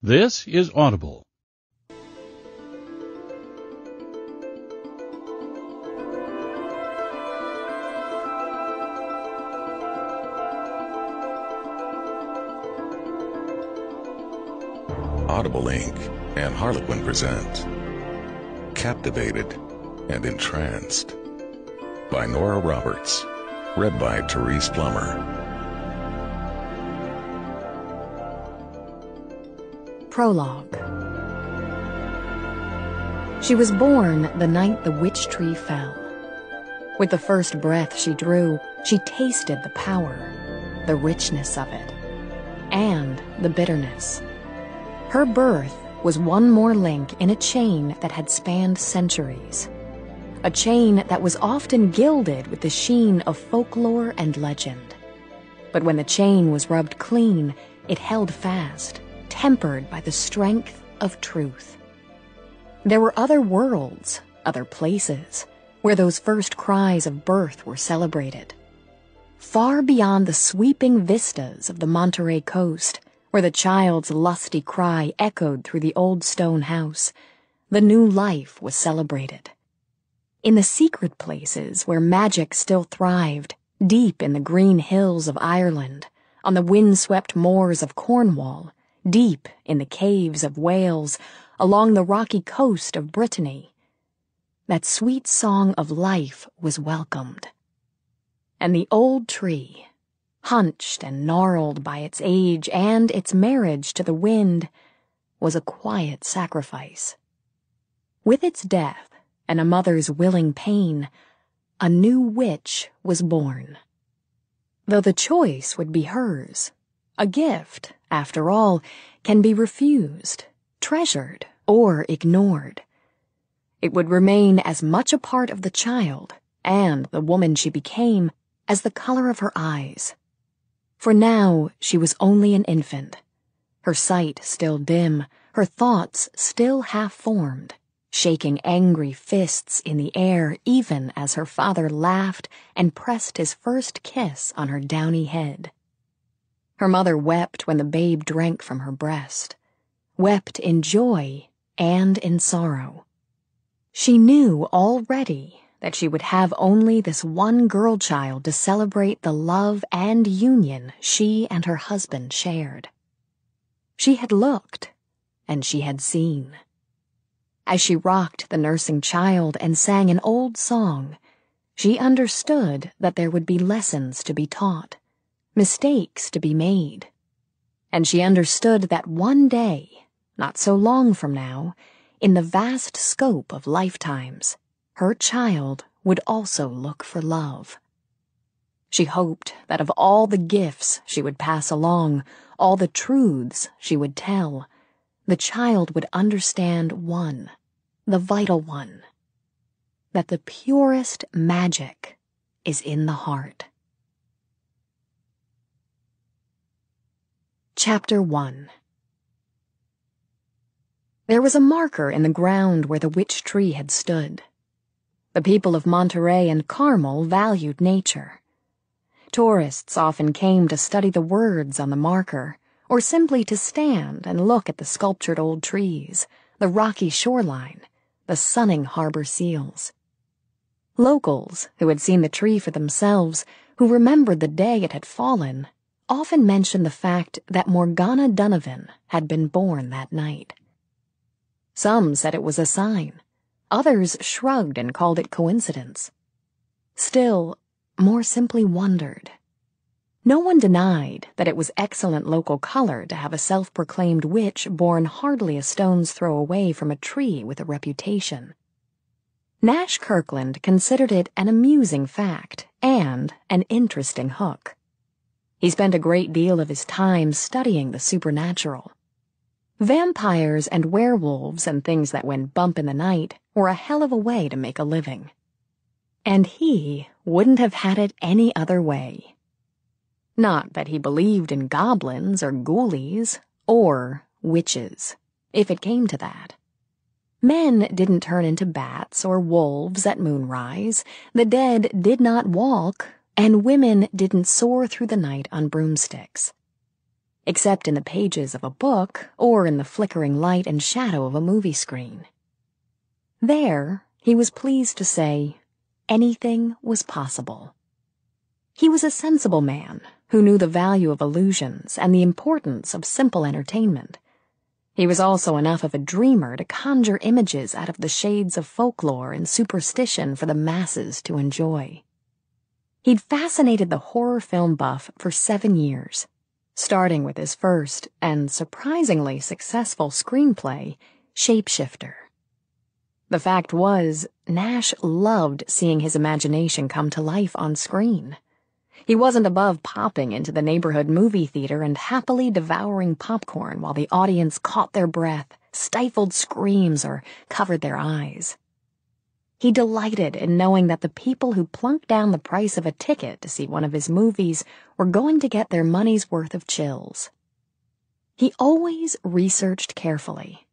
This is Audible. Audible Inc. and Harlequin present Captivated and Entranced by Nora Roberts, read by Therese Plummer. Prologue. She was born the night the witch tree fell. With the first breath she drew, she tasted the power, the richness of it, and the bitterness. Her birth was one more link in a chain that had spanned centuries. A chain that was often gilded with the sheen of folklore and legend. But when the chain was rubbed clean, it held fast, tempered by the strength of truth. There were other worlds, other places, where those first cries of birth were celebrated. Far beyond the sweeping vistas of the Monterey coast, where the child's lusty cry echoed through the old stone house, the new life was celebrated. In the secret places where magic still thrived, deep in the green hills of Ireland, on the wind-swept moors of Cornwall, deep in the caves of Wales, along the rocky coast of Brittany, that sweet song of life was welcomed. And the old tree, hunched and gnarled by its age and its marriage to the wind, was a quiet sacrifice. With its death and a mother's willing pain, a new witch was born. Though the choice would be hers, a gift, after all, can be refused, treasured, or ignored. It would remain as much a part of the child and the woman she became as the color of her eyes. For now she was only an infant, her sight still dim, her thoughts still half-formed, shaking angry fists in the air even as her father laughed and pressed his first kiss on her downy head. Her mother wept when the babe drank from her breast, wept in joy and in sorrow. She knew already that she would have only this one girl child to celebrate the love and union she and her husband shared. She had looked, and she had seen. As she rocked the nursing child and sang an old song, she understood that there would be lessons to be taught, mistakes to be made. And she understood that one day, not so long from now, in the vast scope of lifetimes, her child would also look for love. She hoped that of all the gifts she would pass along, all the truths she would tell, the child would understand one, the vital one, that the purest magic is in the heart. Chapter 1. There was a marker in the ground where the witch tree had stood. The people of Monterey and Carmel valued nature. Tourists often came to study the words on the marker, or simply to stand and look at the sculptured old trees, the rocky shoreline, the sunning harbor seals. Locals, who had seen the tree for themselves, who remembered the day it had fallen, often mentioned the fact that Morgana Donovan had been born that night. Some said it was a sign. Others shrugged and called it coincidence. Still, more simply wondered. No one denied that it was excellent local color to have a self-proclaimed witch born hardly a stone's throw away from a tree with a reputation. Nash Kirkland considered it an amusing fact and an interesting hook. He spent a great deal of his time studying the supernatural. Vampires and werewolves and things that went bump in the night were a hell of a way to make a living. And he wouldn't have had it any other way. Not that he believed in goblins or ghoulies or witches, if it came to that. Men didn't turn into bats or wolves at moonrise, the dead did not walk, and women didn't soar through the night on broomsticks. except in the pages of a book or in the flickering light and shadow of a movie screen. There, he was pleased to say, anything was possible. He was a sensible man who knew the value of illusions and the importance of simple entertainment. He was also enough of a dreamer to conjure images out of the shades of folklore and superstition for the masses to enjoy. He'd fascinated the horror film buff for 7 years, starting with his first and surprisingly successful screenplay, Shapeshifter. The fact was, Nash loved seeing his imagination come to life on screen. He wasn't above popping into the neighborhood movie theater and happily devouring popcorn while the audience caught their breath, stifled screams, or covered their eyes. He delighted in knowing that the people who plunked down the price of a ticket to see one of his movies were going to get their money's worth of chills. He always researched carefully.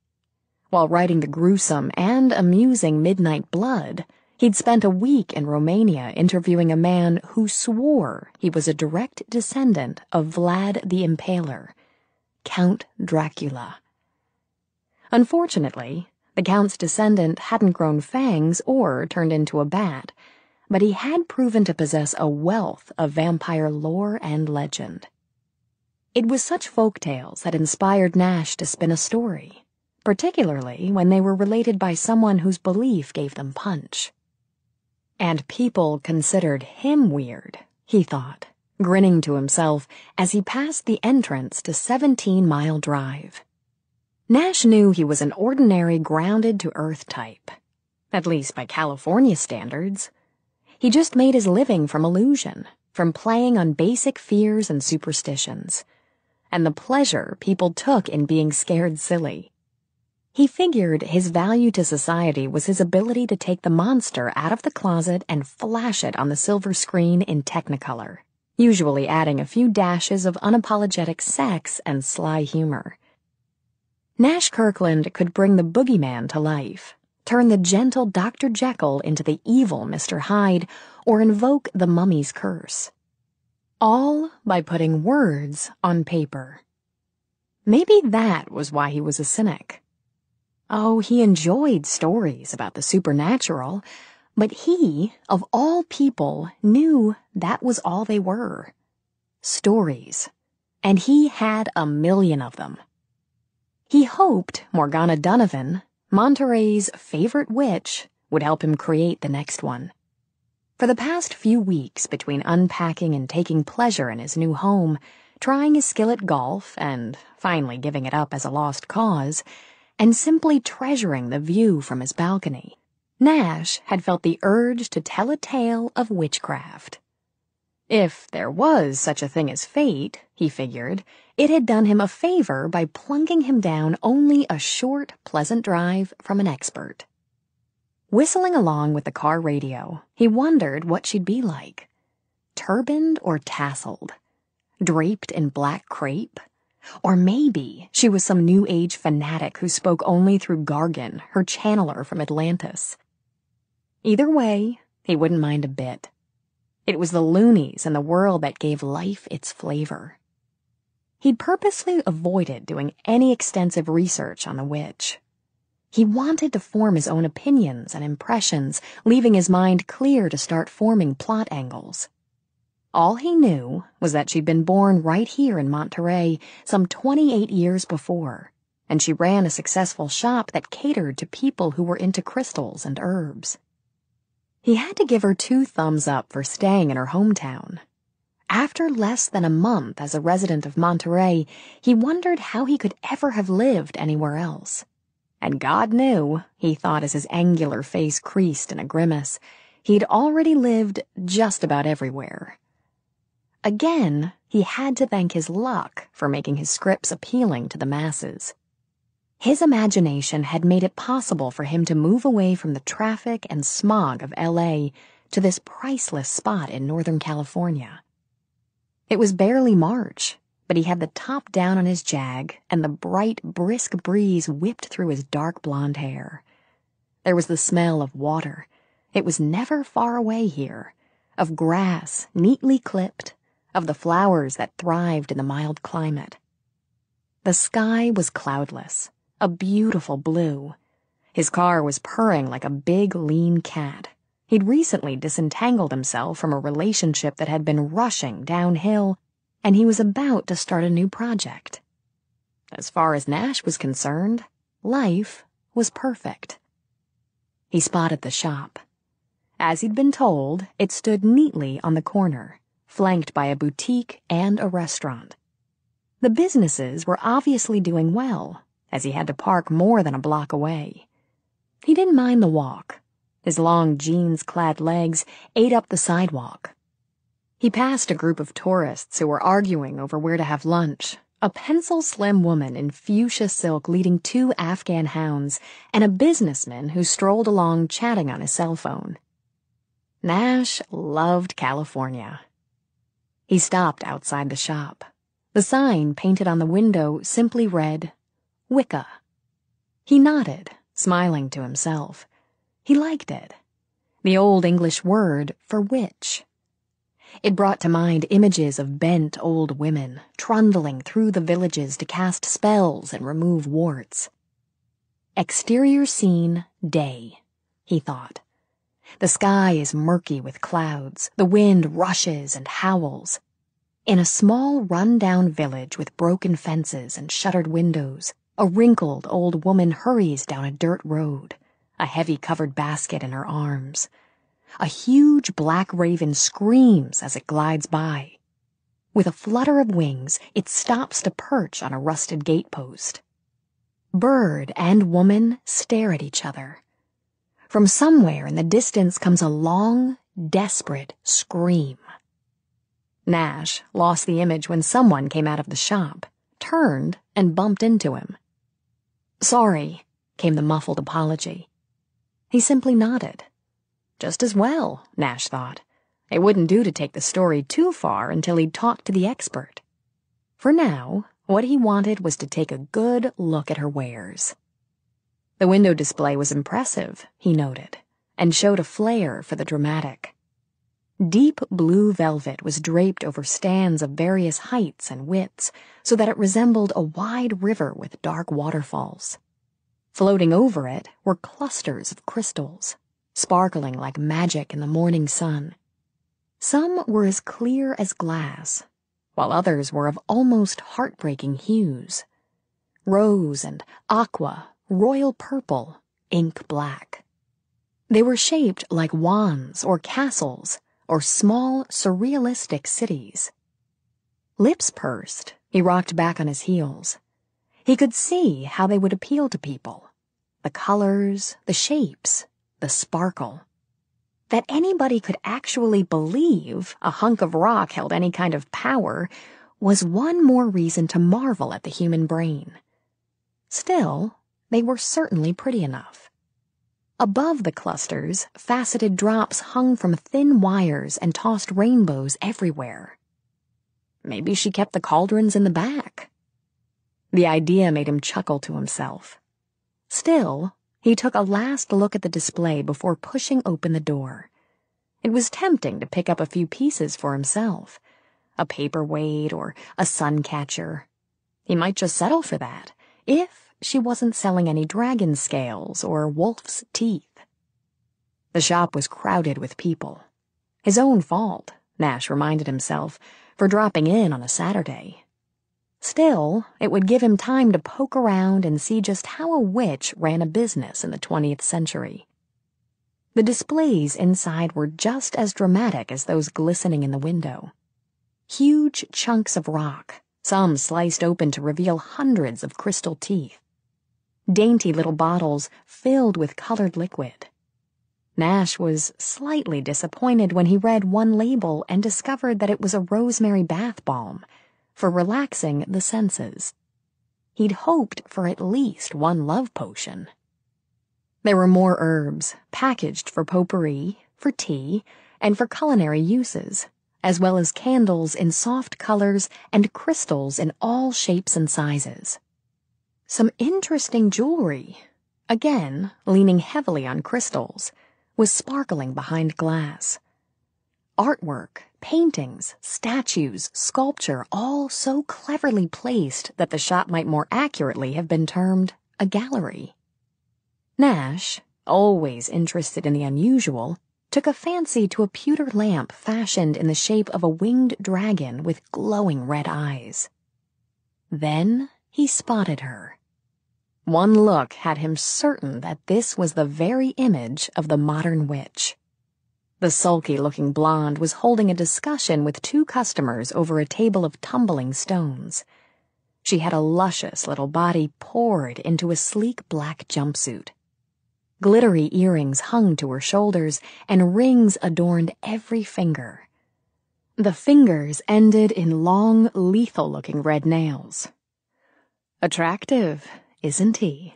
While writing the gruesome and amusing Midnight Blood, he'd spent a week in Romania interviewing a man who swore he was a direct descendant of Vlad the Impaler, Count Dracula. Unfortunately, the Count's descendant hadn't grown fangs or turned into a bat, but he had proven to possess a wealth of vampire lore and legend. It was such folk tales that inspired Nash to spin a story, particularly when they were related by someone whose belief gave them punch. And people considered him weird, he thought, grinning to himself as he passed the entrance to 17 Mile Drive. Nash knew he was an ordinary grounded-to-earth type, at least by California standards. He just made his living from illusion, from playing on basic fears and superstitions, and the pleasure people took in being scared silly. He figured his value to society was his ability to take the monster out of the closet and flash it on the silver screen in Technicolor, usually adding a few dashes of unapologetic sex and sly humor. Nash Kirkland could bring the boogeyman to life, turn the gentle Dr. Jekyll into the evil Mr. Hyde, or invoke the mummy's curse. All by putting words on paper. Maybe that was why he was a cynic. Oh, he enjoyed stories about the supernatural, but he, of all people, knew that was all they were. Stories. And he had 1,000,000 of them. He hoped Morgana Donovan, Monterey's favorite witch, would help him create the next one. For the past few weeks between unpacking and taking pleasure in his new home, trying his skill at golf and finally giving it up as a lost cause, and simply treasuring the view from his balcony, Nash had felt the urge to tell a tale of witchcraft. If there was such a thing as fate, he figured, it had done him a favor by plunking him down only a short, pleasant drive from an expert. Whistling along with the car radio, he wondered what she'd be like. Turbaned or tasseled? Draped in black crepe? Or maybe she was some New Age fanatic who spoke only through Gargan, her channeler from Atlantis. Either way, he wouldn't mind a bit. It was the loonies in the world that gave life its flavor. He'd purposely avoided doing any extensive research on the witch. He wanted to form his own opinions and impressions, leaving his mind clear to start forming plot angles. All he knew was that she'd been born right here in Monterey some 28 years before, and she ran a successful shop that catered to people who were into crystals and herbs. He had to give her 2 thumbs up for staying in her hometown. After less than a month as a resident of Monterey, he wondered how he could ever have lived anywhere else. And God knew, he thought as his angular face creased in a grimace, he'd already lived just about everywhere. Again, he had to thank his luck for making his scripts appealing to the masses. His imagination had made it possible for him to move away from the traffic and smog of L.A. to this priceless spot in Northern California. It was barely March, but he had the top down on his Jag, and the bright, brisk breeze whipped through his dark blonde hair. There was the smell of water. It was never far away here, of grass neatly clipped, of the flowers that thrived in the mild climate. The sky was cloudless, a beautiful blue. His car was purring like a big, lean cat. He'd recently disentangled himself from a relationship that had been rushing downhill, and he was about to start a new project. As far as Nash was concerned, life was perfect. He spotted the shop. As he'd been told, it stood neatly on the corner, flanked by a boutique and a restaurant. The businesses were obviously doing well, as he had to park more than a block away. He didn't mind the walk. His long jeans-clad legs ate up the sidewalk. He passed a group of tourists who were arguing over where to have lunch, a pencil-slim woman in fuchsia silk leading 2 Afghan hounds, and a businessman who strolled along chatting on his cell phone. Nash loved California. He stopped outside the shop. The sign painted on the window simply read, Wicca. He nodded, smiling to himself. He liked it. The old English word for witch. It brought to mind images of bent old women trundling through the villages to cast spells and remove warts. Exterior scene, day, he thought. The sky is murky with clouds. The wind rushes and howls. In a small, run-down village with broken fences and shuttered windows, a wrinkled old woman hurries down a dirt road, a heavy covered basket in her arms. A huge black raven screams as it glides by. With a flutter of wings, it stops to perch on a rusted gatepost. Bird and woman stare at each other. From somewhere in the distance comes a long, desperate scream. Nash lost the image when someone came out of the shop, turned, and bumped into him. Sorry, came the muffled apology. He simply nodded. Just as well, Nash thought. It wouldn't do to take the story too far until he'd talked to the expert. For now, what he wanted was to take a good look at her wares. The window display was impressive, he noted, and showed a flair for the dramatic. Deep blue velvet was draped over stands of various heights and widths, so that it resembled a wide river with dark waterfalls. Floating over it were clusters of crystals, sparkling like magic in the morning sun. Some were as clear as glass, while others were of almost heartbreaking hues. Rose and aqua, royal purple, ink black. They were shaped like wands or castles or small, surrealistic cities. Lips pursed, he rocked back on his heels. He could see how they would appeal to people. The colors, the shapes, the sparkle. That anybody could actually believe a hunk of rock held any kind of power was one more reason to marvel at the human brain. Still, they were certainly pretty enough. Above the clusters, faceted drops hung from thin wires and tossed rainbows everywhere. Maybe she kept the cauldrons in the back. The idea made him chuckle to himself. Still, he took a last look at the display before pushing open the door. It was tempting to pick up a few pieces for himself. A paperweight or a sun catcher. He might just settle for that, if she wasn't selling any dragon scales or wolf's teeth. The shop was crowded with people. His own fault, Nash reminded himself, for dropping in on a Saturday. Still, it would give him time to poke around and see just how a witch ran a business in the 20th century. The displays inside were just as dramatic as those glistening in the window. Huge chunks of rock, some sliced open to reveal hundreds of crystal teeth. Dainty little bottles filled with colored liquid. Nash was slightly disappointed when he read one label and discovered that it was a rosemary bath balm for relaxing the senses. He'd hoped for at least one love potion. There were more herbs, packaged for potpourri, for tea, and for culinary uses, as well as candles in soft colors and crystals in all shapes and sizes. Some interesting jewelry, again leaning heavily on crystals, was sparkling behind glass. artwork, paintings, statues, sculpture, all so cleverly placed that the shop might more accurately have been termed a gallery. Nash, always interested in the unusual, took a fancy to a pewter lamp fashioned in the shape of a winged dragon with glowing red eyes. Then he spotted her. One look had him certain that this was the very image of the modern witch. The sulky-looking blonde was holding a discussion with two customers over a table of tumbling stones. She had a luscious little body poured into a sleek black jumpsuit. Glittery earrings hung to her shoulders, and rings adorned every finger. The fingers ended in long, lethal-looking red nails. Attractive, isn't he?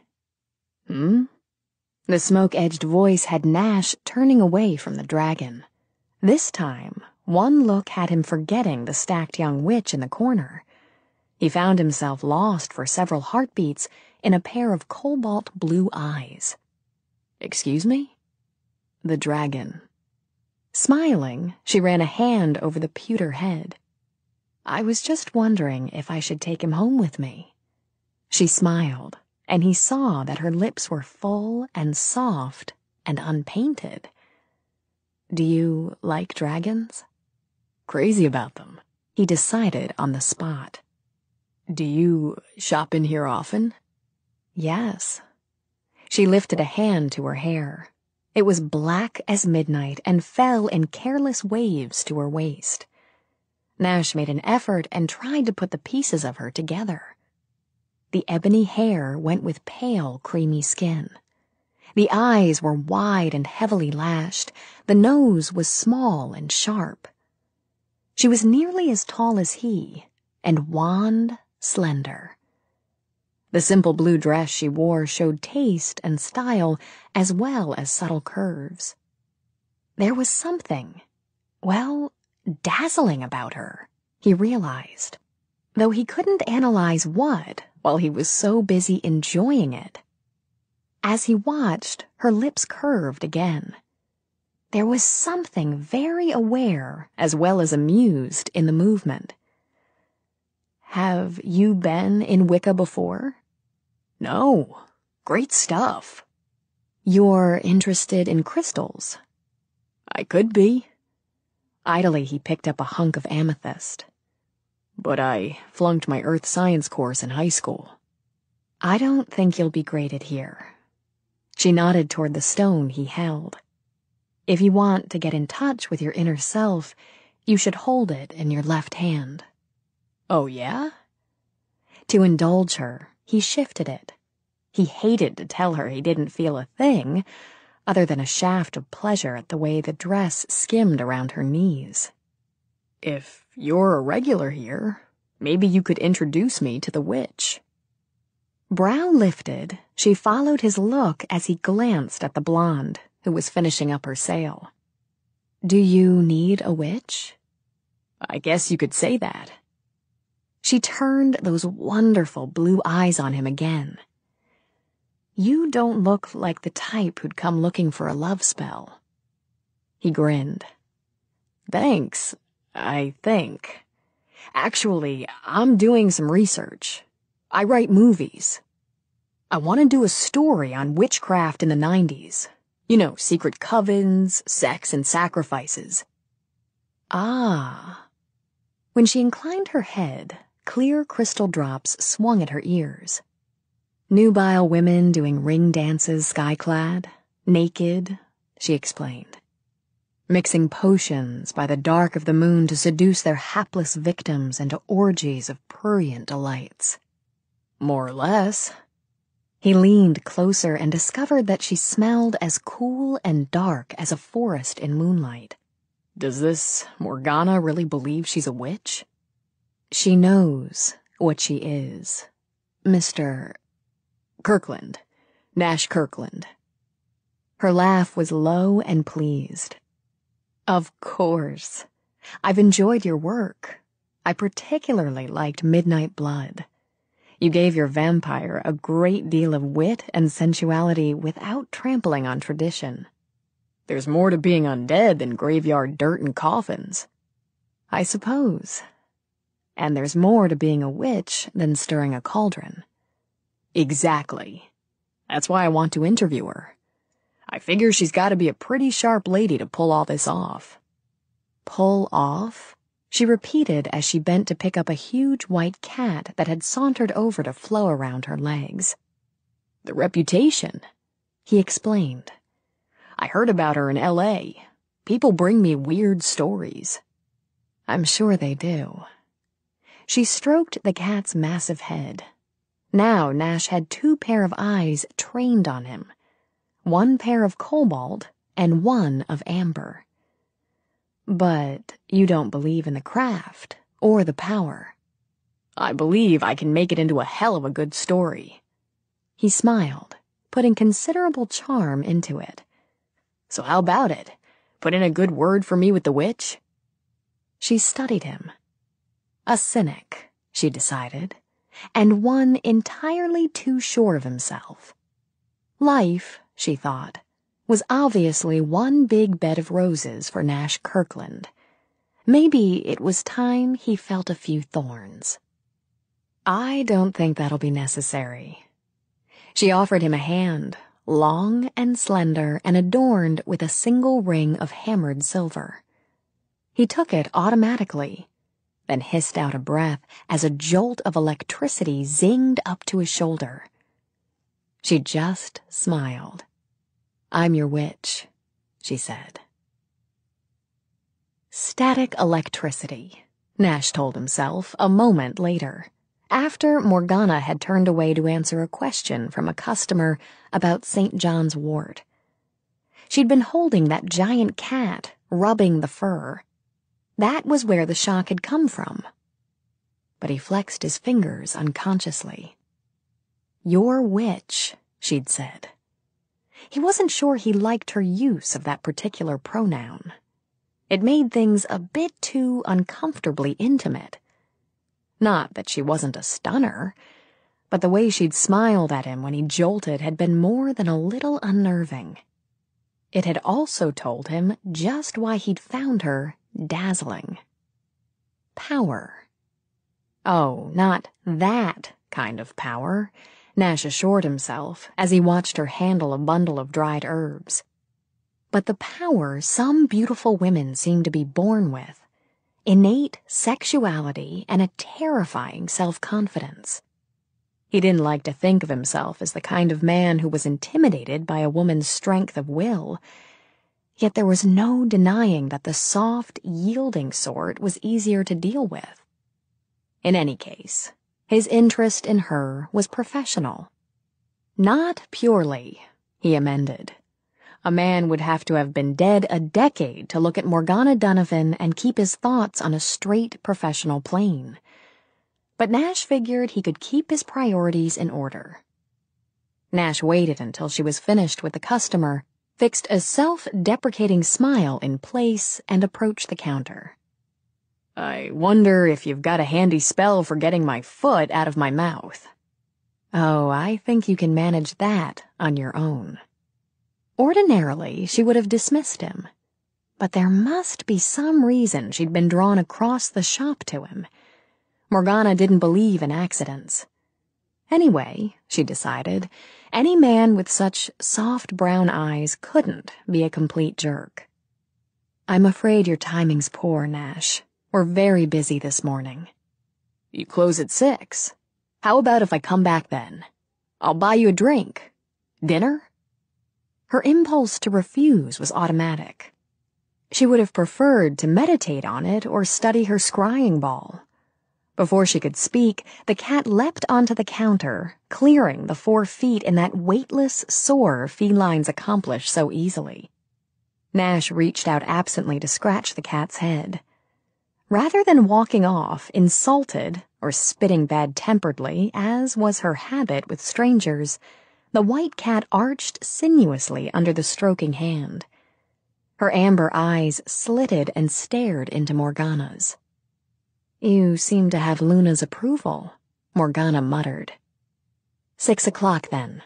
The smoke-edged voice had Nash turning away from the dragon. This time, one look had him forgetting the stacked young witch in the corner. He found himself lost for several heartbeats in a pair of cobalt blue eyes. Excuse me? The dragon. Smiling, she ran a hand over the pewter head. I was just wondering if I should take him home with me. She smiled, and he saw that her lips were full and soft and unpainted. Do you like dragons? Crazy about them, he decided on the spot. Do you shop in here often? Yes. She lifted a hand to her hair. It was black as midnight and fell in careless waves to her waist. Nash made an effort and tried to put the pieces of her together. The ebony hair went with pale, creamy skin. The eyes were wide and heavily lashed. The nose was small and sharp. She was nearly as tall as he, and wan, slender. The simple blue dress she wore showed taste and style as well as subtle curves. There was something, well, dazzling about her, he realized, though he couldn't analyze what while he was so busy enjoying it. As he watched, her lips curved again. There was something very aware as well as amused in the movement. Have you been in Wicca before? No. Great stuff. You're interested in crystals? I could be. Idly he picked up a hunk of amethyst. But I flunked my earth science course in high school. I don't think you'll be graded here. She nodded toward the stone he held. If you want to get in touch with your inner self, you should hold it in your left hand. Oh, yeah? To indulge her, he shifted it. He hated to tell her he didn't feel a thing, other than a shaft of pleasure at the way the dress skimmed around her knees. If you're a regular here, maybe you could introduce me to the witch. Brow lifted, she followed his look as he glanced at the blonde, who was finishing up her sail. Do you need a witch? I guess you could say that. She turned those wonderful blue eyes on him again. You don't look like the type who'd come looking for a love spell. He grinned. Thanks, I think. Actually, I'm doing some research. I write movies. I want to do a story on witchcraft in the 90s. You know, secret covens, sex, and sacrifices. Ah. When she inclined her head, clear crystal drops swung at her ears. Nubile women doing ring dances sky-clad, naked, she explained. Mixing potions by the dark of the moon to seduce their hapless victims into orgies of prurient delights. More or less. He leaned closer and discovered that she smelled as cool and dark as a forest in moonlight. Does this Morgana really believe she's a witch? She knows what she is. Mr. Kirkland. Nash Kirkland. Her laugh was low and pleased. Of course. I've enjoyed your work. I particularly liked Midnight Blood. You gave your vampire a great deal of wit and sensuality without trampling on tradition. There's more to being undead than graveyard dirt and coffins. I suppose. And there's more to being a witch than stirring a cauldron. Exactly. That's why I want to interview her. I figure she's got to be a pretty sharp lady to pull all this off. Pull off? She repeated as she bent to pick up a huge white cat that had sauntered over to flow around her legs. The reputation, he explained. I heard about her in L.A. People bring me weird stories. I'm sure they do. She stroked the cat's massive head. Now Nash had 2 pair of eyes trained on him. 1 pair of cobalt and 1 of amber. But you don't believe in the craft or the power. I believe I can make it into a hell of a good story. He smiled, putting considerable charm into it. So how about it? Put in a good word for me with the witch? She studied him. A cynic, she decided, and one entirely too sure of himself. Life, she thought, was obviously one big bed of roses for Nash Kirkland. Maybe it was time he felt a few thorns. I don't think that'll be necessary. She offered him a hand, long and slender and adorned with a single ring of hammered silver. He took it automatically, then hissed out a breath as a jolt of electricity zinged up to his shoulder. She just smiled. I'm your witch, she said. Static electricity, Nash told himself a moment later, after Morgana had turned away to answer a question from a customer about St. John's wort. She'd been holding that giant cat, rubbing the fur. That was where the shock had come from. But he flexed his fingers unconsciously. Your witch, she'd said. He wasn't sure he liked her use of that particular pronoun. It made things a bit too uncomfortably intimate. Not that she wasn't a stunner, but the way she'd smiled at him when he jolted had been more than a little unnerving. It had also told him just why he'd found her dazzling. Power. Oh, not that kind of power, Nash assured himself as he watched her handle a bundle of dried herbs. But the power some beautiful women seem to be born with. Innate sexuality and a terrifying self-confidence. He didn't like to think of himself as the kind of man who was intimidated by a woman's strength of will, yet there was no denying that the soft, yielding sort was easier to deal with. In any case, his interest in her was professional. Not purely, he amended. A man would have to have been dead a decade to look at Morgana Donovan and keep his thoughts on a straight professional plane. But Nash figured he could keep his priorities in order. Nash waited until she was finished with the customer, fixed a self-deprecating smile in place, and approached the counter. I wonder if you've got a handy spell for getting my foot out of my mouth. Oh, I think you can manage that on your own. Ordinarily, she would have dismissed him, but there must be some reason she'd been drawn across the shop to him. Morgana didn't believe in accidents. Anyway, she decided, any man with such soft brown eyes couldn't be a complete jerk. I'm afraid your timing's poor, Nash. We're very busy this morning. You close at 6. How about if I come back then? I'll buy you a drink. Dinner? Her impulse to refuse was automatic. She would have preferred to meditate on it or study her scrying ball. Before she could speak, the cat leapt onto the counter, clearing the 4 feet in that weightless soar felines accomplish so easily. Nash reached out absently to scratch the cat's head. Rather than walking off, insulted, or spitting bad-temperedly, as was her habit with strangers, the white cat arched sinuously under the stroking hand. Her amber eyes slitted and stared into Morgana's. You seem to have Luna's approval, Morgana muttered. 6 o'clock, then,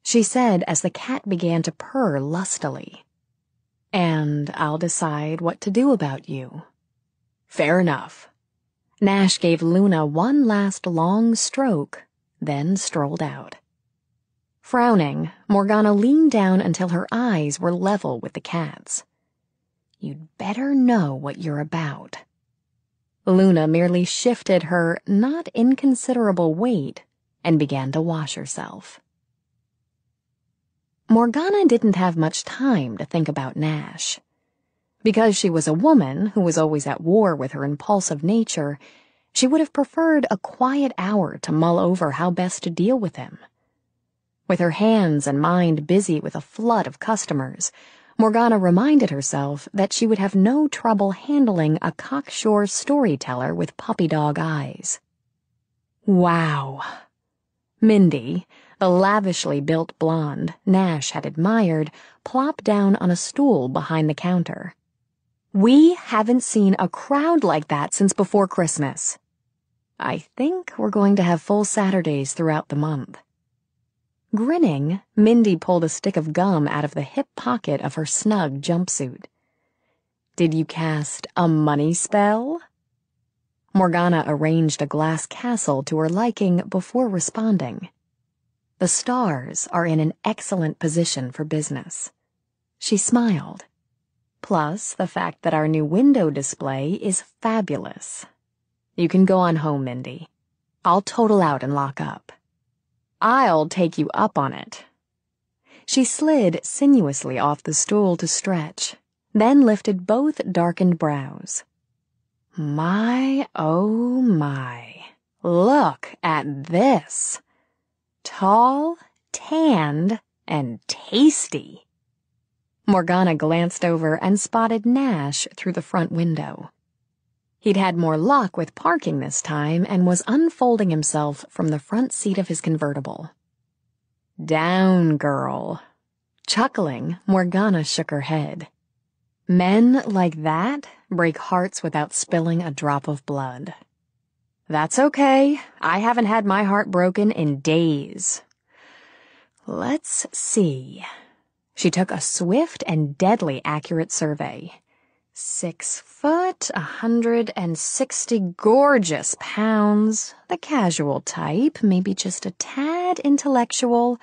she said as the cat began to purr lustily. And I'll decide what to do about you. Fair enough. Nash gave Luna one last long stroke, then strolled out. Frowning, Morgana leaned down until her eyes were level with the cat's. You'd better know what you're about. Luna merely shifted her not inconsiderable weight and began to wash herself. Morgana didn't have much time to think about Nash. Because she was a woman who was always at war with her impulsive nature, she would have preferred a quiet hour to mull over how best to deal with him. With her hands and mind busy with a flood of customers, Morgana reminded herself that she would have no trouble handling a cocksure storyteller with puppy dog eyes. Wow. Mindy, the lavishly built blonde Nash had admired, plopped down on a stool behind the counter. We haven't seen a crowd like that since before Christmas. I think we're going to have full Saturdays throughout the month. Grinning, Mindy pulled a stick of gum out of the hip pocket of her snug jumpsuit. Did you cast a money spell? Morgana arranged a glass castle to her liking before responding. The stars are in an excellent position for business. She smiled. Plus, the fact that our new window display is fabulous. You can go on home, Mindy. I'll total out and lock up. I'll take you up on it. She slid sinuously off the stool to stretch, then lifted both darkened brows. My, oh my, look at this. Tall, tanned, and tasty. Morgana glanced over and spotted Nash through the front window. He'd had more luck with parking this time and was unfolding himself from the front seat of his convertible. Down, girl. Chuckling, Morgana shook her head. Men like that break hearts without spilling a drop of blood. That's okay. I haven't had my heart broken in days. Let's see. She took a swift and deadly accurate survey. 6 foot, 160 gorgeous pounds, the casual type, maybe just a tad intellectual,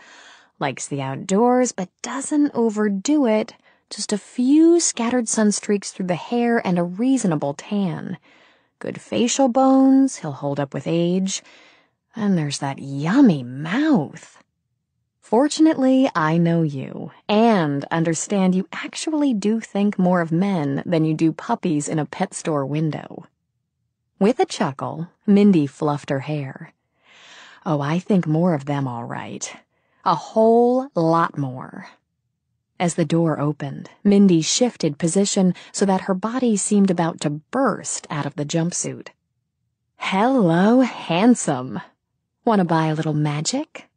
likes the outdoors but doesn't overdo it, just a few scattered sunstreaks through the hair and a reasonable tan. Good facial bones, he'll hold up with age, and there's that yummy mouth. Fortunately, I know you, and understand you actually do think more of men than you do puppies in a pet store window. With a chuckle, Mindy fluffed her hair. Oh, I think more of them, all right. A whole lot more. As the door opened, Mindy shifted position so that her body seemed about to burst out of the jumpsuit. Hello, handsome. Want to buy a little magic?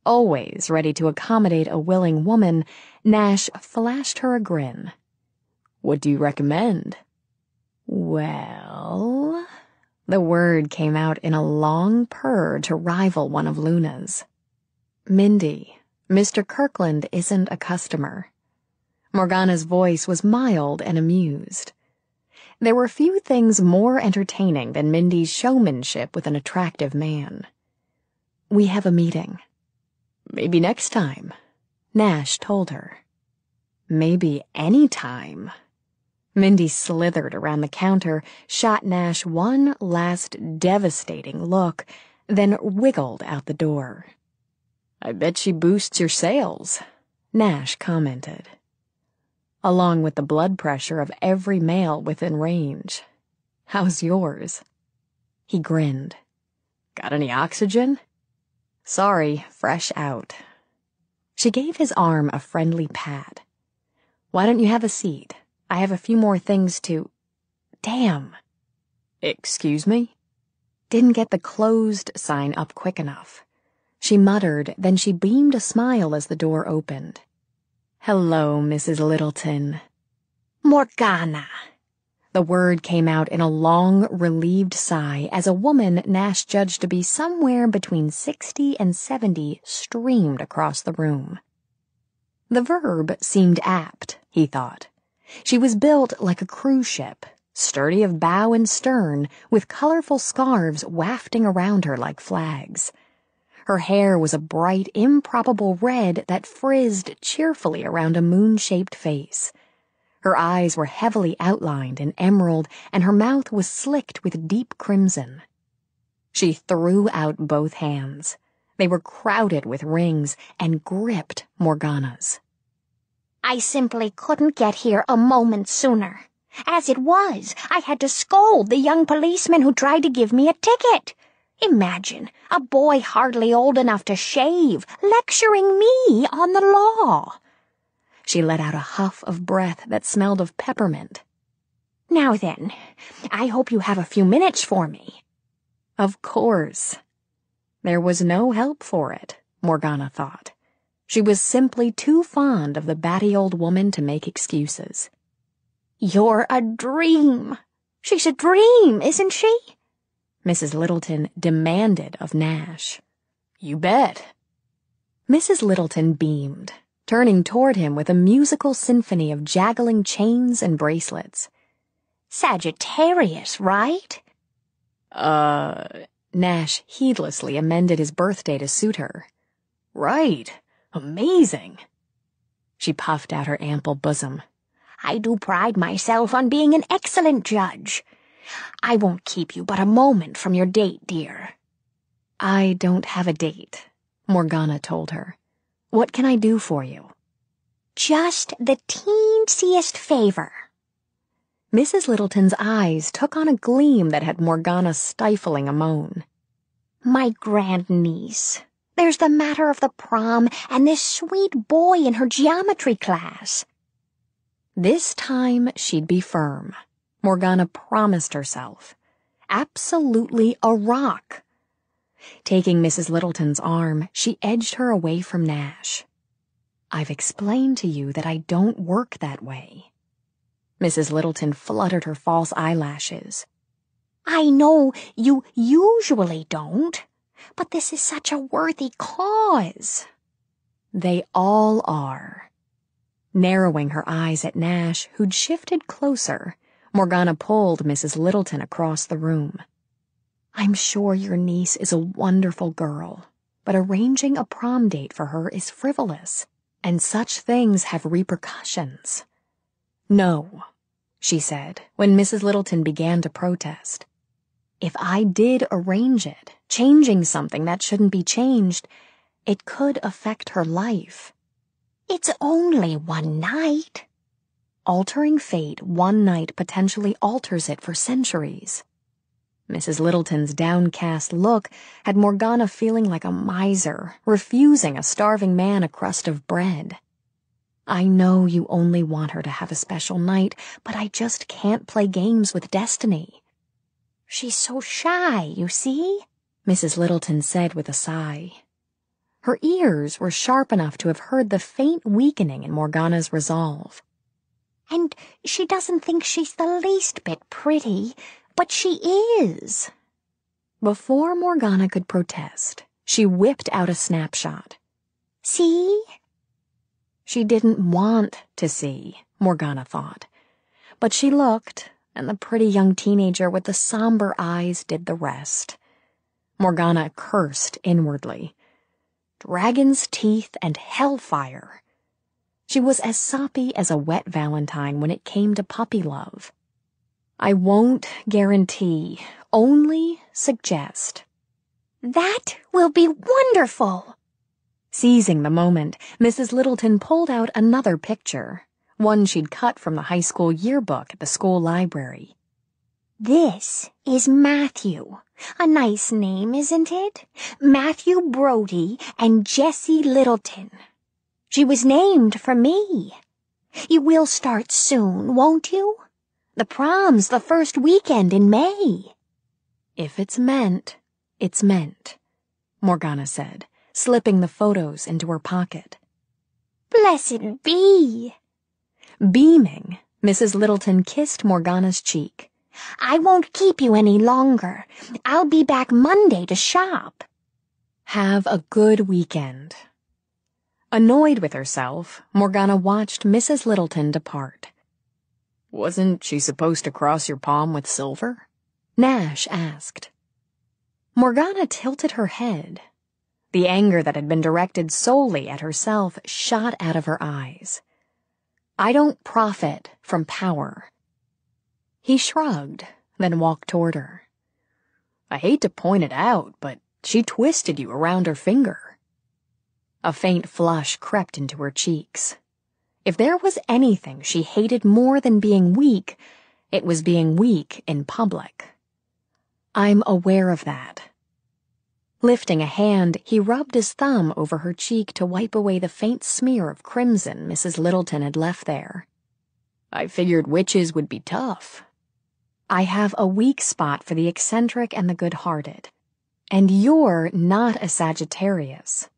Always ready to accommodate a willing woman, Nash flashed her a grin. What do you recommend? Well, the word came out in a long purr to rival one of Luna's. Mindy, Mr. Kirkland isn't a customer. Morgana's voice was mild and amused. There were few things more entertaining than Mindy's showmanship with an attractive man. We have a meeting. Maybe next time, Nash told her. Maybe any time. Mindy slithered around the counter, shot Nash one last devastating look, then wiggled out the door. I bet she boosts your sales, Nash commented. Along with the blood pressure of every male within range. How's yours? He grinned. Got any oxygen? Sorry, fresh out. She gave his arm a friendly pat. Why don't you have a seat? I have a few more things to... Damn. Excuse me? Didn't get the closed sign up quick enough. She muttered, then she beamed a smile as the door opened. Hello, Mrs. Littleton. Morgana. The word came out in a long, relieved sigh as a woman Nash judged to be somewhere between 60 and 70 streamed across the room. The verb seemed apt, he thought. She was built like a cruise ship, sturdy of bow and stern, with colorful scarves wafting around her like flags. Her hair was a bright, improbable red that frizzed cheerfully around a moon-shaped face. Her eyes were heavily outlined in emerald, and her mouth was slicked with deep crimson. She threw out both hands. They were crowded with rings and gripped Morgana's. I simply couldn't get here a moment sooner. As it was, I had to scold the young policeman who tried to give me a ticket. Imagine, a boy hardly old enough to shave, lecturing me on the law. She let out a huff of breath that smelled of peppermint. Now then, I hope you have a few minutes for me. Of course. There was no help for it, Morgana thought. She was simply too fond of the batty old woman to make excuses. You're a dream. She's a dream, isn't she? Mrs. Littleton demanded of Nash. You bet. Mrs. Littleton beamed, turning toward him with a musical symphony of jaggling chains and bracelets. Sagittarius, right? Nash heedlessly amended his birthday to suit her. Right. Amazing. She puffed out her ample bosom. I do pride myself on being an excellent judge. I won't keep you but a moment from your date, dear. I don't have a date, Morgana told her. What can I do for you? Just the teensiest favor. Mrs. Littleton's eyes took on a gleam that had Morgana stifling a moan. My grandniece. There's the matter of the prom and this sweet boy in her geometry class. This time she'd be firm. Morgana promised herself. Absolutely a rock. Taking Mrs. Littleton's arm, she edged her away from Nash. I've explained to you that I don't work that way. Mrs. Littleton fluttered her false eyelashes. I know you usually don't, but this is such a worthy cause. They all are. Narrowing her eyes at Nash, who'd shifted closer, Morgana pulled Mrs. Littleton across the room. I'm sure your niece is a wonderful girl, but arranging a prom date for her is frivolous, and such things have repercussions. No, she said, when Mrs. Littleton began to protest. If I did arrange it, changing something that shouldn't be changed, it could affect her life. It's only one night. Altering fate one night potentially alters it for centuries. Mrs. Littleton's downcast look had Morgana feeling like a miser, refusing a starving man a crust of bread. I know you only want her to have a special night, but I just can't play games with destiny. She's so shy, you see, Mrs. Littleton said with a sigh. Her ears were sharp enough to have heard the faint weakening in Morgana's resolve. And she doesn't think she's the least bit pretty, but she is. Before Morgana could protest, she whipped out a snapshot. See? She didn't want to see, Morgana thought. But she looked, and the pretty young teenager with the somber eyes did the rest. Morgana cursed inwardly. Dragon's teeth and hellfire. She was as soppy as a wet Valentine when it came to puppy love. I won't guarantee, only suggest. That will be wonderful. Seizing the moment, Mrs. Littleton pulled out another picture, one she'd cut from the high school yearbook at the school library. This is Matthew. A nice name, isn't it? Matthew Brody and Jessie Littleton. She was named for me. You will start soon, won't you? The prom's the first weekend in May. If it's meant, it's meant, Morgana said, slipping the photos into her pocket. Blessed be. Beaming, Mrs. Littleton kissed Morgana's cheek. I won't keep you any longer. I'll be back Monday to shop. Have a good weekend. Annoyed with herself, Morgana watched Mrs. Littleton depart. "Wasn't she supposed to cross your palm with silver?" Nash asked. Morgana tilted her head. The anger that had been directed solely at herself shot out of her eyes. "I don't profit from power." He shrugged, then walked toward her. "I hate to point it out, but she twisted you around her finger." A faint flush crept into her cheeks. If there was anything she hated more than being weak, it was being weak in public. "I'm aware of that." Lifting a hand, he rubbed his thumb over her cheek to wipe away the faint smear of crimson Mrs. Littleton had left there. "I figured witches would be tough." "I have a weak spot for the eccentric and the good-hearted. And you're not a Sagittarius."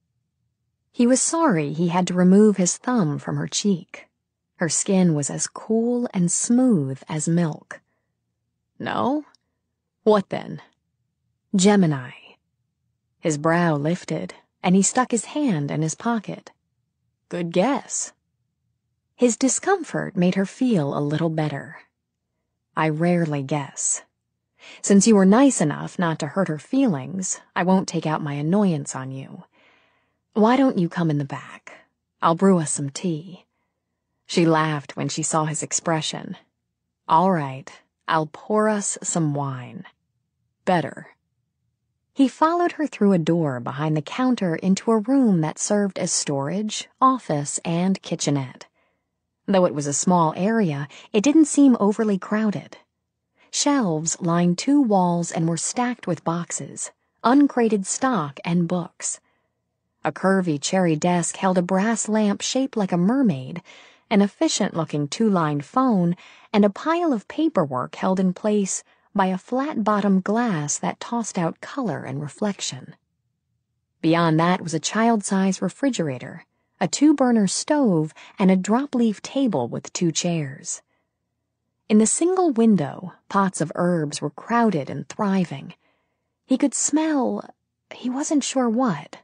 He was sorry he had to remove his thumb from her cheek. Her skin was as cool and smooth as milk. "No? What then?" "Gemini." His brow lifted, and he stuck his hand in his pocket. "Good guess." His discomfort made her feel a little better. "I rarely guess. Since you were nice enough not to hurt her feelings, I won't take out my annoyance on you. Why don't you come in the back? I'll brew us some tea." She laughed when she saw his expression. "All right, I'll pour us some wine." "Better." He followed her through a door behind the counter into a room that served as storage, office, and kitchenette. Though it was a small area, it didn't seem overly crowded. Shelves lined 2 walls and were stacked with boxes, uncrated stock, and books. A curvy cherry desk held a brass lamp shaped like a mermaid, an efficient-looking 2-line phone, and a pile of paperwork held in place by a flat-bottomed glass that tossed out color and reflection. Beyond that was a child-size refrigerator, a 2-burner stove, and a drop-leaf table with 2 chairs. In the single window, pots of herbs were crowded and thriving. He could smell, he wasn't sure what.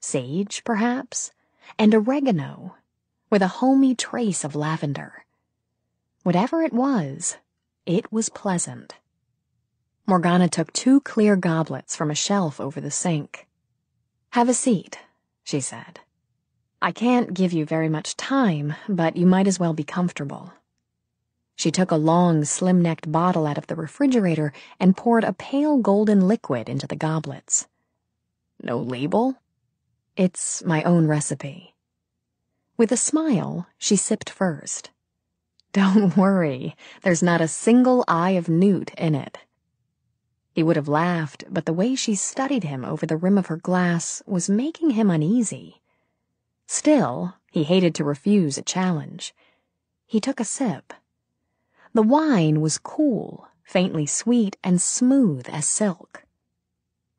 Sage, perhaps, and oregano, with a homey trace of lavender. Whatever it was pleasant. Morgana took 2 clear goblets from a shelf over the sink. "Have a seat," she said. "I can't give you very much time, but you might as well be comfortable." She took a long, slim-necked bottle out of the refrigerator and poured a pale golden liquid into the goblets. "No label?" "It's my own recipe." With a smile, she sipped first. "Don't worry, there's not a single eye of newt in it." He would have laughed, but the way she studied him over the rim of her glass was making him uneasy. Still, he hated to refuse a challenge. He took a sip. The wine was cool, faintly sweet, and smooth as silk.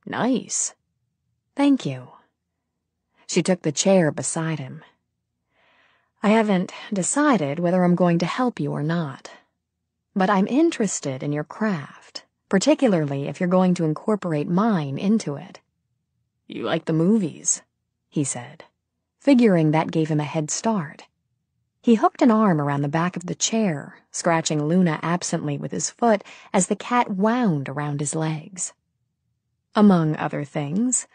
"Nice." "Thank you." She took the chair beside him. "I haven't decided whether I'm going to help you or not. But I'm interested in your craft, particularly if you're going to incorporate mine into it." "You like the movies," he said, figuring that gave him a head start. He hooked an arm around the back of the chair, scratching Luna absently with his foot as the cat wound around his legs. "Among other things,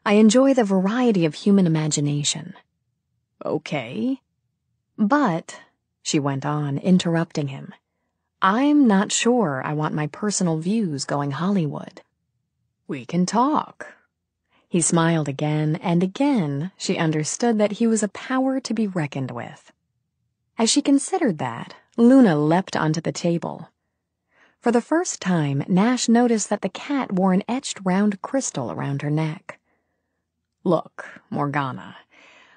I enjoy the variety of human imagination." "Okay." "But," she went on, interrupting him, "I'm not sure I want my personal views going Hollywood." "We can talk." He smiled again, and again she understood that he was a power to be reckoned with. As she considered that, Luna leapt onto the table. For the first time, Nash noticed that the cat wore an etched round crystal around her neck. "Look, Morgana,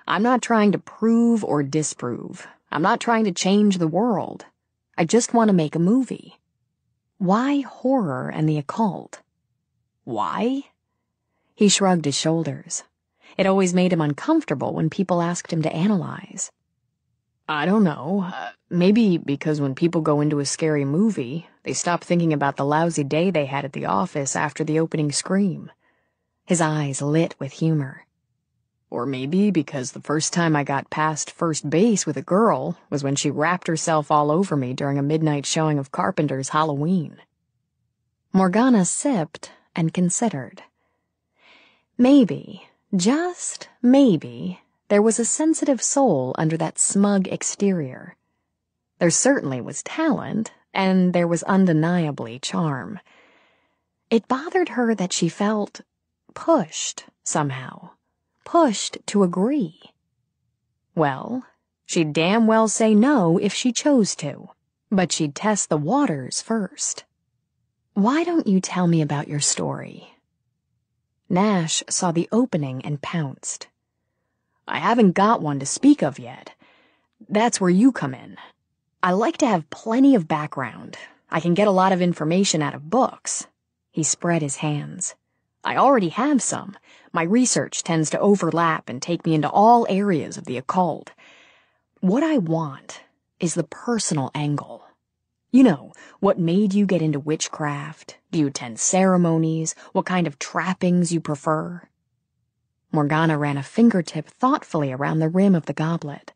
I'm not trying to prove or disprove. I'm not trying to change the world. I just want to make a movie." "Why horror and the occult?" "Why?" He shrugged his shoulders. It always made him uncomfortable when people asked him to analyze. "I don't know. Maybe because when people go into a scary movie, they stop thinking about the lousy day they had at the office after the opening scream." His eyes lit with humor. Or maybe because the first time I got past first base with a girl was when she wrapped herself all over me during a midnight showing of Carpenter's Halloween. Morgana sipped and considered. Maybe, just maybe, there was a sensitive soul under that smug exterior. There certainly was talent, and there was undeniably charm. It bothered her that she felt pushed, somehow. Pushed to agree. Well, she'd damn well say no if she chose to, but she'd test the waters first. Why don't you tell me about your story? Nash saw the opening and pounced. I haven't got one to speak of yet. That's where you come in. I like to have plenty of background. I can get a lot of information out of books. He spread his hands. I already have some. My research tends to overlap and take me into all areas of the occult. What I want is the personal angle. You know, what made you get into witchcraft? Do you attend ceremonies? What kind of trappings you prefer? Morgana ran a fingertip thoughtfully around the rim of the goblet.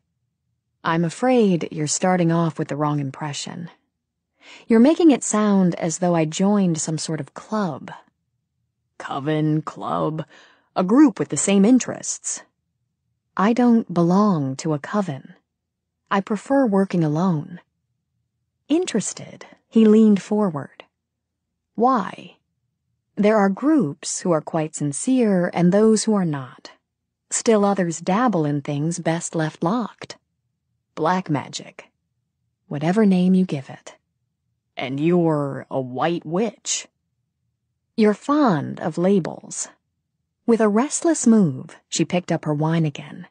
I'm afraid you're starting off with the wrong impression. You're making it sound as though I joined some sort of club. Coven, club, a group with the same interests. I don't belong to a coven. I prefer working alone. Interested, he leaned forward. Why? There are groups who are quite sincere and those who are not. Still others dabble in things best left locked. Black magic. Whatever name you give it. And you're a white witch. You're fond of labels. With a restless move, she picked up her wine again.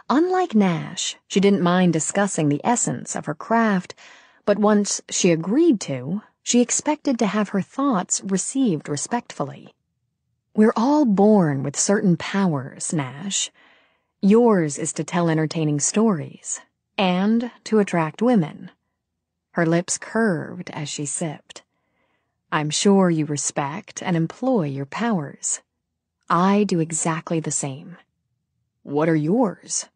Unlike Nash, she didn't mind discussing the essence of her craft, but once she agreed to, she expected to have her thoughts received respectfully. We're all born with certain powers, Nash. Yours is to tell entertaining stories, and to attract women. Her lips curved as she sipped. I'm sure you respect and employ your powers. I do exactly the same. What are yours?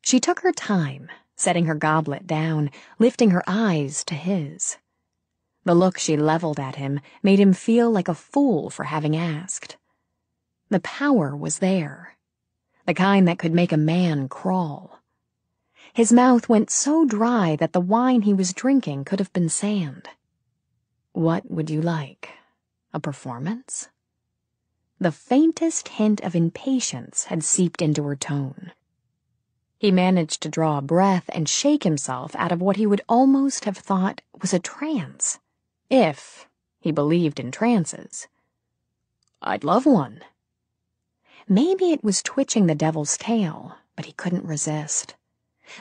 She took her time, setting her goblet down, lifting her eyes to his. The look she leveled at him made him feel like a fool for having asked. The power was there, the kind that could make a man crawl. His mouth went so dry that the wine he was drinking could have been sand. What would you like? A performance? The faintest hint of impatience had seeped into her tone. He managed to draw a breath and shake himself out of what he would almost have thought was a trance, if he believed in trances. I'd love one. Maybe it was twitching the devil's tail, but he couldn't resist.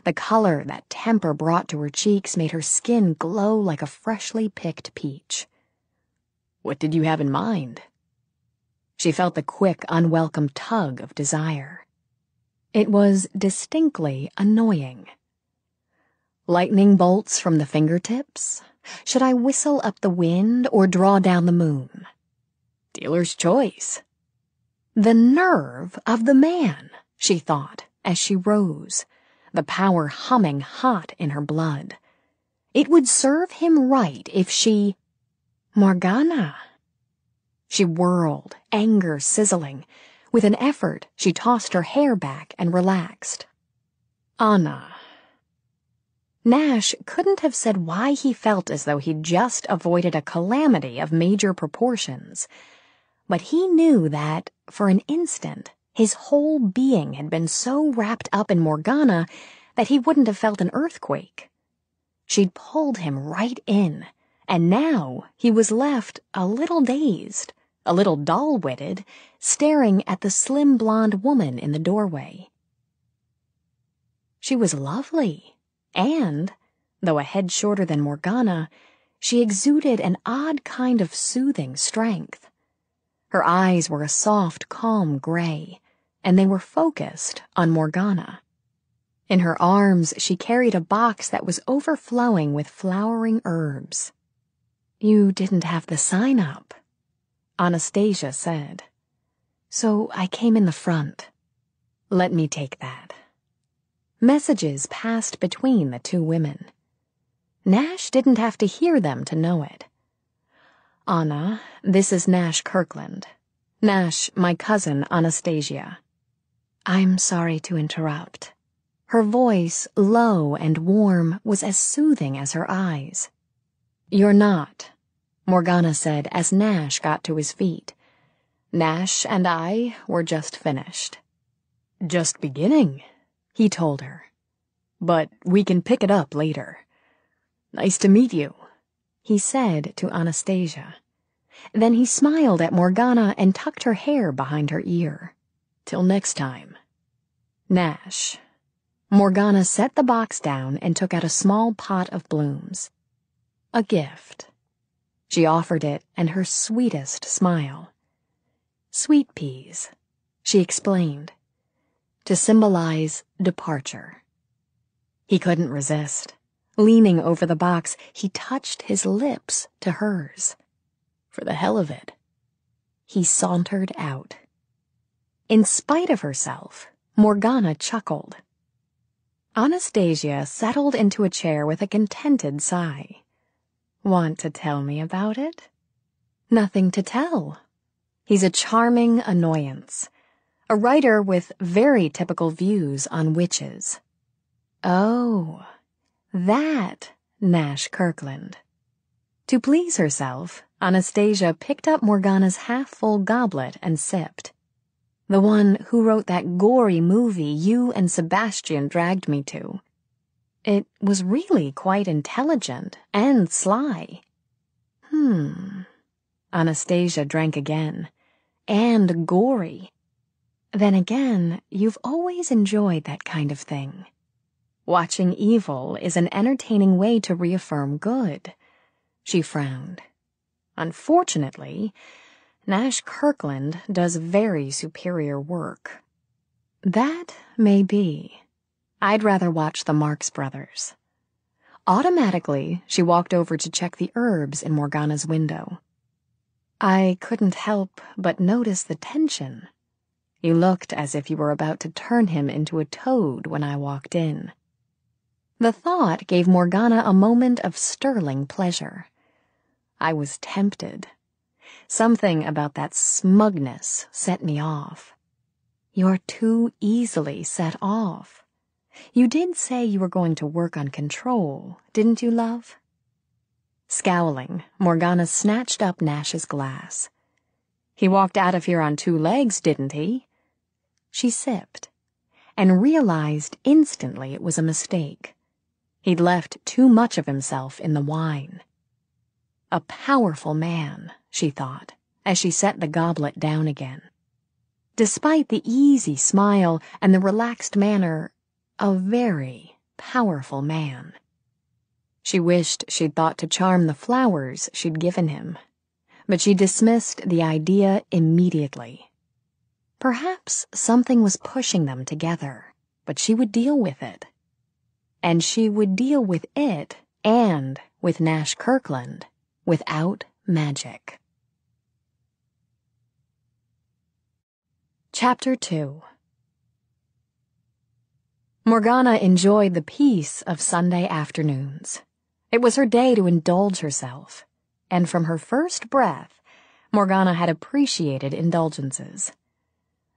The color that temper brought to her cheeks made her skin glow like a freshly picked peach. What did you have in mind? She felt the quick, unwelcome tug of desire. It was distinctly annoying. Lightning bolts from the fingertips? Should I whistle up the wind or draw down the moon? Dealer's choice. The nerve of the man, she thought, as she rose, the power humming hot in her blood. It would serve him right if she... Morgana. She whirled, anger sizzling. With an effort, she tossed her hair back and relaxed. Anna. Nash couldn't have said why he felt as though he'd just avoided a calamity of major proportions, but he knew that, for an instant, his whole being had been so wrapped up in Morgana that he wouldn't have felt an earthquake. She'd pulled him right in, and now he was left a little dazed, a little dull-witted, staring at the slim blonde woman in the doorway. She was lovely, and, though a head shorter than Morgana, she exuded an odd kind of soothing strength. Her eyes were a soft, calm gray, and they were focused on Morgana. In her arms, she carried a box that was overflowing with flowering herbs. You didn't have the sign up, Anastasia said. So I came in the front. Let me take that. Messages passed between the two women. Nash didn't have to hear them to know it. Anna, this is Nash Kirkland. Nash, my cousin, Anastasia. I'm sorry to interrupt. Her voice, low and warm, was as soothing as her eyes. You're not, Morgana said as Nash got to his feet. Nash and I were just finished. Just beginning, he told her. But we can pick it up later. Nice to meet you, he said to Anastasia. Then he smiled at Morgana and tucked her hair behind her ear. Till next time. Nash. Morgana set the box down and took out a small pot of blooms. A gift. She offered it and her sweetest smile. Sweet peas, she explained, to symbolize departure. He couldn't resist. Leaning over the box, he touched his lips to hers. For the hell of it. He sauntered out. In spite of herself, Morgana chuckled. Anastasia settled into a chair with a contented sigh. Want to tell me about it? Nothing to tell. He's a charming annoyance. A writer with very typical views on witches. Oh, that Nash Kirkland. To please herself, Anastasia picked up Morgana's half-full goblet and sipped. The one who wrote that gory movie you and Sebastian dragged me to. It was really quite intelligent and sly. Anastasia drank again. And gory. Then again, you've always enjoyed that kind of thing. Watching evil is an entertaining way to reaffirm good. She frowned. Unfortunately, Nash Kirkland does very superior work. That may be. I'd rather watch the Marx Brothers. Automatically, she walked over to check the herbs in Morgana's window. I couldn't help but notice the tension. You looked as if you were about to turn him into a toad when I walked in. The thought gave Morgana a moment of sterling pleasure. I was tempted. Something about that smugness set me off. You're too easily set off. You did say you were going to work on control, didn't you, love? Scowling, Morgana snatched up Nash's glass. He walked out of here on 2 legs, didn't he? She sipped, and realized instantly it was a mistake. He'd left too much of himself in the wine. A powerful man, she thought, as she set the goblet down again. Despite the easy smile and the relaxed manner, a very powerful man. She wished she'd thought to charm the flowers she'd given him, but she dismissed the idea immediately. Perhaps something was pushing them together, but she would deal with it. And she would deal with it and with Nash Kirkland without magic. Chapter 2. Morgana enjoyed the peace of Sunday afternoons. It was her day to indulge herself, and from her first breath, Morgana had appreciated indulgences.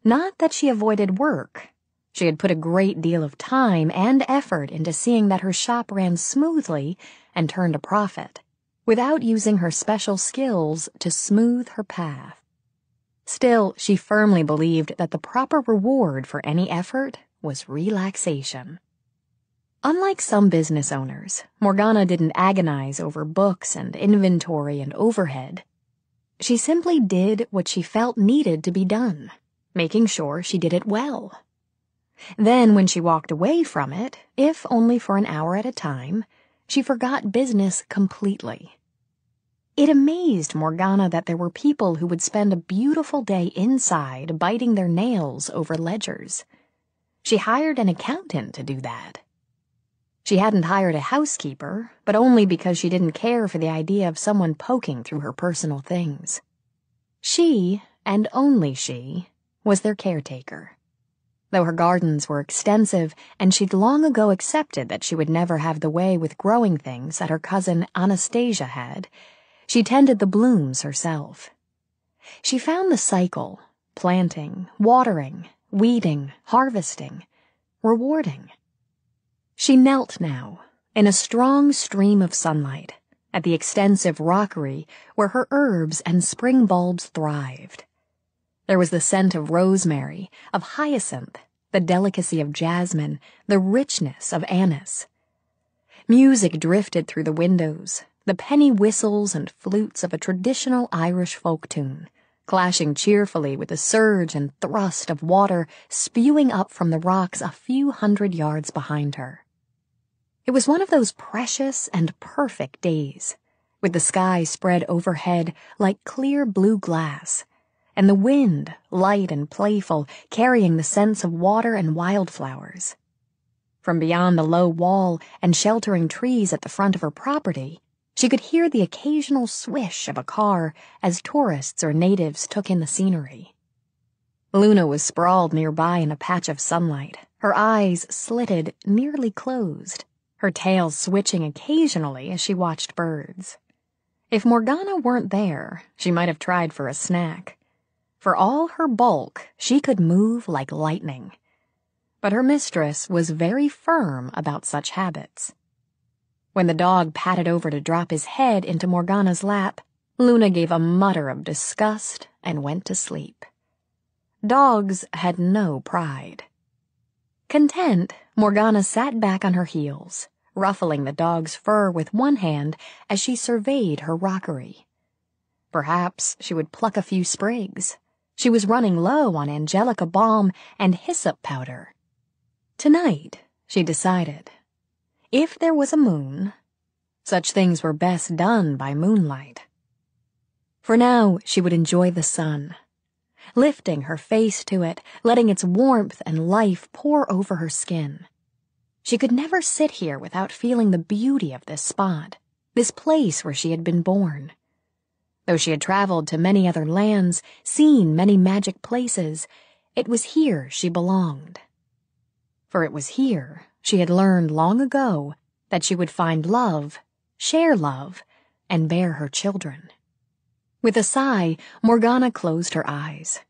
Not that she avoided work. She had put a great deal of time and effort into seeing that her shop ran smoothly and turned a profit, without using her special skills to smooth her path. Still, she firmly believed that the proper reward for any effort was relaxation. Unlike some business owners, Morgana didn't agonize over books and inventory and overhead. She simply did what she felt needed to be done, making sure she did it well. Then, when she walked away from it, if only for an hour at a time, she forgot business completely. It amazed Morgana that there were people who would spend a beautiful day inside biting their nails over ledgers. She hired an accountant to do that. She hadn't hired a housekeeper, but only because she didn't care for the idea of someone poking through her personal things. She, and only she, was their caretaker. though her gardens were extensive and she'd long ago accepted that she would never have the way with growing things that her cousin Anastasia had. She tended the blooms herself. She found the cycle, planting, watering, weeding, harvesting, rewarding. She knelt now, in a strong stream of sunlight, at the extensive rockery where her herbs and spring bulbs thrived. There was the scent of rosemary, of hyacinth, the delicacy of jasmine, the richness of anise. Music drifted through the windows, the penny whistles and flutes of a traditional Irish folk tune, clashing cheerfully with the surge and thrust of water spewing up from the rocks a few hundred yards behind her. It was one of those precious and perfect days, with the sky spread overhead like clear blue glass, and the wind, light and playful, carrying the scents of water and wildflowers. From beyond the low wall and sheltering trees at the front of her property, she could hear the occasional swish of a car as tourists or natives took in the scenery. Luna was sprawled nearby in a patch of sunlight, her eyes slitted, nearly closed, her tail switching occasionally as she watched birds. If Morgana weren't there, she might have tried for a snack. For all her bulk, she could move like lightning. But her mistress was very firm about such habits. When the dog patted over to drop his head into Morgana's lap, Luna gave a mutter of disgust and went to sleep. Dogs had no pride. Content, Morgana sat back on her heels, ruffling the dog's fur with one hand as she surveyed her rockery. Perhaps she would pluck a few sprigs. She was running low on angelica balm and hyssop powder. Tonight, she decided, if there was a moon, such things were best done by moonlight. For now, she would enjoy the sun, lifting her face to it, letting its warmth and life pour over her skin. She could never sit here without feeling the beauty of this spot, this place where she had been born. Though she had traveled to many other lands, seen many magic places, it was here she belonged. For it was here she had learned long ago that she would find love, share love, and bear her children. With a sigh, Morgana closed her eyes.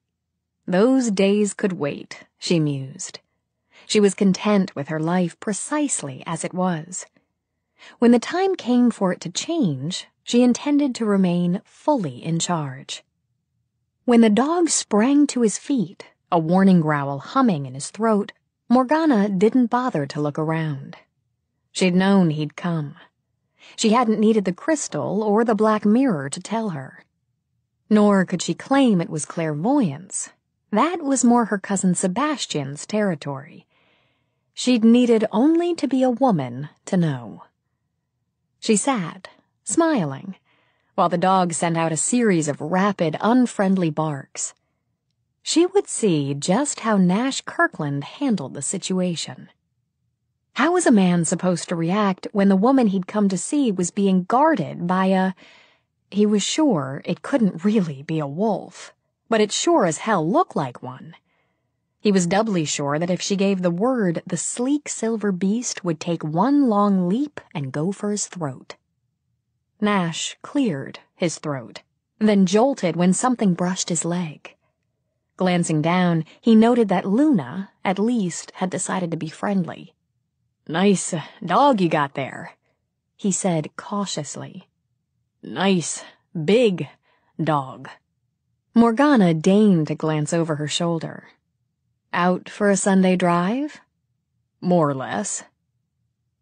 Those days could wait, she mused. She was content with her life precisely as it was. When the time came for it to change, she intended to remain fully in charge. When the dog sprang to his feet, a warning growl humming in his throat, Morgana didn't bother to look around. She'd known he'd come. She hadn't needed the crystal or the black mirror to tell her. Nor could she claim it was clairvoyance. That was more her cousin Sebastian's territory. She'd needed only to be a woman to know. She sat, smiling, while the dog sent out a series of rapid, unfriendly barks. She would see just how Nash Kirkland handled the situation. How was a man supposed to react when the woman he'd come to see was being guarded by he was sure it couldn't really be a wolf, but it sure as hell looked like one. He was doubly sure that if she gave the word, the sleek silver beast would take one long leap and go for his throat. Nash cleared his throat, then jolted when something brushed his leg. Glancing down, he noted that Luna, at least, had decided to be friendly. "Nice dog you got there," he said cautiously. "Nice, big dog." Morgana deigned to glance over her shoulder. "Out for a Sunday drive?" "More or less."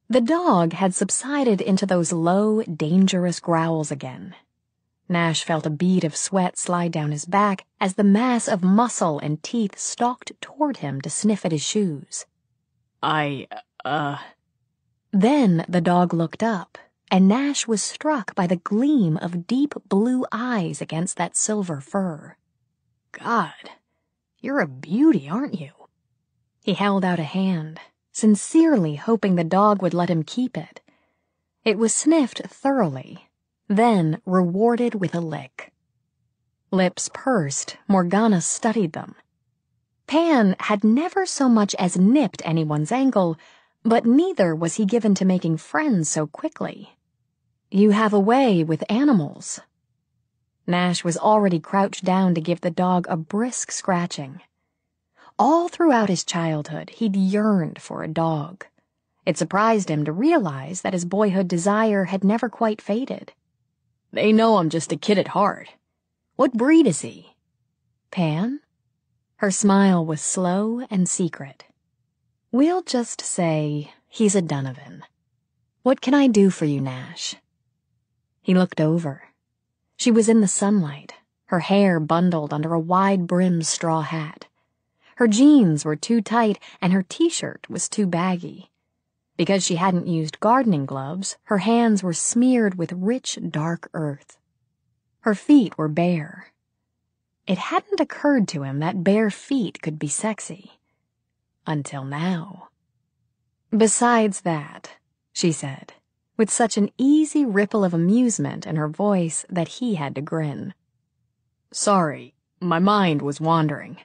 The dog had subsided into those low, dangerous growls again. Nash felt a bead of sweat slide down his back as the mass of muscle and teeth stalked toward him to sniff at his shoes. Then the dog looked up, and Nash was struck by the gleam of deep blue eyes against that silver fur. "God, you're a beauty, aren't you?" He held out a hand, sincerely hoping the dog would let him keep it. It was sniffed thoroughly, then rewarded with a lick. Lips pursed, Morgana studied them. Pan had never so much as nipped anyone's ankle, but neither was he given to making friends so quickly. You have a way with animals. Nash was already crouched down to give the dog a brisk scratching. All throughout his childhood, he'd yearned for a dog. It surprised him to realize that his boyhood desire had never quite faded. They know I'm just a kid at heart. What breed is he? Pan? Her smile was slow and secret. We'll just say he's a Donovan. What can I do for you, Nash? He looked over. She was in the sunlight, her hair bundled under a wide-brimmed straw hat. Her jeans were too tight and her t-shirt was too baggy. Because she hadn't used gardening gloves, her hands were smeared with rich, dark earth. Her feet were bare. It hadn't occurred to him that bare feet could be sexy. Until now. Besides that, she said, with such an easy ripple of amusement in her voice that he had to grin. Sorry, my mind was wandering.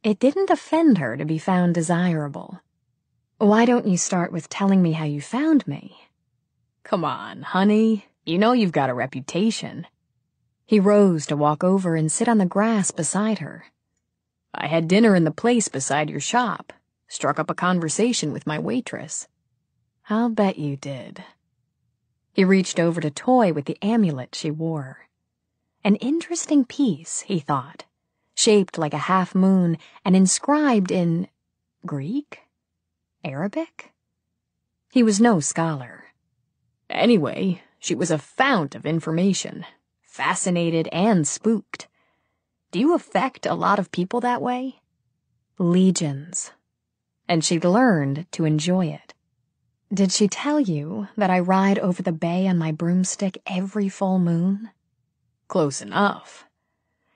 It didn't offend her to be found desirable. Why don't you start with telling me how you found me? Come on, honey. You know you've got a reputation. He rose to walk over and sit on the grass beside her. I had dinner in the place beside your shop. Struck up a conversation with my waitress. I'll bet you did. He reached over to toy with the amulet she wore. An interesting piece, he thought, shaped like a half moon and inscribed in Greek? Arabic? He was no scholar. Anyway, she was a fount of information, fascinated and spooked. Do you affect a lot of people that way? Legions. And she'd learned to enjoy it. Did she tell you that I ride over the bay on my broomstick every full moon? Close enough.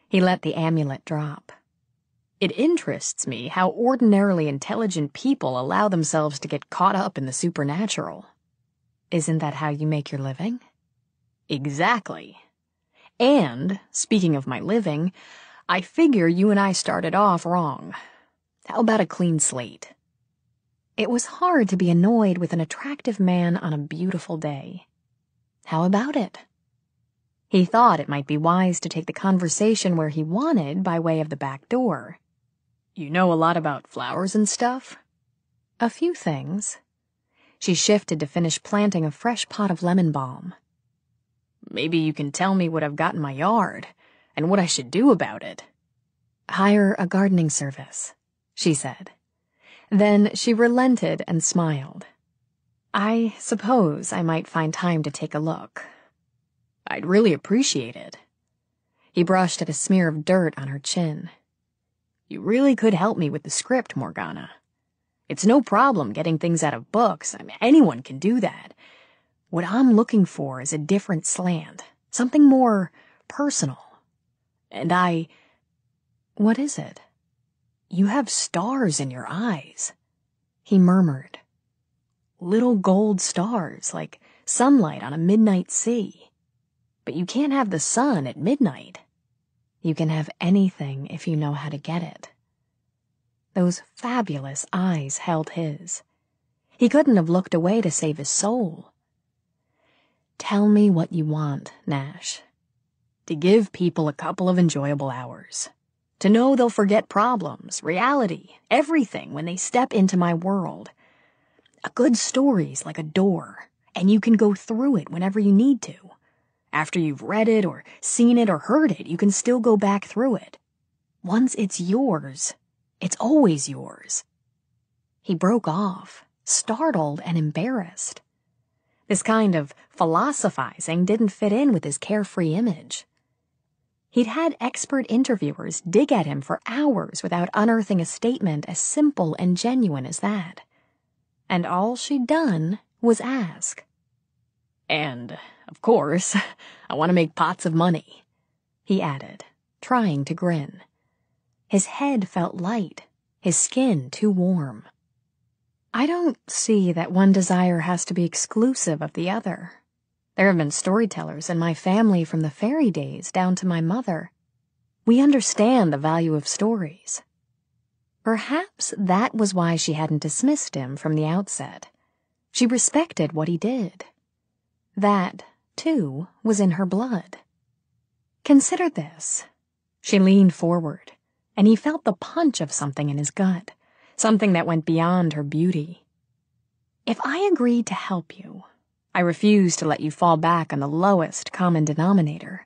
He let the amulet drop. It interests me how ordinarily intelligent people allow themselves to get caught up in the supernatural. Isn't that how you make your living? Exactly. And, speaking of my living, I figure you and I started off wrong. How about a clean slate? It was hard to be annoyed with an attractive man on a beautiful day. How about it? He thought it might be wise to take the conversation where he wanted by way of the back door. You know a lot about flowers and stuff? A few things. She shifted to finish planting a fresh pot of lemon balm. Maybe you can tell me what I've got in my yard, and what I should do about it. Hire a gardening service, she said. Then she relented and smiled. I suppose I might find time to take a look. I'd really appreciate it. He brushed at a smear of dirt on her chin. You really could help me with the script, Morgana. It's no problem getting things out of books. I mean, anyone can do that. What I'm looking for is a different slant, something more personal. And What is it? You have stars in your eyes, he murmured. Little gold stars, like sunlight on a midnight sea. But you can't have the sun at midnight. You can have anything if you know how to get it. Those fabulous eyes held his. He couldn't have looked away to save his soul. Tell me what you want, Nash. To give people a couple of enjoyable hours. To know they'll forget problems, reality, everything when they step into my world. A good story's like a door, and you can go through it whenever you need to. After you've read it or seen it or heard it, you can still go back through it. Once it's yours, it's always yours. He broke off, startled and embarrassed. This kind of philosophizing didn't fit in with his carefree image. He'd had expert interviewers dig at him for hours without unearthing a statement as simple and genuine as that. And all she'd done was ask. And, of course, I want to make pots of money, he added, trying to grin. His head felt light, his skin too warm. I don't see that one desire has to be exclusive of the other. There have been storytellers in my family from the fairy days down to my mother. We understand the value of stories. Perhaps that was why she hadn't dismissed him from the outset. She respected what he did. That, too, was in her blood. Consider this. She leaned forward, and he felt the punch of something in his gut, something that went beyond her beauty. If I agreed to help you, I refused to let you fall back on the lowest common denominator.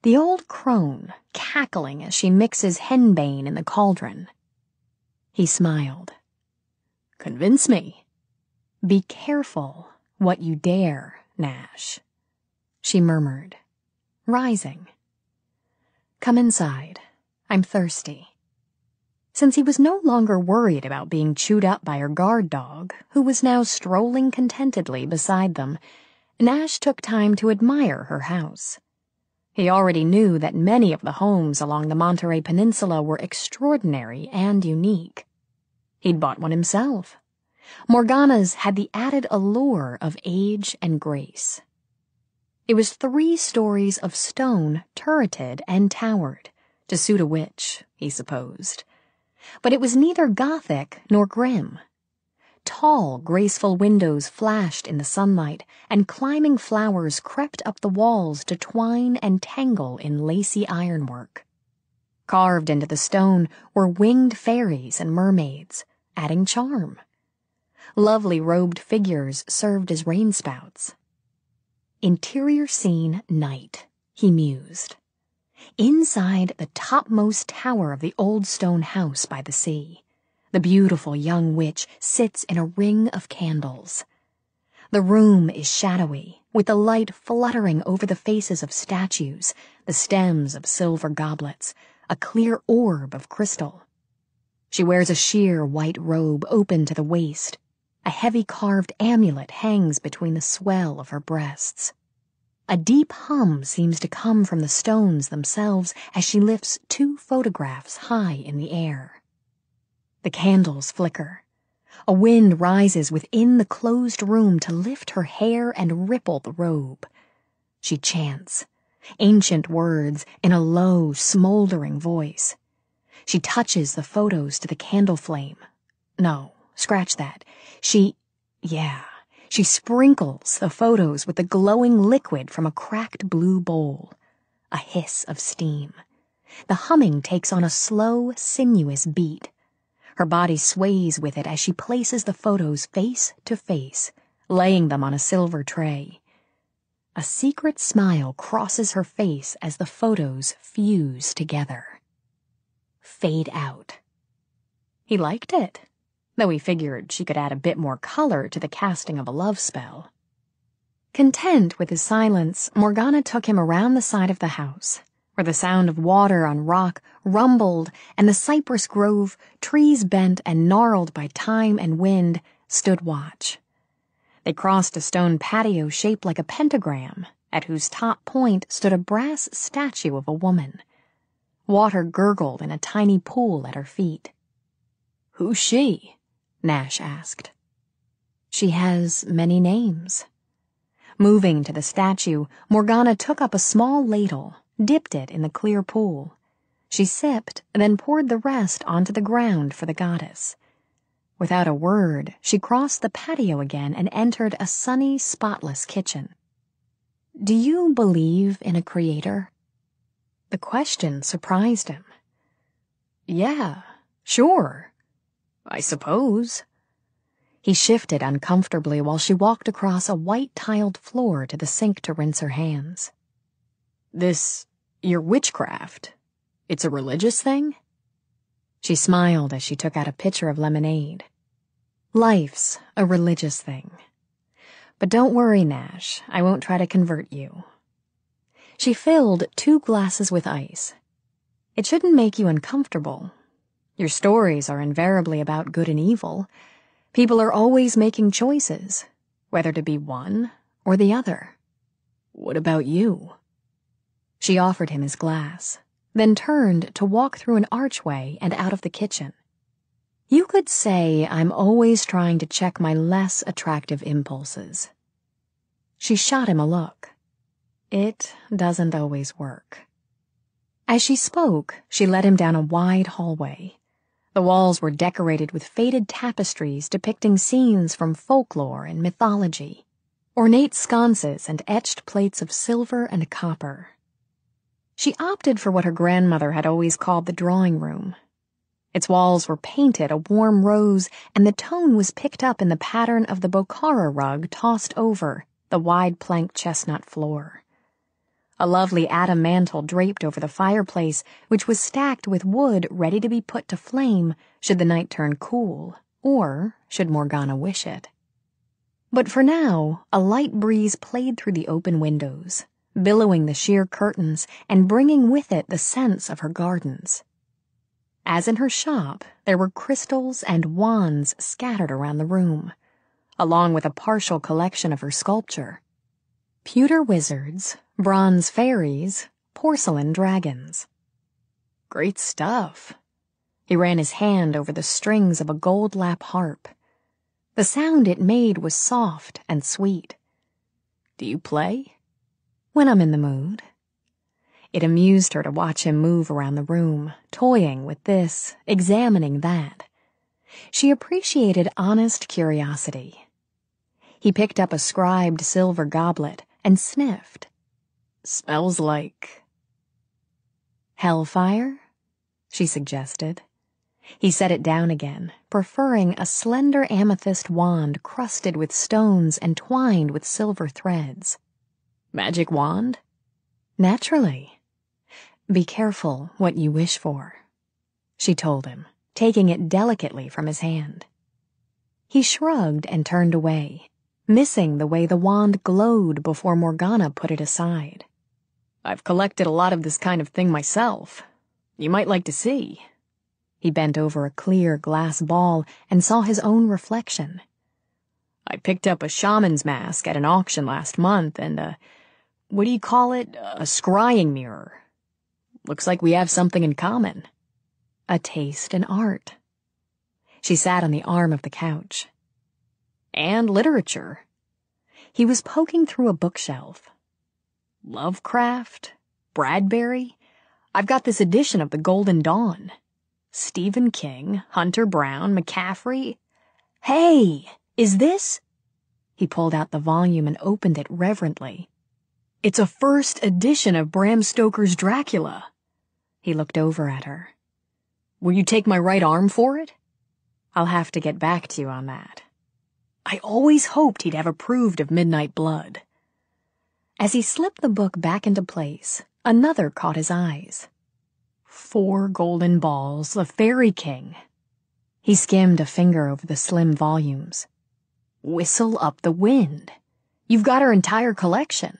The old crone, cackling as she mixes henbane in the cauldron. He smiled. Convince me. Be careful what you dare, Nash. She murmured, rising. Come inside. I'm thirsty. Since he was no longer worried about being chewed up by her guard dog, who was now strolling contentedly beside them, Nash took time to admire her house. He already knew that many of the homes along the Monterey Peninsula were extraordinary and unique. He'd bought one himself. Morgana's had the added allure of age and grace. It was 3 stories of stone, turreted and towered, to suit a witch, he supposed. But it was neither Gothic nor grim. Tall, graceful windows flashed in the sunlight, and climbing flowers crept up the walls to twine and tangle in lacy ironwork. Carved into the stone were winged fairies and mermaids, adding charm. Lovely robed figures served as rainspouts. Interior scene night, he mused. Inside the topmost tower of the old stone house by the sea, the beautiful young witch sits in a ring of candles. The room is shadowy, with the light fluttering over the faces of statues, the stems of silver goblets, a clear orb of crystal. She wears a sheer white robe open to the waist. A heavy carved amulet hangs between the swell of her breasts. A deep hum seems to come from the stones themselves as she lifts 2 photographs high in the air. The candles flicker. A wind rises within the closed room to lift her hair and ripple the robe. She chants, ancient words in a low, smoldering voice. She touches the photos to the candle flame. No, scratch that. She sprinkles the photos with the glowing liquid from a cracked blue bowl. A hiss of steam. The humming takes on a slow, sinuous beat. Her body sways with it as she places the photos face to face, laying them on a silver tray. A secret smile crosses her face as the photos fuse together. Fade out. He liked it, though he figured she could add a bit more color to the casting of a love spell. Content with his silence, Morgana took him around the side of the house, where the sound of water on rock rumbled and the cypress grove, trees bent and gnarled by time and wind, stood watch. They crossed a stone patio shaped like a pentagram, at whose top point stood a brass statue of a woman. Water gurgled in a tiny pool at her feet. "Who's she?" Nash asked. "She has many names." Moving to the statue, Morgana took up a small ladle, dipped it in the clear pool. She sipped, then poured the rest onto the ground for the goddess. Without a word, she crossed the patio again and entered a sunny, spotless kitchen. "Do you believe in a creator?" The question surprised him. "Yeah, sure. I suppose." He shifted uncomfortably while she walked across a white-tiled floor to the sink to rinse her hands. Your witchcraft, it's a religious thing?" She smiled as she took out a pitcher of lemonade. "Life's a religious thing. But don't worry, Nash, I won't try to convert you." She filled 2 glasses with ice. "It shouldn't make you uncomfortable. Your stories are invariably about good and evil. People are always making choices, whether to be one or the other. What about you?" She offered him his glass, then turned to walk through an archway and out of the kitchen. "You could say I'm always trying to check my less attractive impulses." She shot him a look. It doesn't always work. As she spoke, she led him down a wide hallway. The walls were decorated with faded tapestries depicting scenes from folklore and mythology, ornate sconces and etched plates of silver and copper. She opted for what her grandmother had always called the drawing room. Its walls were painted a warm rose, and the tone was picked up in the pattern of the Bokhara rug tossed over the wide plank chestnut floor. A lovely Adam mantel draped over the fireplace, which was stacked with wood ready to be put to flame should the night turn cool, or should Morgana wish it. But for now, a light breeze played through the open windows, billowing the sheer curtains and bringing with it the scents of her gardens. As in her shop, there were crystals and wands scattered around the room, along with a partial collection of her sculpture. Pewter wizards, bronze fairies, porcelain dragons. Great stuff. He ran his hand over the strings of a gold lap harp. The sound it made was soft and sweet. Do you play? When I'm in the mood. It amused her to watch him move around the room, toying with this, examining that. She appreciated honest curiosity. He picked up a scribed silver goblet and sniffed. Smells like... Hellfire? She suggested. He set it down again, preferring a slender amethyst wand crusted with stones and twined with silver threads. Magic wand? Naturally. Be careful what you wish for, she told him, taking it delicately from his hand. He shrugged and turned away, missing the way the wand glowed before Morgana put it aside. I've collected a lot of this kind of thing myself. You might like to see. He bent over a clear glass ball and saw his own reflection. I picked up a shaman's mask at an auction last month and a scrying mirror. Looks like we have something in common. A taste in art. She sat on the arm of the couch. And literature. He was poking through a bookshelf. Lovecraft? Bradbury? I've got this edition of The Golden Dawn. Stephen King, Hunter Brown, McCaffrey. Hey, is this? He pulled out the volume and opened it reverently. It's a first edition of Bram Stoker's Dracula. He looked over at her. Will you take my right arm for it? I'll have to get back to you on that. I always hoped he'd have approved of Midnight Blood. As he slipped the book back into place, another caught his eyes. 4 golden balls, the Fairy King. He skimmed a finger over the slim volumes. Whistle Up the Wind. You've got her entire collection.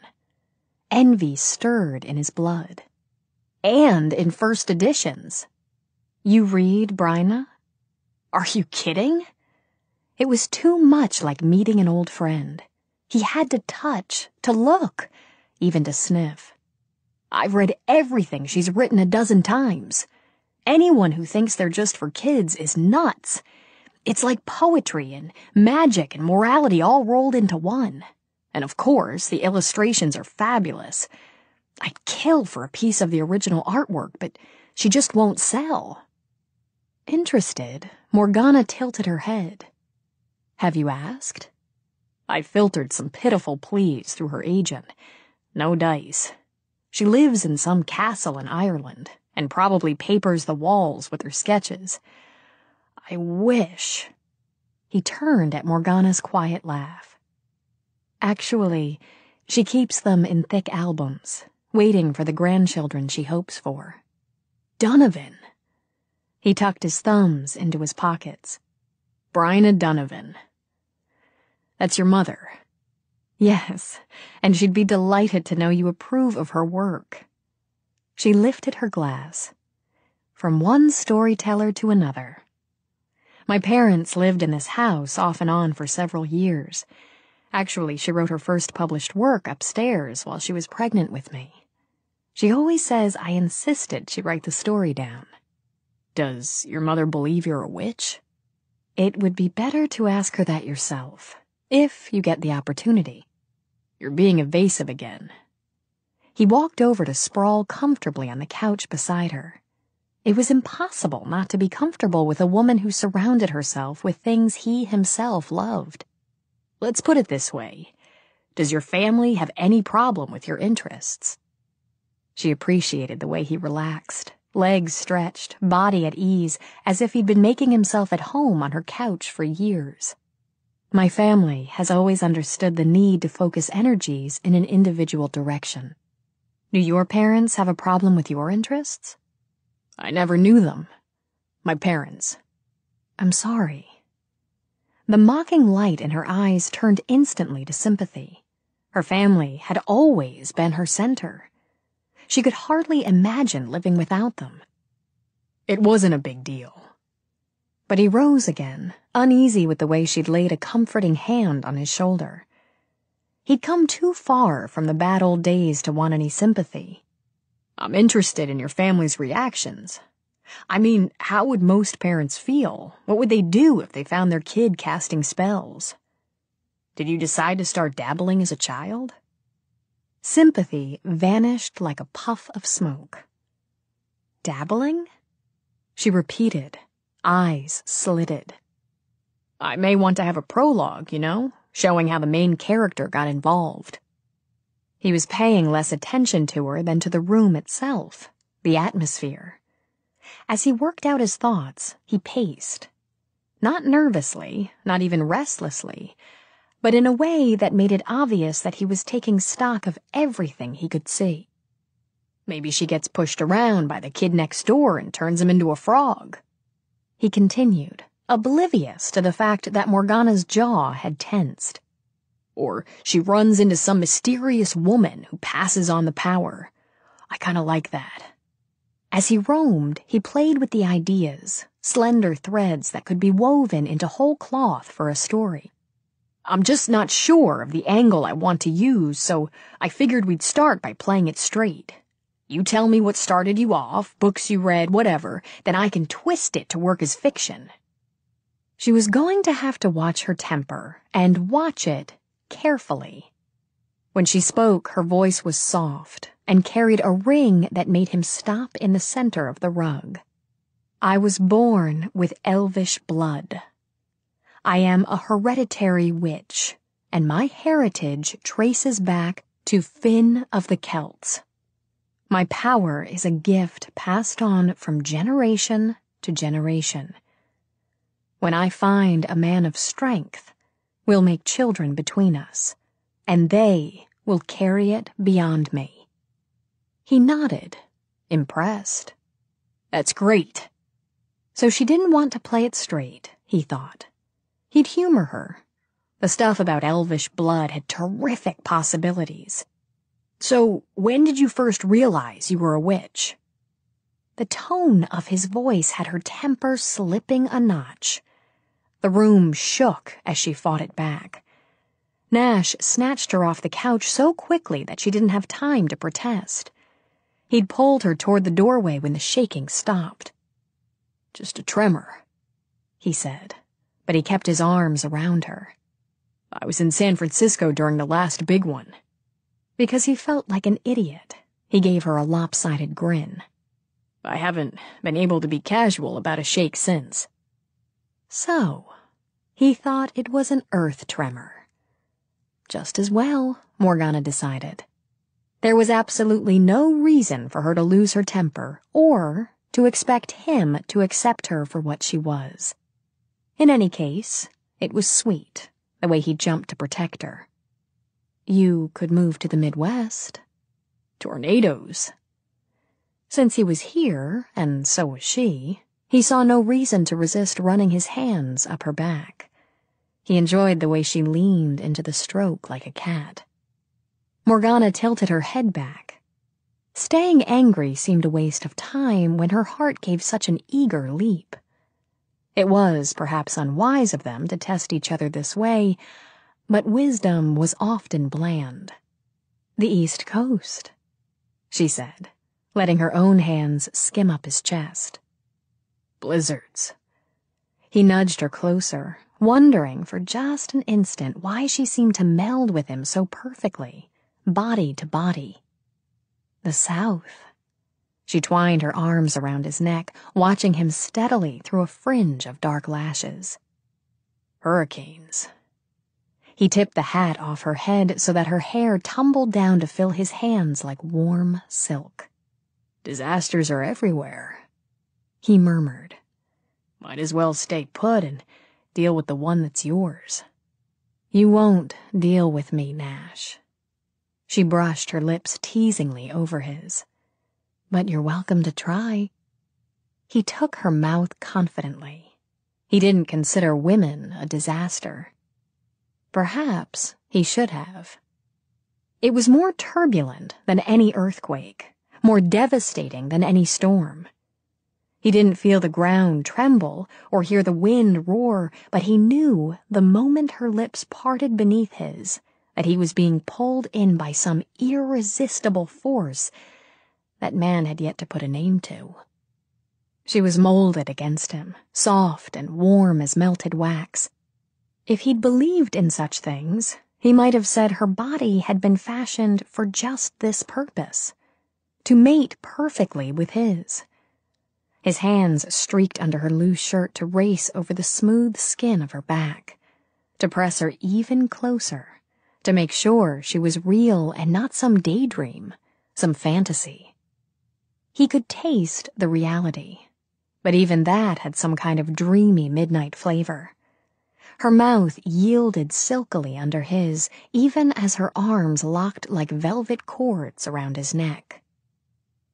Envy stirred in his blood. And in first editions. You read, Bryna? Are you kidding? It was too much like meeting an old friend. He had to touch, to look, even to sniff. I've read everything she's written a dozen times. Anyone who thinks they're just for kids is nuts. It's like poetry and magic and morality all rolled into one. And of course, the illustrations are fabulous. I'd kill for a piece of the original artwork, but she just won't sell. Interested, Morgana tilted her head. Have you asked? I filtered some pitiful pleas through her agent. No dice. She lives in some castle in Ireland, and probably papers the walls with her sketches. I wish... He turned at Morgana's quiet laugh. Actually, she keeps them in thick albums, waiting for the grandchildren she hopes for. Donovan. He tucked his thumbs into his pockets. Bryna Donovan. That's your mother. Yes, and she'd be delighted to know you approve of her work. She lifted her glass. From one storyteller to another. My parents lived in this house off and on for several years. Actually, she wrote her first published work upstairs while she was pregnant with me. She always says I insisted she write the story down. Does your mother believe you're a witch? It would be better to ask her that yourself, if you get the opportunity. You're being evasive again. He walked over to sprawl comfortably on the couch beside her. It was impossible not to be comfortable with a woman who surrounded herself with things he himself loved. Let's put it this way. Does your family have any problem with your interests? She appreciated the way he relaxed, legs stretched, body at ease, as if he'd been making himself at home on her couch for years. My family has always understood the need to focus energies in an individual direction. Do your parents have a problem with your interests? I never knew them. My parents. I'm sorry. The mocking light in her eyes turned instantly to sympathy. Her family had always been her center. She could hardly imagine living without them. It wasn't a big deal. But he rose again, uneasy with the way she'd laid a comforting hand on his shoulder. He'd come too far from the bad old days to want any sympathy. I'm interested in your family's reactions. I mean, how would most parents feel? What would they do if they found their kid casting spells? Did you decide to start dabbling as a child? Sympathy vanished like a puff of smoke. Dabbling? She repeated, eyes slitted. I may want to have a prologue, showing how the main character got involved. He was paying less attention to her than to the room itself, the atmosphere. As he worked out his thoughts, he paced. Not nervously, not even restlessly, but in a way that made it obvious that he was taking stock of everything he could see. Maybe she gets pushed around by the kid next door and turns him into a frog. He continued, oblivious to the fact that Morgana's jaw had tensed. Or she runs into some mysterious woman who passes on the power. I kinda like that. As he roamed, he played with the ideas, slender threads that could be woven into whole cloth for a story. I'm just not sure of the angle I want to use, so I figured we'd start by playing it straight. You tell me what started you off, books you read, whatever, then I can twist it to work as fiction. She was going to have to watch her temper, and watch it carefully. When she spoke, her voice was soft and carried a ring that made him stop in the center of the rug. I was born with elvish blood. I am a hereditary witch, and my heritage traces back to Finn of the Celts. My power is a gift passed on from generation to generation. When I find a man of strength, we'll make children between us, and they will carry it beyond me. He nodded, impressed. That's great. So she didn't want to play it straight, he thought. He'd humor her. The stuff about elvish blood had terrific possibilities. So, when did you first realize you were a witch? The tone of his voice had her temper slipping a notch. The room shook as she fought it back. Nash snatched her off the couch so quickly that she didn't have time to protest. He'd pulled her toward the doorway when the shaking stopped. Just a tremor, he said, but he kept his arms around her. I was in San Francisco during the last big one. Because he felt like an idiot, he gave her a lopsided grin. I haven't been able to be casual about a shake since. So, he thought it was an earth tremor. Just as well, Morgana decided. There was absolutely no reason for her to lose her temper or to expect him to accept her for what she was. In any case, it was sweet, the way he jumped to protect her. You could move to the Midwest. Tornadoes. Since he was here, and so was she, he saw no reason to resist running his hands up her back. He enjoyed the way she leaned into the stroke like a cat. Morgana tilted her head back. Staying angry seemed a waste of time when her heart gave such an eager leap. It was perhaps unwise of them to test each other this way, but wisdom was often bland. The East Coast, she said, letting her own hands skim up his chest. Blizzards. He nudged her closer, wondering for just an instant why she seemed to meld with him so perfectly, body to body. The South. She twined her arms around his neck, watching him steadily through a fringe of dark lashes. Hurricanes. He tipped the hat off her head so that her hair tumbled down to fill his hands like warm silk. Disasters are everywhere, he murmured. Might as well stay put and deal with the one that's yours. You won't deal with me, Nash. She brushed her lips teasingly over his. But you're welcome to try. He took her mouth confidently. He didn't consider women a disaster. Perhaps he should have. It was more turbulent than any earthquake, more devastating than any storm. He didn't feel the ground tremble or hear the wind roar, but he knew the moment her lips parted beneath his that he was being pulled in by some irresistible force that man had yet to put a name to. She was molded against him, soft and warm as melted wax. If he'd believed in such things, he might have said her body had been fashioned for just this purpose, to mate perfectly with his. His hands streaked under her loose shirt to race over the smooth skin of her back, to press her even closer, to make sure she was real and not some daydream, some fantasy. He could taste the reality, but even that had some kind of dreamy midnight flavor. Her mouth yielded silkily under his, even as her arms locked like velvet cords around his neck.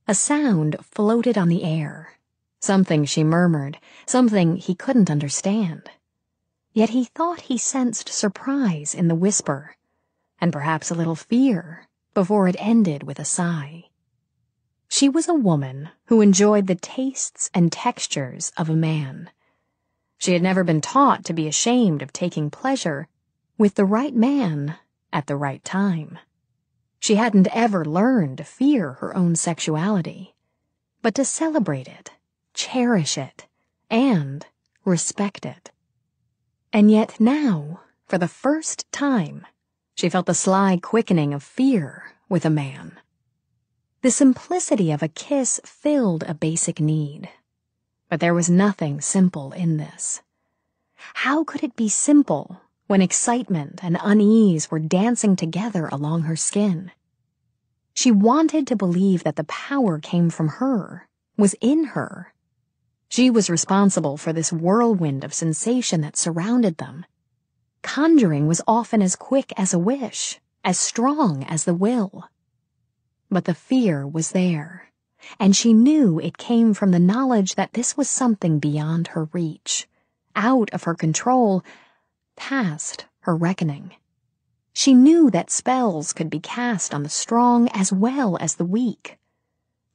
A sound floated on the air, something she murmured, something he couldn't understand. Yet he thought he sensed surprise in the whisper, and perhaps a little fear, before it ended with a sigh. She was a woman who enjoyed the tastes and textures of a man. She had never been taught to be ashamed of taking pleasure with the right man at the right time. She hadn't ever learned to fear her own sexuality, but to celebrate it, cherish it, and respect it. And yet now, for the first time, she felt the sly quickening of fear with a man. The simplicity of a kiss filled a basic need, but there was nothing simple in this. How could it be simple when excitement and unease were dancing together along her skin? She wanted to believe that the power came from her, was in her. She was responsible for this whirlwind of sensation that surrounded them. Conjuring was often as quick as a wish, as strong as the will. But the fear was there, and she knew it came from the knowledge that this was something beyond her reach, out of her control, past her reckoning. She knew that spells could be cast on the strong as well as the weak.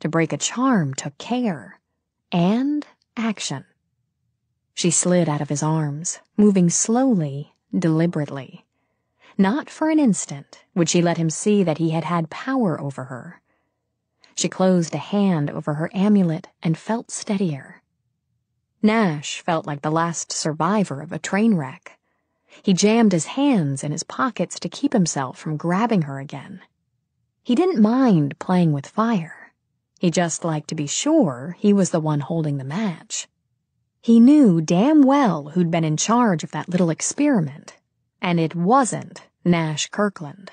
To break a charm took care, and action. She slid out of his arms, moving slowly, deliberately. Not for an instant would she let him see that he had had power over her. She closed a hand over her amulet and felt steadier. Nash felt like the last survivor of a train wreck. He jammed his hands in his pockets to keep himself from grabbing her again. He didn't mind playing with fire. He just liked to be sure he was the one holding the match. He knew damn well who'd been in charge of that little experiment, and it wasn't Nash Kirkland.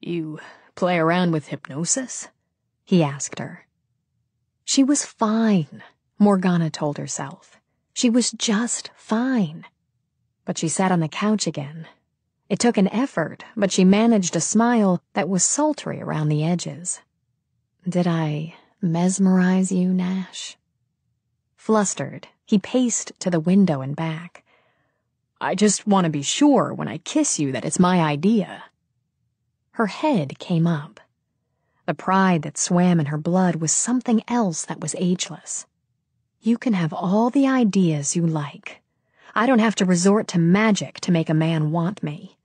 You play around with hypnosis? He asked her. She was fine, Morgana told herself. She was just fine. But she sat on the couch again. It took an effort, but she managed a smile that was sultry around the edges. Did I mesmerize you, Nash? Flustered, he paced to the window and back. I just want to be sure when I kiss you that it's my idea. Her head came up. The pride that swam in her blood was something else that was ageless. You can have all the ideas you like. I don't have to resort to magic to make a man want me.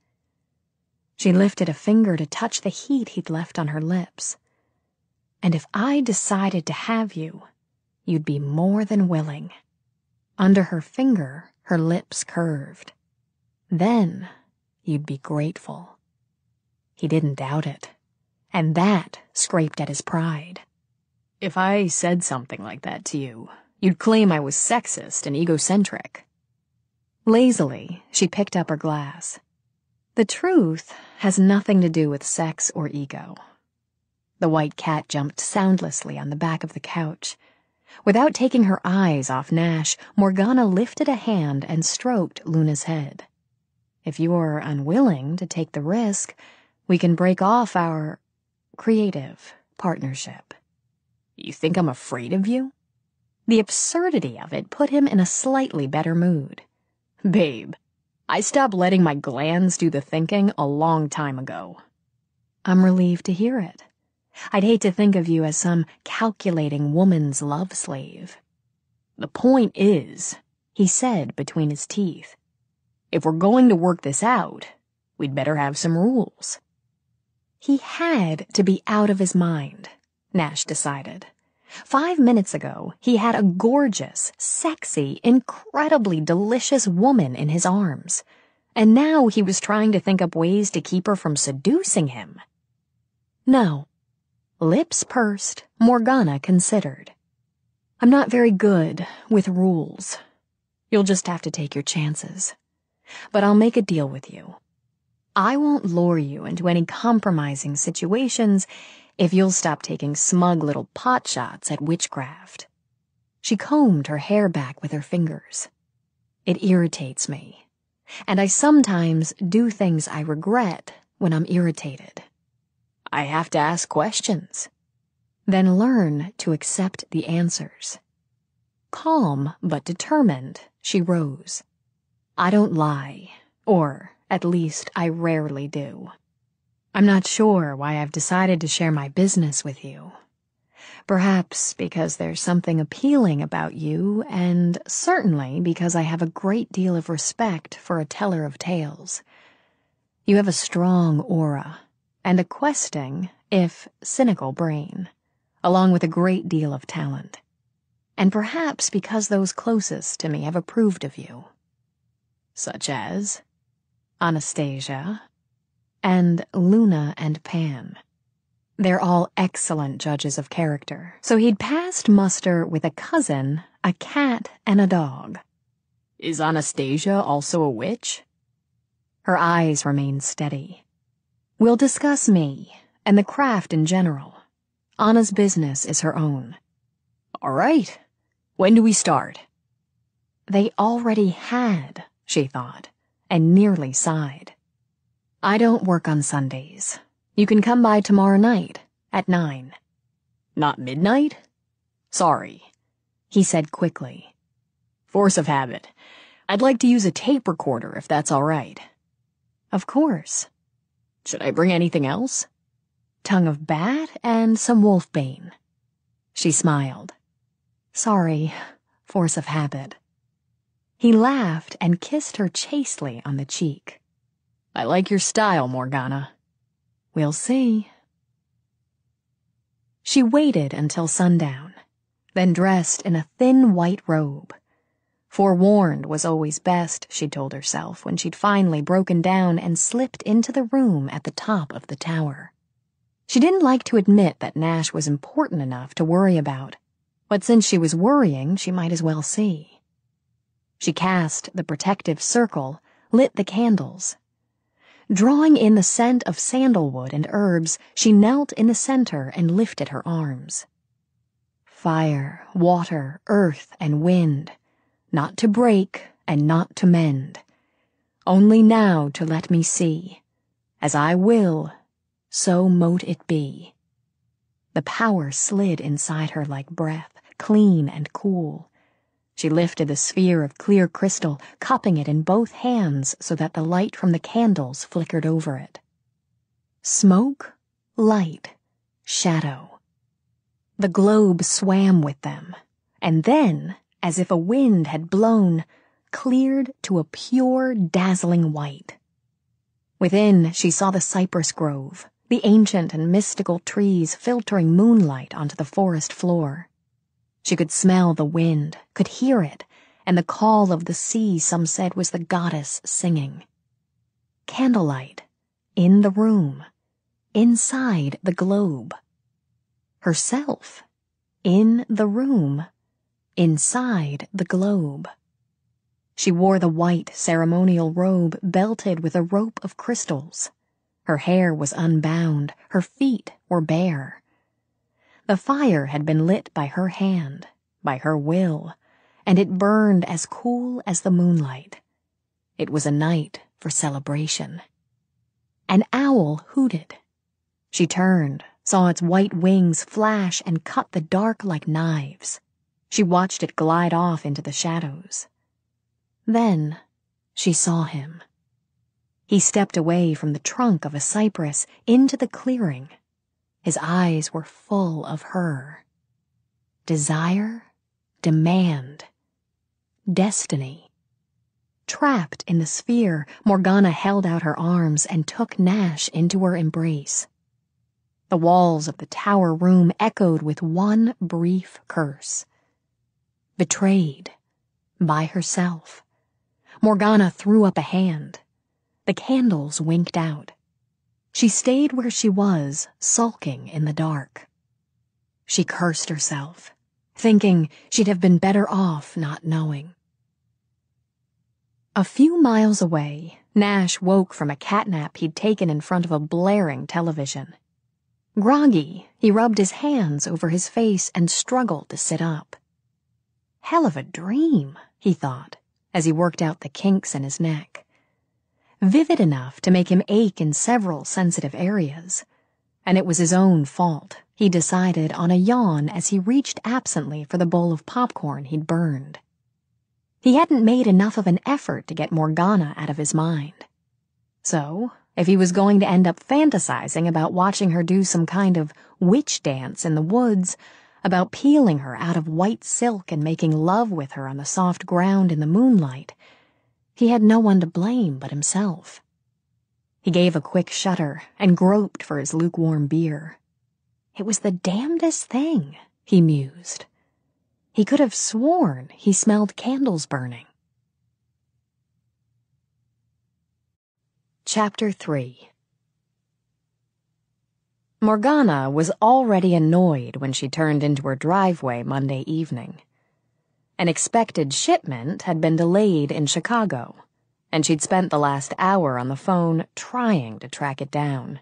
She lifted a finger to touch the heat he'd left on her lips. And if I decided to have you, you'd be more than willing. Under her finger, her lips curved. Then you'd be grateful. He didn't doubt it, and that scraped at his pride. If I said something like that to you, you'd claim I was sexist and egocentric. Lazily, she picked up her glass. The truth has nothing to do with sex or ego. The white cat jumped soundlessly on the back of the couch. Without taking her eyes off Nash, Morgana lifted a hand and stroked Luna's head. If you're unwilling to take the risk, we can break off our creative partnership. You think I'm afraid of you? The absurdity of it put him in a slightly better mood. Babe, I stopped letting my glands do the thinking a long time ago. I'm relieved to hear it. I'd hate to think of you as some calculating woman's love slave. The point is, he said between his teeth, if we're going to work this out, we'd better have some rules. He had to be out of his mind, Nash decided. 5 minutes ago, he had a gorgeous, sexy, incredibly delicious woman in his arms, and now he was trying to think up ways to keep her from seducing him. No. Lips pursed, Morgana considered. I'm not very good with rules. You'll just have to take your chances. But I'll make a deal with you. I won't lure you into any compromising situations if you'll stop taking smug little potshots at witchcraft. She combed her hair back with her fingers. It irritates me, and I sometimes do things I regret when I'm irritated. I have to ask questions, then learn to accept the answers. Calm but determined, she rose. I don't lie, or at least I rarely do. I'm not sure why I've decided to share my business with you. Perhaps because there's something appealing about you, and certainly because I have a great deal of respect for a teller of tales. You have a strong aura, and a questing, if cynical brain, along with a great deal of talent. And perhaps because those closest to me have approved of you. Such as Anastasia and Luna and Pan. They're all excellent judges of character, so he'd passed muster with a cousin, a cat, and a dog. Is Anastasia also a witch? Her eyes remained steady. We'll discuss me, and the craft in general. Anna's business is her own. All right. When do we start? They already had, she thought, and nearly sighed. I don't work on Sundays. You can come by tomorrow night, at 9. Not midnight? Sorry, he said quickly. Force of habit. I'd like to use a tape recorder if that's all right. Of course. Should I bring anything else? Tongue of bat and some wolfbane. She smiled. Sorry, force of habit. He laughed and kissed her chastely on the cheek. I like your style, Morgana. We'll see. She waited until sundown, then dressed in a thin white robe. Forewarned was always best, she told herself, when she'd finally broken down and slipped into the room at the top of the tower. She didn't like to admit that Nash was important enough to worry about, but since she was worrying, she might as well see. She cast the protective circle, lit the candles. Drawing in the scent of sandalwood and herbs, she knelt in the center and lifted her arms. Fire, water, earth, and wind, not to break and not to mend. Only now to let me see. As I will, so mote it be. The power slid inside her like breath, clean and cool. She lifted the sphere of clear crystal, cupping it in both hands so that the light from the candles flickered over it. Smoke, light, shadow. The globe swam with them, and then, as if a wind had blown, cleared to a pure, dazzling white. Within, she saw the cypress grove, the ancient and mystical trees filtering moonlight onto the forest floor. She could smell the wind, could hear it, and the call of the sea some said was the goddess singing. Candlelight, in the room, inside the globe. Herself, in the room, inside the globe. She wore the white ceremonial robe belted with a rope of crystals. Her hair was unbound, her feet were bare. The fire had been lit by her hand, by her will, and it burned as cool as the moonlight. It was a night for celebration. An owl hooted. She turned, saw its white wings flash and cut the dark like knives. She watched it glide off into the shadows. Then she saw him. He stepped away from the trunk of a cypress into the clearing. His eyes were full of her. Desire, demand, destiny. Trapped in the sphere, Morgana held out her arms and took Nash into her embrace. The walls of the tower room echoed with one brief curse. Betrayed. By herself. Morgana threw up a hand. The candles winked out. She stayed where she was, sulking in the dark. She cursed herself, thinking she'd have been better off not knowing. A few miles away, Nash woke from a catnap he'd taken in front of a blaring television. Groggy, he rubbed his hands over his face and struggled to sit up. Hell of a dream, he thought, as he worked out the kinks in his neck. Vivid enough to make him ache in several sensitive areas. And it was his own fault, he decided on a yawn as he reached absently for the bowl of popcorn he'd burned. He hadn't made enough of an effort to get Morgana out of his mind. So, if he was going to end up fantasizing about watching her do some kind of witch dance in the woods, about peeling her out of white silk and making love with her on the soft ground in the moonlight, he had no one to blame but himself. He gave a quick shudder and groped for his lukewarm beer. It was the damnedest thing, he mused. He could have sworn he smelled candles burning. Chapter 3. Morgana was already annoyed when she turned into her driveway Monday evening. An expected shipment had been delayed in Chicago, and she'd spent the last hour on the phone trying to track it down.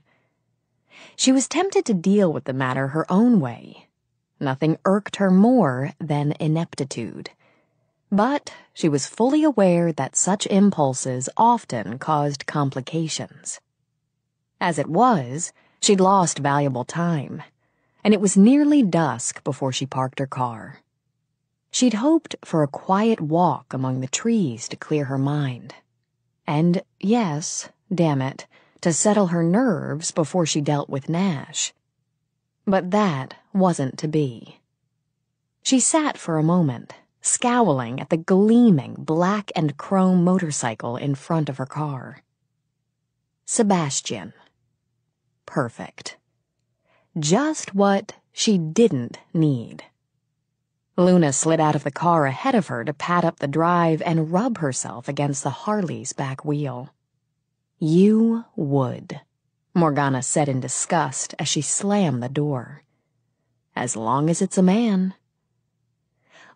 She was tempted to deal with the matter her own way. Nothing irked her more than ineptitude. But she was fully aware that such impulses often caused complications. As it was, she'd lost valuable time, and it was nearly dusk before she parked her car. She'd hoped for a quiet walk among the trees to clear her mind. And yes, damn it, to settle her nerves before she dealt with Nash. But that wasn't to be. She sat for a moment, scowling at the gleaming black and chrome motorcycle in front of her car. Sebastian. Perfect. Just what she didn't need. Luna slid out of the car ahead of her to pad up the drive and rub herself against the Harley's back wheel. You would, Morgana said in disgust as she slammed the door. As long as it's a man.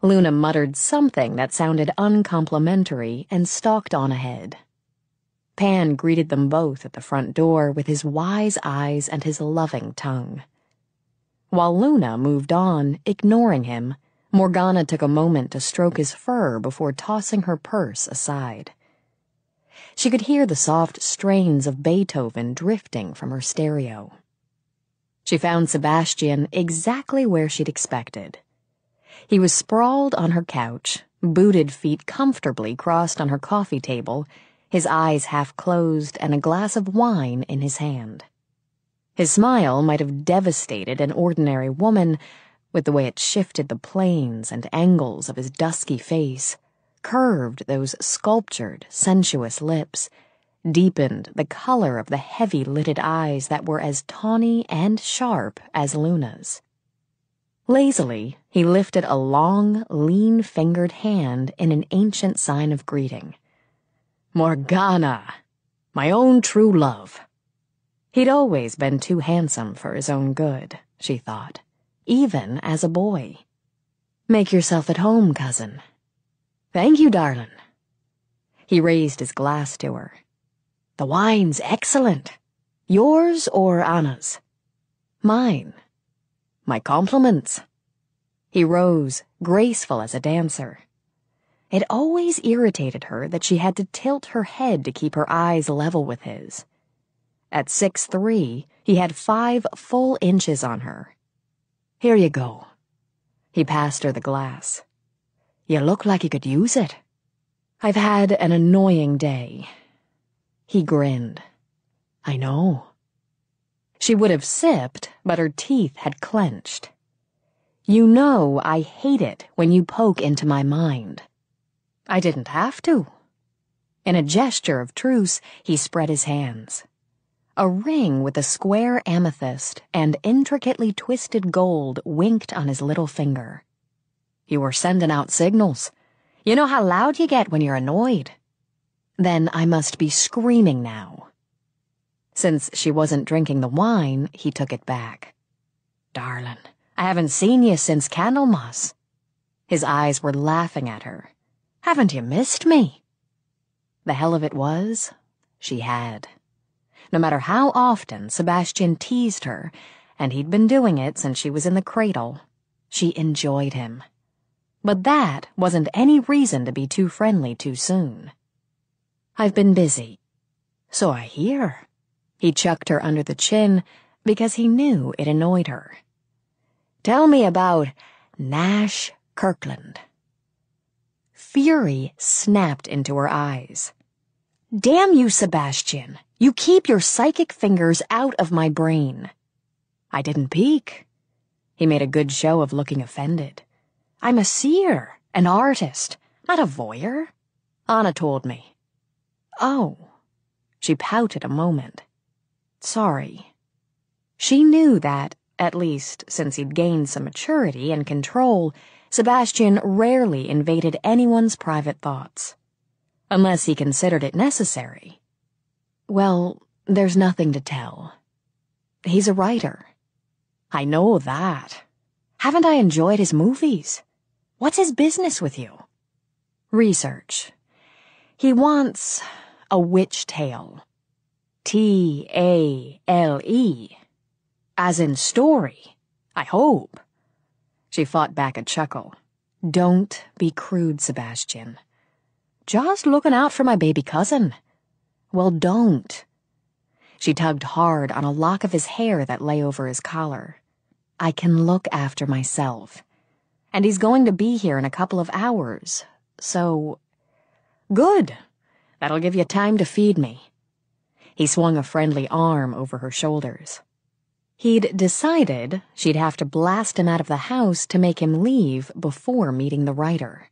Luna muttered something that sounded uncomplimentary and stalked on ahead. Pan greeted them both at the front door with his wise eyes and his loving tongue. While Luna moved on, ignoring him, Morgana took a moment to stroke his fur before tossing her purse aside. She could hear the soft strains of Beethoven drifting from her stereo. She found Sebastian exactly where she'd expected. He was sprawled on her couch, booted feet comfortably crossed on her coffee table, his eyes half closed and a glass of wine in his hand. His smile might have devastated an ordinary woman, with the way it shifted the planes and angles of his dusky face, curved those sculptured, sensuous lips, deepened the color of the heavy-lidded eyes that were as tawny and sharp as Luna's. Lazily, he lifted a long, lean-fingered hand in an ancient sign of greeting. Morgana, my own true love. He'd always been too handsome for his own good, she thought, even as a boy. Make yourself at home, cousin. Thank you, darling. He raised his glass to her. The wine's excellent. Yours or Anna's? Mine. My compliments. He rose, graceful as a dancer. It always irritated her that she had to tilt her head to keep her eyes level with his. At 6'3", he had 5 full inches on her. Here you go. He passed her the glass. You look like you could use it. I've had an annoying day. He grinned. I know. She would have sipped, but her teeth had clenched. You know I hate it when you poke into my mind. I didn't have to. In a gesture of truce, he spread his hands. A ring with a square amethyst and intricately twisted gold winked on his little finger. You were sending out signals. You know how loud you get when you're annoyed. Then I must be screaming now. Since she wasn't drinking the wine, he took it back. Darling, I haven't seen you since Candlemas. His eyes were laughing at her. Haven't you missed me? The hell of it was, she had. No matter how often Sebastian teased her, and he'd been doing it since she was in the cradle, she enjoyed him. But that wasn't any reason to be too friendly too soon. I've been busy. So I hear. He chucked her under the chin because he knew it annoyed her. Tell me about Nash Kirkland. Fury snapped into her eyes. Damn you, Sebastian. You keep your psychic fingers out of my brain. I didn't peek. He made a good show of looking offended. I'm a seer, an artist, not a voyeur. Anna told me. Oh. She pouted a moment. Sorry. She knew that, at least since he'd gained some maturity and control, Sebastian rarely invaded anyone's private thoughts. Unless he considered it necessary. Well, there's nothing to tell. He's a writer. I know that. Haven't I enjoyed his movies? What's his business with you? Research. He wants a witch tale. Tale. As in story, I hope. She fought back a chuckle. Don't be crude, Sebastian. Just looking out for my baby cousin. Well, don't. She tugged hard on a lock of his hair that lay over his collar. I can look after myself. And he's going to be here in a couple of hours, so... Good. That'll give you time to feed me. He swung a friendly arm over her shoulders. He'd decided she'd have to blast him out of the house to make him leave before meeting the writer.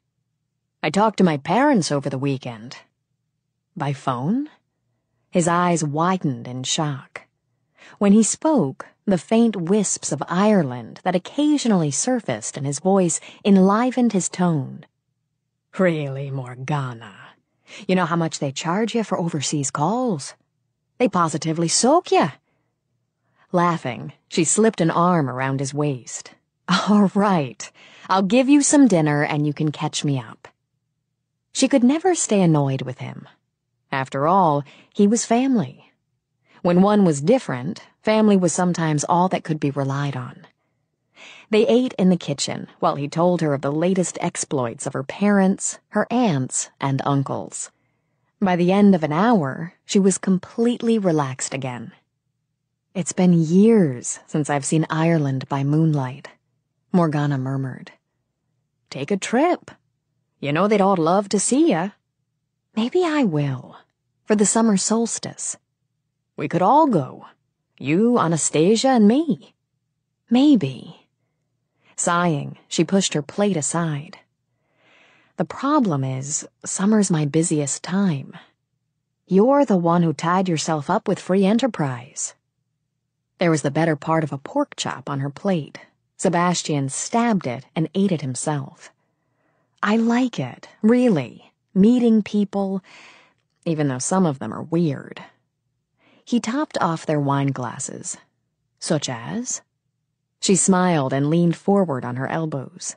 I talked to my parents over the weekend. By phone? His eyes widened in shock. When he spoke, the faint wisps of Ireland that occasionally surfaced in his voice enlivened his tone. Really, Morgana? You know how much they charge you for overseas calls? They positively soak you. Laughing, she slipped an arm around his waist. All right, I'll give you some dinner and you can catch me up. She could never stay annoyed with him. After all, he was family. When one was different, family was sometimes all that could be relied on. They ate in the kitchen while he told her of the latest exploits of her parents, her aunts, and uncles. By the end of an hour, she was completely relaxed again. It's been years since I've seen Ireland by moonlight, Morgana murmured. Take a trip. You know they'd all love to see ya. Maybe I will, for the summer solstice. We could all go. You, Anastasia, and me. Maybe. Sighing, she pushed her plate aside. The problem is, summer's my busiest time. You're the one who tied yourself up with free enterprise. There was the better part of a pork chop on her plate. Sebastian stabbed it and ate it himself. I like it, really, meeting people, even though some of them are weird. He topped off their wine glasses. Such as? She smiled and leaned forward on her elbows.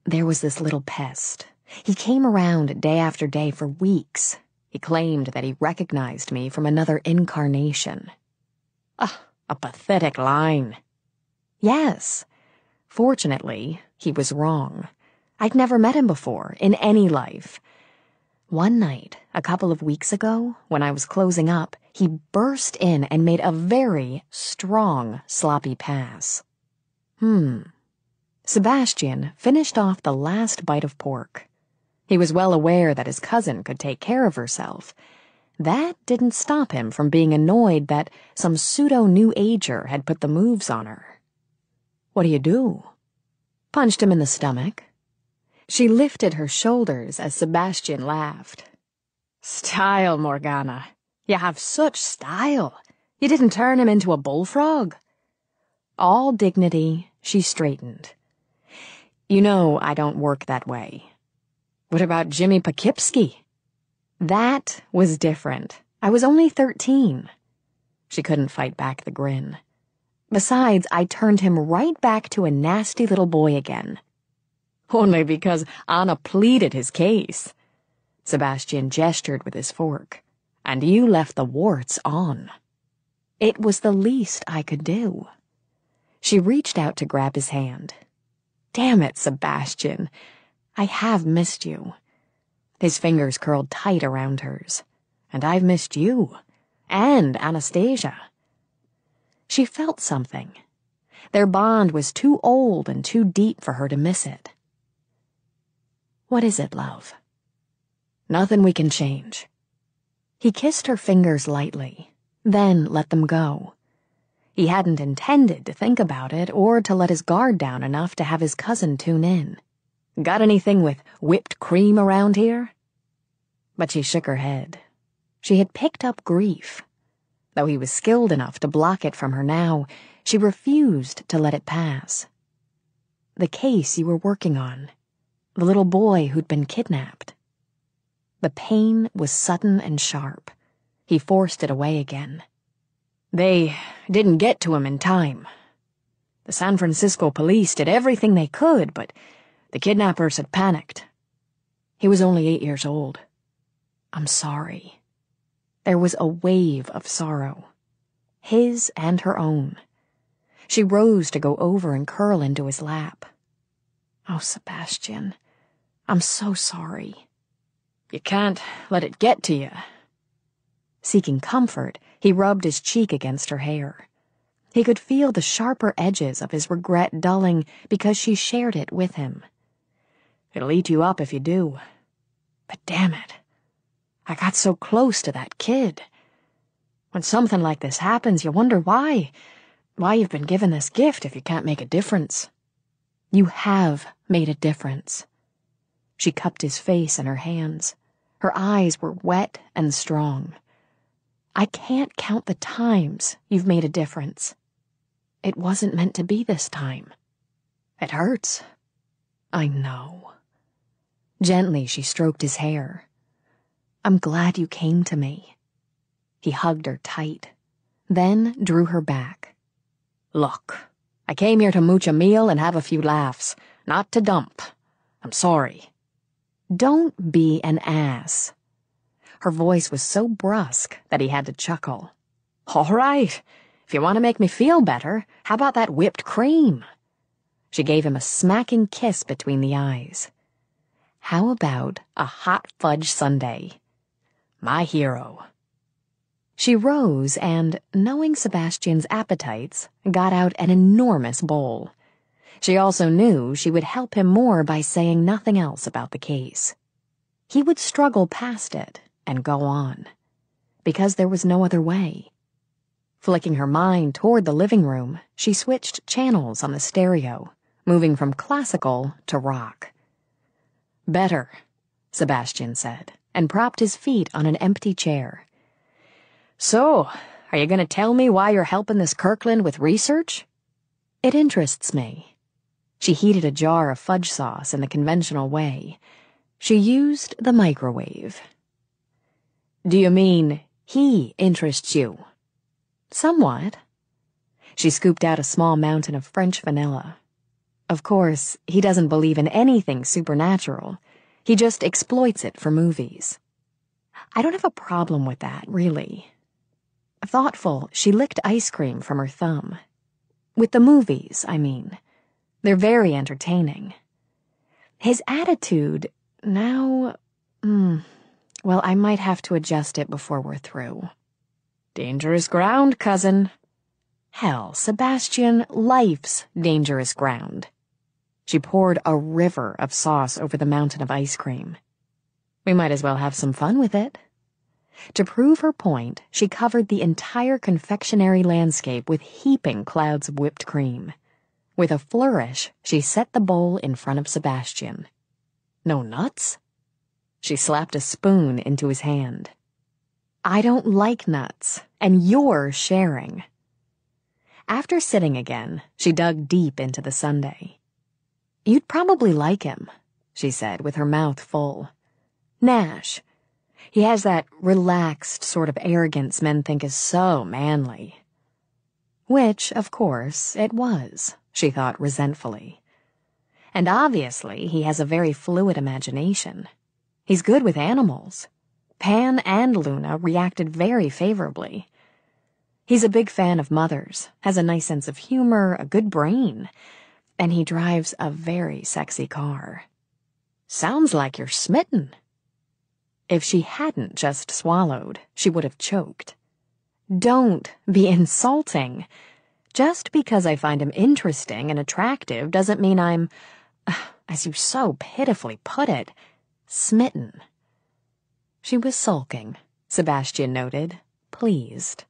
There was this little pest. He came around day after day for weeks. He claimed that he recognized me from another incarnation. A pathetic line. Yes. Fortunately, he was wrong. I'd never met him before, in any life. One night, a couple of weeks ago, when I was closing up, he burst in and made a very strong sloppy pass. Sebastian finished off the last bite of pork. He was well aware that his cousin could take care of herself. That didn't stop him from being annoyed that some pseudo-new ager had put the moves on her. What do you do? Punched him in the stomach. She lifted her shoulders as Sebastian laughed. Style, Morgana. You have such style. You didn't turn him into a bullfrog. All dignity, she straightened. You know I don't work that way. What about Jimmy Poughkeepsie? That was different. I was only 13. She couldn't fight back the grin. Besides, I turned him right back to a nasty little boy again. Only because Anna pleaded his case. Sebastian gestured with his fork. And you left the warts on. It was the least I could do. She reached out to grab his hand. Damn it, Sebastian. I have missed you. His fingers curled tight around hers. And I've missed you. And Anastasia. She felt something. Their bond was too old and too deep for her to miss it. What is it, love? Nothing we can change. He kissed her fingers lightly, then let them go. He hadn't intended to think about it or to let his guard down enough to have his cousin tune in. Got anything with whipped cream around here? But she shook her head. She had picked up grief. Though he was skilled enough to block it from her now, she refused to let it pass. The case you were working on. The little boy who'd been kidnapped. The pain was sudden and sharp. He forced it away again. They didn't get to him in time. The San Francisco police did everything they could, but the kidnappers had panicked. He was only 8 years old. I'm sorry. There was a wave of sorrow. His and her own. She rose to go over and curl into his lap. Oh, Sebastian, I'm so sorry. You can't let it get to you. Seeking comfort, he rubbed his cheek against her hair. He could feel the sharper edges of his regret dulling because she shared it with him. It'll eat you up if you do. But damn it, I got so close to that kid. When something like this happens, you wonder why you've been given this gift if you can't make a difference. You have made a difference. She cupped his face in her hands. Her eyes were wet and strong. I can't count the times you've made a difference. It wasn't meant to be this time. It hurts. I know. Gently, she stroked his hair. I'm glad you came to me. He hugged her tight, then drew her back. Look, I came here to mooch a meal and have a few laughs, not to dump. I'm sorry. Don't be an ass. Her voice was so brusque that he had to chuckle. All right, if you want to make me feel better, how about that whipped cream? She gave him a smacking kiss between the eyes. How about a hot fudge sundae? My hero. She rose and, knowing Sebastian's appetites, got out an enormous bowl. She also knew she would help him more by saying nothing else about the case. He would struggle past it and go on, because there was no other way. Flicking her mind toward the living room, she switched channels on the stereo, moving from classical to rock. Better, Sebastian said, and propped his feet on an empty chair. So, are you going to tell me why you're helping this Kirkland with research? It interests me. She heated a jar of fudge sauce in the conventional way. She used the microwave. Do you mean he interests you? Somewhat. She scooped out a small mountain of French vanilla. Of course, he doesn't believe in anything supernatural. He just exploits it for movies. I don't have a problem with that, really. Thoughtful, she licked ice cream from her thumb. With the movies, I mean. They're very entertaining. His attitude, now, well, I might have to adjust it before we're through. Dangerous ground, cousin. Hell, Sebastian, life's dangerous ground. She poured a river of sauce over the mountain of ice cream. We might as well have some fun with it. To prove her point, she covered the entire confectionery landscape with heaping clouds of whipped cream. With a flourish, she set the bowl in front of Sebastian. No nuts? She slapped a spoon into his hand. I don't like nuts, and you're sharing. After sitting again, she dug deep into the sundae. You'd probably like him, she said with her mouth full. Nash. He has that relaxed sort of arrogance men think is so manly. Which, of course, it was, she thought resentfully. And obviously he has a very fluid imagination. He's good with animals. Pan and Luna reacted very favorably. He's a big fan of mothers, has a nice sense of humor, a good brain, and he drives a very sexy car. Sounds like you're smitten. If she hadn't just swallowed, she would have choked. Don't be insulting. Just because I find him interesting and attractive doesn't mean I'm, as you so pitifully put it, smitten. She was sulking, Sebastian noted, pleased.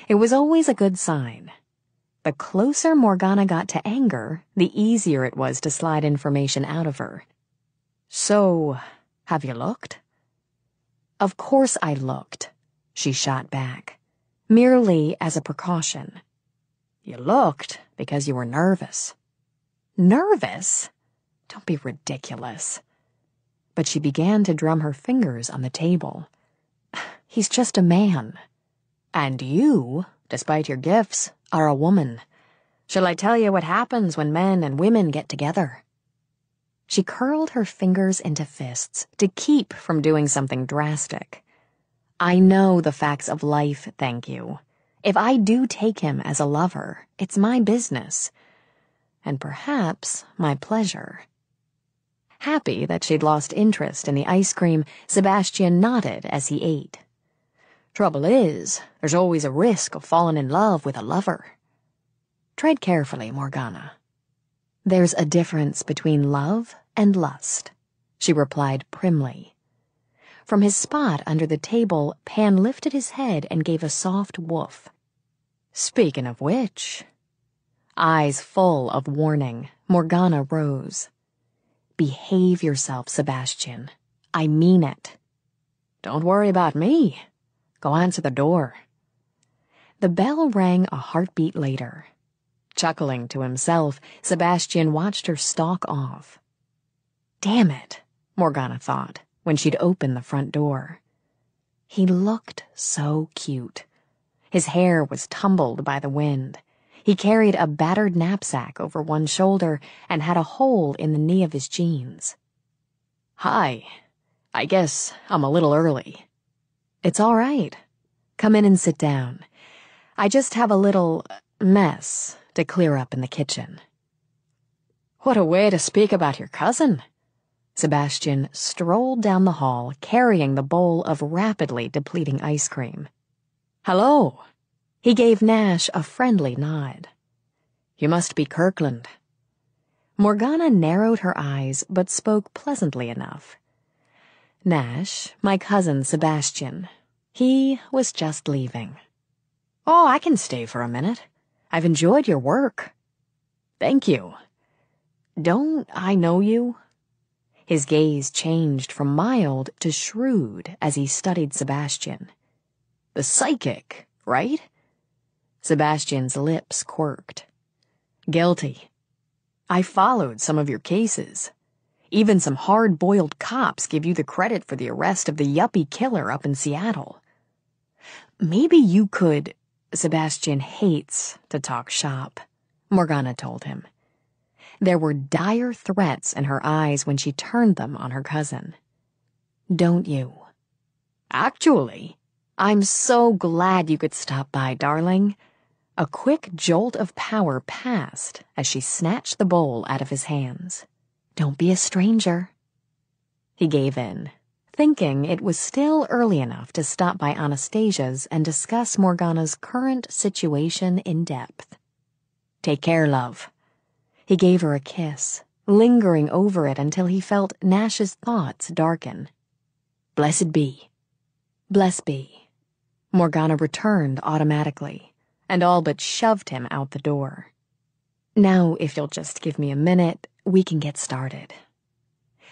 It was always a good sign. The closer Morgana got to anger, the easier it was to slide information out of her. So, have you looked? Of course I looked, she shot back, merely as a precaution. You looked because you were nervous. Nervous? Don't be ridiculous. But she began to drum her fingers on the table. He's just a man. And you, despite your gifts, are a woman. Shall I tell you what happens when men and women get together? She curled her fingers into fists to keep from doing something drastic. I know the facts of life, thank you. If I do take him as a lover, it's my business. And perhaps my pleasure. Happy that she'd lost interest in the ice cream, Sebastian nodded as he ate. Trouble is, there's always a risk of falling in love with a lover. Tread carefully, Morgana. There's a difference between love and lust, she replied primly. From his spot under the table, Pan lifted his head and gave a soft woof. Speaking of which... Eyes full of warning, Morgana rose. Behave yourself, Sebastian. I mean it. Don't worry about me. Go answer the door. The bell rang a heartbeat later. Chuckling to himself, Sebastian watched her stalk off. Damn it, Morgana thought, when she'd opened the front door. He looked so cute. His hair was tumbled by the wind. He carried a battered knapsack over one shoulder and had a hole in the knee of his jeans. Hi. I guess I'm a little early. It's all right. Come in and sit down. I just have a little mess to clear up in the kitchen. What a way to speak about your cousin. Sebastian strolled down the hall, carrying the bowl of rapidly depleting ice cream. Hello. He gave Nash a friendly nod. You must be Kirkland. Morgana narrowed her eyes, but spoke pleasantly enough. Nash, my cousin Sebastian. He was just leaving. Oh, I can stay for a minute. I've enjoyed your work. Thank you. Don't I know you? His gaze changed from mild to shrewd as he studied Sebastian. The psychic, right? Sebastian's lips quirked. Guilty. I followed some of your cases. Even some hard-boiled cops give you the credit for the arrest of the yuppie killer up in Seattle. Maybe you could... Sebastian hates to talk shop, Morgana told him. There were dire threats in her eyes when she turned them on her cousin. Don't you? Actually, I'm so glad you could stop by, darling. A quick jolt of power passed as she snatched the bowl out of his hands. Don't be a stranger. He gave in, thinking it was still early enough to stop by Anastasia's and discuss Morgana's current situation in depth. Take care, love. He gave her a kiss, lingering over it until he felt Nash's thoughts darken. Blessed be. Bless be. Morgana returned automatically, and all but shoved him out the door. Now, if you'll just give me a minute, we can get started.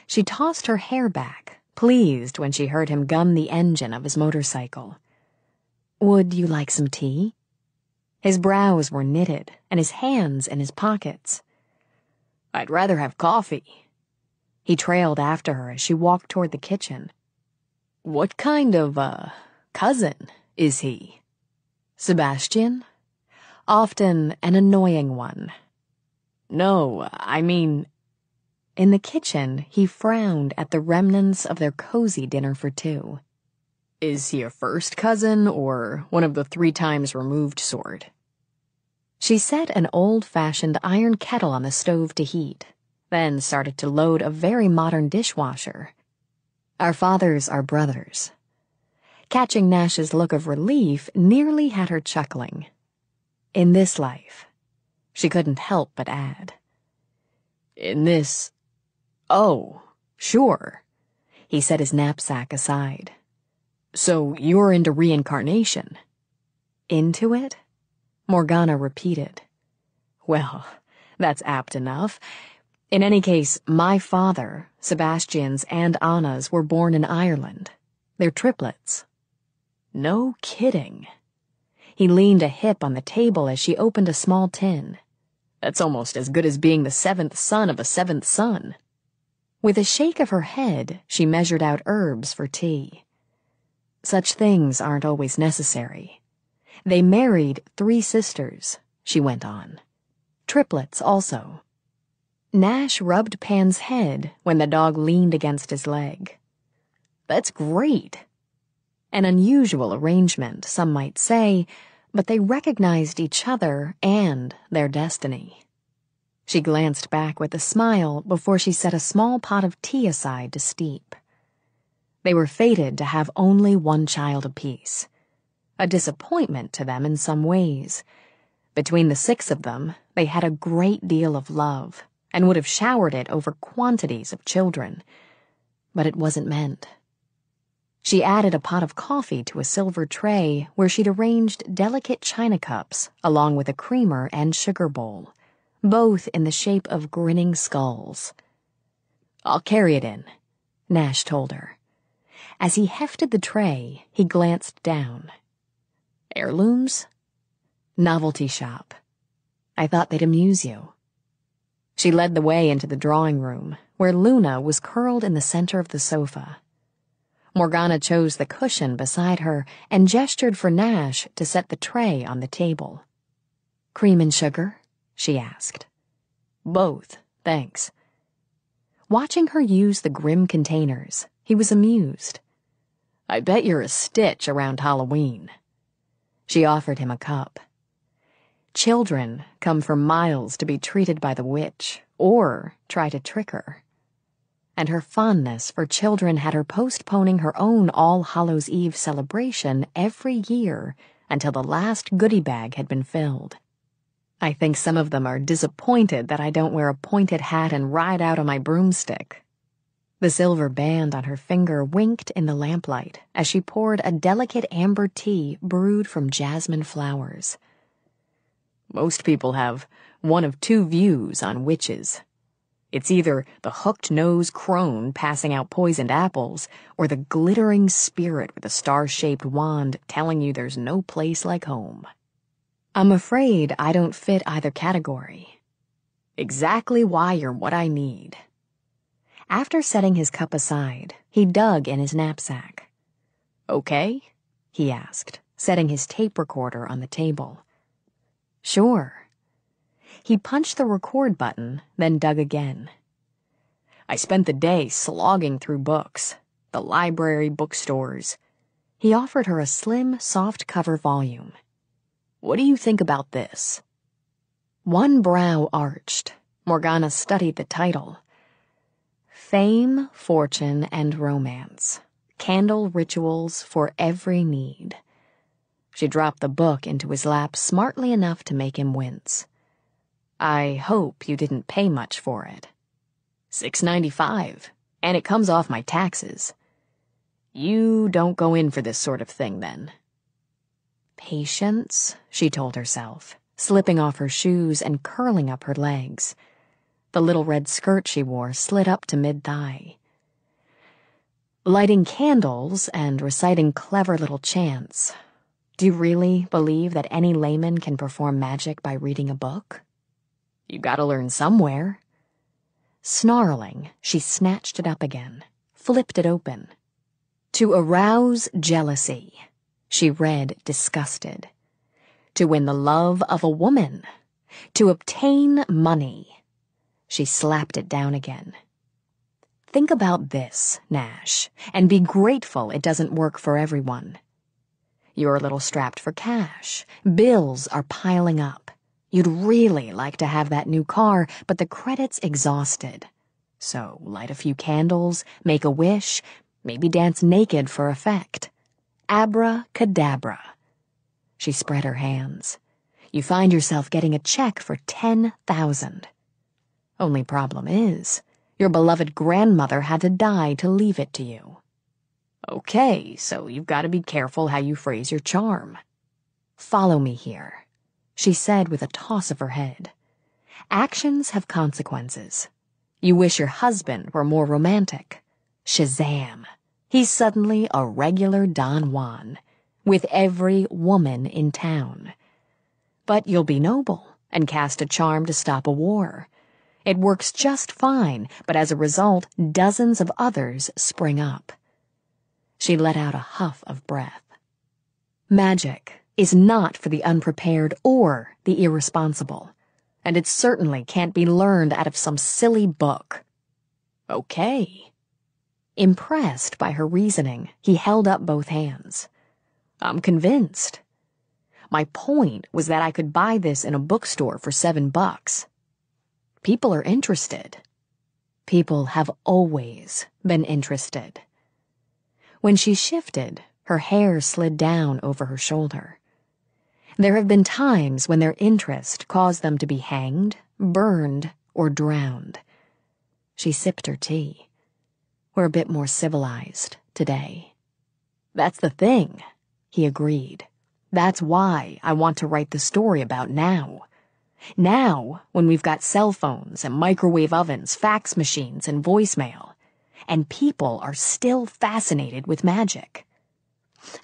She tossed her hair back, pleased when she heard him gun the engine of his motorcycle. Would you like some tea? His brows were knitted, and his hands in his pockets. I'd rather have coffee. He trailed after her as she walked toward the kitchen. What kind of, cousin is he? Sebastian? Often an annoying one. No, I mean... In the kitchen, he frowned at the remnants of their cozy dinner for two. Is he a first cousin or one of the 3 times removed sort? She set an old-fashioned iron kettle on the stove to heat, then started to load a very modern dishwasher. Our fathers are brothers. Catching Nash's look of relief nearly had her chuckling. In this life, she couldn't help but add. In this... Oh, sure. He set his knapsack aside. So you're into reincarnation? Into it? Morgana repeated. Well, that's apt enough. In any case, my father, Sebastian's and Anna's, were born in Ireland. They're triplets. No kidding. He leaned a hip on the table as she opened a small tin. That's almost as good as being the 7th son of a 7th son. With a shake of her head, she measured out herbs for tea. Such things aren't always necessary. They married 3 sisters, she went on. Triplets also. Nash rubbed Pan's head when the dog leaned against his leg. That's great. An unusual arrangement, some might say, but they recognized each other and their destiny. She glanced back with a smile before she set a small pot of tea aside to steep. They were fated to have only 1 child apiece. A disappointment to them in some ways. Between the 6 of them, they had a great deal of love, and would have showered it over quantities of children. But it wasn't meant. She added a pot of coffee to a silver tray where she'd arranged delicate china cups along with a creamer and sugar bowl, both in the shape of grinning skulls. I'll carry it in, Nash told her. As he hefted the tray, he glanced down. Heirlooms? Novelty shop. I thought they'd amuse you. She led the way into the drawing room, where Luna was curled in the center of the sofa. Morgana chose the cushion beside her and gestured for Nash to set the tray on the table. Cream and sugar? She asked. Both, thanks. Watching her use the grim containers, he was amused. I bet you're a stitch around Halloween. She offered him a cup. Children come for miles to be treated by the witch, or try to trick her. And her fondness for children had her postponing her own All Hallows' Eve celebration every year until the last goodie bag had been filled. I think some of them are disappointed that I don't wear a pointed hat and ride out on my broomstick. The silver band on her finger winked in the lamplight as she poured a delicate amber tea brewed from jasmine flowers. Most people have one of 2 views on witches. It's either the hooked-nosed crone passing out poisoned apples, or the glittering spirit with a star-shaped wand telling you there's no place like home. I'm afraid I don't fit either category. Exactly why you're what I need. After setting his cup aside, he dug in his knapsack. Okay? He asked, setting his tape recorder on the table. Sure. He punched the record button, then dug again. I spent the day slogging through books, the library, bookstores. He offered her a slim, soft-cover volume. What do you think about this? One brow arched. Morgana studied the title. Fame, Fortune, and Romance. Candle Rituals for Every Need. She dropped the book into his lap smartly enough to make him wince. I hope you didn't pay much for it. $6.95, and it comes off my taxes. You don't go in for this sort of thing, then. Patience, she told herself, slipping off her shoes and curling up her legs. The little red skirt she wore slid up to mid-thigh. Lighting candles and reciting clever little chants. Do you really believe that any layman can perform magic by reading a book? You gotta learn somewhere. Snarling, she snatched it up again, flipped it open. To arouse jealousy, she read, disgusted. To win the love of a woman. To obtain money. She slapped it down again. Think about this, Nash, and be grateful it doesn't work for everyone. You're a little strapped for cash. Bills are piling up. You'd really like to have that new car, but the credit's exhausted. So light a few candles, make a wish, maybe dance naked for effect. Abracadabra. She spread her hands. You find yourself getting a check for $10,000. Only problem is, your beloved grandmother had to die to leave it to you. Okay, so you've got to be careful how you phrase your charm. Follow me here, she said with a toss of her head. Actions have consequences. You wish your husband were more romantic. Shazam! He's suddenly a regular Don Juan, with every woman in town. But you'll be noble and cast a charm to stop a war. It works just fine, but as a result, dozens of others spring up. She let out a huff of breath. Magic is not for the unprepared or the irresponsible, and it certainly can't be learned out of some silly book. Okay. Impressed by her reasoning, he held up both hands. I'm convinced. My point was that I could buy this in a bookstore for $7. People are interested. People have always been interested. When she shifted, her hair slid down over her shoulder. There have been times when their interest caused them to be hanged, burned, or drowned. She sipped her tea. We're a bit more civilized today. That's the thing, he agreed. That's why I want to write the story about now. Now, when we've got cell phones and microwave ovens, fax machines and voicemail, and people are still fascinated with magic.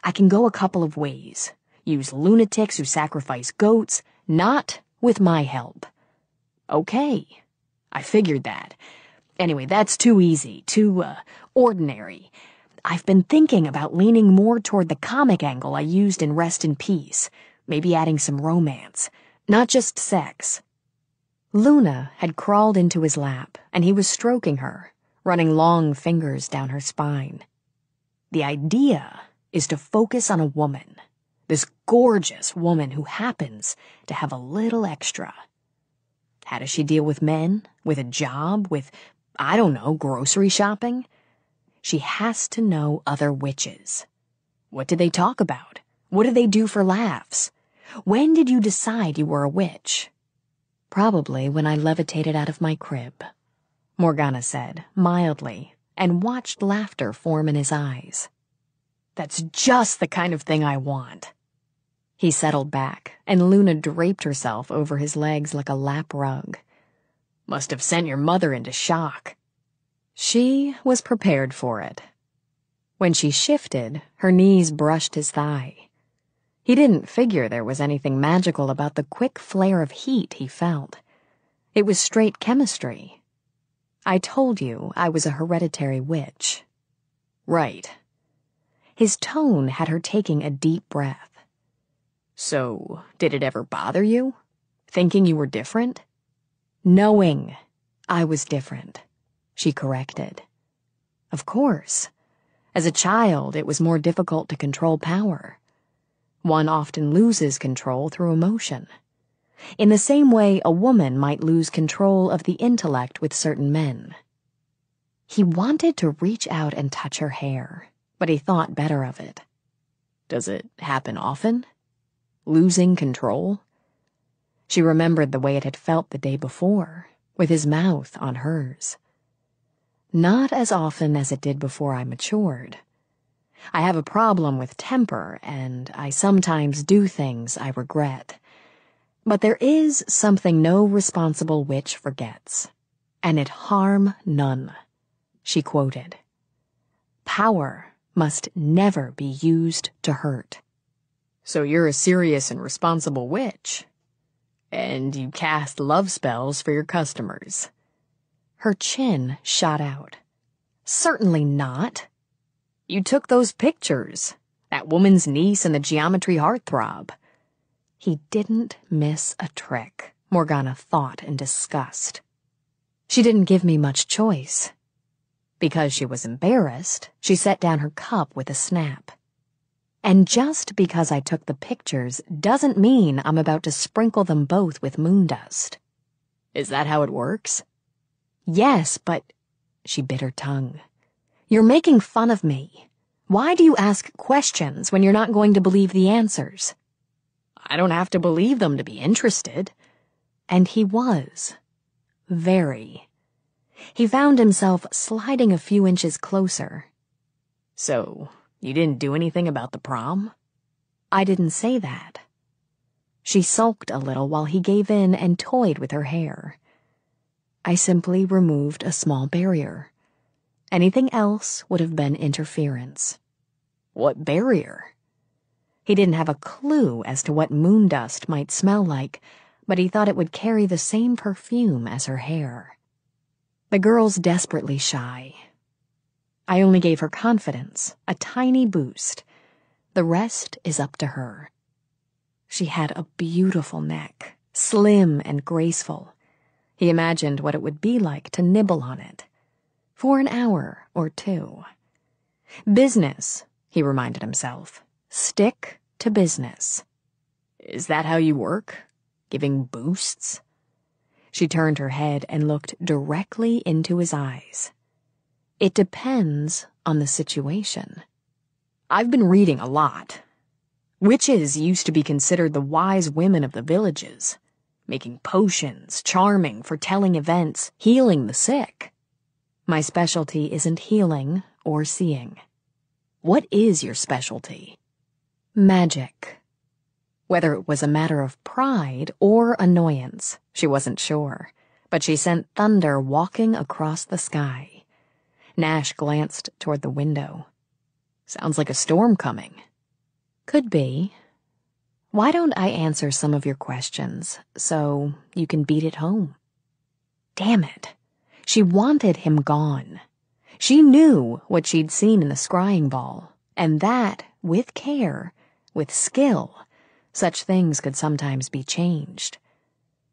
I can go a couple of ways. Use lunatics who sacrifice goats, not with my help. Okay, I figured that. Anyway, that's too easy, too, ordinary. I've been thinking about leaning more toward the comic angle I used in Rest in Peace, maybe adding some romance. Not just sex. Luna had crawled into his lap, and he was stroking her, running long fingers down her spine. The idea is to focus on a woman, this gorgeous woman who happens to have a little extra. How does she deal with men, with a job, with, I don't know, grocery shopping? She has to know other witches. What do they talk about? What do they do for laughs? When did you decide you were a witch? Probably when I levitated out of my crib, Morgana said, mildly, and watched laughter form in his eyes. That's just the kind of thing I want. He settled back, and Luna draped herself over his legs like a lap rug. Must have sent your mother into shock. She was prepared for it. When she shifted, her knees brushed his thigh. He didn't figure there was anything magical about the quick flare of heat he felt. It was straight chemistry. I told you I was a hereditary witch. Right. His tone had her taking a deep breath, So, did it ever bother you? Thinking you were different? Knowing I was different, she corrected. Of course. As a child, it was more difficult to control power. One often loses control through emotion. In the same way, a woman might lose control of the intellect with certain men. He wanted to reach out and touch her hair, but he thought better of it. Does it happen often? Losing control? She remembered the way it had felt the day before, with his mouth on hers. Not as often as it did before I matured. I have a problem with temper, and I sometimes do things I regret. But there is something no responsible witch forgets, and it harm none, she quoted. Power must never be used to hurt. So you're a serious and responsible witch, and you cast love spells for your customers. Her chin shot out. Certainly not. You took those pictures, that woman's niece and the geometry heartthrob. He didn't miss a trick, Morgana thought in disgust. She didn't give me much choice. Because she was embarrassed, she set down her cup with a snap. And just because I took the pictures doesn't mean I'm about to sprinkle them both with moon dust. Is that how it works? Yes, but... She bit her tongue. You're making fun of me. Why do you ask questions when you're not going to believe the answers? I don't have to believe them to be interested. And he was. Very. He found himself sliding a few inches closer. So, you didn't do anything about the prom? I didn't say that. She sulked a little while he gave in and toyed with her hair. I simply removed a small barrier. Anything else would have been interference. What barrier? He didn't have a clue as to what moon dust might smell like, but he thought it would carry the same perfume as her hair. The girl's desperately shy. I only gave her confidence, a tiny boost. The rest is up to her. She had a beautiful neck, slim and graceful. He imagined what it would be like to nibble on it. For an hour or two. Business, he reminded himself. Stick to business. Is that how you work? Giving boosts? She turned her head and looked directly into his eyes. It depends on the situation. I've been reading a lot. Witches used to be considered the wise women of the villages, making potions, charming, foretelling events, healing the sick. My specialty isn't healing or seeing. What is your specialty? Magic. Whether it was a matter of pride or annoyance, she wasn't sure, but she sent thunder walking across the sky. Nash glanced toward the window. Sounds like a storm coming. Could be. Why don't I answer some of your questions so you can beat it home? Damn it. She wanted him gone. She knew what she'd seen in the scrying ball, and that, with care, with skill, such things could sometimes be changed.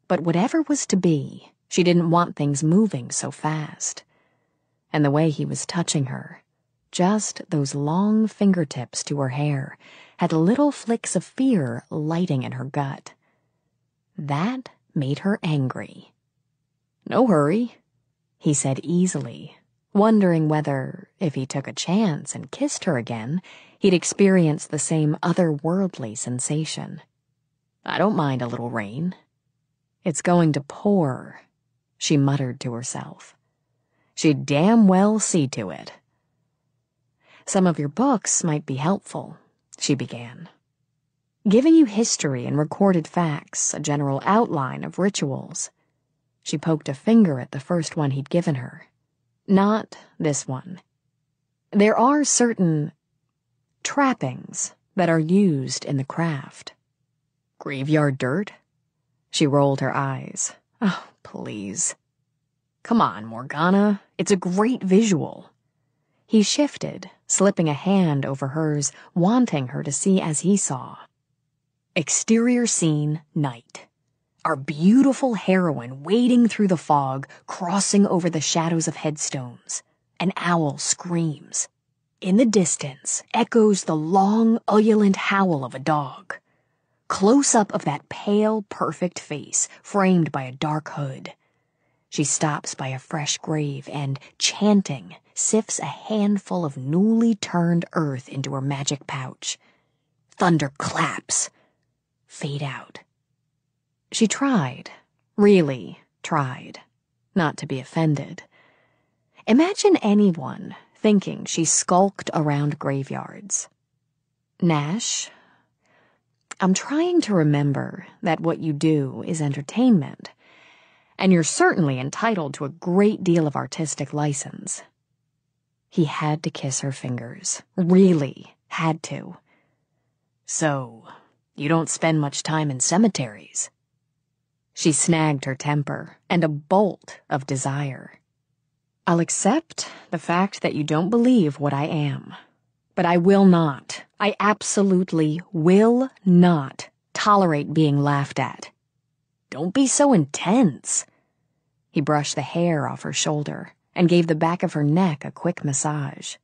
But whatever was to be, she didn't want things moving so fast. And the way he was touching her, just those long fingertips to her hair, had little flicks of fear lighting in her gut. That made her angry. No hurry, he said easily, wondering whether, if he took a chance and kissed her again, he'd experience the same otherworldly sensation. I don't mind a little rain. It's going to pour, she muttered to herself. She'd damn well see to it. Some of your books might be helpful, she began. Giving you history and recorded facts, a general outline of rituals. She poked a finger at the first one he'd given her. Not this one. There are certain trappings that are used in the craft. Graveyard dirt? She rolled her eyes. Oh, please. Come on, Morgana. It's a great visual. He shifted, slipping a hand over hers, wanting her to see as he saw. Exterior scene, night. Our beautiful heroine wading through the fog, crossing over the shadows of headstones. An owl screams. In the distance echoes the long, ululent howl of a dog. Close-up of that pale, perfect face, framed by a dark hood. She stops by a fresh grave and, chanting, sifts a handful of newly turned earth into her magic pouch. Thunder claps. Fade out. She tried, really tried, not to be offended. Imagine anyone thinking she skulked around graveyards. Nash, I'm trying to remember that what you do is entertainment, and you're certainly entitled to a great deal of artistic license. He had to kiss her fingers, really had to. So, you don't spend much time in cemeteries. She snagged her temper and a bolt of desire. I'll accept the fact that you don't believe what I am. But I will not, I absolutely will not tolerate being laughed at. Don't be so intense. He brushed the hair off her shoulder and gave the back of her neck a quick massage.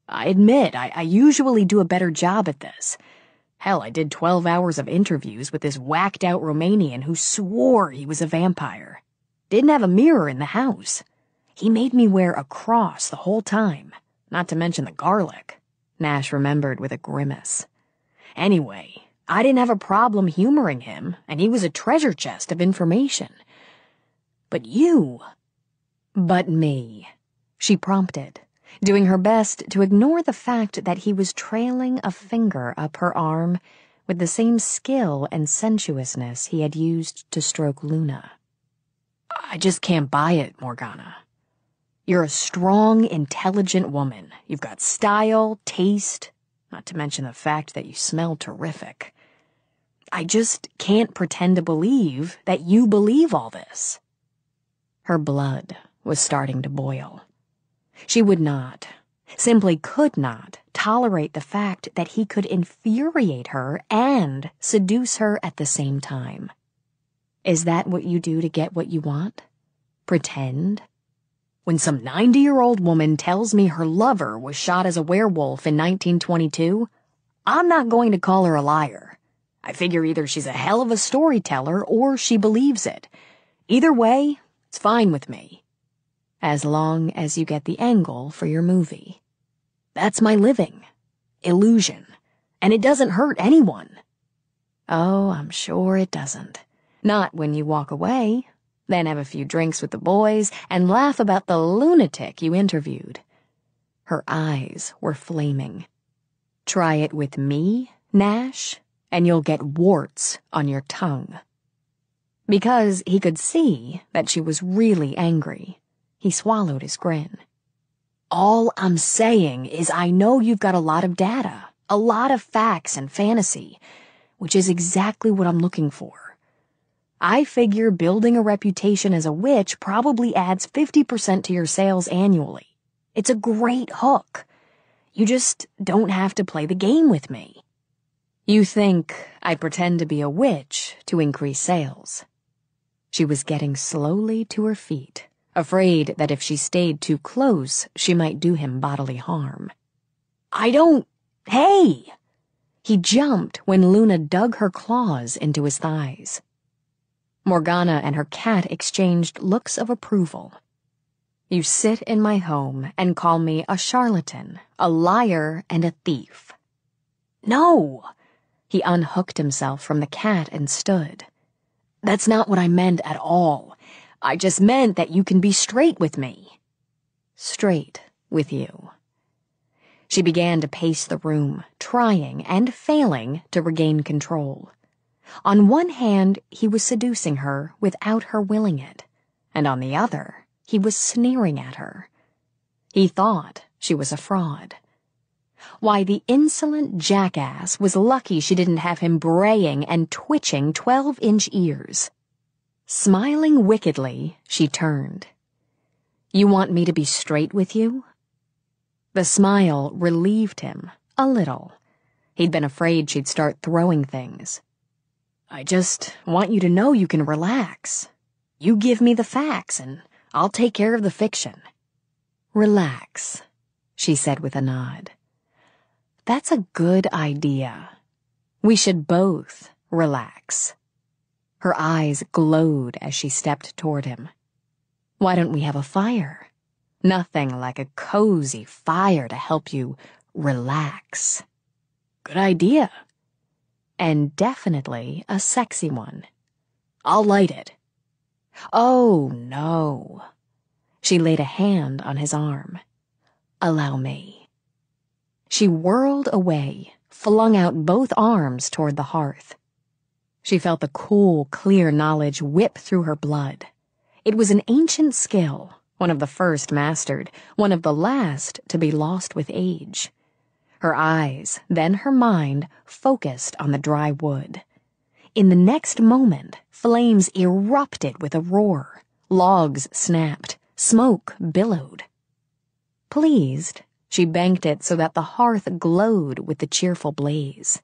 I admit, I usually do a better job at this. Hell, I did 12 hours of interviews with this whacked-out Romanian who swore he was a vampire. Didn't have a mirror in the house. He made me wear a cross the whole time, not to mention the garlic. Nash remembered with a grimace. Anyway, I didn't have a problem humoring him, and he was a treasure chest of information. But you... But me, she prompted, doing her best to ignore the fact that he was trailing a finger up her arm with the same skill and sensuousness he had used to stroke Luna. I just can't buy it, Morgana. You're a strong, intelligent woman. You've got style, taste, not to mention the fact that you smell terrific. I just can't pretend to believe that you believe all this. Her blood was starting to boil. She would not, simply could not, tolerate the fact that he could infuriate her and seduce her at the same time. Is that what you do to get what you want? Pretend? When some 90-year-old woman tells me her lover was shot as a werewolf in 1922, I'm not going to call her a liar. I figure either she's a hell of a storyteller or she believes it. Either way, it's fine with me. As long as you get the angle for your movie. That's my living. Illusion. And it doesn't hurt anyone. Oh, I'm sure it doesn't. Not when you walk away. Then have a few drinks with the boys, and laugh about the lunatic you interviewed. Her eyes were flaming. Try it with me, Nash, and you'll get warts on your tongue. Because he could see that she was really angry, he swallowed his grin. All I'm saying is I know you've got a lot of data, a lot of facts and fantasy, which is exactly what I'm looking for. I figure building a reputation as a witch probably adds 50% to your sales annually. It's a great hook. You just don't have to play the game with me. You think I pretend to be a witch to increase sales. She was getting slowly to her feet, afraid that if she stayed too close, she might do him bodily harm. Hey! He jumped when Luna dug her claws into his thighs. Morgana and her cat exchanged looks of approval. You sit in my home and call me a charlatan, a liar, and a thief. No! He unhooked himself from the cat and stood. That's not what I meant at all. I just meant that you can be straight with me. Straight with you. She began to pace the room, trying and failing to regain control. On one hand, he was seducing her without her willing it, and on the other, he was sneering at her. He thought she was a fraud. Why, the insolent jackass was lucky she didn't have him braying and twitching 12-inch ears. Smiling wickedly, she turned. You want me to be straight with you? The smile relieved him, a little. He'd been afraid she'd start throwing things. I just want you to know you can relax. You give me the facts, and I'll take care of the fiction." "Relax," she said with a nod. "That's a good idea. We should both relax." Her eyes glowed as she stepped toward him. "Why don't we have a fire? Nothing like a cozy fire to help you relax." "Good idea. And definitely a sexy one. I'll light it." "Oh, no." She laid a hand on his arm. "Allow me." She whirled away, flung out both arms toward the hearth. She felt the cool, clear knowledge whip through her blood. It was an ancient skill, one of the first mastered, one of the last to be lost with age. Her eyes, then her mind, focused on the dry wood. In the next moment, flames erupted with a roar. Logs snapped. Smoke billowed. Pleased, she banked it so that the hearth glowed with the cheerful blaze.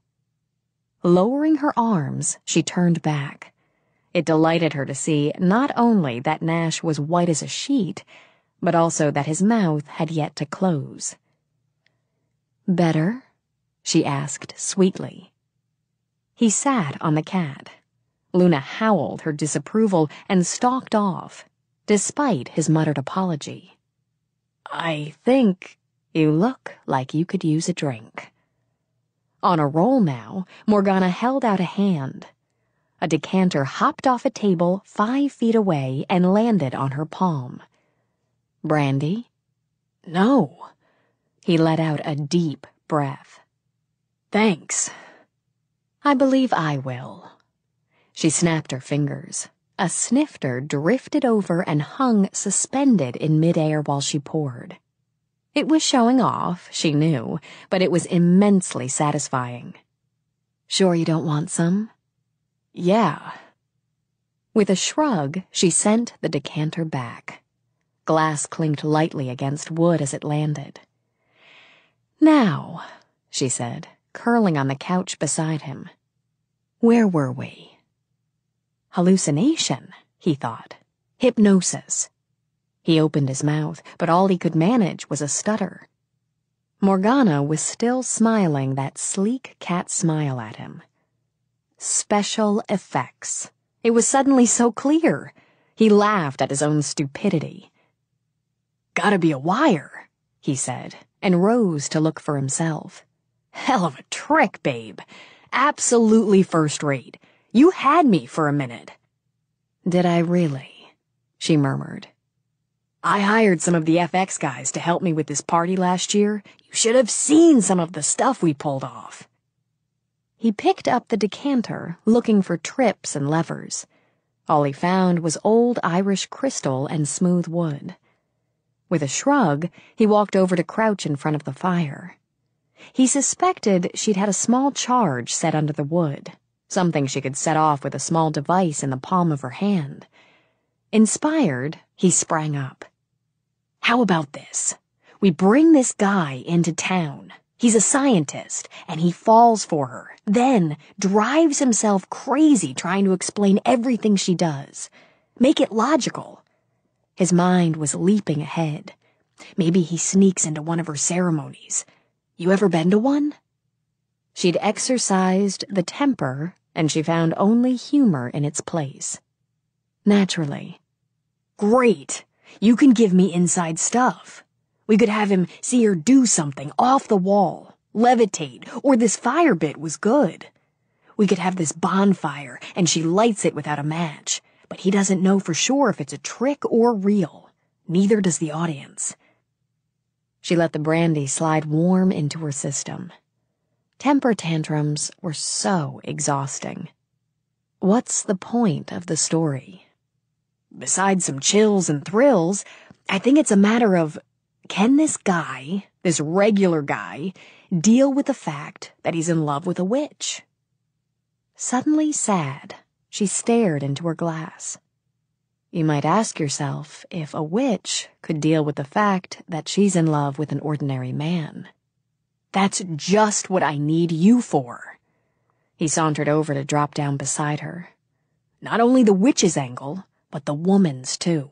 Lowering her arms, she turned back. It delighted her to see not only that Nash was white as a sheet, but also that his mouth had yet to close. "Better?" she asked sweetly. He sat on the cat. Luna howled her disapproval and stalked off, despite his muttered apology. "I think you look like you could use a drink." On a roll now, Morgana held out a hand. A decanter hopped off a table 5 feet away and landed on her palm. "Brandy?" "No." He let out a deep breath. "Thanks." "I believe I will." She snapped her fingers. A snifter drifted over and hung suspended in midair while she poured. It was showing off, she knew, but it was immensely satisfying. "Sure you don't want some?" "Yeah." With a shrug, she sent the decanter back. Glass clinked lightly against wood as it landed. "Now," she said, curling on the couch beside him. "Where were we?" Hallucination, he thought. Hypnosis. He opened his mouth, but all he could manage was a stutter. Morgana was still smiling that sleek cat smile at him. Special effects. It was suddenly so clear. He laughed at his own stupidity. "Gotta be a wire," he said, and rose to look for himself. "Hell of a trick, babe. Absolutely first rate. You had me for a minute." "Did I really?" she murmured. "I hired some of the FX guys to help me with this party last year. You should have seen some of the stuff we pulled off." He picked up the decanter, looking for trips and levers. All he found was old Irish crystal and smooth wood. With a shrug, he walked over to crouch in front of the fire. He suspected she'd had a small charge set under the wood, something she could set off with a small device in the palm of her hand. Inspired, he sprang up. "How about this? We bring this guy into town. He's a scientist, and he falls for her, then drives himself crazy trying to explain everything she does. Make it logical." His mind was leaping ahead. Maybe he sneaks into one of her ceremonies. You ever been to one? She'd exercised the temper, and she found only humor in its place. "Naturally." "Great! You can give me inside stuff. We could have him see her do something off the wall, levitate, or this fire bit was good. We could have this bonfire, and she lights it without a match, but he doesn't know for sure if it's a trick or real. Neither does the audience." She let the brandy slide warm into her system. Temper tantrums were so exhausting. What's the point of the story? Besides some chills and thrills, I think it's a matter of, can this guy, this regular guy, deal with the fact that he's in love with a witch? Suddenly sad, she stared into her glass. You might ask yourself if a witch could deal with the fact that she's in love with an ordinary man. That's just what I need you for. He sauntered over to drop down beside her. Not only the witch's angle, but the woman's too.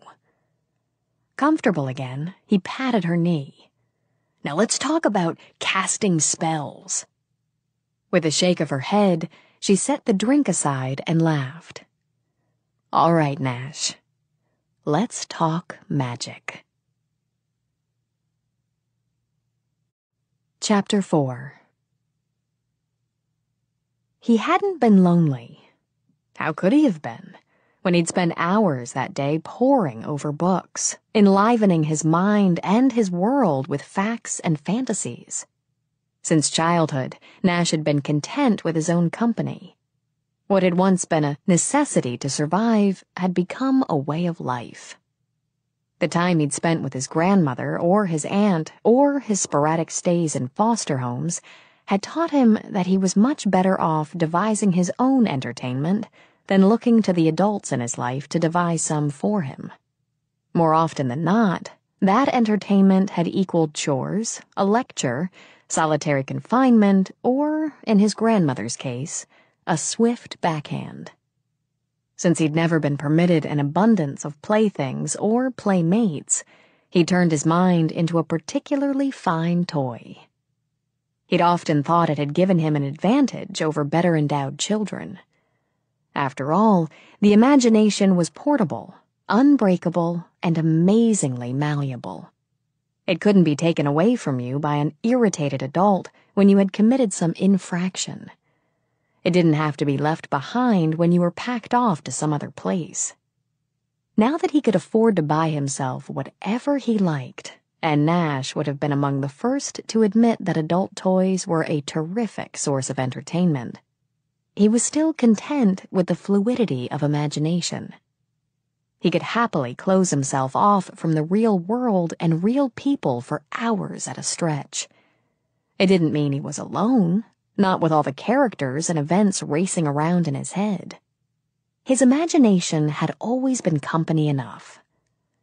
Comfortable again, he patted her knee. Now let's talk about casting spells. With a shake of her head, she set the drink aside and laughed. All right, Nash. Let's talk magic. Chapter 4. He hadn't been lonely. How could he have been, when he'd spent hours that day poring over books, enlivening his mind and his world with facts and fantasies? Since childhood, Nash had been content with his own company. What had once been a necessity to survive had become a way of life. The time he'd spent with his grandmother or his aunt or his sporadic stays in foster homes had taught him that he was much better off devising his own entertainment than looking to the adults in his life to devise some for him. More often than not, that entertainment had equaled chores, a lecture, solitary confinement, or, in his grandmother's case, a swift backhand. Since he'd never been permitted an abundance of playthings or playmates, he turned his mind into a particularly fine toy. He'd often thought it had given him an advantage over better-endowed children. After all, the imagination was portable, unbreakable, and amazingly malleable. It couldn't be taken away from you by an irritated adult when you had committed some infraction. It didn't have to be left behind when you were packed off to some other place. Now that he could afford to buy himself whatever he liked, and Nash would have been among the first to admit that adult toys were a terrific source of entertainment, he was still content with the fluidity of imagination. He could happily close himself off from the real world and real people for hours at a stretch. It didn't mean he was alone, not with all the characters and events racing around in his head. His imagination had always been company enough.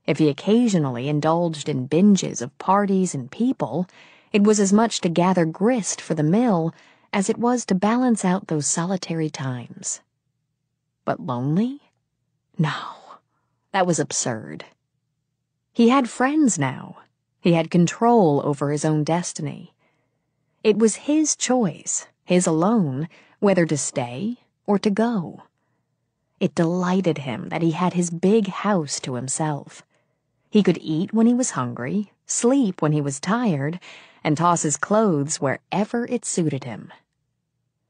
If he occasionally indulged in binges of parties and people, it was as much to gather grist for the mill as it was to balance out those solitary times. But lonely? No, that was absurd. He had friends now. He had control over his own destiny. It was his choice, his alone, whether to stay or to go. It delighted him that he had his big house to himself. He could eat when he was hungry, sleep when he was tired, and toss his clothes wherever it suited him.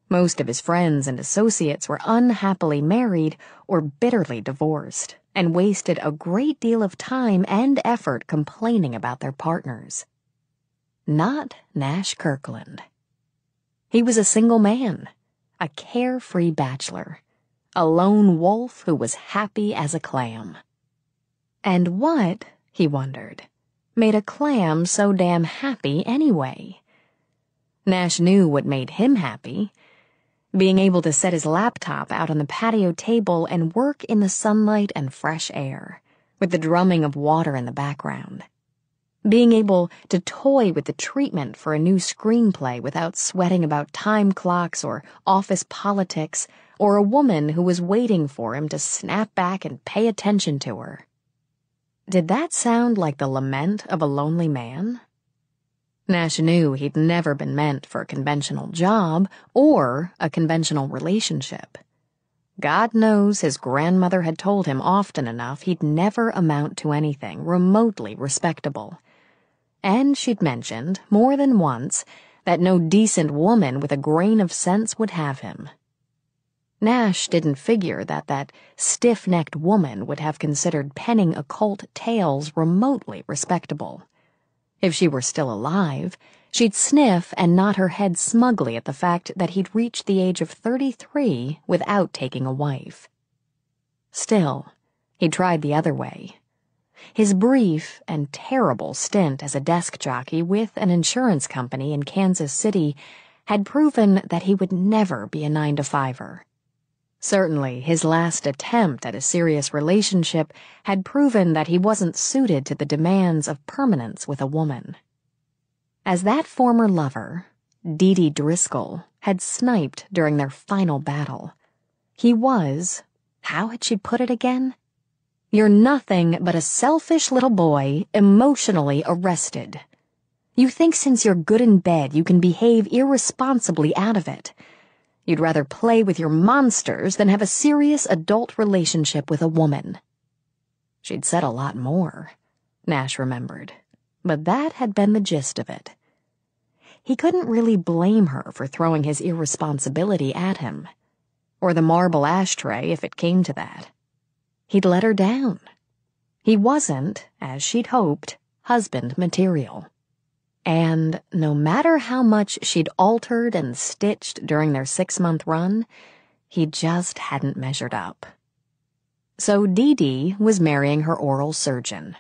Most of his friends and associates were unhappily married or bitterly divorced, and wasted a great deal of time and effort complaining about their partners. Not Nash Kirkland. He was a single man, a carefree bachelor, a lone wolf who was happy as a clam. And what, he wondered, made a clam so damn happy anyway? Nash knew what made him happy. Being able to set his laptop out on the patio table and work in the sunlight and fresh air, with the drumming of water in the background. Being able to toy with the treatment for a new screenplay without sweating about time clocks or office politics or a woman who was waiting for him to snap back and pay attention to her. Did that sound like the lament of a lonely man? Nash knew he'd never been meant for a conventional job or a conventional relationship. God knows his grandmother had told him often enough he'd never amount to anything remotely respectable. And she'd mentioned, more than once, that no decent woman with a grain of sense would have him. Nash didn't figure that stiff-necked woman would have considered penning occult tales remotely respectable. If she were still alive, she'd sniff and nod her head smugly at the fact that he'd reached the age of 33 without taking a wife. Still, he tried the other way. His brief and terrible stint as a desk jockey with an insurance company in Kansas City had proven that he would never be a 9-to-5er. Certainly, his last attempt at a serious relationship had proven that he wasn't suited to the demands of permanence with a woman. As that former lover, Dee Dee Driscoll, had sniped during their final battle. He was, how had she put it again? You're nothing but a selfish little boy emotionally arrested. You think since you're good in bed you can behave irresponsibly out of it. You'd rather play with your monsters than have a serious adult relationship with a woman. She'd said a lot more, Nash remembered, but that had been the gist of it. He couldn't really blame her for throwing his irresponsibility at him, or the marble ashtray if it came to that. He'd let her down. He wasn't, as she'd hoped, husband material. And no matter how much she'd altered and stitched during their 6-month run, he just hadn't measured up. So Dee Dee was marrying her oral surgeon.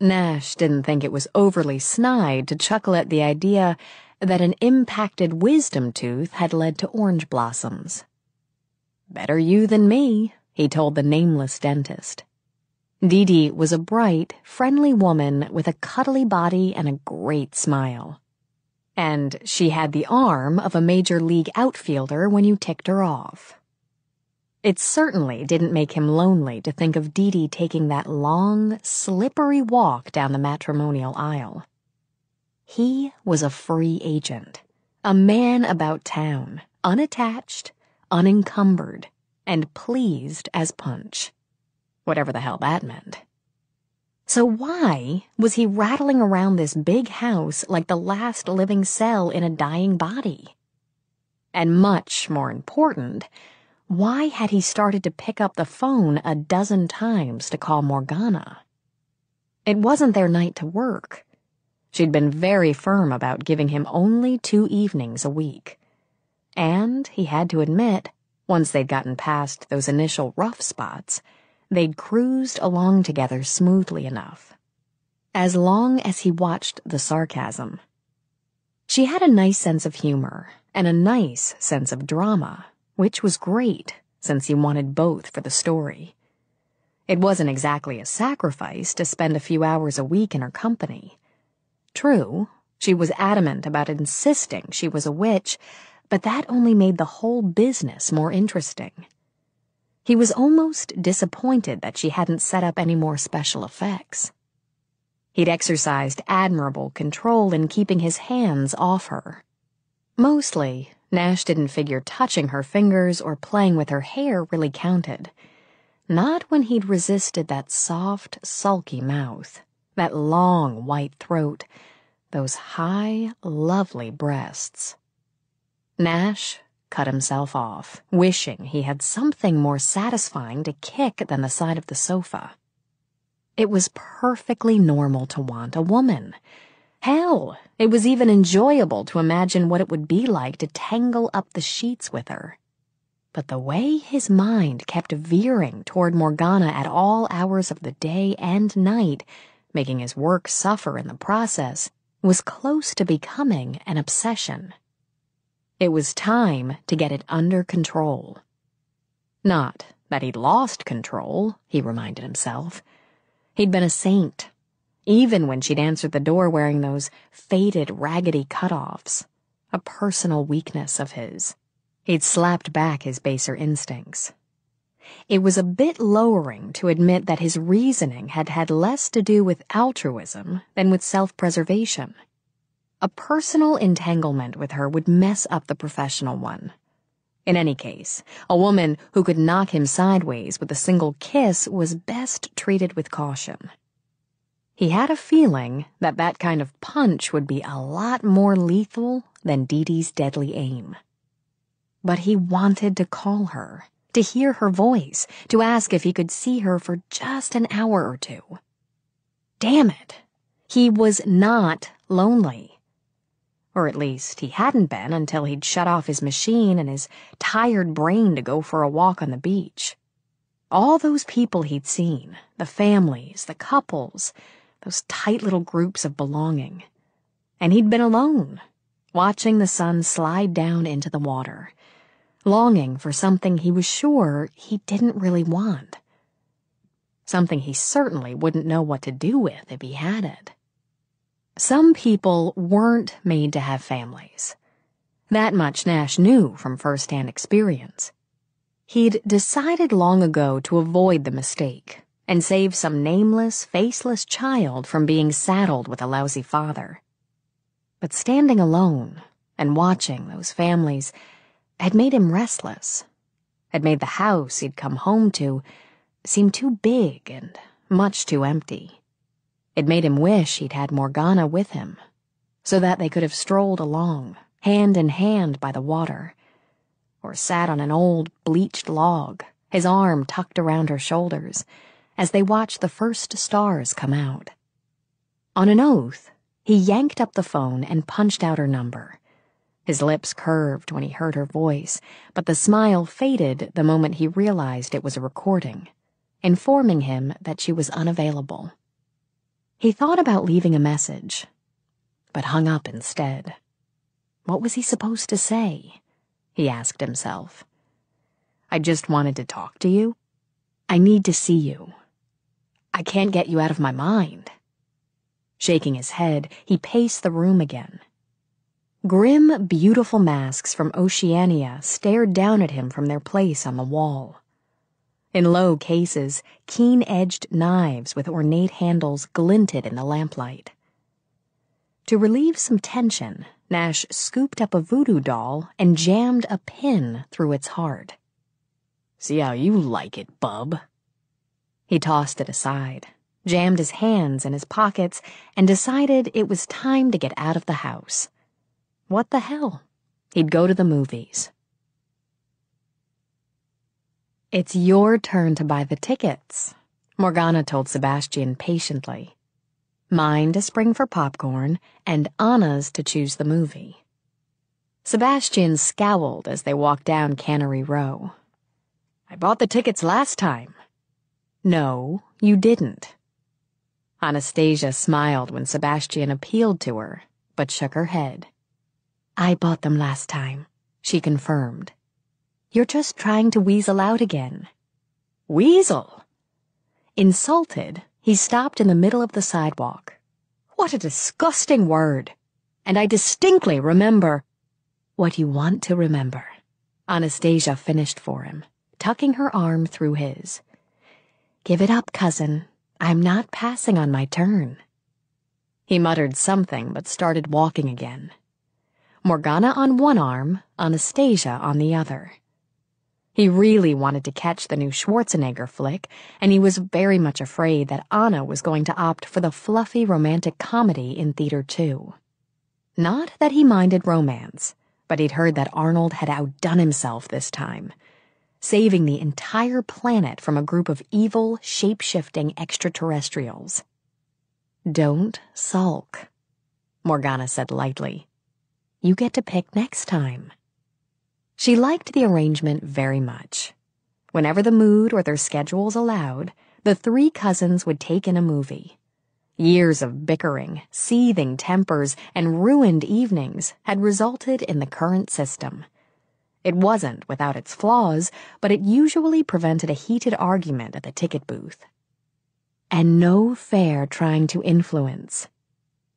Nash didn't think it was overly snide to chuckle at the idea that an impacted wisdom tooth had led to orange blossoms. "Better you than me," he told the nameless dentist. Dee Dee was a bright, friendly woman with a cuddly body and a great smile. And she had the arm of a major league outfielder when you ticked her off. It certainly didn't make him lonely to think of Dee Dee taking that long, slippery walk down the matrimonial aisle. He was a free agent, a man about town, unattached, unencumbered, and pleased as punch. Whatever the hell that meant. So why was he rattling around this big house like the last living cell in a dying body? And much more important, why had he started to pick up the phone a dozen times to call Morgana? It wasn't their night to work. She'd been very firm about giving him only 2 evenings a week. And, he had to admit, once they'd gotten past those initial rough spots, they'd cruised along together smoothly enough. As long as he watched the sarcasm. She had a nice sense of humor, and a nice sense of drama, which was great, since he wanted both for the story. It wasn't exactly a sacrifice to spend a few hours a week in her company. True, she was adamant about insisting she was a witch, but that only made the whole business more interesting. He was almost disappointed that she hadn't set up any more special effects. He'd exercised admirable control in keeping his hands off her. Mostly, Nash didn't figure touching her fingers or playing with her hair really counted. Not when he'd resisted that soft, sulky mouth, that long white throat, those high, lovely breasts. Nash cut himself off, wishing he had something more satisfying to kick than the side of the sofa. It was perfectly normal to want a woman. Hell, it was even enjoyable to imagine what it would be like to tangle up the sheets with her. But the way his mind kept veering toward Morgana at all hours of the day and night, making his work suffer in the process, was close to becoming an obsession. It was time to get it under control. Not that he'd lost control, he reminded himself. He'd been a saint, even when she'd answered the door wearing those faded, raggedy cutoffs, a personal weakness of his. He'd slapped back his baser instincts. It was a bit lowering to admit that his reasoning had had less to do with altruism than with self-preservation. A personal entanglement with her would mess up the professional one. In any case, a woman who could knock him sideways with a single kiss was best treated with caution. He had a feeling that that kind of punch would be a lot more lethal than Dee Dee's deadly aim. But he wanted to call her, to hear her voice, to ask if he could see her for just an hour or two. Damn it, he was not lonely. Or at least he hadn't been until he'd shut off his machine and his tired brain to go for a walk on the beach. All those people he'd seen, the families, the couples, those tight little groups of belonging. And he'd been alone, watching the sun slide down into the water, longing for something he was sure he didn't really want. Something he certainly wouldn't know what to do with if he had it. Some people weren't made to have families. That much Nash knew from first-hand experience. He'd decided long ago to avoid the mistake and save some nameless, faceless child from being saddled with a lousy father. But standing alone and watching those families had made him restless, had made the house he'd come home to seem too big and much too empty. It made him wish he'd had Morgana with him, so that they could have strolled along, hand in hand by the water, or sat on an old bleached log, his arm tucked around her shoulders, as they watched the first stars come out. On an oath, he yanked up the phone and punched out her number. His lips curved when he heard her voice, but the smile faded the moment he realized it was a recording, informing him that she was unavailable. He thought about leaving a message, but hung up instead. What was he supposed to say? He asked himself. I just wanted to talk to you. I need to see you. I can't get you out of my mind. Shaking his head, he paced the room again. Grim, beautiful masks from Oceania stared down at him from their place on the wall. In low cases, keen-edged knives with ornate handles glinted in the lamplight. To relieve some tension, Nash scooped up a voodoo doll and jammed a pin through its heart. See how you like it, bub. He tossed it aside, jammed his hands in his pockets, and decided it was time to get out of the house. What the hell? He'd go to the movies. It's your turn to buy the tickets, Morgana told Sebastian patiently. Mine to spring for popcorn, and Anna's to choose the movie. Sebastian scowled as they walked down Cannery Row. I bought the tickets last time. No, you didn't. Anastasia smiled when Sebastian appealed to her, but shook her head. I bought them last time, she confirmed. You're just trying to weasel out again. Weasel? Insulted, he stopped in the middle of the sidewalk. What a disgusting word. And I distinctly remember what you want to remember. Anastasia finished for him, tucking her arm through his. Give it up, cousin. I'm not passing on my turn. He muttered something but started walking again. Morgana on one arm, Anastasia on the other. He really wanted to catch the new Schwarzenegger flick, and he was very much afraid that Anna was going to opt for the fluffy romantic comedy in Theater 2. Not that he minded romance, but he'd heard that Arnold had outdone himself this time, saving the entire planet from a group of evil, shape-shifting extraterrestrials. Don't sulk, Morgana said lightly. You get to pick next time. She liked the arrangement very much. Whenever the mood or their schedules allowed, the three cousins would take in a movie. Years of bickering, seething tempers, and ruined evenings had resulted in the current system. It wasn't without its flaws, but it usually prevented a heated argument at the ticket booth. And no fair trying to influence,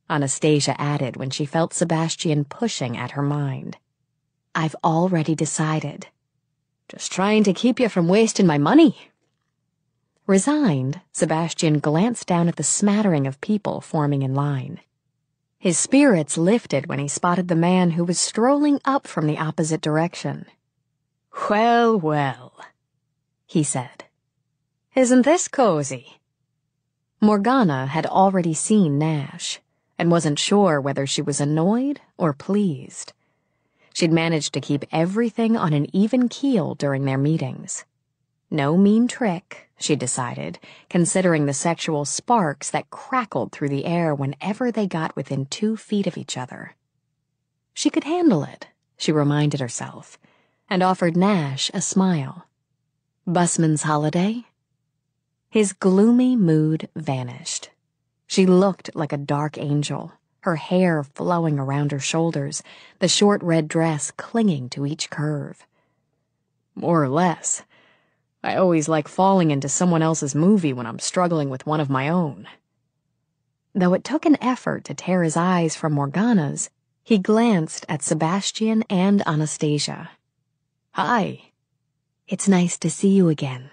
Anastasia added when she felt Sebastian pushing at her mind. I've already decided. Just trying to keep you from wasting my money. Resigned, Sebastian glanced down at the smattering of people forming in line. His spirits lifted when he spotted the man who was strolling up from the opposite direction. Well, well, he said. Isn't this cozy? Morgana had already seen Nash, and wasn't sure whether she was annoyed or pleased. She'd managed to keep everything on an even keel during their meetings. No mean trick, she decided, considering the sexual sparks that crackled through the air whenever they got within 2 feet of each other. She could handle it, she reminded herself, and offered Nash a smile. Busman's holiday? His gloomy mood vanished. She looked like a dark angel, her hair flowing around her shoulders, the short red dress clinging to each curve. More or less. I always like falling into someone else's movie when I'm struggling with one of my own. Though it took an effort to tear his eyes from Morgana's, He glanced at Sebastian and Anastasia. "Hi." "It's nice to see you again."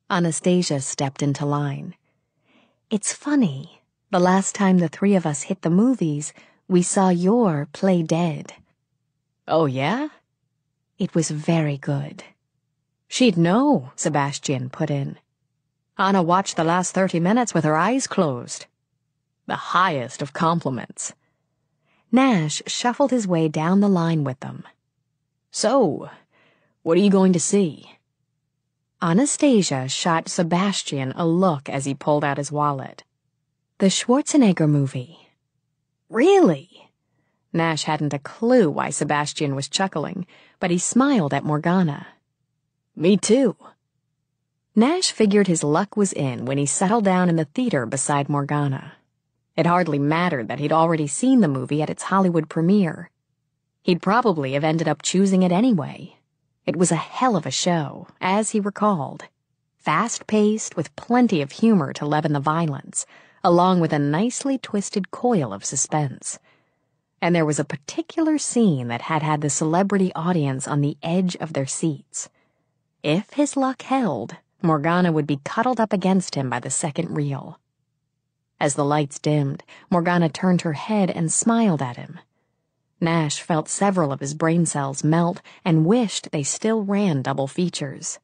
Anastasia stepped into line. "It's funny. The last time the three of us hit the movies, we saw your Play Dead." "Oh, yeah?" "It was very good." "She'd know," Sebastian put in. "Anna watched the last 30 minutes with her eyes closed." The highest of compliments. Nash shuffled his way down the line with them. "So, what are you going to see?" Anastasia shot Sebastian a look as he pulled out his wallet. "The Schwarzenegger movie." "Really?" Nash hadn't a clue why Sebastian was chuckling, but he smiled at Morgana. "Me too." Nash figured his luck was in when he settled down in the theater beside Morgana. It hardly mattered that he'd already seen the movie at its Hollywood premiere. He'd probably have ended up choosing it anyway. It was a hell of a show, as he recalled. Fast-paced, with plenty of humor to leaven the violence, along with a nicely twisted coil of suspense. And there was a particular scene that had the celebrity audience on the edge of their seats. If his luck held, Morgana would be cuddled up against him by the second reel. As the lights dimmed, Morgana turned her head and smiled at him. Nash felt several of his brain cells melt and wished they still ran double features.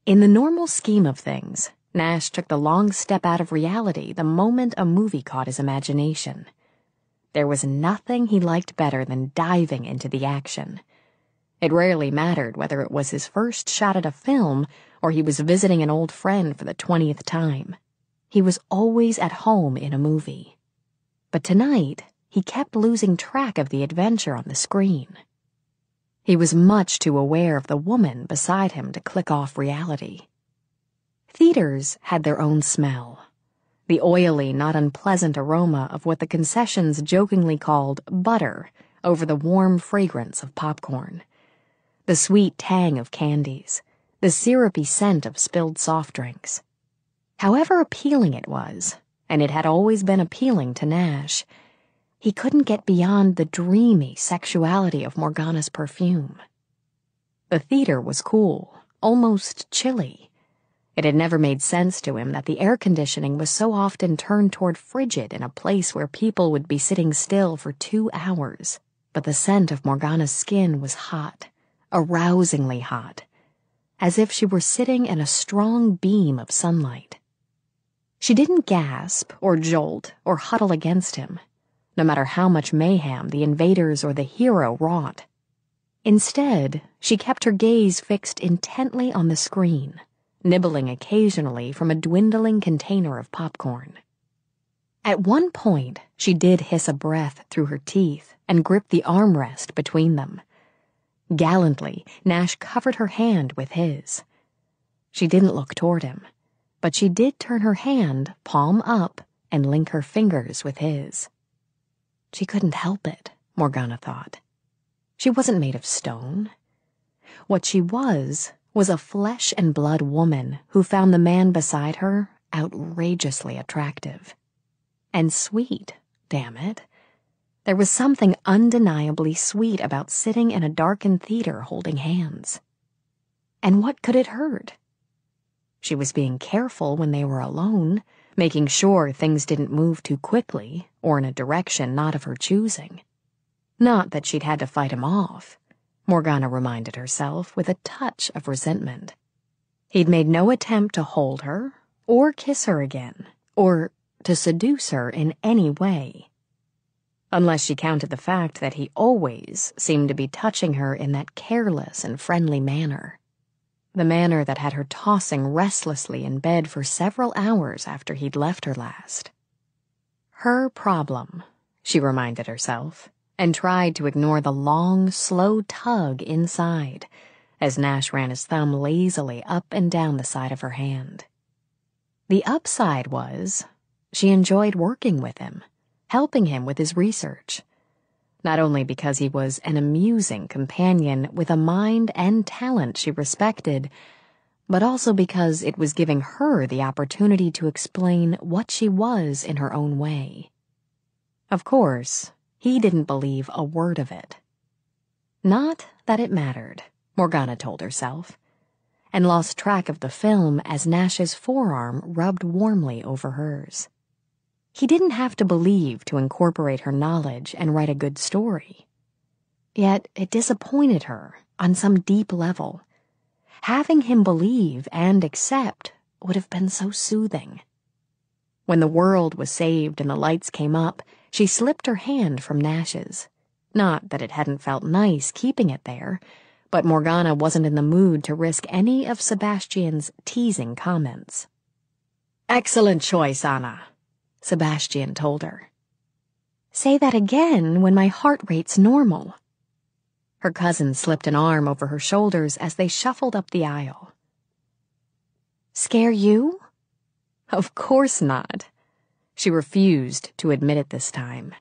In the normal scheme of things, Nash took the long step out of reality the moment a movie caught his imagination. There was nothing he liked better than diving into the action. It rarely mattered whether it was his first shot at a film or he was visiting an old friend for the 20th time. He was always at home in a movie. But tonight, he kept losing track of the adventure on the screen. He was much too aware of the woman beside him to click off reality. Theaters had their own smell. The oily, not unpleasant aroma of what the concessions jokingly called butter over the warm fragrance of popcorn. The sweet tang of candies. The syrupy scent of spilled soft drinks. However appealing it was, and it had always been appealing to Nash, he couldn't get beyond the dreamy sexuality of Morgana's perfume. The theater was cool, almost chilly. It had never made sense to him that the air conditioning was so often turned toward frigid in a place where people would be sitting still for 2 hours, but the scent of Morgana's skin was hot, arousingly hot, as if she were sitting in a strong beam of sunlight. She didn't gasp or jolt or huddle against him, no matter how much mayhem the invaders or the hero wrought. Instead, she kept her gaze fixed intently on the screen, nibbling occasionally from a dwindling container of popcorn. At one point, she did hiss a breath through her teeth and gripped the armrest between them. Gallantly, Nash covered her hand with his. She didn't look toward him, but she did turn her hand, palm up, and link her fingers with his. She couldn't help it, Morgana thought. She wasn't made of stone. What she was a flesh and blood woman who found the man beside her outrageously attractive. And sweet, damn it. There was something undeniably sweet about sitting in a darkened theater holding hands. And what could it hurt? She was being careful when they were alone, making sure things didn't move too quickly or in a direction not of her choosing. Not that she'd had to fight him off, Morgana reminded herself with a touch of resentment. He'd made no attempt to hold her, or kiss her again, or to seduce her in any way. Unless she counted the fact that he always seemed to be touching her in that careless and friendly manner. The manner that had her tossing restlessly in bed for several hours after he'd left her last. Her problem, she reminded herself, and tried to ignore the long, slow tug inside as Nash ran his thumb lazily up and down the side of her hand. The upside was, she enjoyed working with him, helping him with his research. Not only because he was an amusing companion with a mind and talent she respected, but also because it was giving her the opportunity to explain what she was in her own way. Of course, He didn't believe a word of it. Not that it mattered, Morgana told herself, and lost track of the film as Nash's forearm rubbed warmly over hers. He didn't have to believe to incorporate her knowledge and write a good story. Yet it disappointed her on some deep level. Having him believe and accept would have been so soothing. When the world was saved and the lights came up, she slipped her hand from Nash's. Not that it hadn't felt nice keeping it there, but Morgana wasn't in the mood to risk any of Sebastian's teasing comments. "Excellent choice, Anna," Sebastian told her. "Say that again when my heart rate's normal." Her cousin slipped an arm over her shoulders as they shuffled up the aisle. "Scare you?" Of course not. She refused to admit it this time.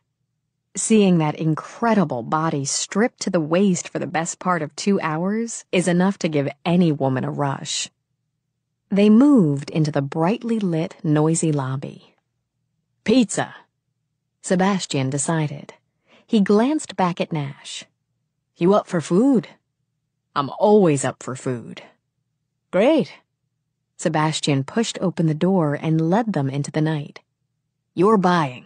Seeing that incredible body stripped to the waist for the best part of 2 hours is enough to give any woman a rush. They moved into the brightly lit, noisy lobby. "Pizza," Sebastian decided. He glanced back at Nash. "You up for food?" "I'm always up for food." "Great." Sebastian pushed open the door and led them into the night. "You're buying."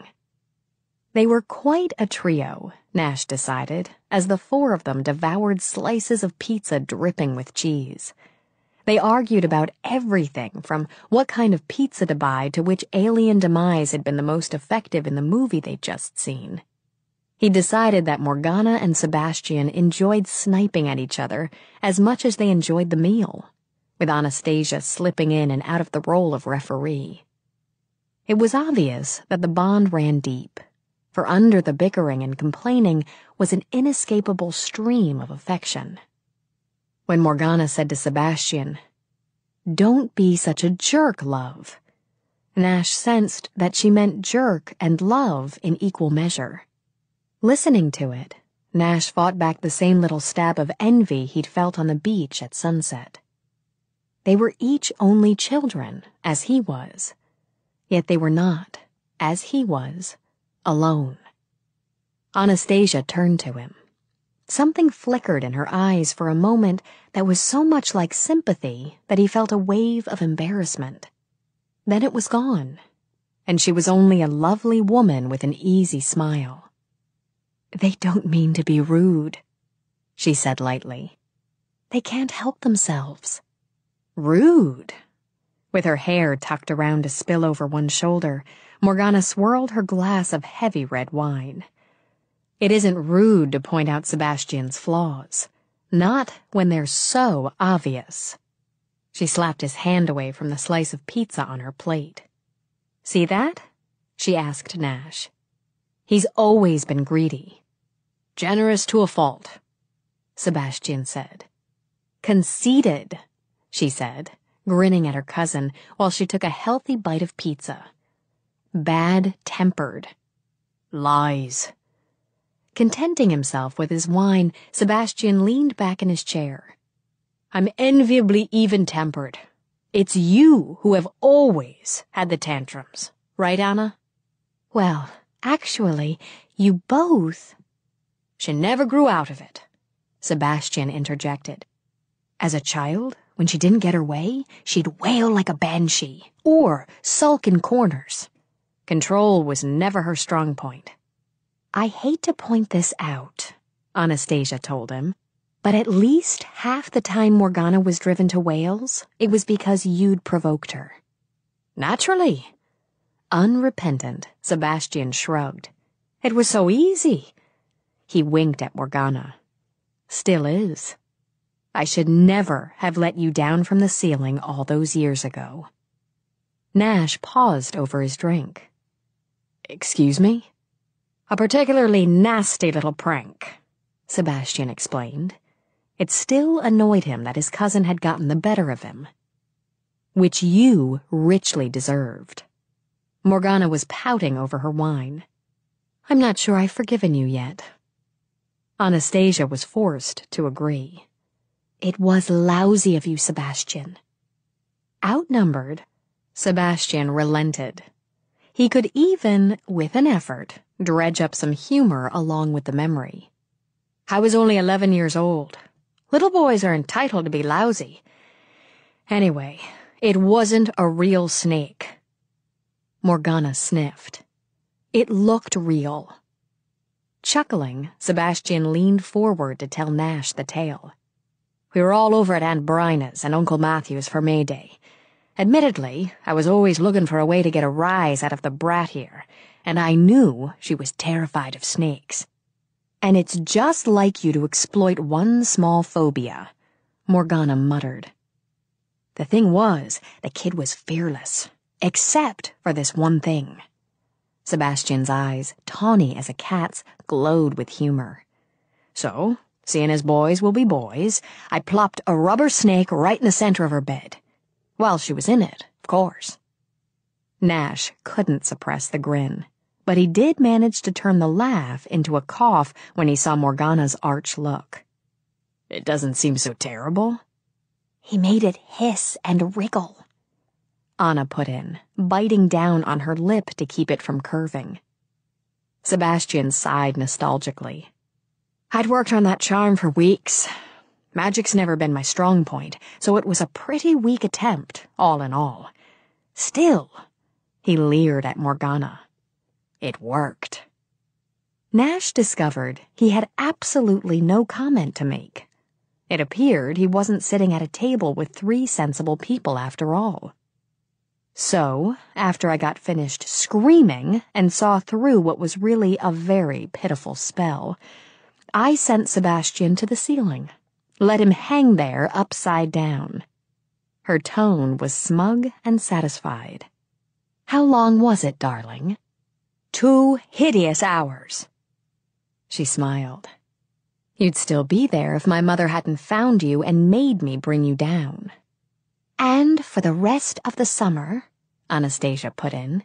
They were quite a trio, Nash decided, as the four of them devoured slices of pizza dripping with cheese. They argued about everything from what kind of pizza to buy to which alien demise had been the most effective in the movie they'd just seen. He decided that Morgana and Sebastian enjoyed sniping at each other as much as they enjoyed the meal, with Anastasia slipping in and out of the role of referee. It was obvious that the bond ran deep, for under the bickering and complaining was an inescapable stream of affection. When Morgana said to Sebastian, "Don't be such a jerk, love," Nash sensed that she meant jerk and love in equal measure. Listening to it, Nash fought back the same little stab of envy he'd felt on the beach at sunset. They were each only children, as he was, yet they were not, as he was, alone. Anastasia turned to him. Something flickered in her eyes for a moment that was so much like sympathy that he felt a wave of embarrassment. Then it was gone, and she was only a lovely woman with an easy smile. "They don't mean to be rude," she said lightly. "They can't help themselves." Rude? With her hair tucked around to spill over one shoulder, Morgana swirled her glass of heavy red wine. It isn't rude to point out Sebastian's flaws. Not when they're so obvious. She slapped his hand away from the slice of pizza on her plate. "See that?" she asked Nash. "He's always been greedy." "Generous to a fault," Sebastian said. "Conceited," she said, grinning at her cousin while she took a healthy bite of pizza. "Bad-tempered." "Lies." Contenting himself with his wine, Sebastian leaned back in his chair. "I'm enviably even-tempered. It's you who have always had the tantrums, right, Anna?" "Well, actually, you both—" "She never grew out of it," Sebastian interjected. "As a child, when she didn't get her way, she'd wail like a banshee, or sulk in corners. Control was never her strong point." "I hate to point this out," Anastasia told him, "but at least half the time Morgana was driven to Wales, it was because you'd provoked her." "Naturally." Unrepentant, Sebastian shrugged. "It was so easy." He winked at Morgana. "Still is. I should never have let you down from the ceiling all those years ago." Nash paused over his drink. "Excuse me?" "A particularly nasty little prank," Sebastian explained. It still annoyed him that his cousin had gotten the better of him. "Which you richly deserved." Morgana was pouting over her wine. "I'm not sure I've forgiven you yet." Anastasia was forced to agree. "It was lousy of you, Sebastian." Outnumbered, Sebastian relented. He could even, with an effort, dredge up some humor along with the memory. I was only 11 years old. Little boys are entitled to be lousy. Anyway, it wasn't a real snake. Morgana sniffed. It looked real. Chuckling, Sebastian leaned forward to tell Nash the tale. We were all over at Aunt Bryna's and Uncle Matthew's for May Day. Admittedly, I was always looking for a way to get a rise out of the brat here, and I knew she was terrified of snakes. And it's just like you to exploit one small phobia, Morgana muttered. The thing was, the kid was fearless, except for this one thing. Sebastian's eyes, tawny as a cat's, glowed with humor. So, seeing as boys will be boys, I plopped a rubber snake right in the center of her bed. While she was in it, of course. Nash couldn't suppress the grin, but he did manage to turn the laugh into a cough when he saw Morgana's arch look. It doesn't seem so terrible. He made it hiss and wriggle, Anna put in, biting down on her lip to keep it from curving. Sebastian sighed nostalgically. I'd worked on that charm for weeks. Magic's never been my strong point, so it was a pretty weak attempt, all in all. Still, he leered at Morgana. It worked. Nash discovered he had absolutely no comment to make. It appeared he wasn't sitting at a table with 3 sensible people after all. So, after I got finished screaming and saw through what was really a very pitiful spell, I sent Sebastian to the ceiling. Let him hang there upside down. Her tone was smug and satisfied. How long was it, darling? 2 hideous hours. She smiled. You'd still be there if my mother hadn't found you and made me bring you down. And for the rest of the summer, Anastasia put in,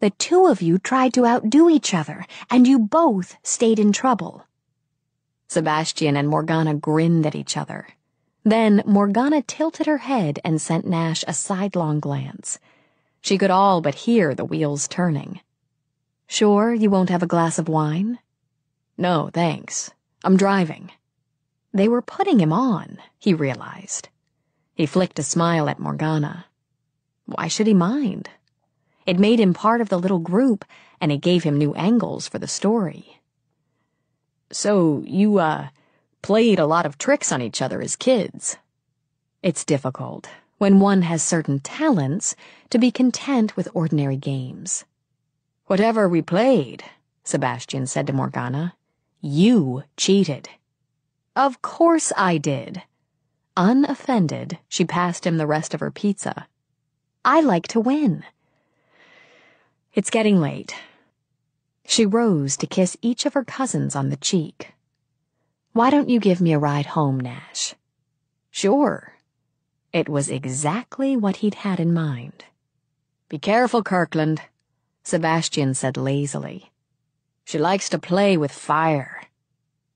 the 2 of you tried to outdo each other, and you both stayed in trouble. Sebastian and Morgana grinned at each other. Then Morgana tilted her head and sent Nash a sidelong glance. She could all but hear the wheels turning. Sure you won't have a glass of wine? No, thanks. I'm driving. They were putting him on, he realized. He flicked a smile at Morgana. Why should he mind? It made him part of the little group, and it gave him new angles for the story. So, you, played a lot of tricks on each other as kids. It's difficult, when one has certain talents, to be content with ordinary games. Whatever we played, Sebastian said to Morgana, you cheated. Of course I did. Unoffended, she passed him the rest of her pizza. I like to win. It's getting late. She rose to kiss each of her cousins on the cheek. Why don't you give me a ride home, Nash? Sure. It was exactly what he'd had in mind. Be careful, Kirkland, Sebastian said lazily. She likes to play with fire.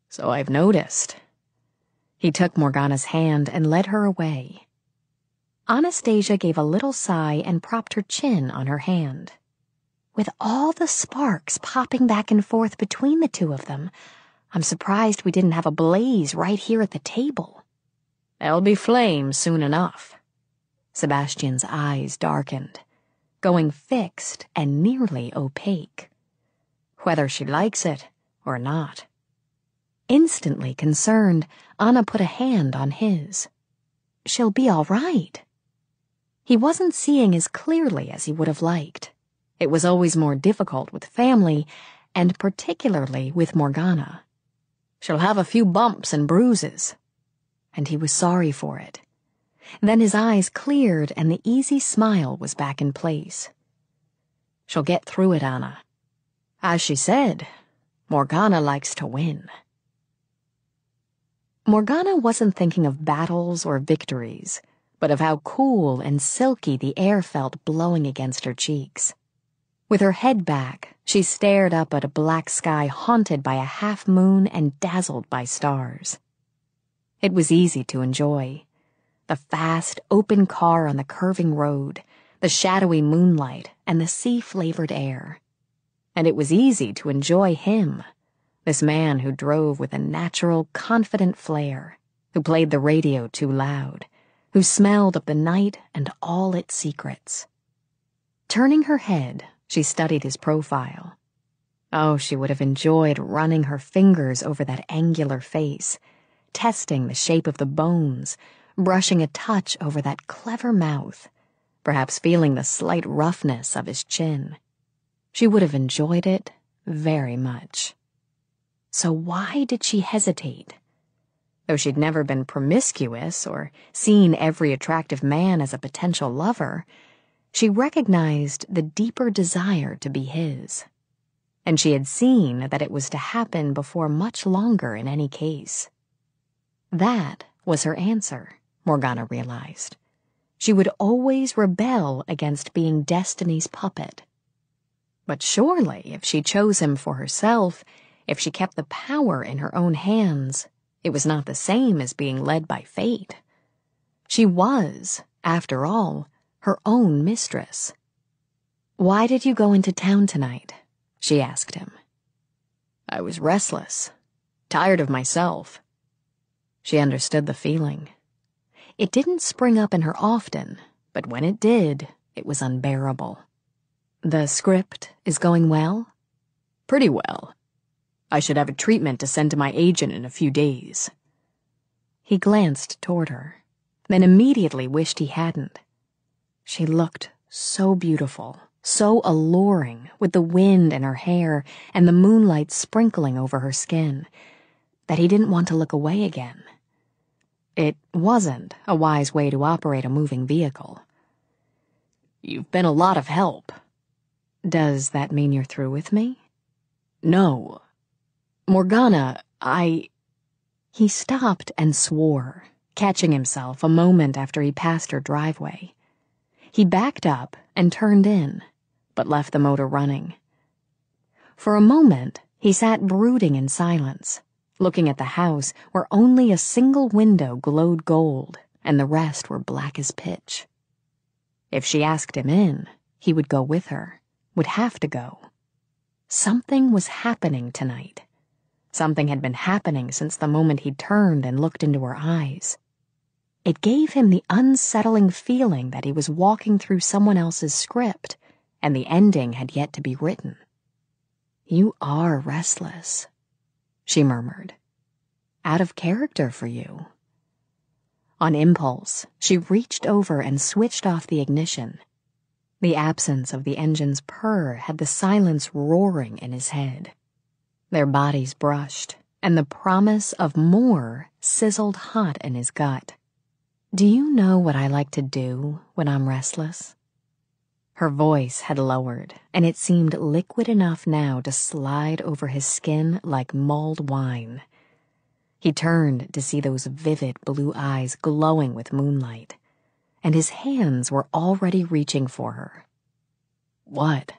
So I've noticed. He took Morgana's hand and led her away. Anastasia gave a little sigh and propped her chin on her hand. With all the sparks popping back and forth between the 2 of them, I'm surprised we didn't have a blaze right here at the table. There'll be flames soon enough. Sebastian's eyes darkened, going fixed and nearly opaque. Whether she likes it or not. Instantly concerned, Anna put a hand on his. She'll be all right. He wasn't seeing as clearly as he would have liked. It was always more difficult with family, and particularly with Morgana. She'll have a few bumps and bruises. And he was sorry for it. Then his eyes cleared and the easy smile was back in place. She'll get through it, Anna. As she said, Morgana likes to win. Morgana wasn't thinking of battles or victories, but of how cool and silky the air felt blowing against her cheeks. With her head back, she stared up at a black sky haunted by a half-moon and dazzled by stars. It was easy to enjoy. The fast, open car on the curving road, the shadowy moonlight, and the sea-flavored air. and it was easy to enjoy him, this man who drove with a natural, confident flair, who played the radio too loud, who smelled of the night and all its secrets. Turning her head, she studied his profile. Oh, she would have enjoyed running her fingers over that angular face, testing the shape of the bones, brushing a touch over that clever mouth, perhaps feeling the slight roughness of his chin. She would have enjoyed it very much. So why did she hesitate? Though she'd never been promiscuous or seen every attractive man as a potential lover, she recognized the deeper desire to be his. And she had seen that it was to happen before much longer in any case. That was her answer, Morgana realized. She would always rebel against being Destiny's puppet. But surely, if she chose him for herself, if she kept the power in her own hands, it was not the same as being led by fate. She was, after all, her own mistress. "Why did you go into town tonight?" she asked him. "I was restless, tired of myself." She understood the feeling. It didn't spring up in her often, but when it did, it was unbearable. "The script is going well?" "Pretty well. I should have a treatment to send to my agent in a few days." He glanced toward her, then immediately wished he hadn't. She looked so beautiful, so alluring, with the wind in her hair and the moonlight sprinkling over her skin, that he didn't want to look away again. It wasn't a wise way to operate a moving vehicle. "You've been a lot of help." "Does that mean you're through with me?" "No. Morgana, He stopped and swore, catching himself a moment after he passed her driveway. He backed up and turned in, but left the motor running. For a moment, he sat brooding in silence, looking at the house where only a single window glowed gold and the rest were black as pitch. If she asked him in, he would go with her, would have to go. Something was happening tonight. Something had been happening since the moment he turned and looked into her eyes. It gave him the unsettling feeling that he was walking through someone else's script, and the ending had yet to be written. "You are restless," she murmured. "Out of character for you." On impulse, she reached over and switched off the ignition. The absence of the engine's purr had the silence roaring in his head. Their bodies brushed, and the promise of more sizzled hot in his gut. "Do you know what I like to do when I'm restless?" Her voice had lowered, and it seemed liquid enough now to slide over his skin like mulled wine. He turned to see those vivid blue eyes glowing with moonlight, and his hands were already reaching for her. "What?"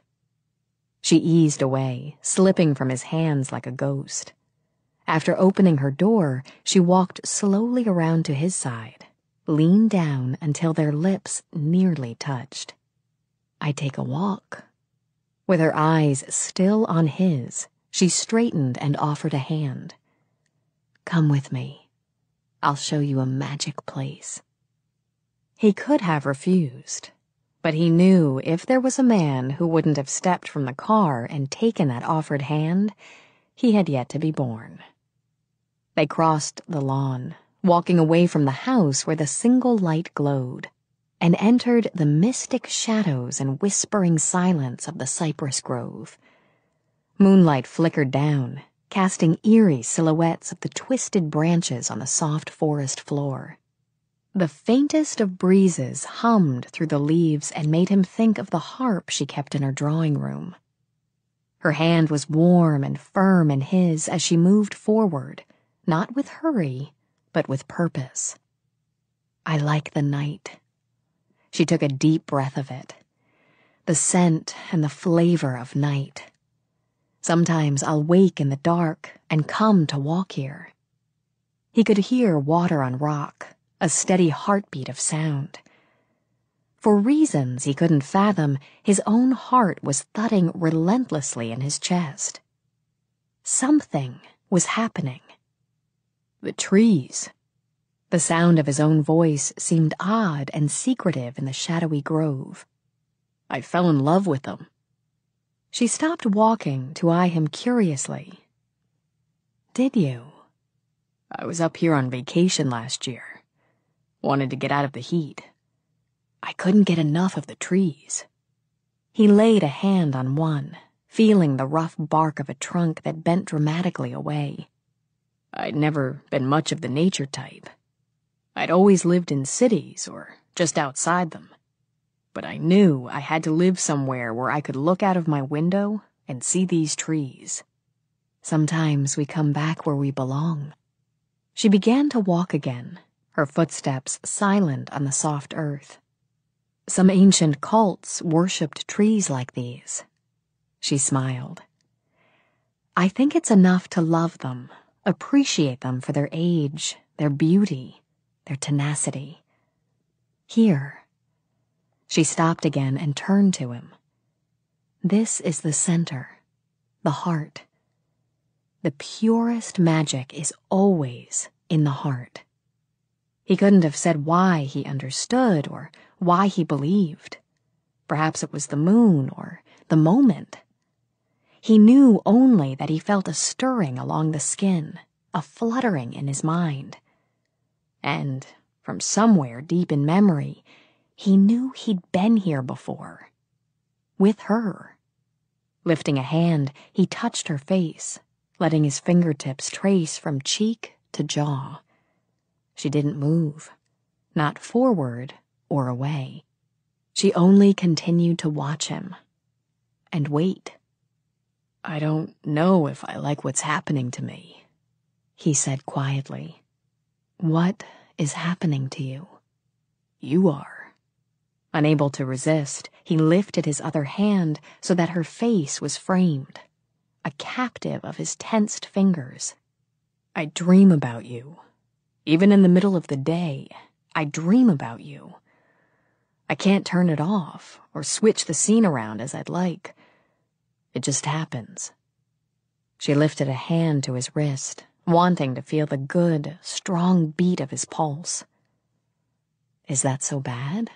She eased away, slipping from his hands like a ghost. After opening her door, she walked slowly around to his side, leaned down until their lips nearly touched. "I take a walk." With her eyes still on his, she straightened and offered a hand. "Come with me. I'll show you a magic place." He could have refused, but he knew if there was a man who wouldn't have stepped from the car and taken that offered hand, he had yet to be born. They crossed the lawn, walking away from the house where the single light glowed, and entered the mystic shadows and whispering silence of the cypress grove. Moonlight flickered down, casting eerie silhouettes of the twisted branches on the soft forest floor. The faintest of breezes hummed through the leaves and made him think of the harp she kept in her drawing room. Her hand was warm and firm in his as she moved forward, not with hurry, but with purpose. "I like the night." She took a deep breath of it. The scent and the flavor of night. "Sometimes I'll wake in the dark and come to walk here." He could hear water on rock, a steady heartbeat of sound. For reasons he couldn't fathom, his own heart was thudding relentlessly in his chest. Something was happening. The trees. The sound of his own voice seemed odd and secretive in the shadowy grove. I fell in love with them. She stopped walking to eye him curiously. Did you? I was up here on vacation last year. Wanted to get out of the heat. I couldn't get enough of the trees. He laid a hand on one, feeling the rough bark of a trunk that bent dramatically away. I'd never been much of the nature type. I'd always lived in cities or just outside them. But I knew I had to live somewhere where I could look out of my window and see these trees. Sometimes we come back where we belong. She began to walk again, her footsteps silent on the soft earth. Some ancient cults worshipped trees like these. She smiled. I think it's enough to love them, appreciate them for their age, their beauty, their tenacity. Here. She stopped again and turned to him. This is the center, the heart. The purest magic is always in the heart. He couldn't have said why he understood or why he believed. Perhaps it was the moon or the moment. He knew only that he felt a stirring along the skin, a fluttering in his mind. And from somewhere deep in memory, he knew he'd been here before. With her. Lifting a hand, he touched her face, letting his fingertips trace from cheek to jaw. She didn't move, not forward or away. She only continued to watch him and wait. I don't know if I like what's happening to me, he said quietly. What is happening to you? You are. Unable to resist, he lifted his other hand so that her face was framed, a captive of his tensed fingers. I dream about you. Even in the middle of the day, I dream about you. I can't turn it off or switch the scene around as I'd like. It just happens. She lifted a hand to his wrist, wanting to feel the good, strong beat of his pulse. Is that so bad?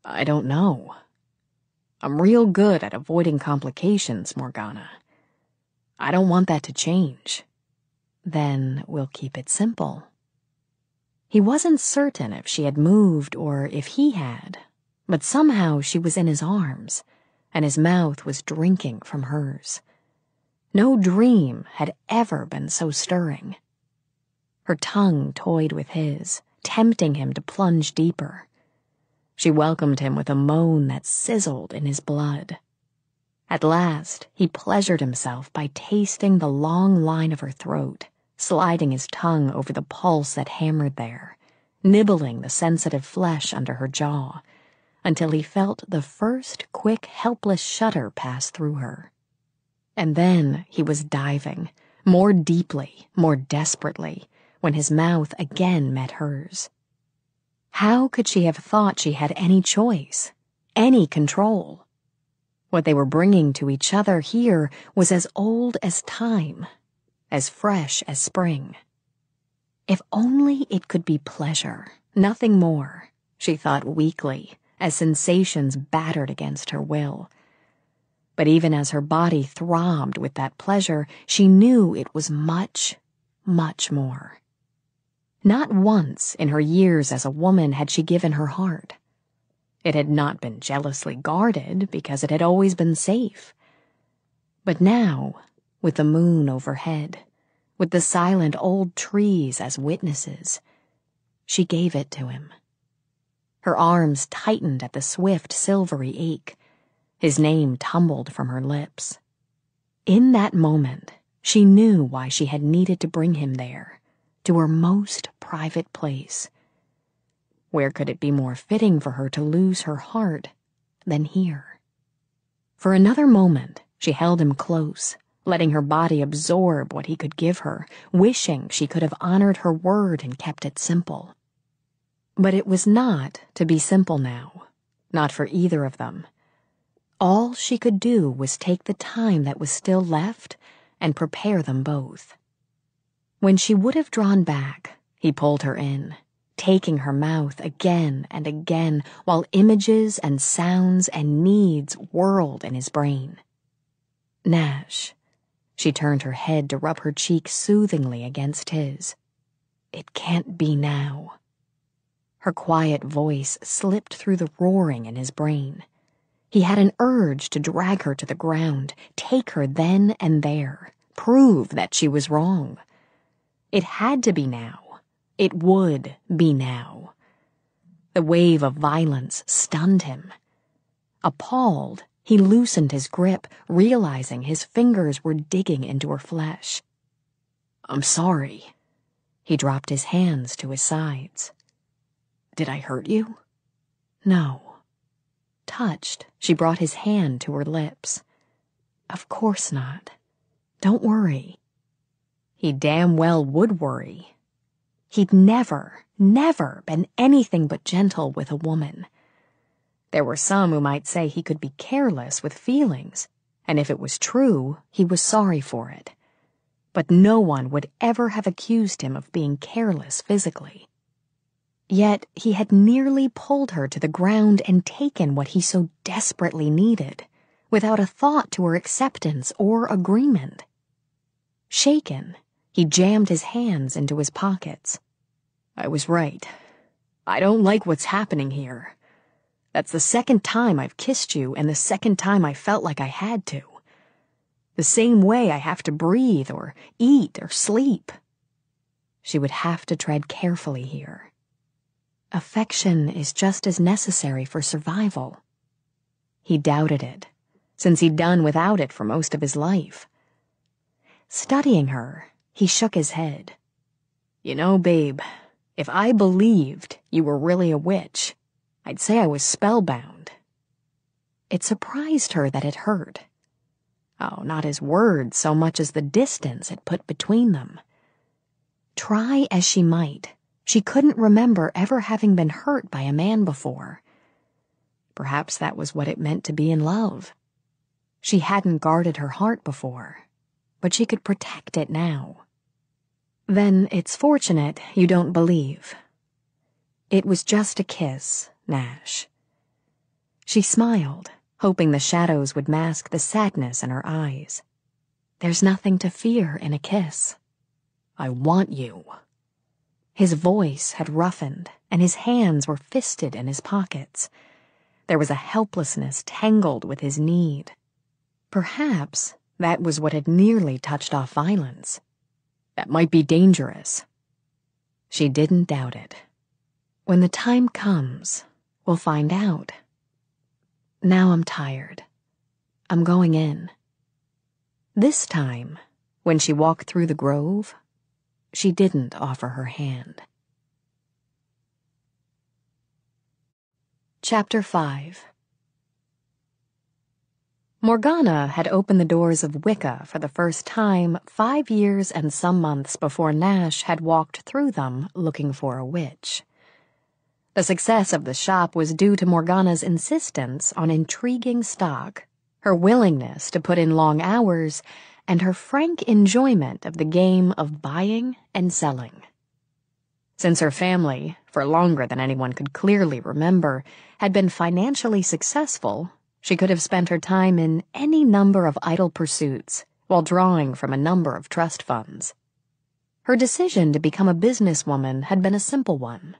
I don't know. I'm real good at avoiding complications, Morgana. I don't want that to change. Then we'll keep it simple. He wasn't certain if she had moved or if he had, but somehow she was in his arms, and his mouth was drinking from hers. No dream had ever been so stirring. Her tongue toyed with his, tempting him to plunge deeper. She welcomed him with a moan that sizzled in his blood. At last, he pleasured himself by tasting the long line of her throat, sliding his tongue over the pulse that hammered there, nibbling the sensitive flesh under her jaw, until he felt the first quick, helpless shudder pass through her. And then he was diving, more deeply, more desperately, when his mouth again met hers. How could she have thought she had any choice, any control? What they were bringing to each other here was as old as time, as fresh as spring. If only it could be pleasure, nothing more, she thought weakly, as sensations battered against her will. But even as her body throbbed with that pleasure, she knew it was much, much more. Not once in her years as a woman had she given her heart. It had not been jealously guarded because it had always been safe. But now, with the moon overhead, with the silent old trees as witnesses, she gave it to him. Her arms tightened at the swift silvery ache. His name tumbled from her lips. In that moment, she knew why she had needed to bring him there, to her most private place. Where could it be more fitting for her to lose her heart than here? For another moment, she held him close, letting her body absorb what he could give her, wishing she could have honored her word and kept it simple. But it was not to be simple now. not for either of them. All she could do was take the time that was still left and prepare them both. When she would have drawn back, he pulled her in, taking her mouth again and again while images and sounds and needs whirled in his brain. Nash. She turned her head to rub her cheek soothingly against his. It can't be now. Her quiet voice slipped through the roaring in his brain. He had an urge to drag her to the ground, take her then and there, prove that she was wrong. It had to be now. It would be now. The wave of violence stunned him. Appalled, he loosened his grip, realizing his fingers were digging into her flesh. "I'm sorry." He dropped his hands to his sides. "Did I hurt you?" "No." Touched, she brought his hand to her lips. "Of course not. Don't worry." He damn well would worry. He'd never been anything but gentle with a woman. There were some who might say he could be careless with feelings, and if it was true, he was sorry for it. But no one would ever have accused him of being careless physically. Yet he had nearly pulled her to the ground and taken what he so desperately needed, without a thought to her acceptance or agreement. Shaken, he jammed his hands into his pockets. "I was right. I don't like what's happening here. That's the second time I've kissed you and the second time I felt like I had to. The same way I have to breathe or eat or sleep." She would have to tread carefully here. Affection is just as necessary for survival. He doubted it, since he'd done without it for most of his life. Studying her, he shook his head. "You know, babe, if I believed you were really a witch, I'd say I was spellbound." It surprised her that it hurt. Oh, not his words so much as the distance it put between them. Try as she might, she couldn't remember ever having been hurt by a man before. Perhaps that was what it meant to be in love. She hadn't guarded her heart before, but she could protect it now. "Then it's fortunate you don't believe." "It was just a kiss, Nash." She smiled, hoping the shadows would mask the sadness in her eyes. "There's nothing to fear in a kiss." "I want you." His voice had roughened, and his hands were fisted in his pockets. There was a helplessness tangled with his need. Perhaps that was what had nearly touched off violence. "That might be dangerous." She didn't doubt it. "When the time comes, we'll find out. Now I'm tired. I'm going in." This time, when she walked through the grove, she didn't offer her hand. Chapter 5. Morgana had opened the doors of Wicca for the first time 5 years and some months before Nash had walked through them looking for a witch. The success of the shop was due to Morgana's insistence on intriguing stock, her willingness to put in long hours, and her frank enjoyment of the game of buying and selling. Since her family, for longer than anyone could clearly remember, had been financially successful, she could have spent her time in any number of idle pursuits while drawing from a number of trust funds. Her decision to become a businesswoman had been a simple one.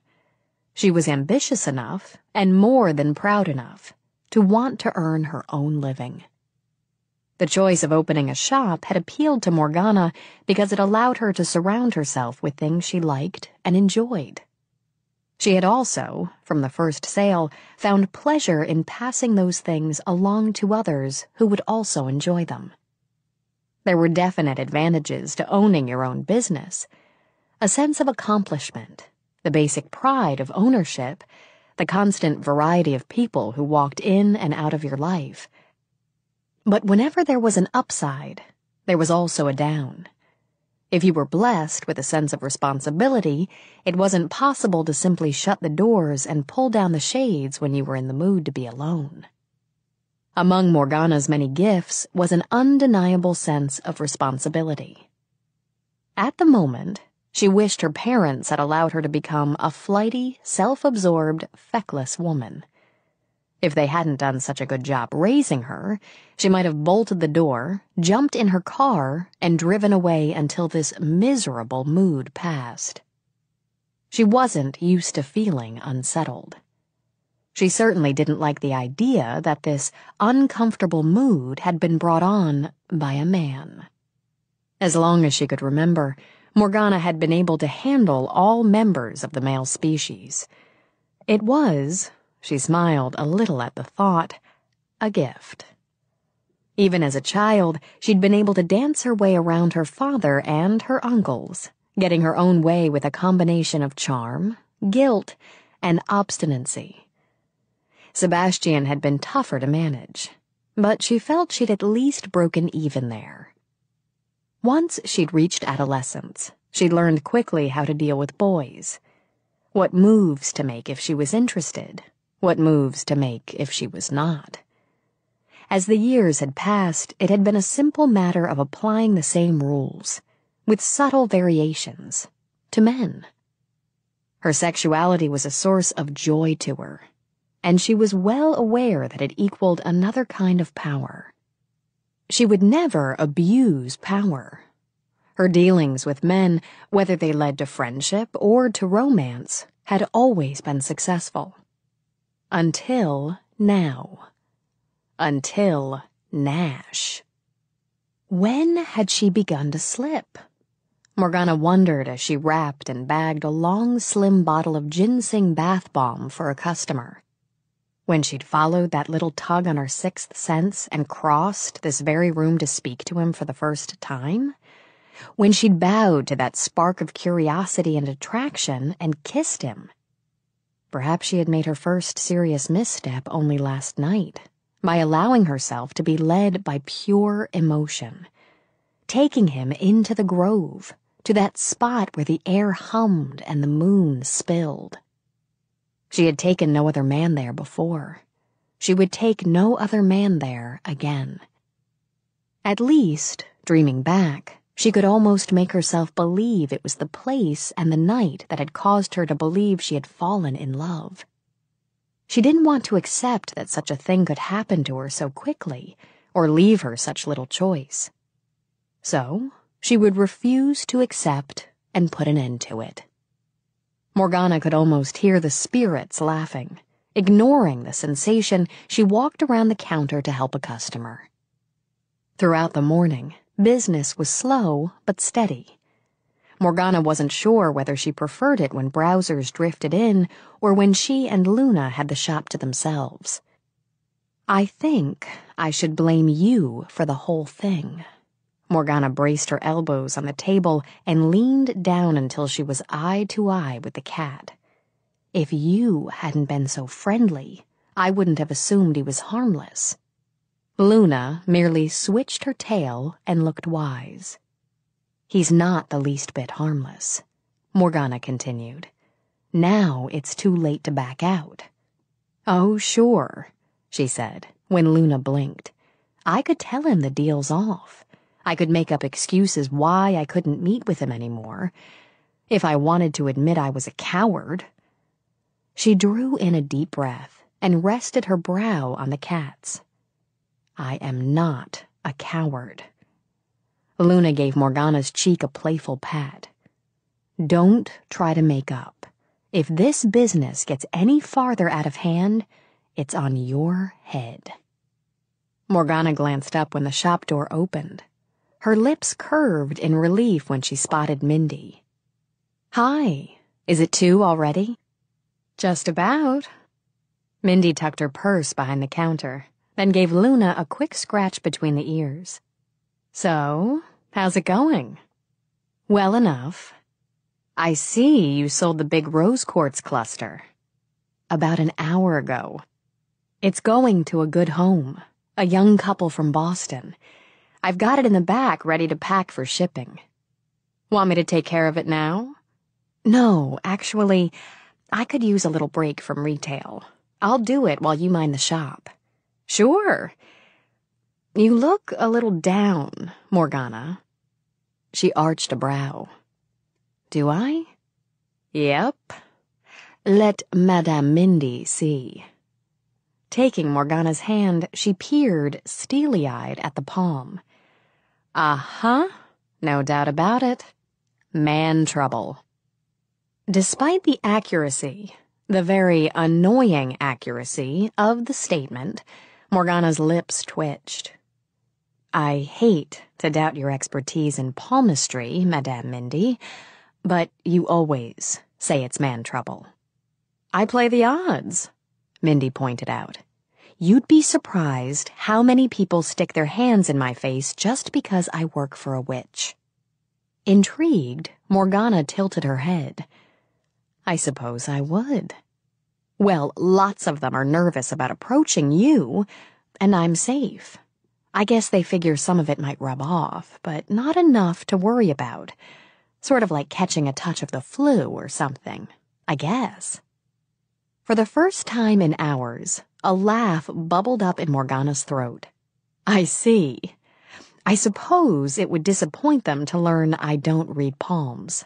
She was ambitious enough, and more than proud enough, to want to earn her own living. The choice of opening a shop had appealed to Morgana because it allowed her to surround herself with things she liked and enjoyed. She had also, from the first sale, found pleasure in passing those things along to others who would also enjoy them. There were definite advantages to owning your own business: a sense of accomplishment, the basic pride of ownership, the constant variety of people who walked in and out of your life. But whenever there was an upside, there was also a down. If you were blessed with a sense of responsibility, it wasn't possible to simply shut the doors and pull down the shades when you were in the mood to be alone. Among Morgana's many gifts was an undeniable sense of responsibility. At the moment, she wished her parents had allowed her to become a flighty, self-absorbed, feckless woman. If they hadn't done such a good job raising her, she might have bolted the door, jumped in her car, and driven away until this miserable mood passed. She wasn't used to feeling unsettled. She certainly didn't like the idea that this uncomfortable mood had been brought on by a man. As long as she could remember, Morgana had been able to handle all members of the male species. It was, she smiled a little at the thought, a gift. Even as a child, she'd been able to dance her way around her father and her uncles, getting her own way with a combination of charm, guilt, and obstinacy. Sebastian had been tougher to manage, but she felt she'd at least broken even there. Once she'd reached adolescence, she'd learned quickly how to deal with boys. What moves to make if she was interested, what moves to make if she was not. As the years had passed, it had been a simple matter of applying the same rules, with subtle variations, to men. Her sexuality was a source of joy to her, and she was well aware that it equaled another kind of power. She would never abuse power. Her dealings with men, whether they led to friendship or to romance, had always been successful. Until now. Until Nash. When had she begun to slip? Morgana wondered as she wrapped and bagged a long, slim bottle of ginseng bath bomb for a customer. When she'd followed that little tug on her sixth sense and crossed this very room to speak to him for the first time? When she'd bowed to that spark of curiosity and attraction and kissed him? Perhaps she had made her first serious misstep only last night, by allowing herself to be led by pure emotion, taking him into the grove, to that spot where the air hummed and the moon spilled. She had taken no other man there before. She would take no other man there again. At least, dreaming back, she could almost make herself believe it was the place and the night that had caused her to believe she had fallen in love. She didn't want to accept that such a thing could happen to her so quickly, or leave her such little choice. So, she would refuse to accept and put an end to it. Morgana could almost hear the spirits laughing. Ignoring the sensation, she walked around the counter to help a customer. Throughout the morning, business was slow but steady. Morgana wasn't sure whether she preferred it when browsers drifted in or when she and Luna had the shop to themselves. "I think I should blame you for the whole thing." Morgana braced her elbows on the table and leaned down until she was eye to eye with the cat. "If you hadn't been so friendly, I wouldn't have assumed he was harmless." Luna merely switched her tail and looked wise. "He's not the least bit harmless," Morgana continued. "Now it's too late to back out." "Oh, sure," she said, when Luna blinked. "I could tell him the deal's off. I could make up excuses why I couldn't meet with him anymore. If I wanted to admit I was a coward." She drew in a deep breath and rested her brow on the cat's. "I am not a coward." Luna gave Morgana's cheek a playful pat. "Don't try to make up. If this business gets any farther out of hand, it's on your head." Morgana glanced up when the shop door opened. Her lips curved in relief when she spotted Mindy. "Hi, is it 2 already?" "Just about." Mindy tucked her purse behind the counter, then gave Luna a quick scratch between the ears. "So, how's it going?" "Well enough." "I see you sold the big rose quartz cluster." "About an hour ago. It's going to a good home, a young couple from Boston. I've got it in the back ready to pack for shipping." Want me to take care of it now? No, actually, I could use a little break from retail. I'll do it while you mind the shop. Sure. You look a little down, Morgana. She arched a brow. Do I? Yep. Let Madame Mindy see. Taking Morgana's hand, she peered, steely-eyed, at the palm. Uh-huh, no doubt about it. Man trouble. Despite the accuracy, the very annoying accuracy, of the statement, Morgana's lips twitched. I hate to doubt your expertise in palmistry, Madame Mindy, but you always say it's man trouble. I play the odds, Mindy pointed out. You'd be surprised how many people stick their hands in my face just because I work for a witch. Intrigued, Morgana tilted her head. I suppose I would. Well, lots of them are nervous about approaching you, and I'm safe. I guess they figure some of it might rub off, but not enough to worry about. Sort of like catching a touch of the flu or something, I guess. For the first time in hours, a laugh bubbled up in Morgana's throat. I see. I suppose it would disappoint them to learn I don't read palms.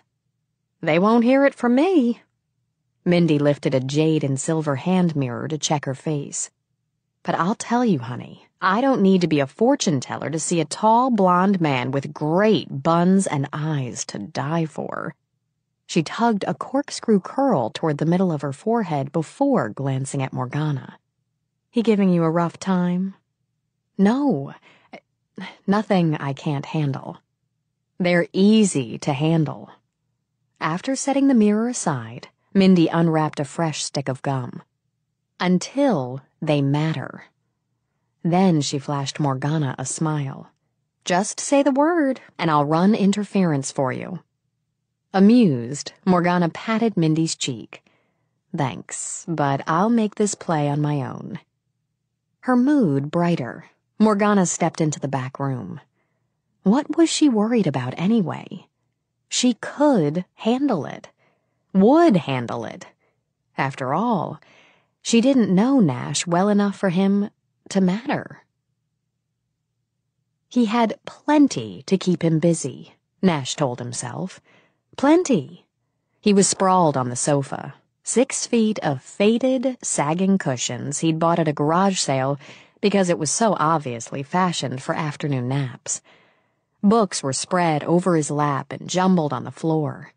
They won't hear it from me. Mindy lifted a jade and silver hand mirror to check her face. But I'll tell you, honey, I don't need to be a fortune teller to see a tall, blonde man with great buns and eyes to die for. She tugged a corkscrew curl toward the middle of her forehead before glancing at Morgana. He giving you a rough time? No, nothing I can't handle. They're easy to handle. After setting the mirror aside, Mindy unwrapped a fresh stick of gum. Until they matter. Then she flashed Morgana a smile. Just say the word, and I'll run interference for you. Amused, Morgana patted Mindy's cheek. Thanks, but I'll make this play on my own. Her mood brighter, Morgana stepped into the back room. What was she worried about anyway? She could handle it. Would handle it. After all, she didn't know Nash well enough for him to matter. He had plenty to keep him busy, Nash told himself. Plenty. He was sprawled on the sofa, 6 feet of faded, sagging cushions he'd bought at a garage sale because it was so obviously fashioned for afternoon naps. Books were spread over his lap and jumbled on the floor.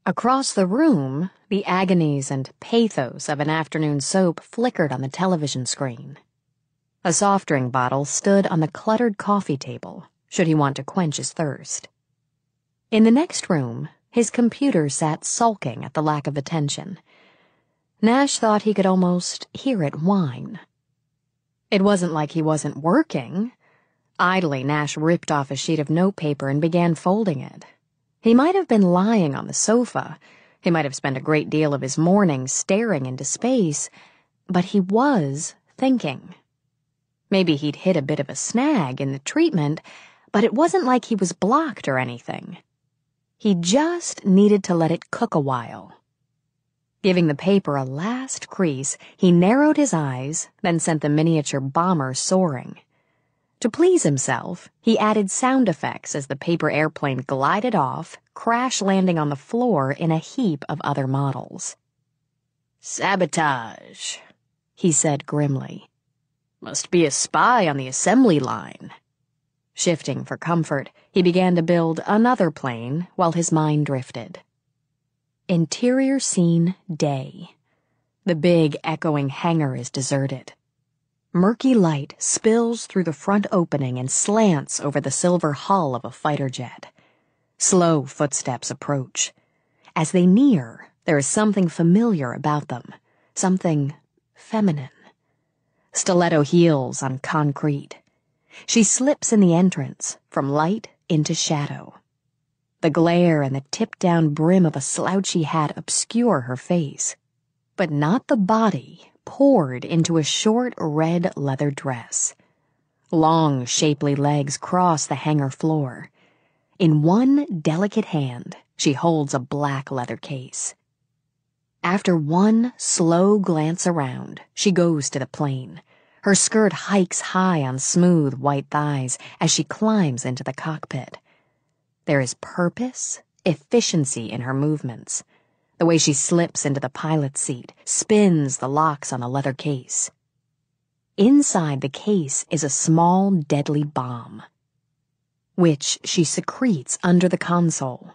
Across the room, the agonies and pathos of an afternoon soap flickered on the television screen. A soft drink bottle stood on the cluttered coffee table, should he want to quench his thirst. In the next room, his computer sat sulking at the lack of attention. Nash thought he could almost hear it whine. It wasn't like he wasn't working. Idly, Nash ripped off a sheet of notepaper and began folding it. He might have been lying on the sofa. He might have spent a great deal of his morning staring into space, but he was thinking. Maybe he'd hit a bit of a snag in the treatment, but it wasn't like he was blocked or anything. He just needed to let it cook a while. Giving the paper a last crease, he narrowed his eyes, then sent the miniature bomber soaring. To please himself, he added sound effects as the paper airplane glided off, crash-landing on the floor in a heap of other models. "Sabotage," he said grimly. "Must be a spy on the assembly line." Shifting for comfort, he began to build another plane while his mind drifted. Interior scene day. The big, echoing hangar is deserted. Murky light spills through the front opening and slants over the silver hull of a fighter jet. Slow footsteps approach. As they near, there is something familiar about them, something feminine. Stiletto heels on concrete. She slips in the entrance, from light into shadow. The glare and the tipped-down brim of a slouchy hat obscure her face, but not the body poured into a short red leather dress. Long, shapely legs cross the hangar floor. In one delicate hand, she holds a black leather case. After one slow glance around, she goes to the plane. Her skirt hikes high on smooth white thighs as she climbs into the cockpit. There is purpose, efficiency in her movements. The way she slips into the pilot's seat, spins the locks on the leather case. Inside the case is a small, deadly bomb, which she secretes under the console.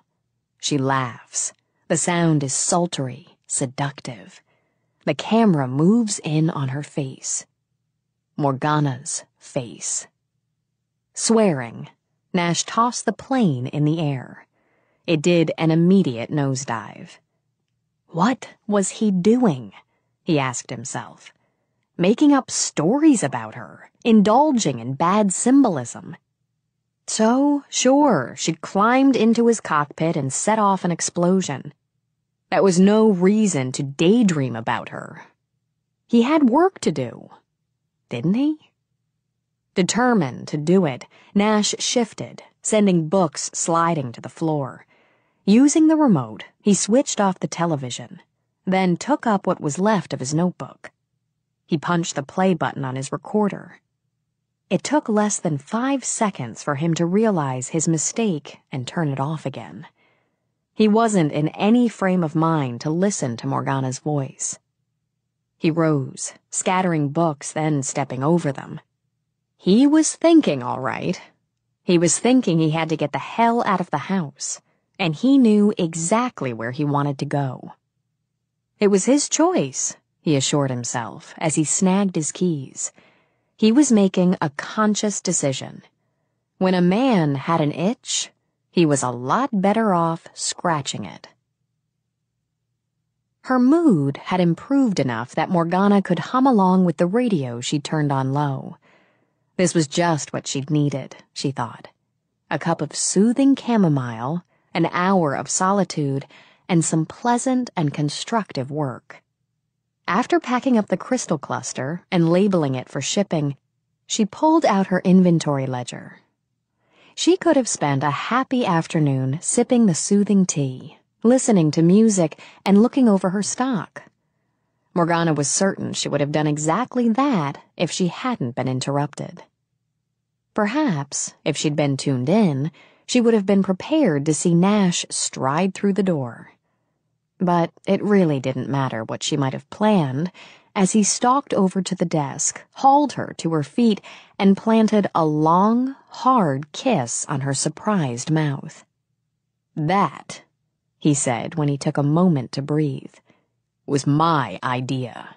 She laughs. The sound is sultry, seductive. The camera moves in on her face. Morgana's face. Swearing, Nash tossed the plane in the air. It did an immediate nosedive. What was he doing? He asked himself. Making up stories about her, indulging in bad symbolism. So, sure, she'd climbed into his cockpit and set off an explosion. That was no reason to daydream about her. He had work to do, didn't he? Determined to do it, Nash shifted, sending books sliding to the floor. Using the remote, he switched off the television, then took up what was left of his notebook. He punched the play button on his recorder. It took less than 5 seconds for him to realize his mistake and turn it off again. He wasn't in any frame of mind to listen to Morgana's voice. He rose, scattering books, then stepping over them. He was thinking, all right. He was thinking he had to get the hell out of the house, and he knew exactly where he wanted to go. It was his choice, he assured himself as he snagged his keys. He was making a conscious decision. When a man had an itch, he was a lot better off scratching it. Her mood had improved enough that Morgana could hum along with the radio she turned on low. This was just what she'd needed, she thought. A cup of soothing chamomile, an hour of solitude, and some pleasant and constructive work. After packing up the crystal cluster and labeling it for shipping, she pulled out her inventory ledger. She could have spent a happy afternoon sipping the soothing tea, listening to music, and looking over her stock. Morgana was certain she would have done exactly that if she hadn't been interrupted. Perhaps, if she'd been tuned in, she would have been prepared to see Nash stride through the door. But it really didn't matter what she might have planned, as he stalked over to the desk, hauled her to her feet, and planted a long, hard kiss on her surprised mouth. That, he said when he took a moment to breathe, was my idea.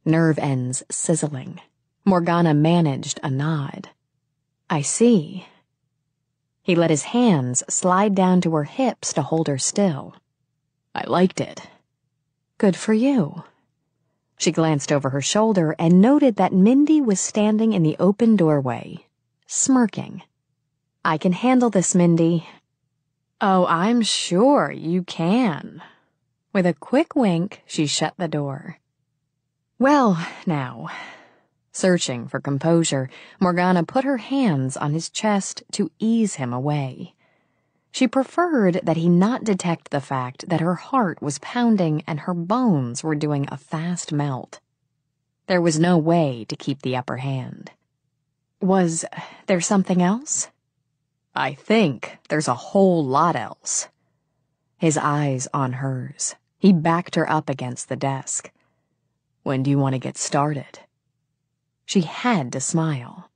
Nerve ends sizzling. Morgana managed a nod. I see. He let his hands slide down to her hips to hold her still. I liked it. Good for you. She glanced over her shoulder and noted that Mindy was standing in the open doorway, smirking. I can handle this, Mindy. Oh, I'm sure you can. With a quick wink, she shut the door. Well, now. Searching for composure, Morgana put her hands on his chest to ease him away. She preferred that he not detect the fact that her heart was pounding and her bones were doing a fast melt. There was no way to keep the upper hand. Was there something else? I think there's a whole lot else. His eyes on hers. He backed her up against the desk. When do you want to get started? She had to smile.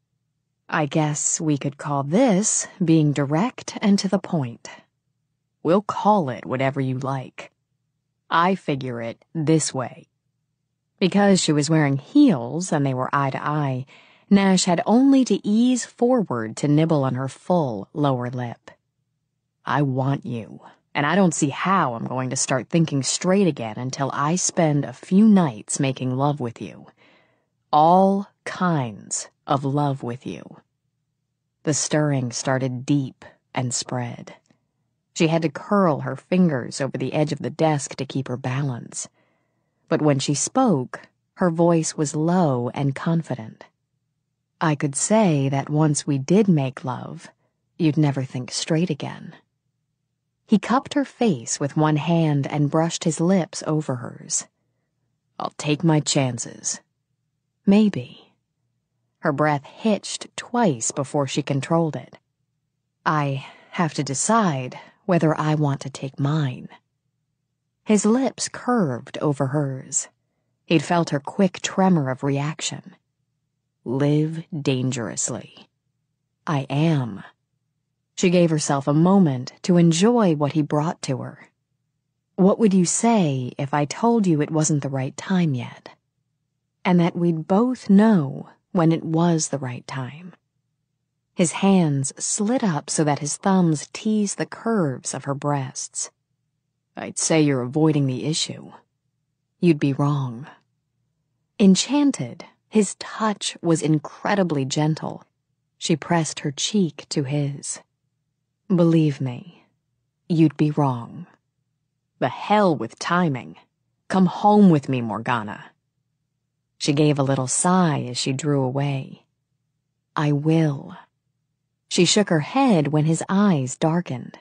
I guess we could call this being direct and to the point. We'll call it whatever you like. I figure it this way. Because she was wearing heels and they were eye to eye, Nash had only to ease forward to nibble on her full lower lip. I want you, and I don't see how I'm going to start thinking straight again until I spend a few nights making love with you. All kinds of love with you. The stirring started deep and spread. She had to curl her fingers over the edge of the desk to keep her balance. But when she spoke, her voice was low and confident. I could say that once we did make love, you'd never think straight again. He cupped her face with one hand and brushed his lips over hers. I'll take my chances. Maybe. Her breath hitched twice before she controlled it. I have to decide whether I want to take mine. His lips curved over hers. He'd felt her quick tremor of reaction. Live dangerously. I am. She gave herself a moment to enjoy what he brought to her. What would you say if I told you it wasn't the right time yet? And that we'd both know when it was the right time. His hands slid up so that his thumbs teased the curves of her breasts. I'd say you're avoiding the issue. You'd be wrong. Enchanted, his touch was incredibly gentle. She pressed her cheek to his. Believe me, you'd be wrong. The hell with timing. Come home with me, Morgana. She gave a little sigh as she drew away. I will. She shook her head when his eyes darkened.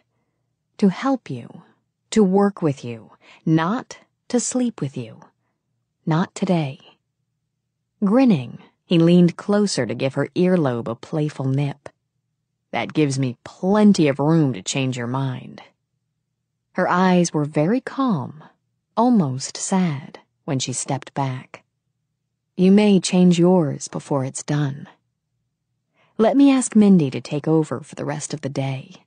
To help you, to work with you, not to sleep with you. Not today. Grinning, he leaned closer to give her earlobe a playful nip. That gives me plenty of room to change your mind. Her eyes were very calm, almost sad, when she stepped back. You may change yours before it's done. Let me ask Mindy to take over for the rest of the day.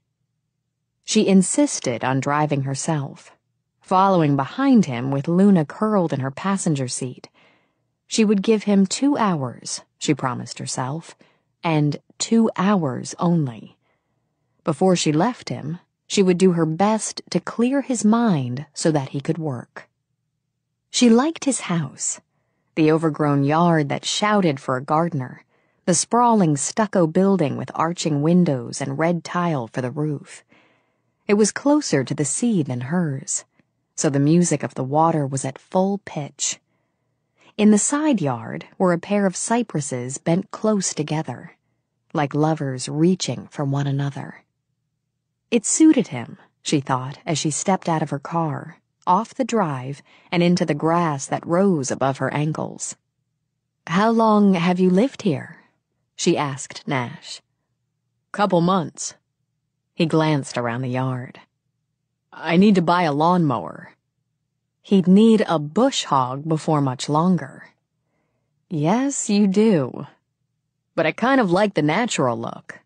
She insisted on driving herself, following behind him with Luna curled in her passenger seat. She would give him 2 hours, she promised herself, and 2 hours only. Before she left him, she would do her best to clear his mind so that he could work. She liked his house, the overgrown yard that shouted for a gardener, the sprawling stucco building with arching windows and red tile for the roof. It was closer to the sea than hers, so the music of the water was at full pitch. In the side yard were a pair of cypresses bent close together, like lovers reaching for one another. It suited him, she thought, as she stepped out of her car, off the drive, and into the grass that rose above her ankles. How long have you lived here? She asked Nash. Couple months. He glanced around the yard. I need to buy a lawnmower. He'd need a bush hog before much longer. Yes, you do. But I kind of like the natural look.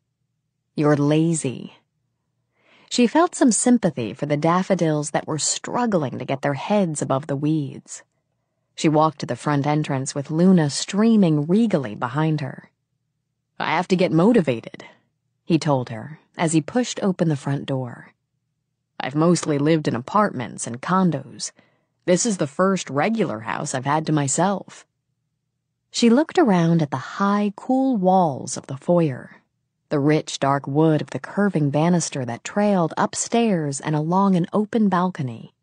You're lazy. She felt some sympathy for the daffodils that were struggling to get their heads above the weeds. She walked to the front entrance with Luna streaming regally behind her. I have to get motivated, he told her as he pushed open the front door. I've mostly lived in apartments and condos. This is the first regular house I've had to myself. She looked around at the high, cool walls of the foyer, the rich, dark wood of the curving banister that trailed upstairs and along an open balcony.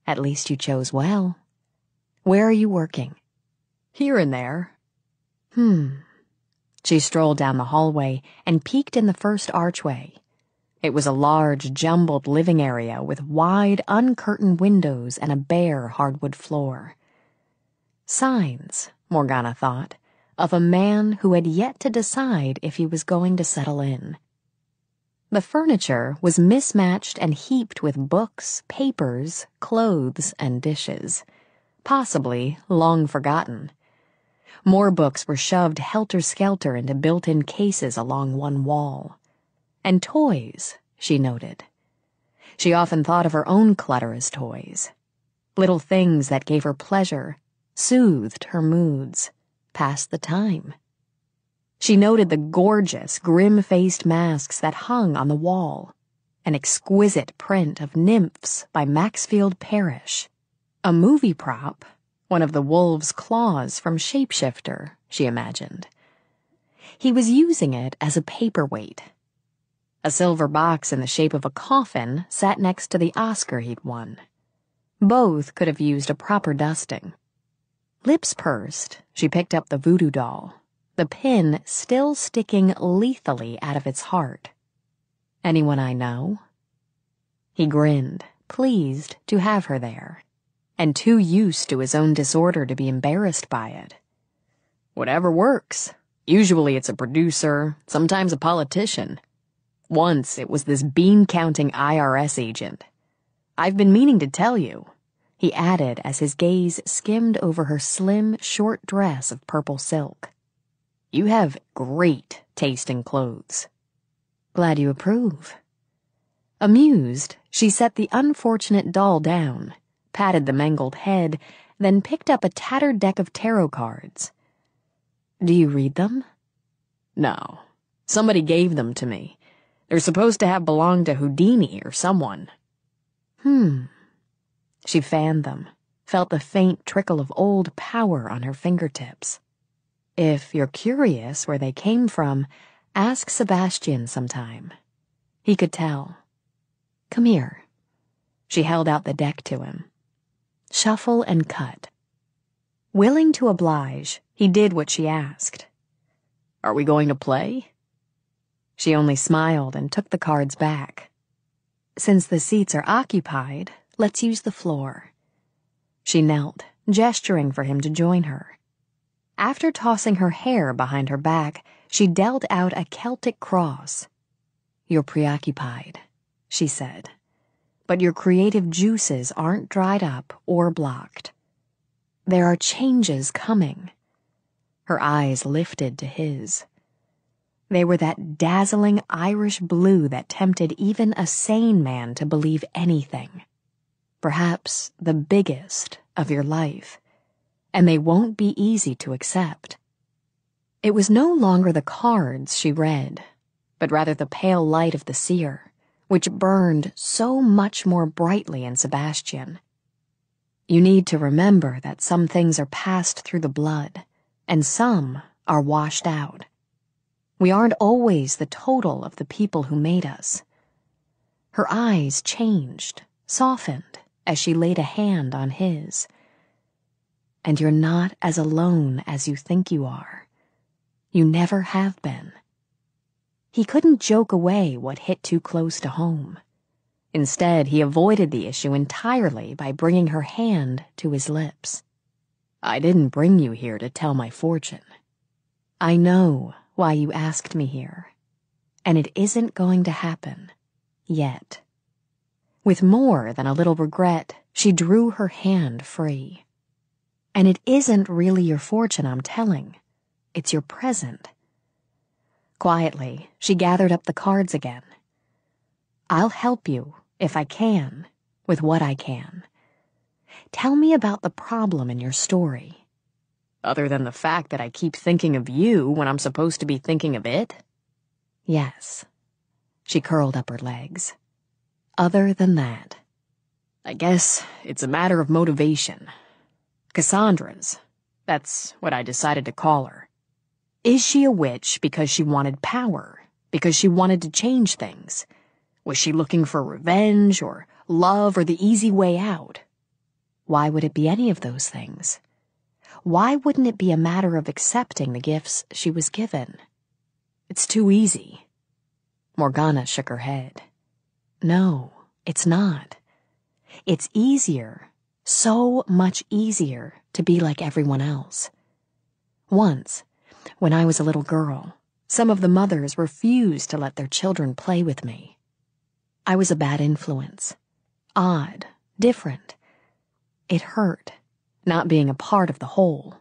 At least you chose well. Where are you working? Here and there. She strolled down the hallway and peeked in the first archway. It was a large, jumbled living area with wide, uncurtained windows and a bare hardwood floor. Signs, Morgana thought, of a man who had yet to decide if he was going to settle in. The furniture was mismatched and heaped with books, papers, clothes, and dishes, possibly long forgotten. More books were shoved helter-skelter into built-in cases along one wall. And toys, she noted. She often thought of her own clutter as toys. Little things that gave her pleasure, soothed her moods, passed the time. She noted the gorgeous, grim-faced masks that hung on the wall, an exquisite print of nymphs by Maxfield Parrish, a movie prop, one of the wolf's claws from Shapeshifter, she imagined. He was using it as a paperweight. A silver box in the shape of a coffin sat next to the Oscar he'd won. Both could have used a proper dusting. Lips pursed, she picked up the voodoo doll, the pin still sticking lethally out of its heart. Anyone I know? He grinned, pleased to have her there, and too used to his own disorder to be embarrassed by it. Whatever works. Usually it's a producer, sometimes a politician. Once it was this bean-counting IRS agent. I've been meaning to tell you, he added as his gaze skimmed over her slim, short dress of purple silk. You have great taste in clothes. Glad you approve. Amused, she set the unfortunate doll down, patted the mangled head, then picked up a tattered deck of tarot cards. Do you read them? No. Somebody gave them to me. They're supposed to have belonged to Houdini or someone. She fanned them, felt the faint trickle of old power on her fingertips. If you're curious where they came from, ask Sebastian sometime. He could tell. Come here. She held out the deck to him. Shuffle and cut. Willing to oblige, he did what she asked. Are we going to play? She only smiled and took the cards back. Since the seats are occupied, let's use the floor. She knelt, gesturing for him to join her. After tossing her hair behind her back, she dealt out a Celtic cross. You're preoccupied, she said, but your creative juices aren't dried up or blocked. There are changes coming. Her eyes lifted to his. They were that dazzling Irish blue that tempted even a sane man to believe anything. Perhaps the biggest of your life, and they won't be easy to accept. It was no longer the cards she read, but rather the pale light of the seer, which burned so much more brightly in Sebastian. You need to remember that some things are passed through the blood, and some are washed out. We aren't always the total of the people who made us. Her eyes changed, softened, as she laid a hand on his. And you're not as alone as you think you are. You never have been. He couldn't joke away what hit too close to home. Instead, he avoided the issue entirely by bringing her hand to his lips. I didn't bring you here to tell my fortune. I know why you asked me here, and it isn't going to happen, yet. With more than a little regret, she drew her hand free. And it isn't really your fortune I'm telling, it's your present. Quietly, she gathered up the cards again. I'll help you, if I can, with what I can. Tell me about the problem in your story. Other than the fact that I keep thinking of you when I'm supposed to be thinking of it? Yes. She curled up her legs. Other than that. I guess it's a matter of motivation. Cassandra's. That's what I decided to call her. Is she a witch because she wanted power? Because she wanted to change things? Was she looking for revenge or love or the easy way out? Why would it be any of those things? Why wouldn't it be a matter of accepting the gifts she was given? It's too easy. Morgana shook her head. No, it's not. It's easier, so much easier, to be like everyone else. Once, when I was a little girl, some of the mothers refused to let their children play with me. I was a bad influence. Odd, different. It hurt, not being a part of the whole.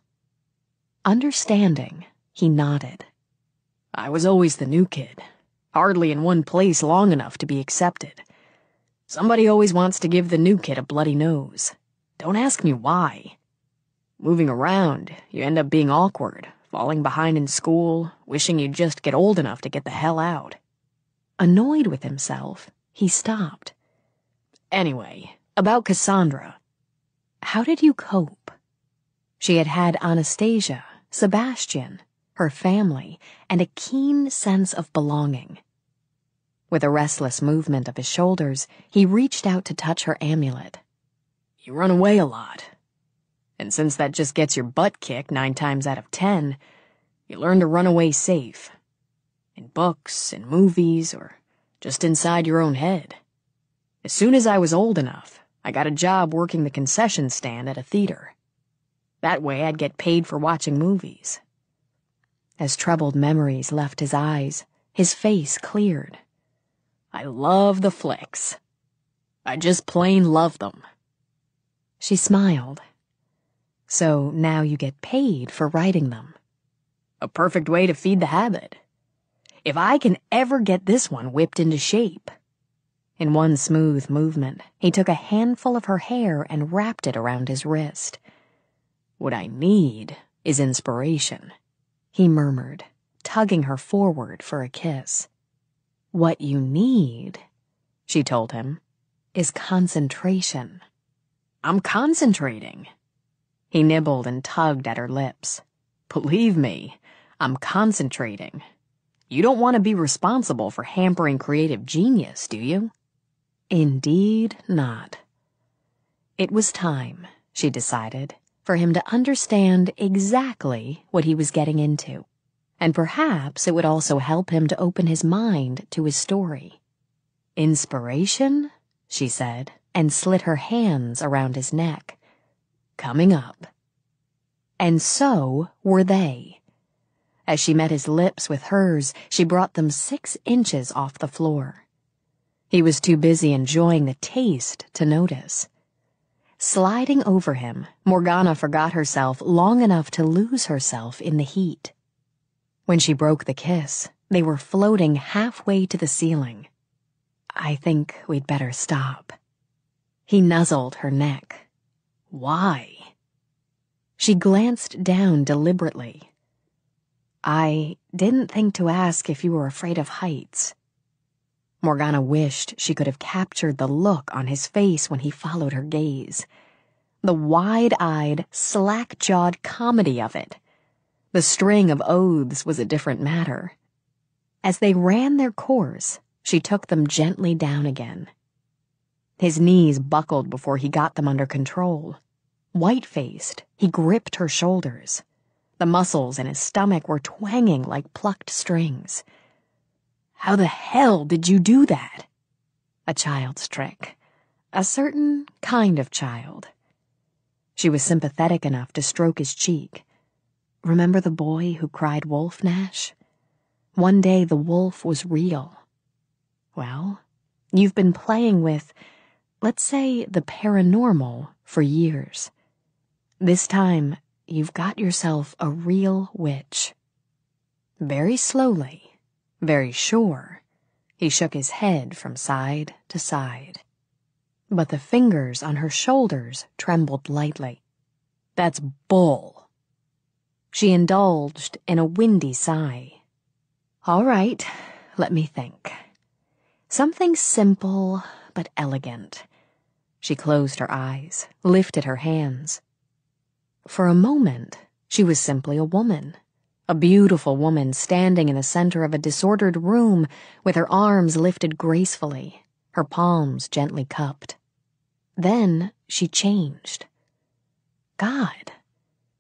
Understanding, he nodded. I was always the new kid, hardly in one place long enough to be accepted. Somebody always wants to give the new kid a bloody nose. Don't ask me why. Moving around, you end up being awkward, falling behind in school, wishing you'd just get old enough to get the hell out. Annoyed with himself, he stopped. Anyway, about Cassandra. How did you cope? She had had Anastasia, Sebastian, her family, and a keen sense of belonging. With a restless movement of his shoulders, he reached out to touch her amulet. You run away a lot. And since that just gets your butt kicked 9 times out of 10, you learn to run away safe. In books, in movies, or just inside your own head. As soon as I was old enough, I got a job working the concession stand at a theater. That way I'd get paid for watching movies. As troubled memories left his eyes, his face cleared. I love the flicks. I just plain love them. She smiled. So now you get paid for writing them. A perfect way to feed the habit. If I can ever get this one whipped into shape. In one smooth movement, he took a handful of her hair and wrapped it around his wrist. What I need is inspiration, he murmured, tugging her forward for a kiss. What you need, she told him, is concentration. I'm concentrating. He nibbled and tugged at her lips. Believe me, I'm concentrating. You don't want to be responsible for hampering creative genius, do you? Indeed not. It was time, she decided, for him to understand exactly what he was getting into, and perhaps it would also help him to open his mind to his story. Inspiration, she said, and slid her hands around his neck. Coming up. And so were they. As she met his lips with hers, she brought them 6 inches off the floor. He was too busy enjoying the taste to notice. Sliding over him, Morgana forgot herself long enough to lose herself in the heat. When she broke the kiss, they were floating halfway to the ceiling. I think we'd better stop. He nuzzled her neck. Why? She glanced down deliberately. I didn't think to ask if you were afraid of heights. Morgana wished she could have captured the look on his face when he followed her gaze. The wide-eyed, slack-jawed comedy of it. The string of oaths was a different matter. As they ran their course, she took them gently down again. His knees buckled before he got them under control. White-faced, he gripped her shoulders. The muscles in his stomach were twanging like plucked strings. How the hell did you do that? A child's trick. A certain kind of child. She was sympathetic enough to stroke his cheek. Remember the boy who cried wolf, Nash? One day the wolf was real. Well, you've been playing with, let's say, the paranormal for years. This time, you've got yourself a real witch. Very slowly, very sure, he shook his head from side to side. But the fingers on her shoulders trembled lightly. That's bull. She indulged in a windy sigh. All right, let me think. Something simple but elegant. She closed her eyes, lifted her hands. For a moment, she was simply a woman. A beautiful woman standing in the center of a disordered room with her arms lifted gracefully, her palms gently cupped. Then she changed. God,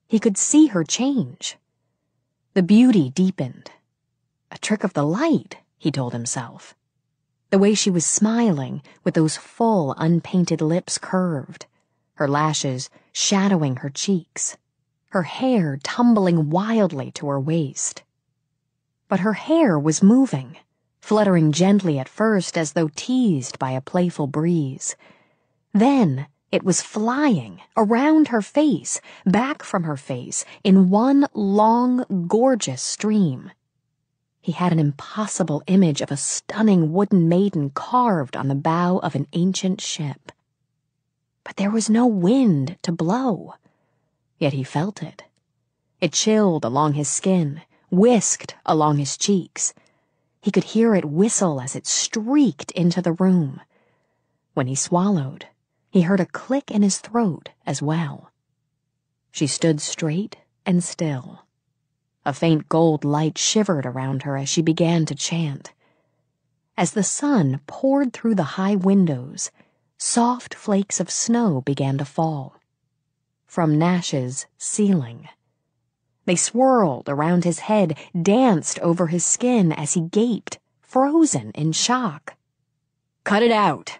he could see her change. The beauty deepened. A trick of the light, he told himself. The way she was smiling, with those full, unpainted lips curved, her lashes shadowing her cheeks, her hair tumbling wildly to her waist. But her hair was moving, fluttering gently at first as though teased by a playful breeze. Then it was flying around her face, back from her face, in one long, gorgeous stream. He had an impossible image of a stunning wooden maiden carved on the bow of an ancient ship. But there was no wind to blow. Yet he felt it. It chilled along his skin, whisked along his cheeks. He could hear it whistle as it streaked into the room. When he swallowed, he heard a click in his throat as well. She stood straight and still. A faint gold light shivered around her as she began to chant. As the sun poured through the high windows, soft flakes of snow began to fall. From Nash's ceiling. They swirled around his head, danced over his skin as he gaped, frozen in shock. Cut it out,"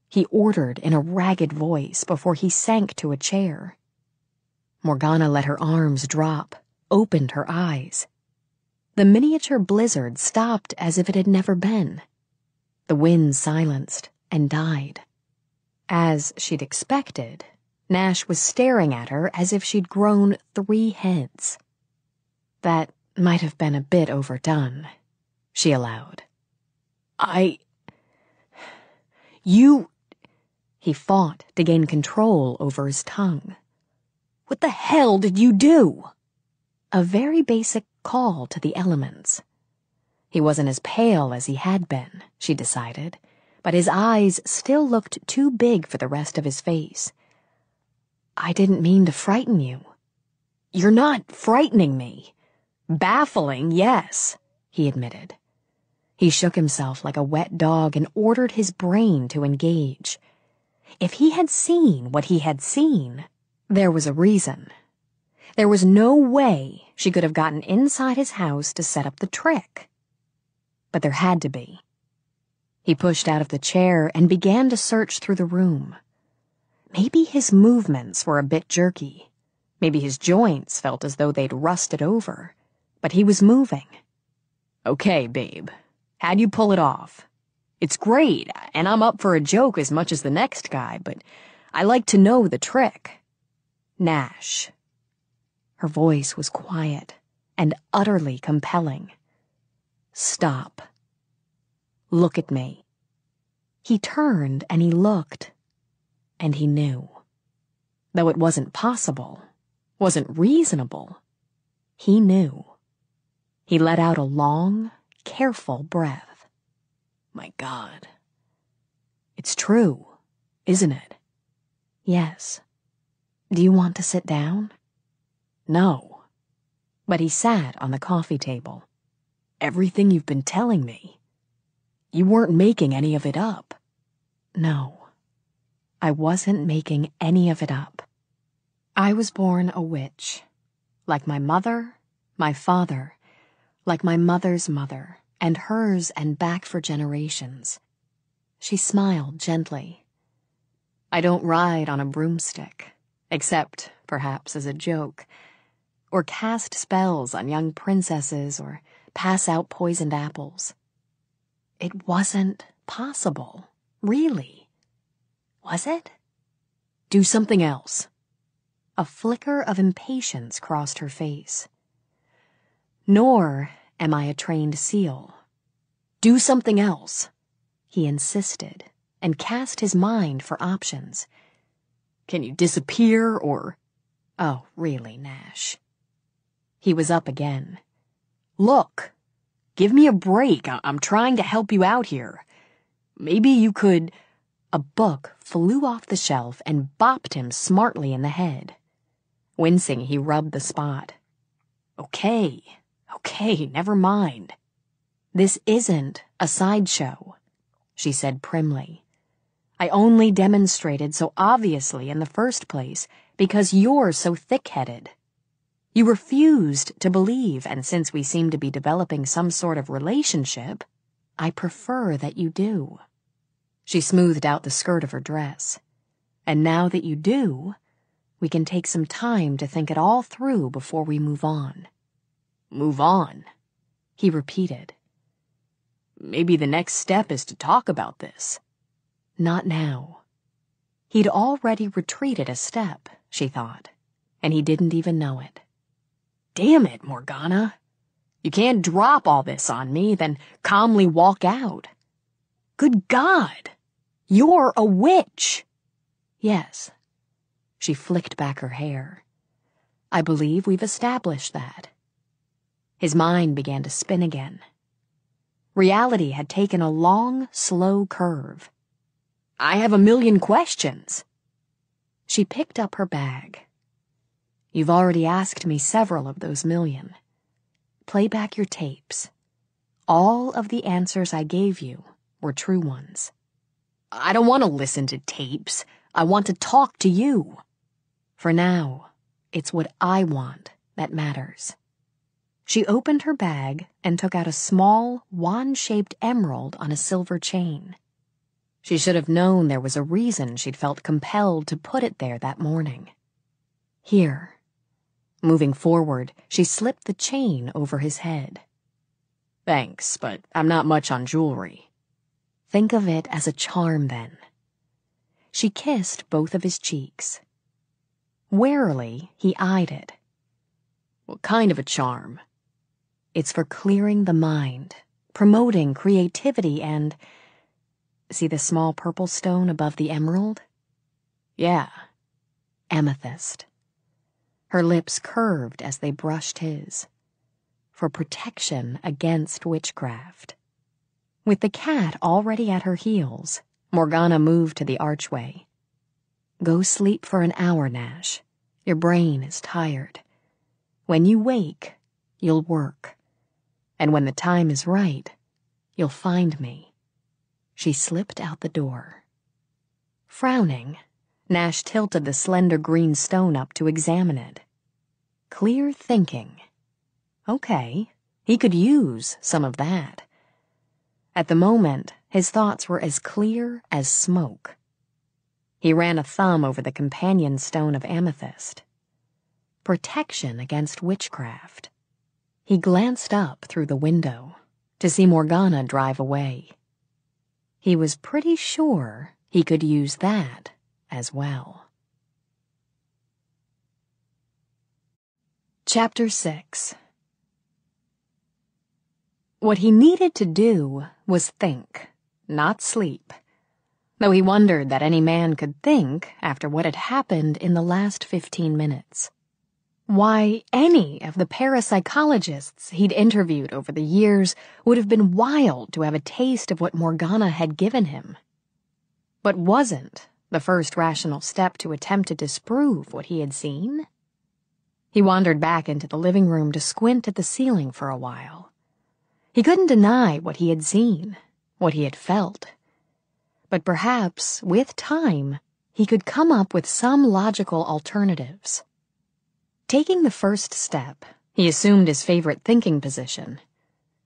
he ordered in a ragged voice before he sank to a chair. Morgana let her arms drop, opened her eyes. The miniature blizzard stopped as if it had never been. The wind silenced and died. As she'd expected, Nash was staring at her as if she'd grown 3 heads. "That might have been a bit overdone," she allowed. You... He fought to gain control over his tongue. "What the hell did you do?" A very basic call to the elements. He wasn't as pale as he had been, she decided, but his eyes still looked too big for the rest of his face. "I didn't mean to frighten you." "You're not frightening me." "Baffling, yes," he admitted. He shook himself like a wet dog and ordered his brain to engage. If he had seen what he had seen, there was a reason. There was no way she could have gotten inside his house to set up the trick. But there had to be. He pushed out of the chair and began to search through the room. Maybe his movements were a bit jerky. Maybe his joints felt as though they'd rusted over. But he was moving. "Okay, babe. How'd you pull it off? It's great, and I'm up for a joke as much as the next guy, but I like to know the trick." "Nash." Her voice was quiet and utterly compelling. "Stop. Look at me." He turned and he looked, and he knew. Though it wasn't possible, wasn't reasonable, he knew. He let out a long, careful breath. "My God. It's true, isn't it?" "Yes. Do you want to sit down?" "No." But he sat on the coffee table. "Everything you've been telling me, you weren't making any of it up." "No. I wasn't making any of it up. I was born a witch. Like my mother, my father, like my mother's mother, and hers and back for generations." She smiled gently. "I don't ride on a broomstick, except, perhaps, as a joke, or cast spells on young princesses or pass out poisoned apples. It wasn't possible, really. Was it?" "Do something else." A flicker of impatience crossed her face. "Nor am I a trained seal." "Do something else," he insisted, and cast his mind for options. "Can you disappear or—" "Oh, really, Nash." He was up again. "Look, give me a break. I'm trying to help you out here. Maybe you could—" A book flew off the shelf and bopped him smartly in the head. Wincing, he rubbed the spot. Okay, never mind. "This isn't a sideshow," she said primly. "I only demonstrated so obviously in the first place because you're so thick-headed. You refused to believe, and since we seem to be developing some sort of relationship, I prefer that you do." She smoothed out the skirt of her dress. "And now that you do, we can take some time to think it all through before we move on." "Move on?" he repeated. "Maybe the next step is to talk about this." Not now. He'd already retreated a step, she thought, and he didn't even know it. "Damn it, Morgana. You can't drop all this on me, then calmly walk out. Good God, you're a witch." "Yes." She flicked back her hair. "I believe we've established that." His mind began to spin again. Reality had taken a long, slow curve. "I have a million questions." She picked up her bag. "You've already asked me several of those million. Play back your tapes. All of the answers I gave you were true ones." "I don't want to listen to tapes. I want to talk to you." "For now, it's what I want that matters." She opened her bag and took out a small, wand-shaped emerald on a silver chain. She should have known there was a reason she'd felt compelled to put it there that morning. Here. Moving forward, she slipped the chain over his head. Thanks, but I'm not much on jewelry. Think of it as a charm, then. She kissed both of his cheeks. Warily, he eyed it. What kind of a charm? It's for clearing the mind, promoting creativity, and... See the small purple stone above the emerald? Yeah. Amethyst. Her lips curved as they brushed his. For protection against witchcraft. With the cat already at her heels, Morgana moved to the archway. Go sleep for an hour, Nash. Your brain is tired. When you wake, you'll work. And when the time is right, you'll find me. She slipped out the door. Frowning, Nash tilted the slender green stone up to examine it. Clear thinking. Okay, he could use some of that. At the moment, his thoughts were as clear as smoke. He ran a thumb over the companion stone of amethyst. Protection against witchcraft. He glanced up through the window to see Morgana drive away. He was pretty sure he could use that as well. Chapter 6. What he needed to do was think, not sleep, though he wondered that any man could think after what had happened in the last 15 minutes. Why, any of the parapsychologists he'd interviewed over the years would have been wild to have a taste of what Morgana had given him. But wasn't the first rational step to attempt to disprove what he had seen? He wandered back into the living room to squint at the ceiling for a while. He couldn't deny what he had seen, what he had felt. But perhaps, with time, he could come up with some logical alternatives. Taking the first step, he assumed his favorite thinking position.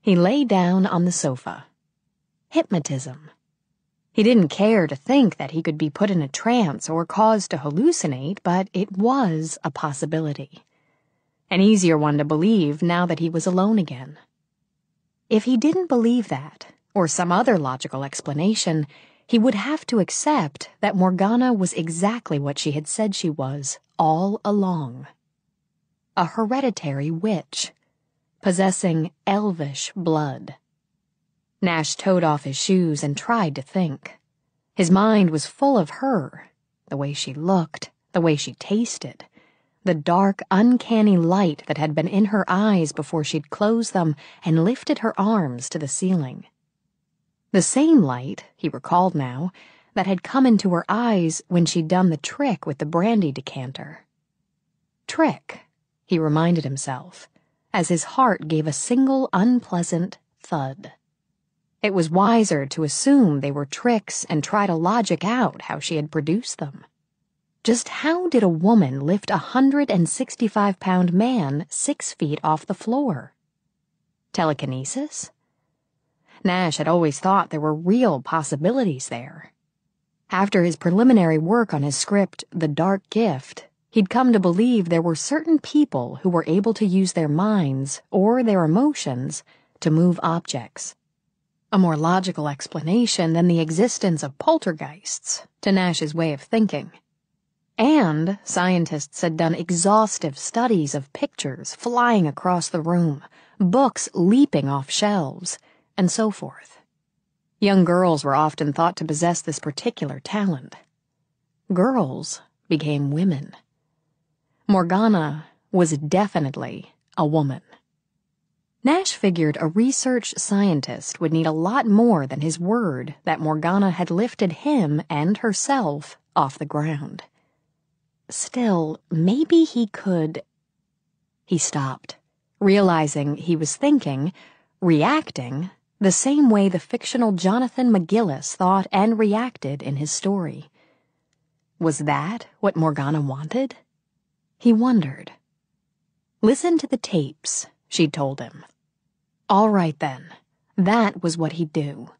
He lay down on the sofa. Hypnotism. He didn't care to think that he could be put in a trance or caused to hallucinate, but it was a possibility. An easier one to believe now that he was alone again. If he didn't believe that, or some other logical explanation, he would have to accept that Morgana was exactly what she had said she was all along. A hereditary witch, possessing elvish blood. Nash toed off his shoes and tried to think. His mind was full of her, the way she looked, the way she tasted, the dark, uncanny light that had been in her eyes before she'd closed them and lifted her arms to the ceiling. The same light, he recalled now, that had come into her eyes when she'd done the trick with the brandy decanter. Trick, he reminded himself, as his heart gave a single unpleasant thud. It was wiser to assume they were tricks and try to logic out how she had produced them. Just how did a woman lift a 165-pound man 6 feet off the floor? Telekinesis? Nash had always thought there were real possibilities there. After his preliminary work on his script, The Dark Gift, he'd come to believe there were certain people who were able to use their minds, or their emotions, to move objects. A more logical explanation than the existence of poltergeists, to Nash's way of thinking. And scientists had done exhaustive studies of pictures flying across the room, books leaping off shelves, and so forth. Young girls were often thought to possess this particular talent. Girls became women. Morgana was definitely a woman. Nash figured a research scientist would need a lot more than his word that Morgana had lifted him and herself off the ground. Still, maybe he could... He stopped, realizing he was thinking, reacting, the same way the fictional Jonathan McGillis thought and reacted in his story. Was that what Morgana wanted? He wondered. Listen to the tapes, she'd told him. All right then, that was what he'd do.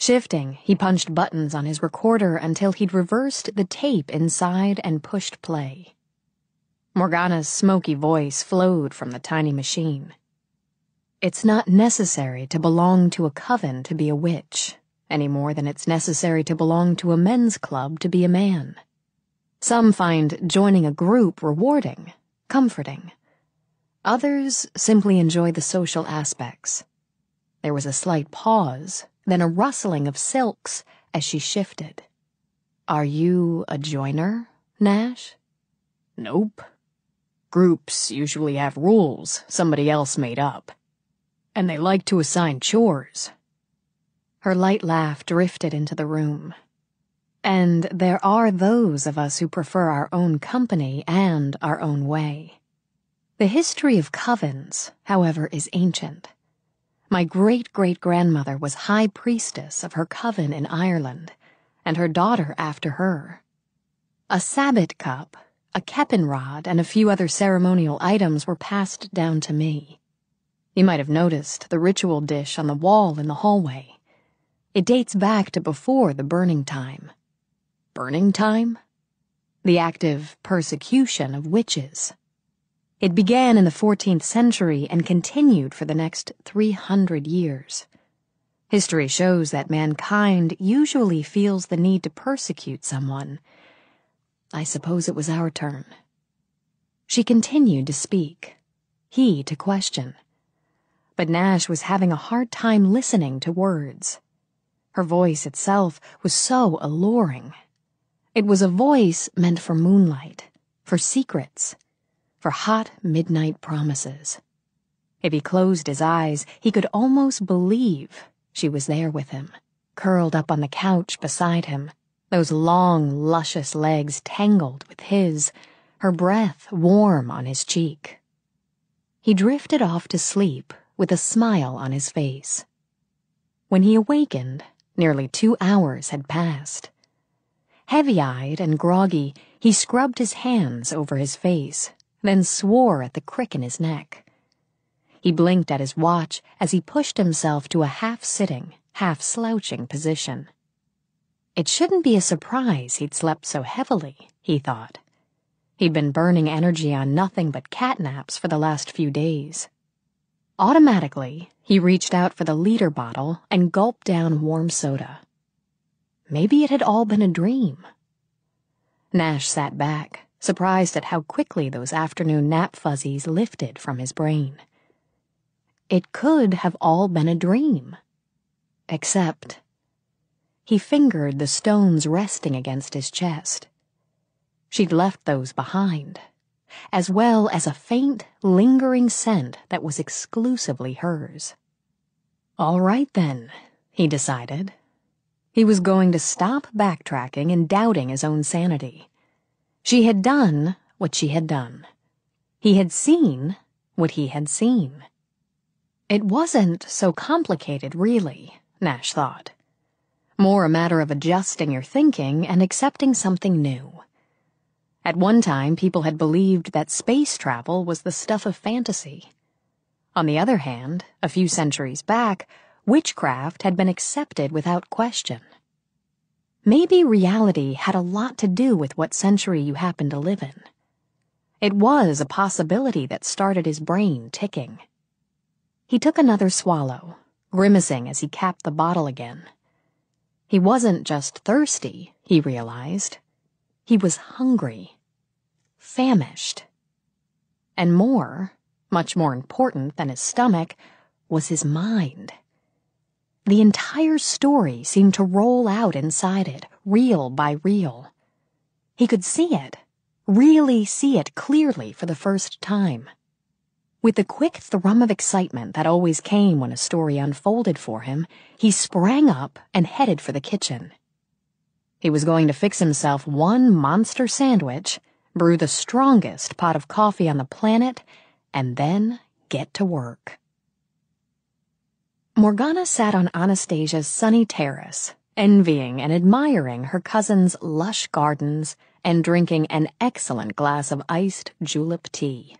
Shifting, he punched buttons on his recorder until he'd reversed the tape inside and pushed play. Morgana's smoky voice flowed from the tiny machine. It's not necessary to belong to a coven to be a witch, any more than it's necessary to belong to a men's club to be a man. Some find joining a group rewarding, comforting. Others simply enjoy the social aspects. There was a slight pause, then a rustling of silks as she shifted. Are you a joiner, Nash? Nope. Groups usually have rules somebody else made up. And they like to assign chores. Her light laugh drifted into the room. And there are those of us who prefer our own company and our own way. The history of covens, however, is ancient. My great-great-grandmother was high priestess of her coven in Ireland, and her daughter after her. A sabbat cup, a keppen rod, and a few other ceremonial items were passed down to me. You might have noticed the ritual dish on the wall in the hallway. It dates back to before the burning time. Burning time? The active persecution of witches. It began in the 14th century and continued for the next 300 years. History shows that mankind usually feels the need to persecute someone. I suppose it was our turn. She continued to speak, he to question. But Nash was having a hard time listening to words. Her voice itself was so alluring. It was a voice meant for moonlight, for secrets, for hot midnight promises. If he closed his eyes, he could almost believe she was there with him, curled up on the couch beside him, those long, luscious legs tangled with his, her breath warm on his cheek. He drifted off to sleep with a smile on his face. When he awakened, nearly 2 hours had passed. Heavy-eyed and groggy, he scrubbed his hands over his face, then swore at the crick in his neck. He blinked at his watch as he pushed himself to a half-sitting, half-slouching position. It shouldn't be a surprise he'd slept so heavily, he thought. He'd been burning energy on nothing but catnaps for the last few days. Automatically, he reached out for the liter bottle and gulped down warm soda. Maybe it had all been a dream. Nash sat back, surprised at how quickly those afternoon nap fuzzies lifted from his brain. It could have all been a dream. Except... He fingered the stones resting against his chest. She'd left those behind, as well as a faint, lingering scent that was exclusively hers. All right then, he decided. He was going to stop backtracking and doubting his own sanity. She had done what she had done. He had seen what he had seen. It wasn't so complicated, really, Nash thought. More a matter of adjusting your thinking and accepting something new. At one time, people had believed that space travel was the stuff of fantasy. On the other hand, a few centuries back, witchcraft had been accepted without question. Maybe reality had a lot to do with what century you happened to live in. It was a possibility that started his brain ticking. He took another swallow, grimacing as he capped the bottle again. He wasn't just thirsty, he realized. He was hungry, famished. And more, much more important than his stomach, was his mind. The entire story seemed to roll out inside it, reel by reel. He could see it, really see it clearly for the first time. With the quick thrum of excitement that always came when a story unfolded for him, he sprang up and headed for the kitchen. He was going to fix himself one monster sandwich, brew the strongest pot of coffee on the planet, and then get to work. Morgana sat on Anastasia's sunny terrace, envying and admiring her cousin's lush gardens and drinking an excellent glass of iced julep tea.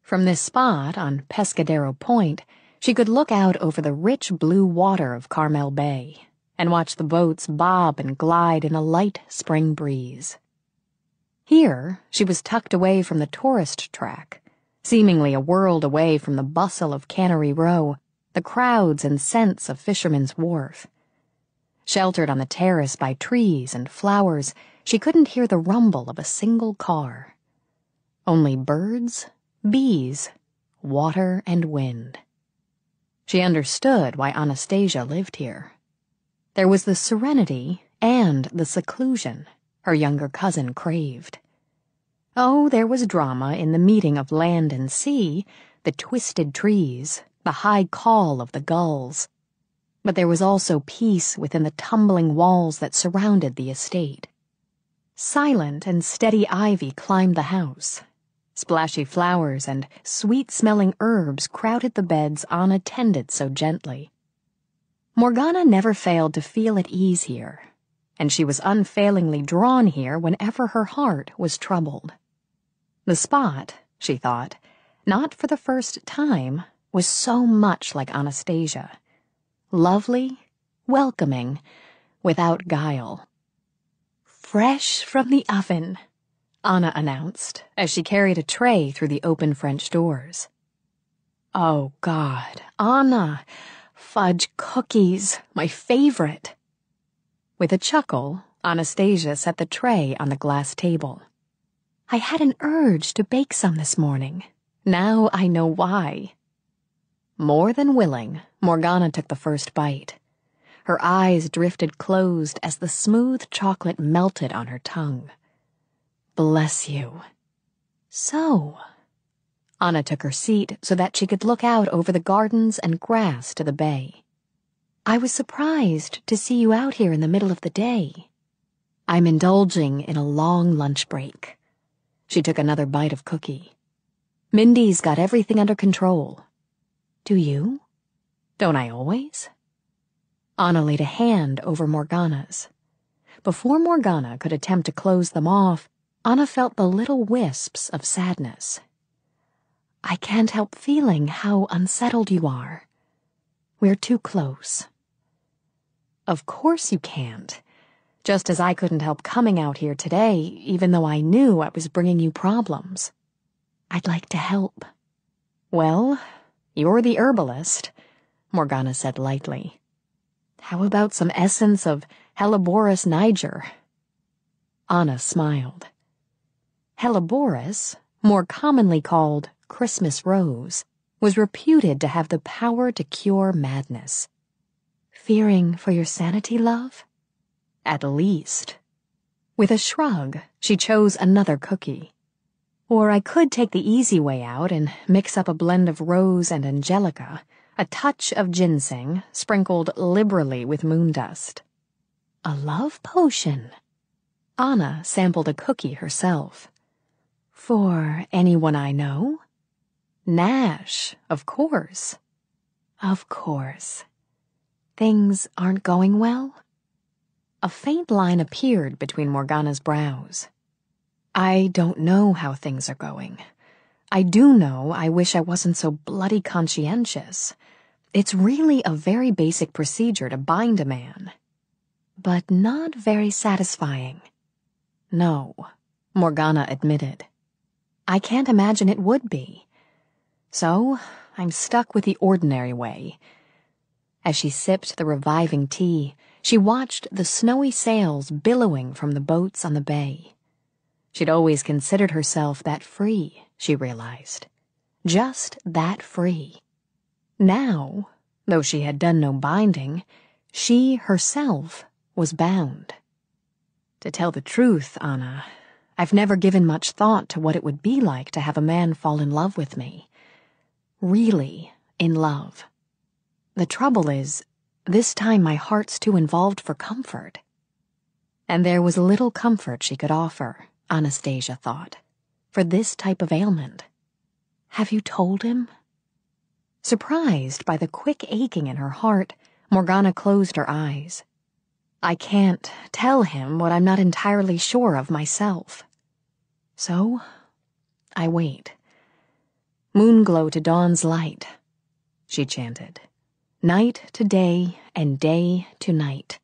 From this spot on Pescadero Point, she could look out over the rich blue water of Carmel Bay, and watch the boats bob and glide in a light spring breeze. Here, she was tucked away from the tourist track, seemingly a world away from the bustle of Cannery Row, the crowds and scents of Fisherman's Wharf. Sheltered on the terrace by trees and flowers, she couldn't hear the rumble of a single car. Only birds, bees, water, and wind. She understood why Anastasia lived here. There was the serenity and the seclusion her younger cousin craved. Oh, there was drama in the meeting of land and sea, the twisted trees, the high call of the gulls. But there was also peace within the tumbling walls that surrounded the estate. Silent and steady ivy climbed the house. Splashy flowers and sweet-smelling herbs crowded the beds Anna tended so gently. Morgana never failed to feel at ease here, and she was unfailingly drawn here whenever her heart was troubled. The spot, she thought, not for the first time, was so much like Anastasia. Lovely, welcoming, without guile. "Fresh from the oven," Anna announced as she carried a tray through the open French doors. "Oh, God, Anna, fudge cookies, my favorite." With a chuckle, Anastasia set the tray on the glass table. "I had an urge to bake some this morning. Now I know why." More than willing, Morgana took the first bite. Her eyes drifted closed as the smooth chocolate melted on her tongue. "Bless you." "So." Anna took her seat so that she could look out over the gardens and grass to the bay. "I was surprised to see you out here in the middle of the day." "I'm indulging in a long lunch break." She took another bite of cookie. "Mindy's got everything under control." "Do you? Don't I always?" Anna laid a hand over Morgana's. Before Morgana could attempt to close them off, Anna felt the little wisps of sadness. "I can't help feeling how unsettled you are. We're too close." "Of course you can't. Just as I couldn't help coming out here today, even though I knew I was bringing you problems." "I'd like to help." "Well, you're the herbalist," Morgana said lightly. "How about some essence of Helleborus niger?" Anna smiled. Helleborus, more commonly called Christmas rose, was reputed to have the power to cure madness. "Fearing for your sanity, love?" "At least." With a shrug, she chose another cookie. "Or I could take the easy way out and mix up a blend of rose and angelica, a touch of ginseng, sprinkled liberally with moon dust." "A love potion." Anna sampled a cookie herself. "For anyone I know?" "Nash, of course." "Of course. Things aren't going well?" A faint line appeared between Morgana's brows. "I don't know how things are going. I do know I wish I wasn't so bloody conscientious. It's really a very basic procedure to bind a man. But not very satisfying." "No," Morgana admitted. "I can't imagine it would be. So, I'm stuck with the ordinary way." As she sipped the reviving tea, she watched the snowy sails billowing from the boats on the bay. She'd always considered herself that free, she realized. Just that free. Now, though she had done no binding, she herself was bound. "To tell the truth, Anna, I've never given much thought to what it would be like to have a man fall in love with me. Really in love. The trouble is, this time my heart's too involved for comfort." And there was little comfort she could offer, Anastasia thought, for this type of ailment. "Have you told him?" Surprised by the quick aching in her heart, Morgana closed her eyes. "I can't tell him what I'm not entirely sure of myself. So, I wait. Moonglow to dawn's light," she chanted. "Night to day and day to night."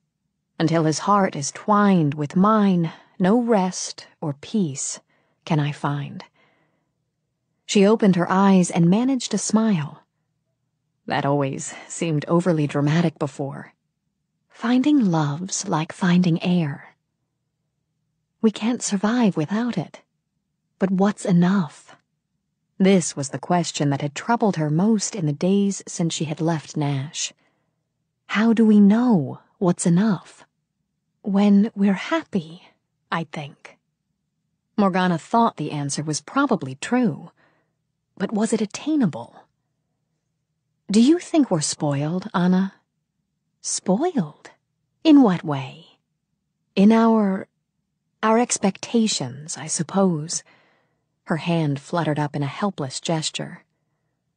Until his heart is twined with mine, no rest or peace can I find. She opened her eyes and managed a smile. That always seemed overly dramatic before. Finding love's like finding air. We can't survive without it. But what's enough? This was the question that had troubled her most in the days since she had left Nash. How do we know what's enough? When we're happy, I think. Morgana thought the answer was probably true. But was it attainable? Do you think we're spoiled, Anna? Spoiled? In what way? In our expectations, I suppose. Her hand fluttered up in a helpless gesture.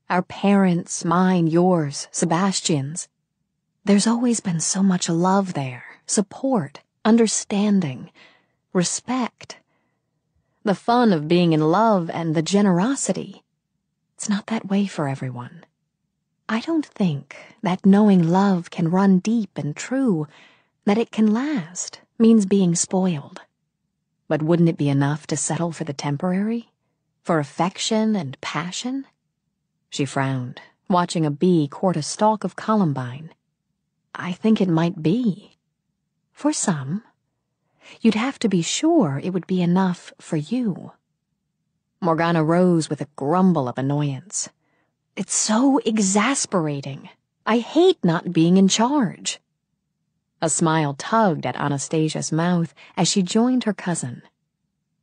Our parents, mine, yours, Sebastian's. There's always been so much love there, support, understanding, respect. The fun of being in love and the generosity. It's not that way for everyone. I don't think that knowing love can run deep and true, that it can last, means being spoiled. But wouldn't it be enough to settle for the temporary? For affection and passion? She frowned, watching a bee court a stalk of columbine. I think it might be. For some. You'd have to be sure it would be enough for you. Morgana rose with a grumble of annoyance. It's so exasperating. I hate not being in charge. A smile tugged at Anastasia's mouth as she joined her cousin.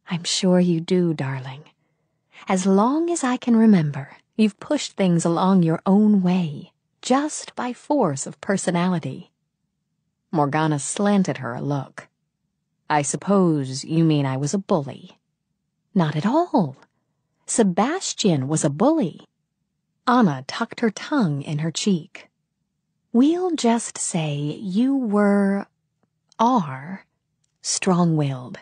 I'm sure you do, darling. As long as I can remember, you've pushed things along your own way, just by force of personality. Morgana slanted her a look. I suppose you mean I was a bully. Not at all. Sebastian was a bully. Anna tucked her tongue in her cheek. We'll just say you are strong-willed.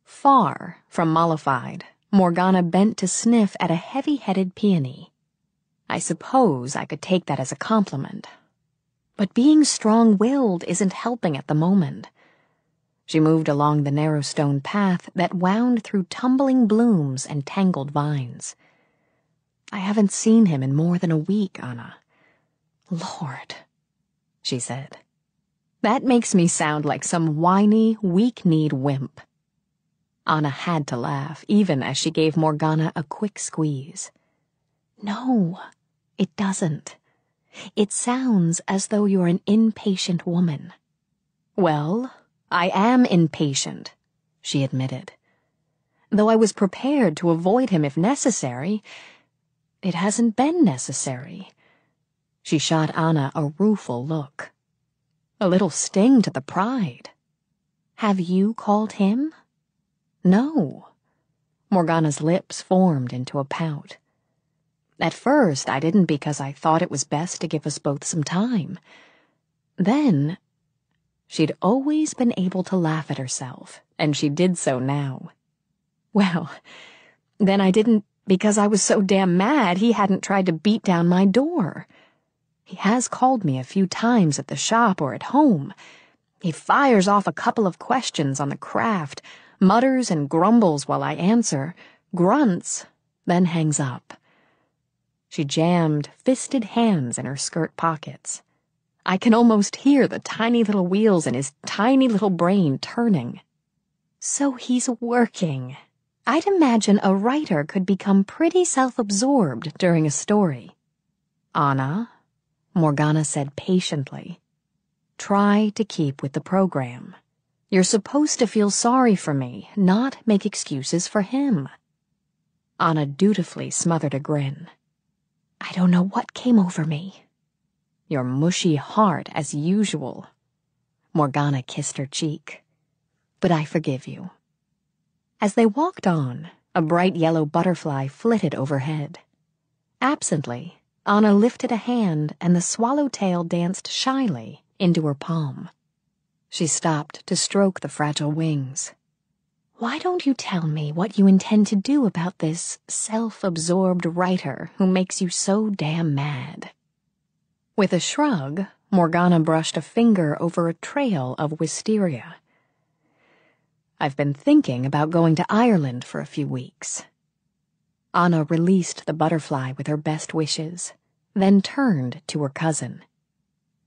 Far from mollified, Morgana bent to sniff at a heavy-headed peony. I suppose I could take that as a compliment. But being strong-willed isn't helping at the moment. She moved along the narrow stone path that wound through tumbling blooms and tangled vines. I haven't seen him in more than a week, Anna. Lord, she said. That makes me sound like some whiny, weak-kneed wimp. Anna had to laugh, even as she gave Morgana a quick squeeze. No, it doesn't. It sounds as though you're an impatient woman. Well, I am impatient, she admitted. Though I was prepared to avoid him if necessary, it hasn't been necessary. She shot Anna a rueful look. A little sting to the pride. Have you called him? No. Morgana's lips formed into a pout. At first, I didn't because I thought it was best to give us both some time. Then, she'd always been able to laugh at herself, and she did so now. Well, then I didn't because I was so damn mad he hadn't tried to beat down my door. He has called me a few times at the shop or at home. He fires off a couple of questions on the craft, mutters and grumbles while I answer, grunts, then hangs up. She jammed fisted hands in her skirt pockets. I can almost hear the tiny little wheels in his tiny little brain turning. So he's working. I'd imagine a writer could become pretty self-absorbed during a story. Anna, Morgana said patiently, try to keep with the program. You're supposed to feel sorry for me, not make excuses for him. Anna dutifully smothered a grin. I don't know what came over me. Your mushy heart, as usual. Morgana kissed her cheek. But I forgive you. As they walked on, a bright yellow butterfly flitted overhead. Absently, Anna lifted a hand and the swallowtail danced shyly into her palm. She stopped to stroke the fragile wings. Why don't you tell me what you intend to do about this self-absorbed writer who makes you so damn mad? With a shrug, Morgana brushed a finger over a trail of wisteria. "I've been thinking about going to Ireland for a few weeks." Anna released the butterfly with her best wishes, then turned to her cousin.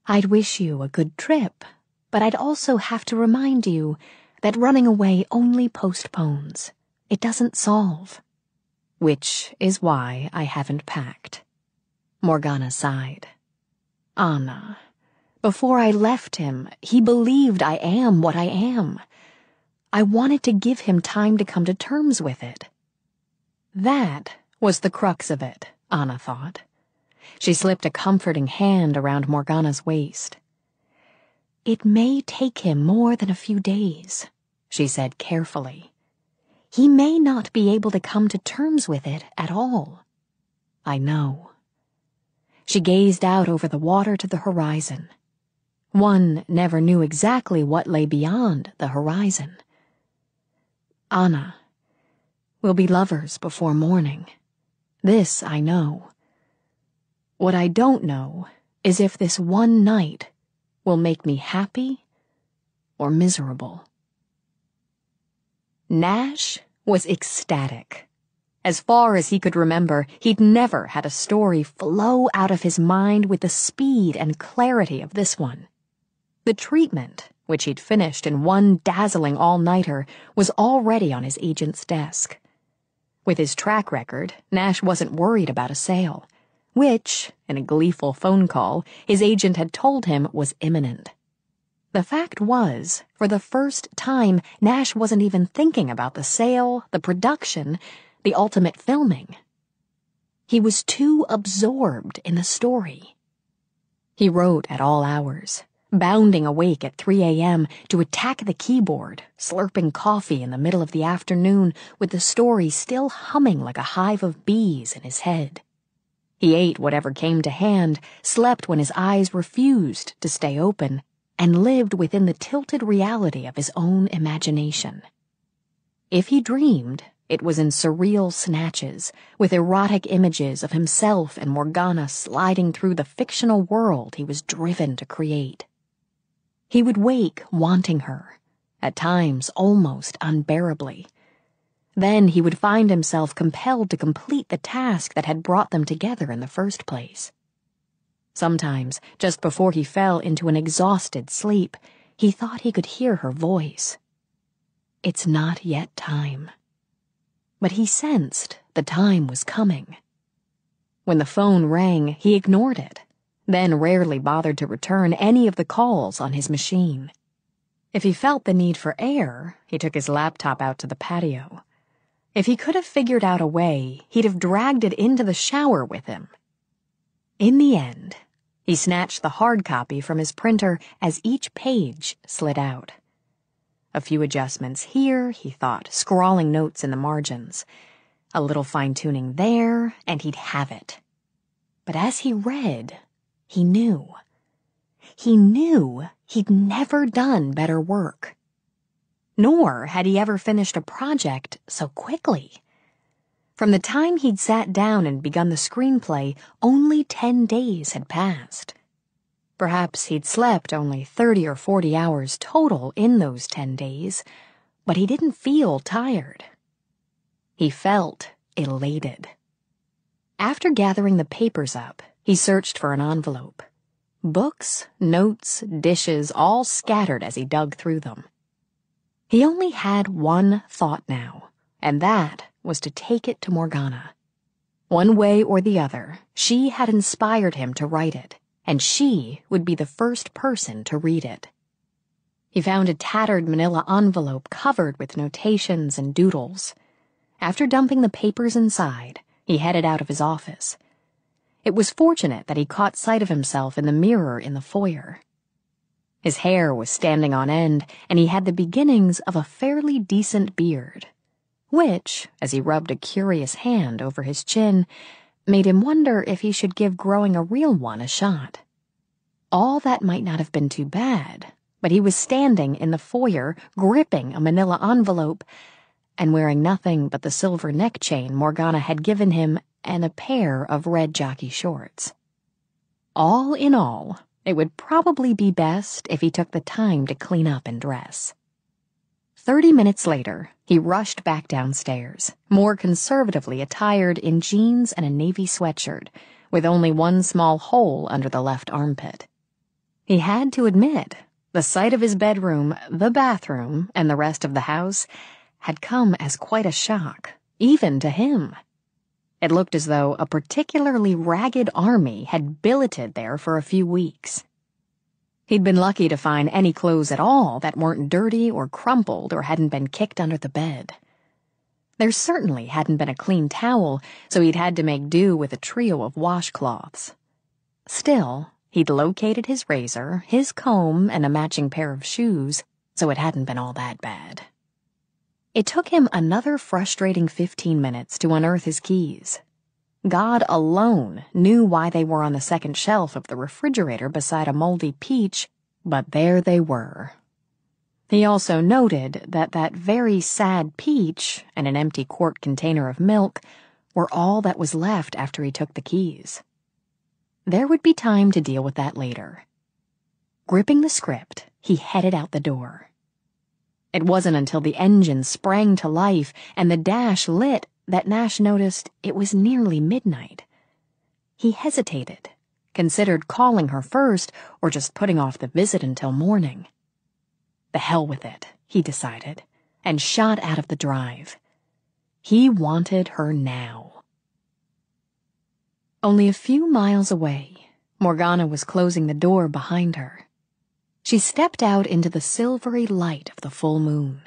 "I'd wish you a good trip, but I'd also have to remind you that running away only postpones. It doesn't solve. Which is why I haven't packed." Morgana sighed. "Anna, before I left him, he believed I am what I am. I wanted to give him time to come to terms with it." That was the crux of it, Anna thought. She slipped a comforting hand around Morgana's waist. "It may take him more than a few days," she said carefully. "He may not be able to come to terms with it at all." "I know." She gazed out over the water to the horizon. One never knew exactly what lay beyond the horizon. "Anna, we'll be lovers before morning. This I know. What I don't know is if this one night will make me happy or miserable." Nash was ecstatic. As far as he could remember, he'd never had a story flow out of his mind with the speed and clarity of this one. The treatment, which he'd finished in one dazzling all-nighter, was already on his agent's desk. With his track record, Nash wasn't worried about a sale, which, in a gleeful phone call, his agent had told him was imminent. The fact was, for the first time, Nash wasn't even thinking about the sale, the production, the ultimate filming. He was too absorbed in the story. He wrote at all hours, bounding awake at 3 a.m. to attack the keyboard, slurping coffee in the middle of the afternoon with the story still humming like a hive of bees in his head. He ate whatever came to hand, slept when his eyes refused to stay open, and lived within the tilted reality of his own imagination. If he dreamed, it was in surreal snatches, with erotic images of himself and Morgana sliding through the fictional world he was driven to create. He would wake wanting her, at times almost unbearably. Then he would find himself compelled to complete the task that had brought them together in the first place. Sometimes, just before he fell into an exhausted sleep, he thought he could hear her voice. "It's not yet time." But he sensed the time was coming. When the phone rang, he ignored it, then rarely bothered to return any of the calls on his machine. If he felt the need for air, he took his laptop out to the patio. If he could have figured out a way, he'd have dragged it into the shower with him. In the end, he snatched the hard copy from his printer as each page slid out. A few adjustments here, he thought, scrawling notes in the margins. A little fine-tuning there, and he'd have it. But as he read, he knew. He knew he'd never done better work. Nor had he ever finished a project so quickly. From the time he'd sat down and begun the screenplay, only 10 days had passed. Perhaps he'd slept only 30 or 40 hours total in those 10 days, but he didn't feel tired. He felt elated. After gathering the papers up, he searched for an envelope. Books, notes, dishes, all scattered as he dug through them. He only had one thought now, and that was to take it to Morgana. One way or the other, she had inspired him to write it, and she would be the first person to read it. He found a tattered manila envelope covered with notations and doodles. After dumping the papers inside, he headed out of his office. It was fortunate that he caught sight of himself in the mirror in the foyer. His hair was standing on end, and he had the beginnings of a fairly decent beard, which, as he rubbed a curious hand over his chin, made him wonder if he should give growing a real one a shot. All that might not have been too bad, but he was standing in the foyer, gripping a manila envelope, and wearing nothing but the silver neck chain Morgana had given him and a pair of red jockey shorts. All in all, It would probably be best if he took the time to clean up and dress. 30 minutes later, he rushed back downstairs, more conservatively attired in jeans and a navy sweatshirt, with only one small hole under the left armpit. He had to admit, the sight of his bedroom, the bathroom, and the rest of the house had come as quite a shock, even to him. It looked as though a particularly ragged army had billeted there for a few weeks. He'd been lucky to find any clothes at all that weren't dirty or crumpled or hadn't been kicked under the bed. There certainly hadn't been a clean towel, so he'd had to make do with a trio of washcloths. Still, he'd located his razor, his comb, and a matching pair of shoes, so it hadn't been all that bad. It took him another frustrating 15 minutes to unearth his keys. God alone knew why they were on the second shelf of the refrigerator beside a moldy peach, but there they were. He also noted that that very sad peach and an empty quart container of milk were all that was left after he took the keys. There would be time to deal with that later. Gripping the script, he headed out the door. It wasn't until the engine sprang to life and the dash lit that Nash noticed it was nearly midnight. He hesitated, considered calling her first or just putting off the visit until morning. The hell with it, he decided, and shot out of the drive. He wanted her now. Only a few miles away, Morgana was closing the door behind her. She stepped out into the silvery light of the full moon.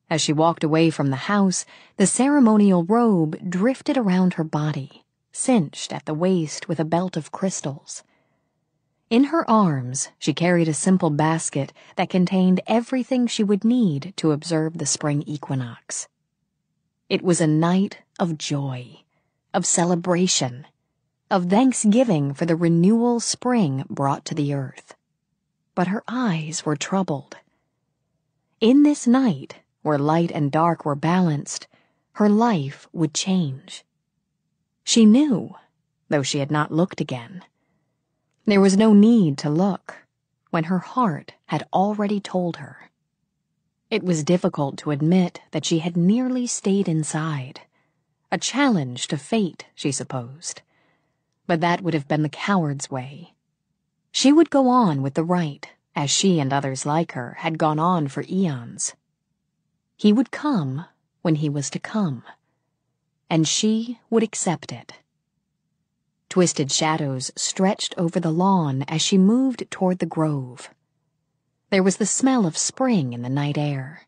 As she walked away from the house, the ceremonial robe drifted around her body, cinched at the waist with a belt of crystals. In her arms, she carried a simple basket that contained everything she would need to observe the spring equinox. It was a night of joy, of celebration, of thanksgiving for the renewal spring brought to the earth. But her eyes were troubled. In this night, where light and dark were balanced, her life would change. She knew, though she had not looked again. There was no need to look, when her heart had already told her. It was difficult to admit that she had nearly stayed inside. A challenge to fate, she supposed. But that would have been the coward's way. She would go on with the right, as she and others like her had gone on for eons. He would come when he was to come, and she would accept it. Twisted shadows stretched over the lawn as she moved toward the grove. There was the smell of spring in the night air,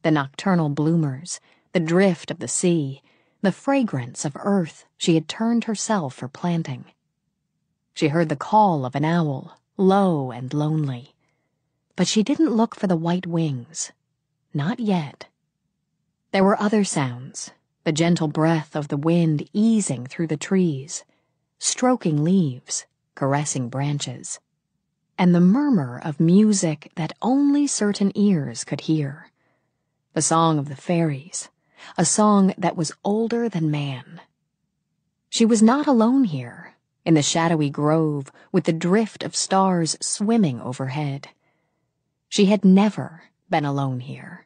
the nocturnal bloomers, the drift of the sea, the fragrance of earth she had turned herself for planting. She heard the call of an owl, low and lonely. But she didn't look for the white wings. Not yet. There were other sounds, the gentle breath of the wind easing through the trees, stroking leaves, caressing branches, and the murmur of music that only certain ears could hear. The song of the fairies, a song that was older than man. She was not alone here, in the shadowy grove with the drift of stars swimming overhead. She had never been alone here.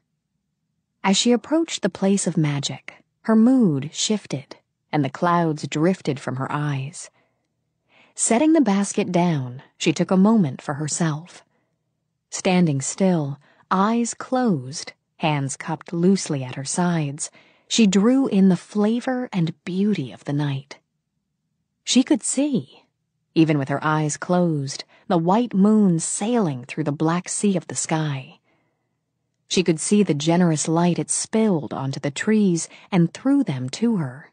As she approached the place of magic, her mood shifted, and the clouds drifted from her eyes. Setting the basket down, she took a moment for herself. Standing still, eyes closed, hands cupped loosely at her sides, she drew in the flavor and beauty of the night. She could see, even with her eyes closed, the white moon sailing through the black sea of the sky. She could see the generous light it spilled onto the trees and through them to her.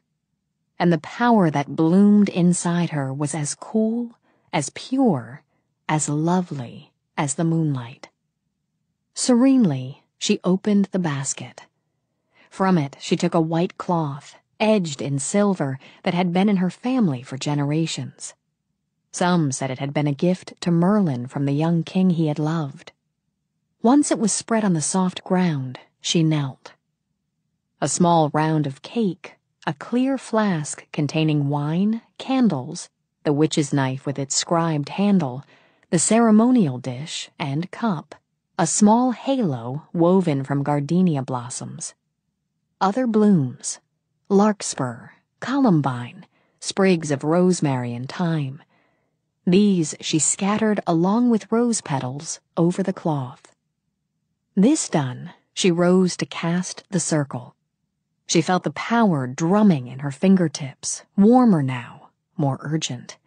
And the power that bloomed inside her was as cool, as pure, as lovely as the moonlight. Serenely, she opened the basket. From it, she took a white cloth, edged in silver, that had been in her family for generations. Some said it had been a gift to Merlin from the young king he had loved. Once it was spread on the soft ground, she knelt. A small round of cake, a clear flask containing wine, candles, the witch's knife with its scribed handle, the ceremonial dish and cup, a small halo woven from gardenia blossoms. Other blooms, larkspur, columbine, sprigs of rosemary and thyme. These she scattered along with rose petals over the cloth. This done, she rose to cast the circle. She felt the power drumming in her fingertips, warmer now, more urgent.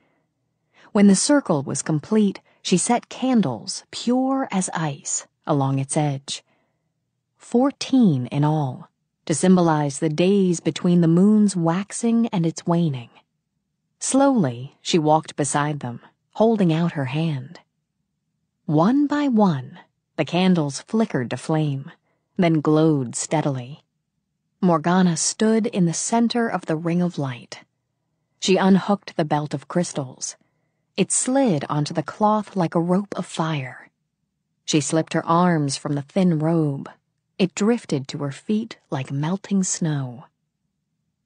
When the circle was complete, she set candles, pure as ice, along its edge. 14 in all, to symbolize the days between the moon's waxing and its waning. Slowly, she walked beside them, holding out her hand. One by one, the candles flickered to flame, then glowed steadily. Morgana stood in the center of the ring of light. She unhooked the belt of crystals. It slid onto the cloth like a rope of fire. She slipped her arms from the thin robe. It drifted to her feet like melting snow.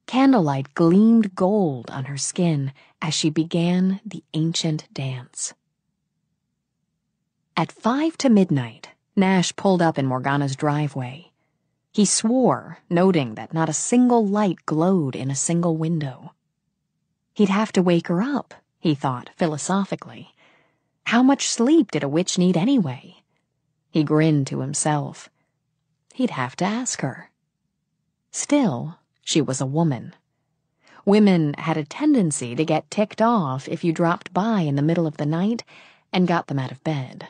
Candlelight gleamed gold on her skin as she began the ancient dance. At 5 to midnight, Nash pulled up in Morgana's driveway. He swore, noting that not a single light glowed in a single window. He'd have to wake her up, he thought philosophically. How much sleep did a witch need anyway? He grinned to himself. He'd have to ask her. Still, she was a woman. Women had a tendency to get ticked off if you dropped by in the middle of the night and got them out of bed.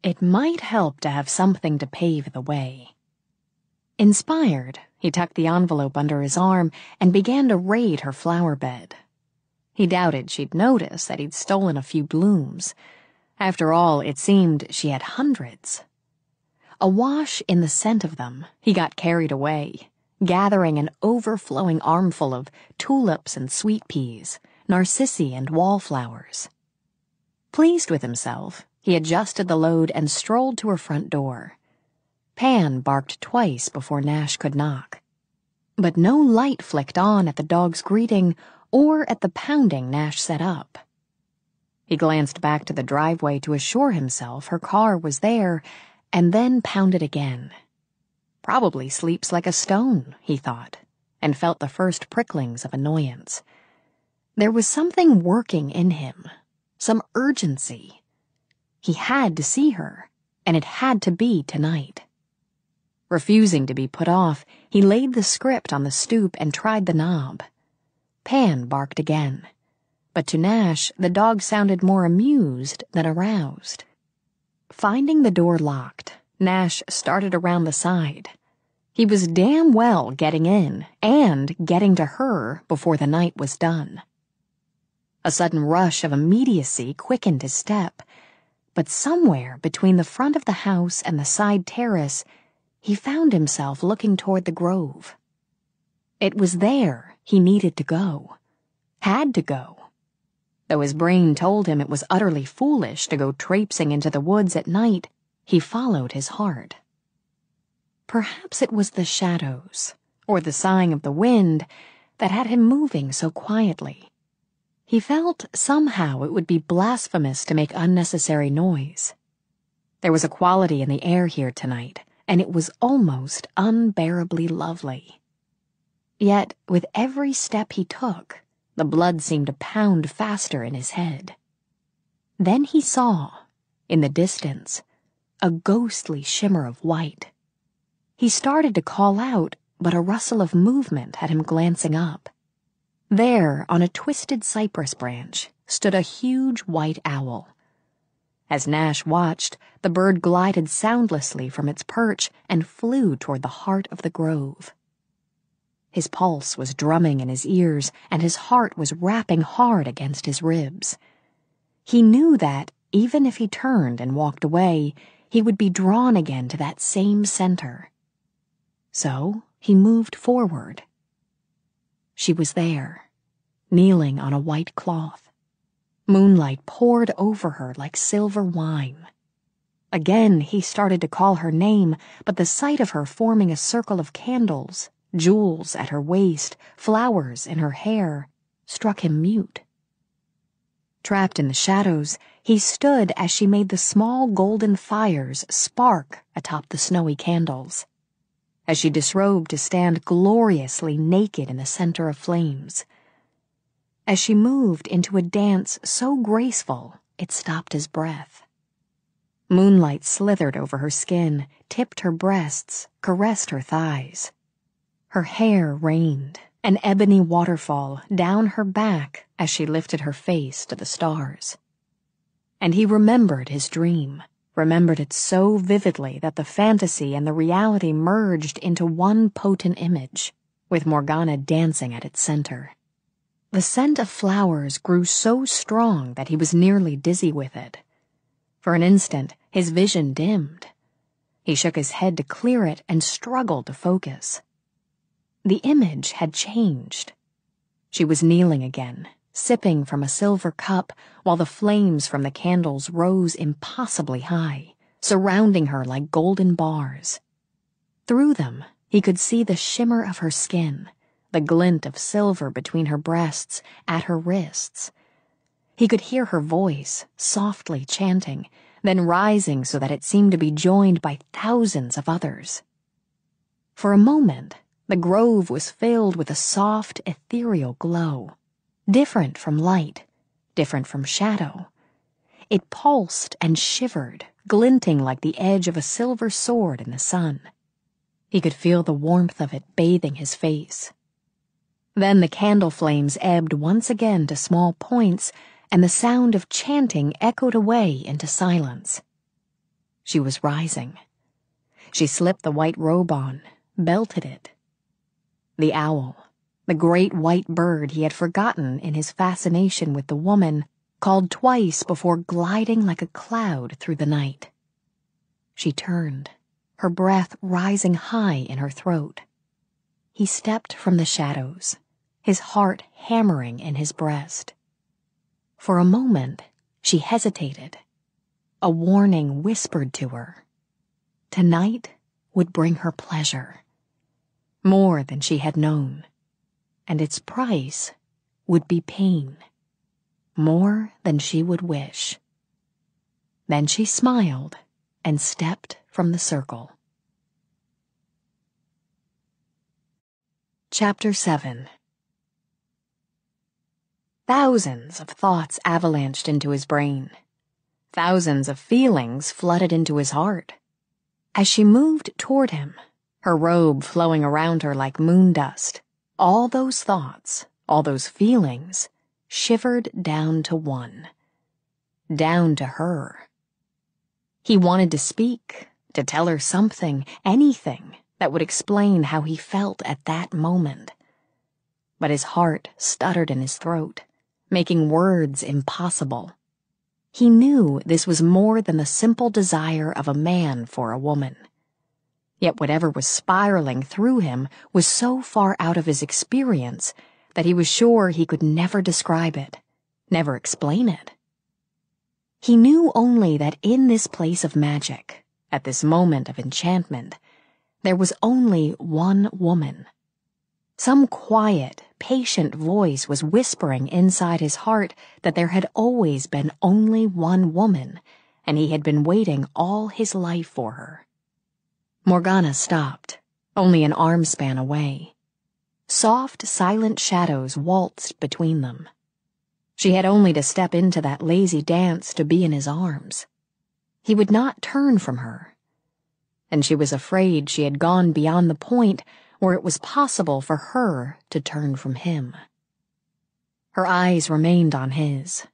It might help to have something to pave the way. Inspired, he tucked the envelope under his arm and began to raid her flower bed. He doubted she'd notice that he'd stolen a few blooms. After all, it seemed she had hundreds. Awash in the scent of them, he got carried away, gathering an overflowing armful of tulips and sweet peas, narcissi and wallflowers. Pleased with himself, he adjusted the load and strolled to her front door. Pan barked twice before Nash could knock. But no light flicked on at the dog's greeting or at the pounding Nash set up. He glanced back to the driveway to assure himself her car was there, and then pounded again. Probably sleeps like a stone, he thought, and felt the first pricklings of annoyance. There was something working in him, some urgency. He had to see her, and it had to be tonight. Refusing to be put off, he laid the script on the stoop and tried the knob. Pan barked again, but to Nash the dog sounded more amused than aroused. Finding the door locked, Nash started around the side. He was damn well getting in and getting to her before the night was done. A sudden rush of immediacy quickened his step, but somewhere between the front of the house and the side terrace, he found himself looking toward the grove. It was there he needed to go, had to go. Though his brain told him it was utterly foolish to go traipsing into the woods at night, he followed his heart. Perhaps it was the shadows, or the sighing of the wind, that had him moving so quietly. He felt somehow it would be blasphemous to make unnecessary noise. There was a quality in the air here tonight, and it was almost unbearably lovely. Yet, with every step he took, the blood seemed to pound faster in his head. Then he saw, in the distance, a ghostly shimmer of white. He started to call out, but a rustle of movement had him glancing up. There, on a twisted cypress branch, stood a huge white owl. As Nash watched, the bird glided soundlessly from its perch and flew toward the heart of the grove. His pulse was drumming in his ears, and his heart was rapping hard against his ribs. He knew that, even if he turned and walked away, he would be drawn again to that same center. So he moved forward. She was there, kneeling on a white cloth. Moonlight poured over her like silver wine. Again he started to call her name, but the sight of her forming a circle of candles, jewels at her waist, flowers in her hair, struck him mute. Trapped in the shadows, he stood as she made the small golden fires spark atop the snowy candles, as she disrobed to stand gloriously naked in the center of flames, as she moved into a dance so graceful it stopped his breath. Moonlight slithered over her skin, tipped her breasts, caressed her thighs. Her hair rained, an ebony waterfall down her back as she lifted her face to the stars. And he remembered his dream, remembered it so vividly that the fantasy and the reality merged into one potent image, with Morgana dancing at its center. The scent of flowers grew so strong that he was nearly dizzy with it. For an instant, his vision dimmed. He shook his head to clear it and struggled to focus. The image had changed. She was kneeling again, sipping from a silver cup while the flames from the candles rose impossibly high, surrounding her like golden bars. Through them, he could see the shimmer of her skin, the glint of silver between her breasts, at her wrists. He could hear her voice, softly chanting, then rising so that it seemed to be joined by thousands of others. For a moment, the grove was filled with a soft, ethereal glow, different from light, different from shadow. It pulsed and shivered, glinting like the edge of a silver sword in the sun. He could feel the warmth of it bathing his face. Then the candle flames ebbed once again to small points, and the sound of chanting echoed away into silence. She was rising. She slipped the white robe on, belted it. The owl, the great white bird he had forgotten in his fascination with the woman, called twice before gliding like a cloud through the night. She turned, her breath rising high in her throat. He stepped from the shadows, his heart hammering in his breast. For a moment, she hesitated. A warning whispered to her. Tonight would bring her pleasure, more than she had known, and its price would be pain, more than she would wish. Then she smiled and stepped from the circle. Chapter 7. Thousands of thoughts avalanched into his brain. Thousands of feelings flooded into his heart. As she moved toward him, her robe flowing around her like moon dust, all those thoughts, all those feelings, shivered down to one. Down to her. He wanted to speak, to tell her something, anything that would explain how he felt at that moment. But his heart stuttered in his throat, making words impossible. He knew this was more than the simple desire of a man for a woman. Yet whatever was spiraling through him was so far out of his experience that he was sure he could never describe it, never explain it. He knew only that in this place of magic, at this moment of enchantment, there was only one woman. Some quiet, patient voice was whispering inside his heart that there had always been only one woman, and he had been waiting all his life for her. Morgana stopped, only an arm span away. Soft, silent shadows waltzed between them. She had only to step into that lazy dance to be in his arms. He would not turn from her. And she was afraid she had gone beyond the point where it was possible for her to turn from him. Her eyes remained on his,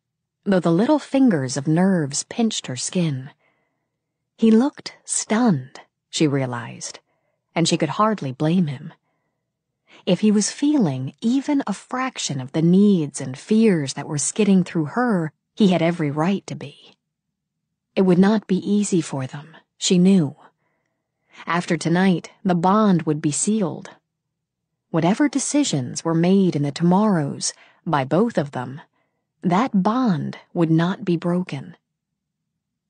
though the little fingers of nerves pinched her skin. He looked stunned, she realized, and she could hardly blame him. If he was feeling even a fraction of the needs and fears that were skidding through her, he had every right to be. It would not be easy for them, she knew. After tonight, the bond would be sealed. Whatever decisions were made in the tomorrows, by both of them, that bond would not be broken.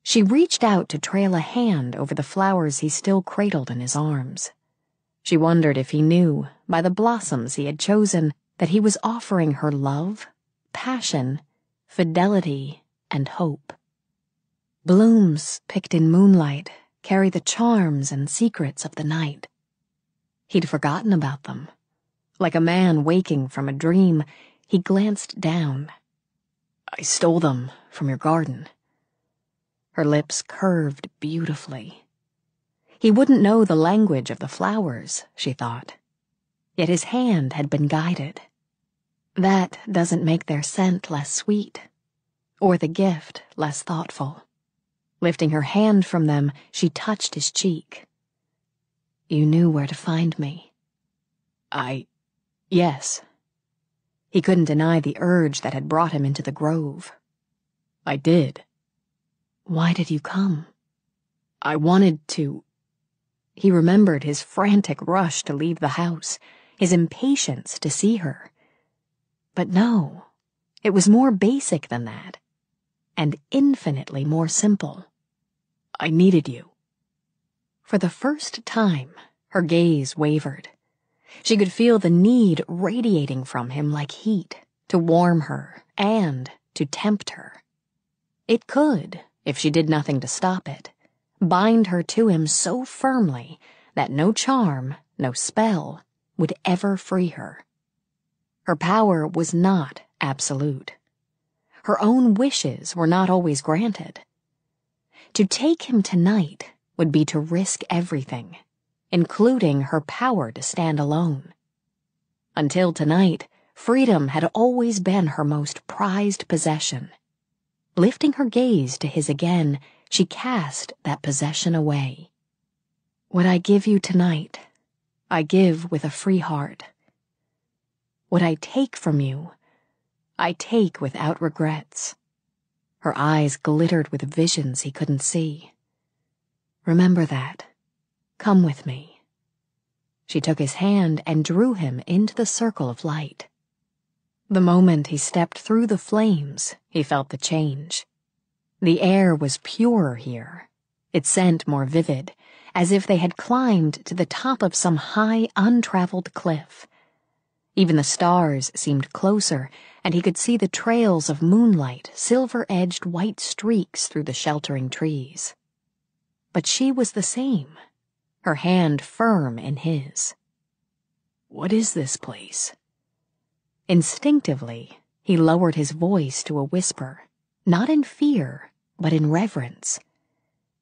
She reached out to trail a hand over the flowers he still cradled in his arms. She wondered if he knew, by the blossoms he had chosen, that he was offering her love, passion, fidelity, and hope. Blooms picked in moonlight carry the charms and secrets of the night. He'd forgotten about them. Like a man waking from a dream, he glanced down. "I stole them from your garden." Her lips curved beautifully. He wouldn't know the language of the flowers, she thought. Yet his hand had been guided. That doesn't make their scent less sweet, or the gift less thoughtful. Lifting her hand from them, she touched his cheek. "You knew where to find me." Yes." He couldn't deny the urge that had brought him into the grove. "I did." "Why did you come?" "I wanted to." He remembered his frantic rush to leave the house, his impatience to see her. But no, it was more basic than that, and infinitely more simple. "I needed you." For the first time, her gaze wavered. She could feel the need radiating from him like heat, to warm her and to tempt her. It could, if she did nothing to stop it, bind her to him so firmly that no charm, no spell, would ever free her. Her power was not absolute. Her own wishes were not always granted. To take him tonight would be to risk everything, including her power to stand alone. Until tonight, freedom had always been her most prized possession. Lifting her gaze to his again, she cast that possession away. "What I give you tonight, I give with a free heart. What I take from you, I take without regrets." Her eyes glittered with visions he couldn't see. "Remember that. Come with me." She took his hand and drew him into the circle of light. The moment he stepped through the flames, he felt the change. The air was purer here, its scent more vivid, as if they had climbed to the top of some high, untraveled cliff. Even the stars seemed closer, and he could see the trails of moonlight, silver-edged white streaks through the sheltering trees. But she was the same, her hand firm in his. "What is this place?" Instinctively, he lowered his voice to a whisper, not in fear, but in reverence.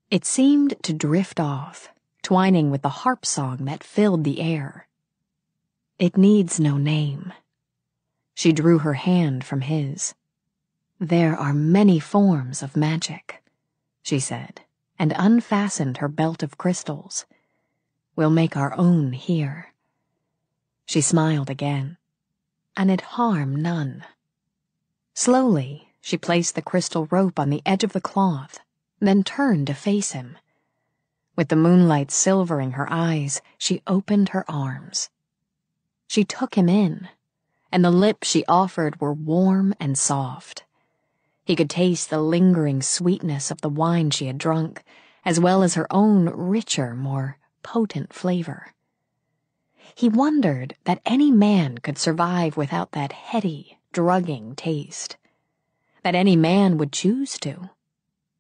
It seemed to drift off, twining with the harp song that filled the air. "It needs no name." She drew her hand from his. "There are many forms of magic," she said, and unfastened her belt of crystals. "We'll make our own here." She smiled again. "And it harm none." Slowly, she placed the crystal rope on the edge of the cloth, then turned to face him. With the moonlight silvering her eyes, she opened her arms. She took him in, and the lips she offered were warm and soft. He could taste the lingering sweetness of the wine she had drunk, as well as her own richer, more potent flavor. He wondered that any man could survive without that heady, drugging taste. That any man would choose to.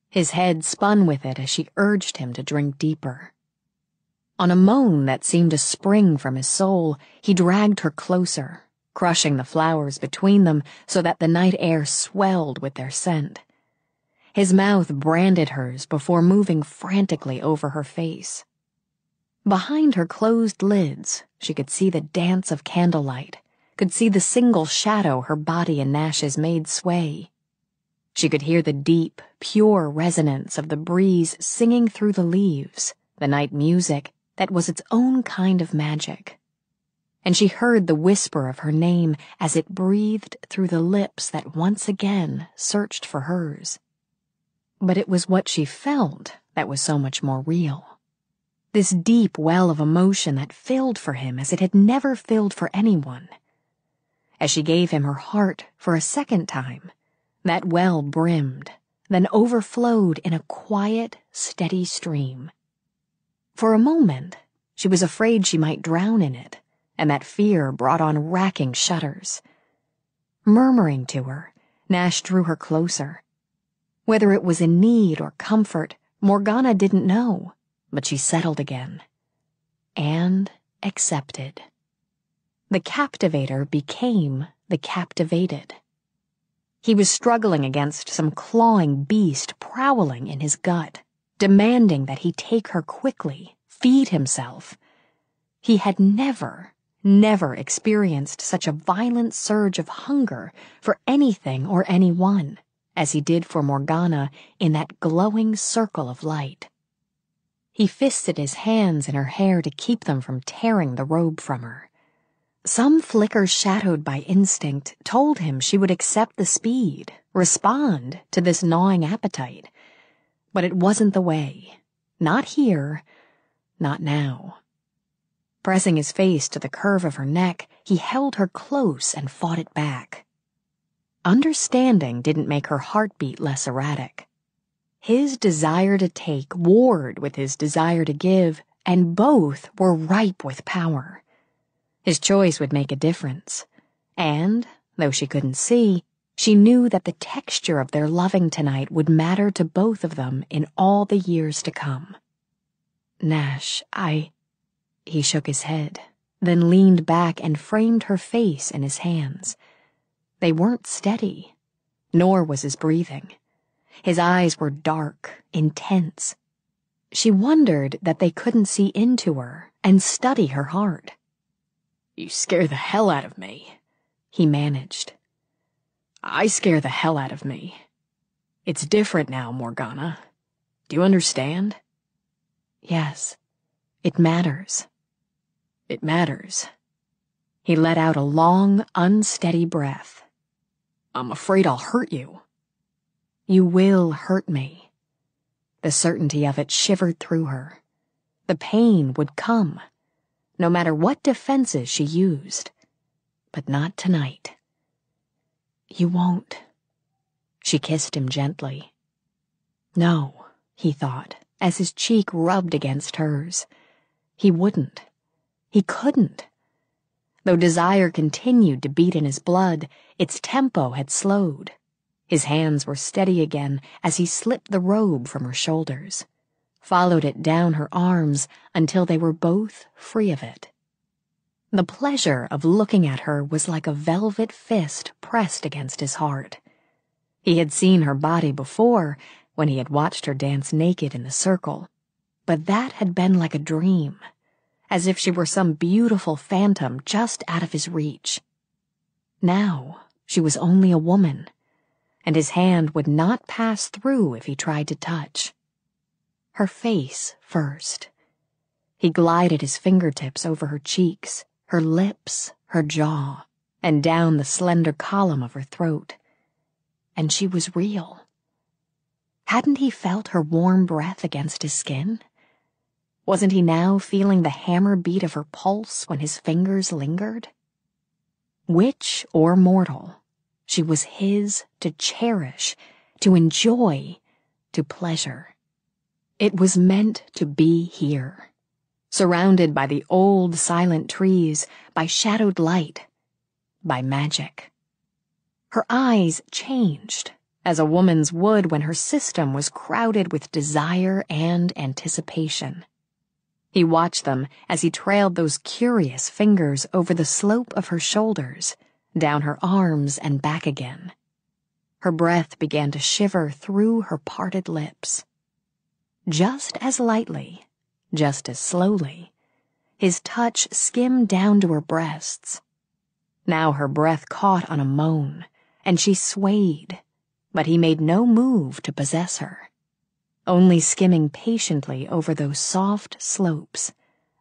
His head spun with it as she urged him to drink deeper. On a moan that seemed to spring from his soul, he dragged her closer, crushing the flowers between them so that the night air swelled with their scent. His mouth branded hers before moving frantically over her face. Behind her closed lids, she could see the dance of candlelight, could see the single shadow her body and Nash's made sway. She could hear the deep, pure resonance of the breeze singing through the leaves, the night music that was its own kind of magic. And she heard the whisper of her name as it breathed through the lips that once again searched for hers. But it was what she felt that was so much more real. This deep well of emotion that filled for him as it had never filled for anyone. As she gave him her heart for a second time, that well brimmed, then overflowed in a quiet, steady stream. For a moment, she was afraid she might drown in it, and that fear brought on racking shudders. Murmuring to her, Nash drew her closer. Whether it was in need or comfort, Morgana didn't know, but she settled again. And accepted. The captivator became the captivated. He was struggling against some clawing beast prowling in his gut, demanding that he take her quickly, feed himself. He had never experienced such a violent surge of hunger for anything or anyone as he did for Morgana in that glowing circle of light. He fisted his hands in her hair to keep them from tearing the robe from her. Some flicker shadowed by instinct told him she would accept the speed, respond to this gnawing appetite. But it wasn't the way. Not here, not now. Pressing his face to the curve of her neck, he held her close and fought it back. Understanding didn't make her heartbeat less erratic. His desire to take warred with his desire to give, and both were ripe with power. His choice would make a difference. And, though she couldn't see, she knew that the texture of their loving tonight would matter to both of them in all the years to come. Nash, He shook his head, then leaned back and framed her face in his hands. They weren't steady, nor was his breathing. His eyes were dark, intense. She wondered that they couldn't see into her and study her heart. "You scare the hell out of me," he managed. "I scare the hell out of me. It's different now, Morgana. Do you understand?" "Yes, it matters." "It matters." He let out a long, unsteady breath. "I'm afraid I'll hurt you." "You will hurt me." The certainty of it shivered through her. The pain would come, no matter what defenses she used. But not tonight. "You won't." She kissed him gently. No, he thought, as his cheek rubbed against hers. He wouldn't. He couldn't. Though desire continued to beat in his blood, its tempo had slowed. His hands were steady again as he slipped the robe from her shoulders, followed it down her arms until they were both free of it. The pleasure of looking at her was like a velvet fist pressed against his heart. He had seen her body before, when he had watched her dance naked in the circle, but that had been like a dream, as if she were some beautiful phantom just out of his reach. Now she was only a woman, and his hand would not pass through if he tried to touch. Her face first. He glided his fingertips over her cheeks, her lips, her jaw, and down the slender column of her throat. And she was real. Hadn't he felt her warm breath against his skin? Wasn't he now feeling the hammer beat of her pulse when his fingers lingered? Witch or mortal, she was his to cherish, to enjoy, to pleasure. It was meant to be here, surrounded by the old silent trees, by shadowed light, by magic. Her eyes changed, as a woman's would when her system was crowded with desire and anticipation. He watched them as he trailed those curious fingers over the slope of her shoulders, down her arms and back again. Her breath began to shiver through her parted lips. Just as lightly, just as slowly, his touch skimmed down to her breasts. Now her breath caught on a moan, and she swayed, but he made no move to possess her, only skimming patiently over those soft slopes,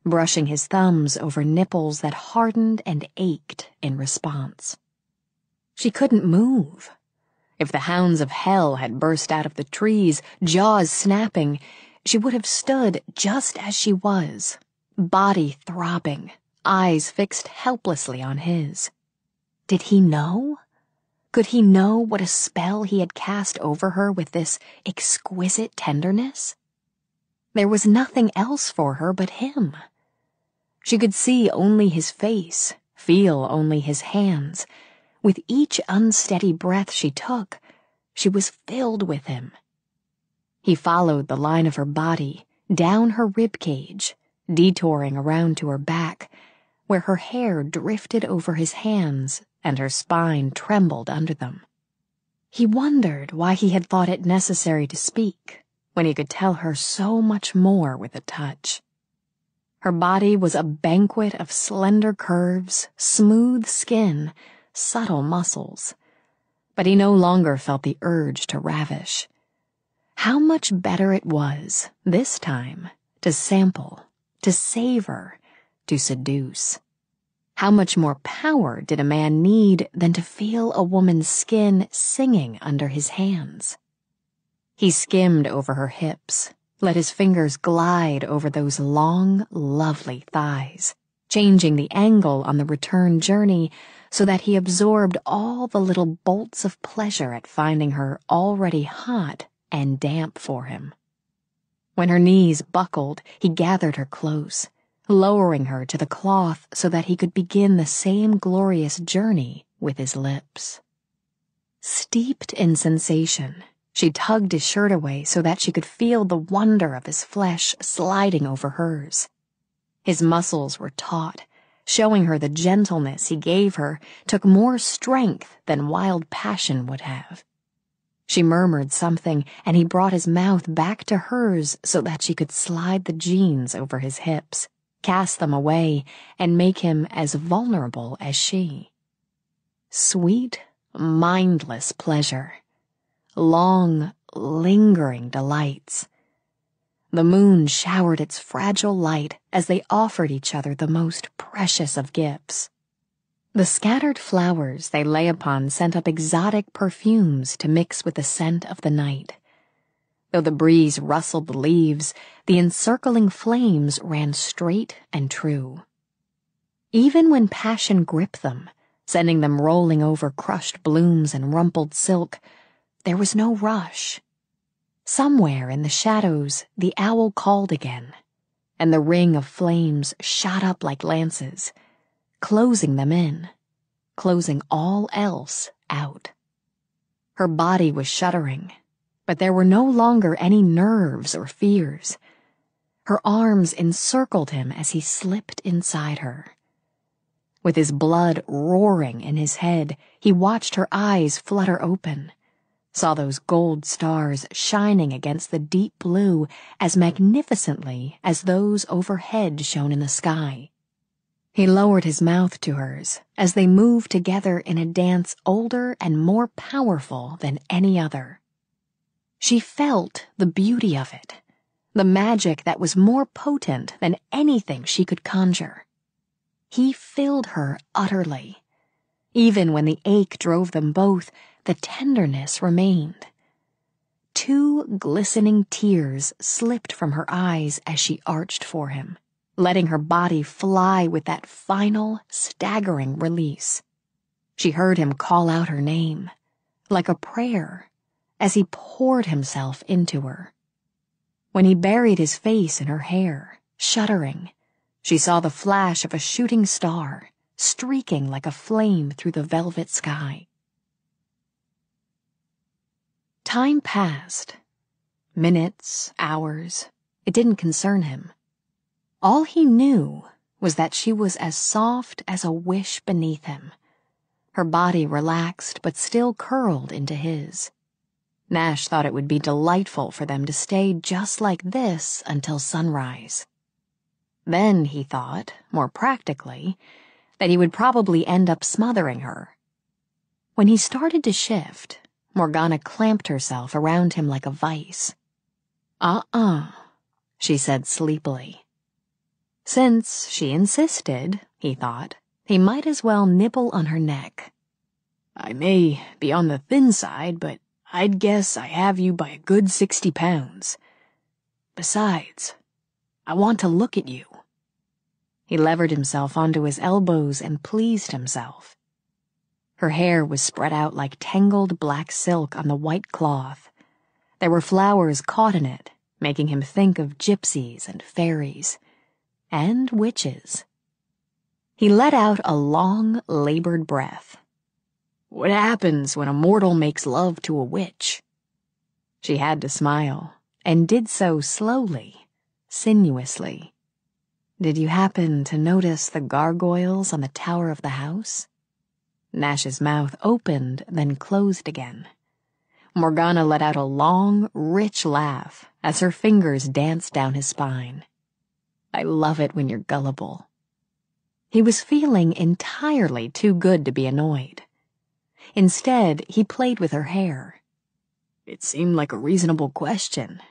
brushing his thumbs over nipples that hardened and ached in response. She couldn't move. If the hounds of hell had burst out of the trees, jaws snapping, she would have stood just as she was, body throbbing, eyes fixed helplessly on his. Did he know? Could he know what a spell he had cast over her with this exquisite tenderness? There was nothing else for her but him. She could see only his face, feel only his hands, with each unsteady breath she took, she was filled with him. He followed the line of her body, down her rib cage, detouring around to her back, where her hair drifted over his hands and her spine trembled under them. He wondered why he had thought it necessary to speak, when he could tell her so much more with a touch. Her body was a banquet of slender curves, smooth skin, subtle muscles. But he no longer felt the urge to ravish. How much better it was, this time, to sample, to savor, to seduce. How much more power did a man need than to feel a woman's skin singing under his hands? He skimmed over her hips, let his fingers glide over those long, lovely thighs, changing the angle on the return journey so that he absorbed all the little bolts of pleasure at finding her already hot and damp for him. When her knees buckled, he gathered her close, lowering her to the cloth so that he could begin the same glorious journey with his lips. Steeped in sensation, she tugged his shirt away so that she could feel the wonder of his flesh sliding over hers. His muscles were taut, showing her the gentleness he gave her took more strength than wild passion would have. She murmured something, and he brought his mouth back to hers so that she could slide the jeans over his hips, cast them away, and make him as vulnerable as she. Sweet, mindless pleasure. Long, lingering delights. The moon showered its fragile light as they offered each other the most precious of gifts. The scattered flowers they lay upon sent up exotic perfumes to mix with the scent of the night. Though the breeze rustled the leaves, the encircling flames ran straight and true. Even when passion gripped them, sending them rolling over crushed blooms and rumpled silk, there was no rush. Somewhere in the shadows, the owl called again, and the ring of flames shot up like lances, closing them in, closing all else out. Her body was shuddering, but there were no longer any nerves or fears. Her arms encircled him as he slipped inside her. With his blood roaring in his head, he watched her eyes flutter open, saw those gold stars shining against the deep blue as magnificently as those overhead shone in the sky. He lowered his mouth to hers as they moved together in a dance older and more powerful than any other. She felt the beauty of it, the magic that was more potent than anything she could conjure. He filled her utterly. Even when the ache drove them both, the tenderness remained. 2 glistening tears slipped from her eyes as she arched for him, letting her body fly with that final, staggering release. She heard him call out her name, like a prayer, as he poured himself into her. When he buried his face in her hair, shuddering, she saw the flash of a shooting star, streaking like a flame through the velvet sky. Time passed. Minutes, hours. It didn't concern him. All he knew was that she was as soft as a wish beneath him, her body relaxed but still curled into his. Nash thought it would be delightful for them to stay just like this until sunrise. Then he thought, more practically, that he would probably end up smothering her. When he started to shift, Morgana clamped herself around him like a vice. She said sleepily. Since she insisted, he thought, he might as well nibble on her neck. I may be on the thin side, but I'd guess I have you by a good 60 pounds. Besides, I want to look at you. He levered himself onto his elbows and pleased himself. Her hair was spread out like tangled black silk on the white cloth. There were flowers caught in it, making him think of gypsies and fairies, and witches. He let out a long, labored breath. What happens when a mortal makes love to a witch?" She had to smile, and did so slowly, sinuously. "Did you happen to notice the gargoyles on the tower of the house?" Nash's mouth opened, then closed again. Morgana let out a long, rich laugh as her fingers danced down his spine. "I love it when you're gullible." He was feeling entirely too good to be annoyed. Instead, he played with her hair. "It seemed like a reasonable question.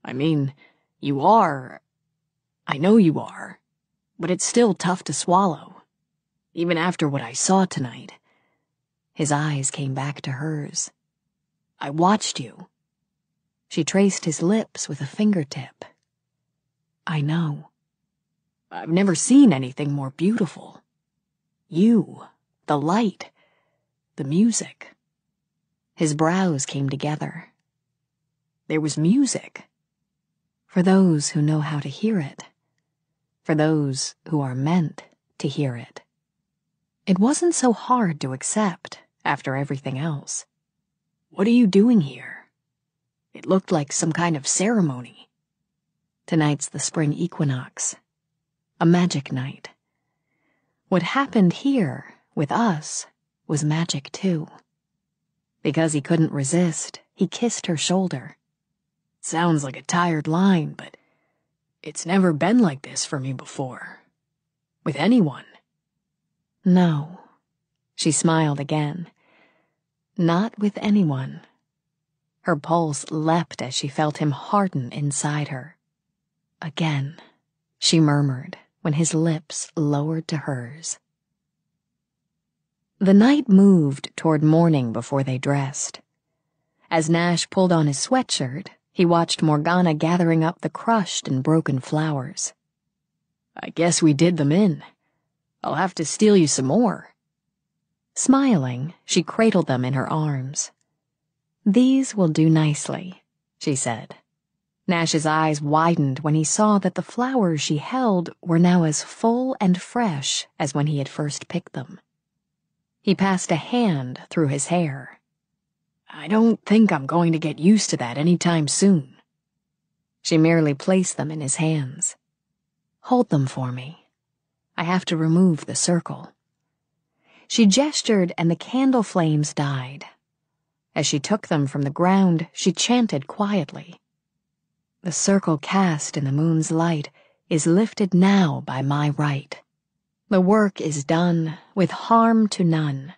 I mean, you are. I know you are. But it's still tough to swallow. Even after what I saw tonight." His eyes came back to hers. "I watched you." She traced his lips with a fingertip. "I know. I've never seen anything more beautiful. You, the light, the music." His brows came together. There was music. For those who know how to hear it. For those who are meant to hear it. It wasn't so hard to accept after everything else. "What are you doing here? It looked like some kind of ceremony." "Tonight's the spring equinox. A magic night. What happened here, with us, was magic too." Because he couldn't resist, he kissed her shoulder. "Sounds like a tired line, but it's never been like this for me before. With anyone." "No." She smiled again. "Not with anyone." Her pulse leapt as she felt him harden inside her. "Again," she murmured when his lips lowered to hers. The night moved toward morning before they dressed. As Nash pulled on his sweatshirt, he watched Morgana gathering up the crushed and broken flowers. "I guess we did them in. I'll have to steal you some more." Smiling, she cradled them in her arms. "These will do nicely," she said. Nash's eyes widened when he saw that the flowers she held were now as full and fresh as when he had first picked them. He passed a hand through his hair. "I don't think I'm going to get used to that anytime soon." She merely placed them in his hands. "Hold them for me. I have to remove the circle." She gestured and the candle flames died. As she took them from the ground, she chanted quietly. "The circle cast in the moon's light is lifted now by my right. The work is done with harm to none.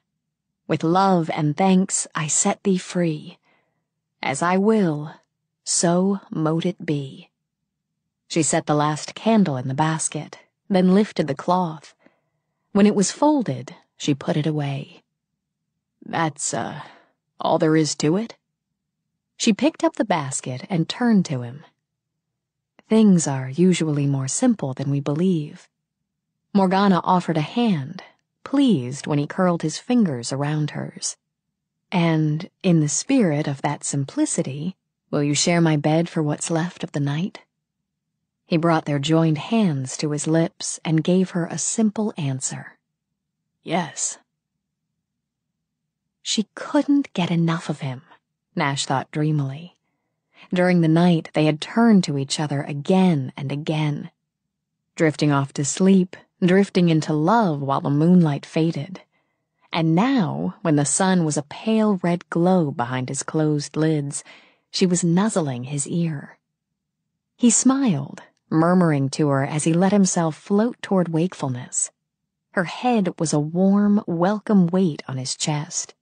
With love and thanks I set thee free. As I will, so mote it be." She set the last candle in the basket, then lifted the cloth. When it was folded, she put it away. "That's, all there is to it?" She picked up the basket and turned to him. "Things are usually more simple than we believe." Morgana offered a hand, pleased when he curled his fingers around hers. "And, in the spirit of that simplicity, will you share my bed for what's left of the night?" He brought their joined hands to his lips and gave her a simple answer. "Yes." She couldn't get enough of him, Nash thought dreamily. During the night, they had turned to each other again and again. Drifting off to sleep, drifting into love while the moonlight faded. And now, when the sun was a pale red glow behind his closed lids, she was nuzzling his ear. He smiled, murmuring to her as he let himself float toward wakefulness. Her head was a warm, welcome weight on his chest.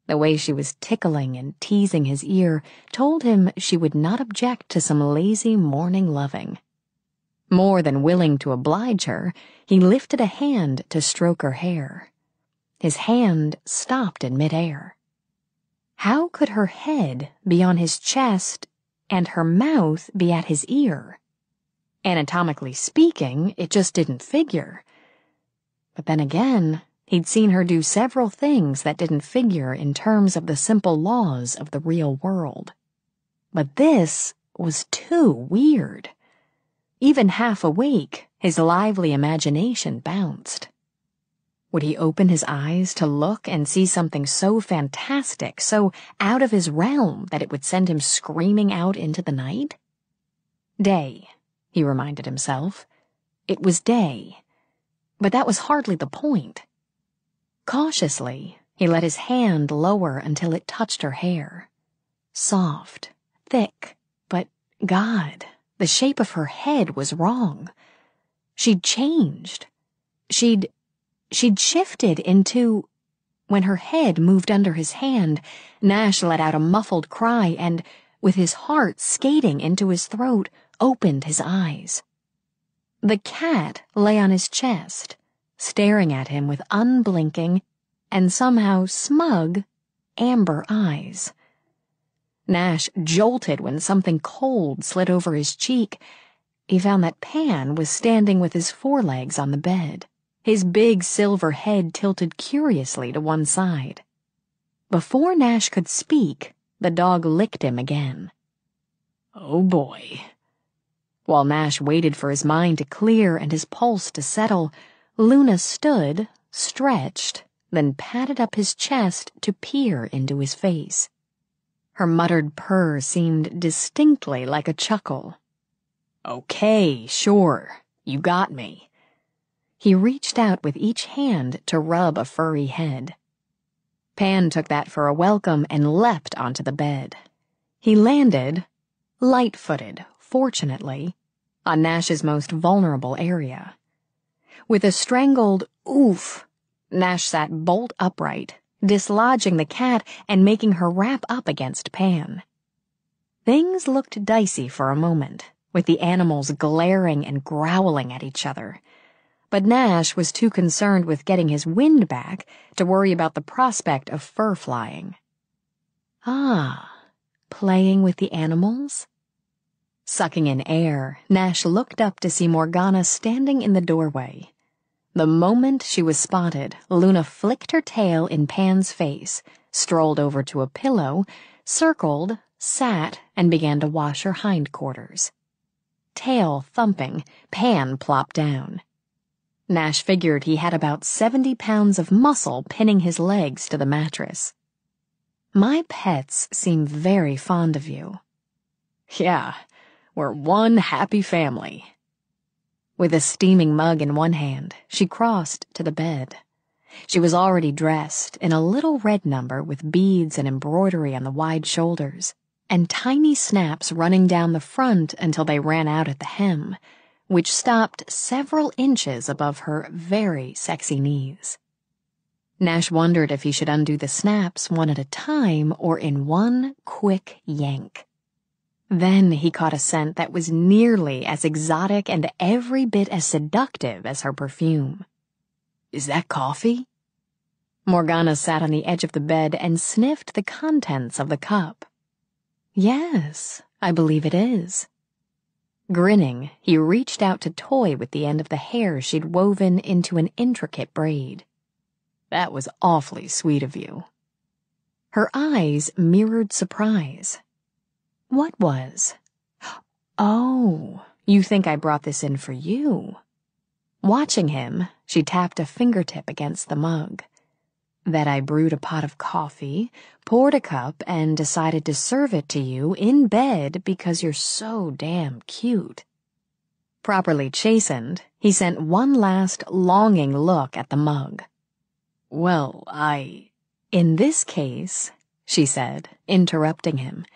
The way she was tickling and teasing his ear told him she would not object to some lazy morning loving. More than willing to oblige her, he lifted a hand to stroke her hair. His hand stopped in midair. How could her head be on his chest and her mouth be at his ear? Anatomically speaking, it just didn't figure. But then again, he'd seen her do several things that didn't figure in terms of the simple laws of the real world. But this was too weird. Even half awake, his lively imagination bounced. Would he open his eyes to look and see something so fantastic, so out of his realm, that it would send him screaming out into the night? Day, he reminded himself. It was day. But that was hardly the point. Cautiously, he let his hand lower until it touched her hair. Soft, thick, but God, the shape of her head was wrong. She'd changed. She'd shifted into... When her head moved under his hand, Nash let out a muffled cry and, with his heart skating into his throat, opened his eyes. The cat lay on his chest, staring at him with unblinking and somehow smug amber eyes. Nash jolted when something cold slid over his cheek. He found that Pan was standing with his forelegs on the bed, his big silver head tilted curiously to one side. Before Nash could speak, the dog licked him again. Oh boy. While Nash waited for his mind to clear and his pulse to settle, Luna stood, stretched, then patted up his chest to peer into his face. Her muttered purr seemed distinctly like a chuckle. Okay, sure, you got me. He reached out with each hand to rub a furry head. Pan took that for a welcome and leapt onto the bed. He landed, light-footed, fortunately, on Nash's most vulnerable area. With a strangled oof, Nash sat bolt upright, dislodging the cat and making her wrap up against Pan. Things looked dicey for a moment, with the animals glaring and growling at each other. But Nash was too concerned with getting his wind back to worry about the prospect of fur flying. Ah, playing with the animals? Sucking in air, Nash looked up to see Morgana standing in the doorway. The moment she was spotted, Luna flicked her tail in Pan's face, strolled over to a pillow, circled, sat, and began to wash her hindquarters. Tail thumping, Pan plopped down. Nash figured he had about 70 pounds of muscle pinning his legs to the mattress. My pets seem very fond of you. Yeah, we're one happy family. With a steaming mug in one hand, she crossed to the bed. She was already dressed in a little red number with beads and embroidery on the wide shoulders, and tiny snaps running down the front until they ran out at the hem, which stopped several inches above her very sexy knees. Nash wondered if he should undo the snaps one at a time or in one quick yank. Then he caught a scent that was nearly as exotic and every bit as seductive as her perfume. Is that coffee? Morgana sat on the edge of the bed and sniffed the contents of the cup. Yes, I believe it is. Grinning, he reached out to toy with the end of the hair she'd woven into an intricate braid. That was awfully sweet of you. Her eyes mirrored surprise. What was? Oh, you think I brought this in for you? Watching him, she tapped a fingertip against the mug. That I brewed a pot of coffee, poured a cup, and decided to serve it to you in bed because you're so damn cute. Properly chastened, he sent one last longing look at the mug. Well, in this case, she said, interrupting him,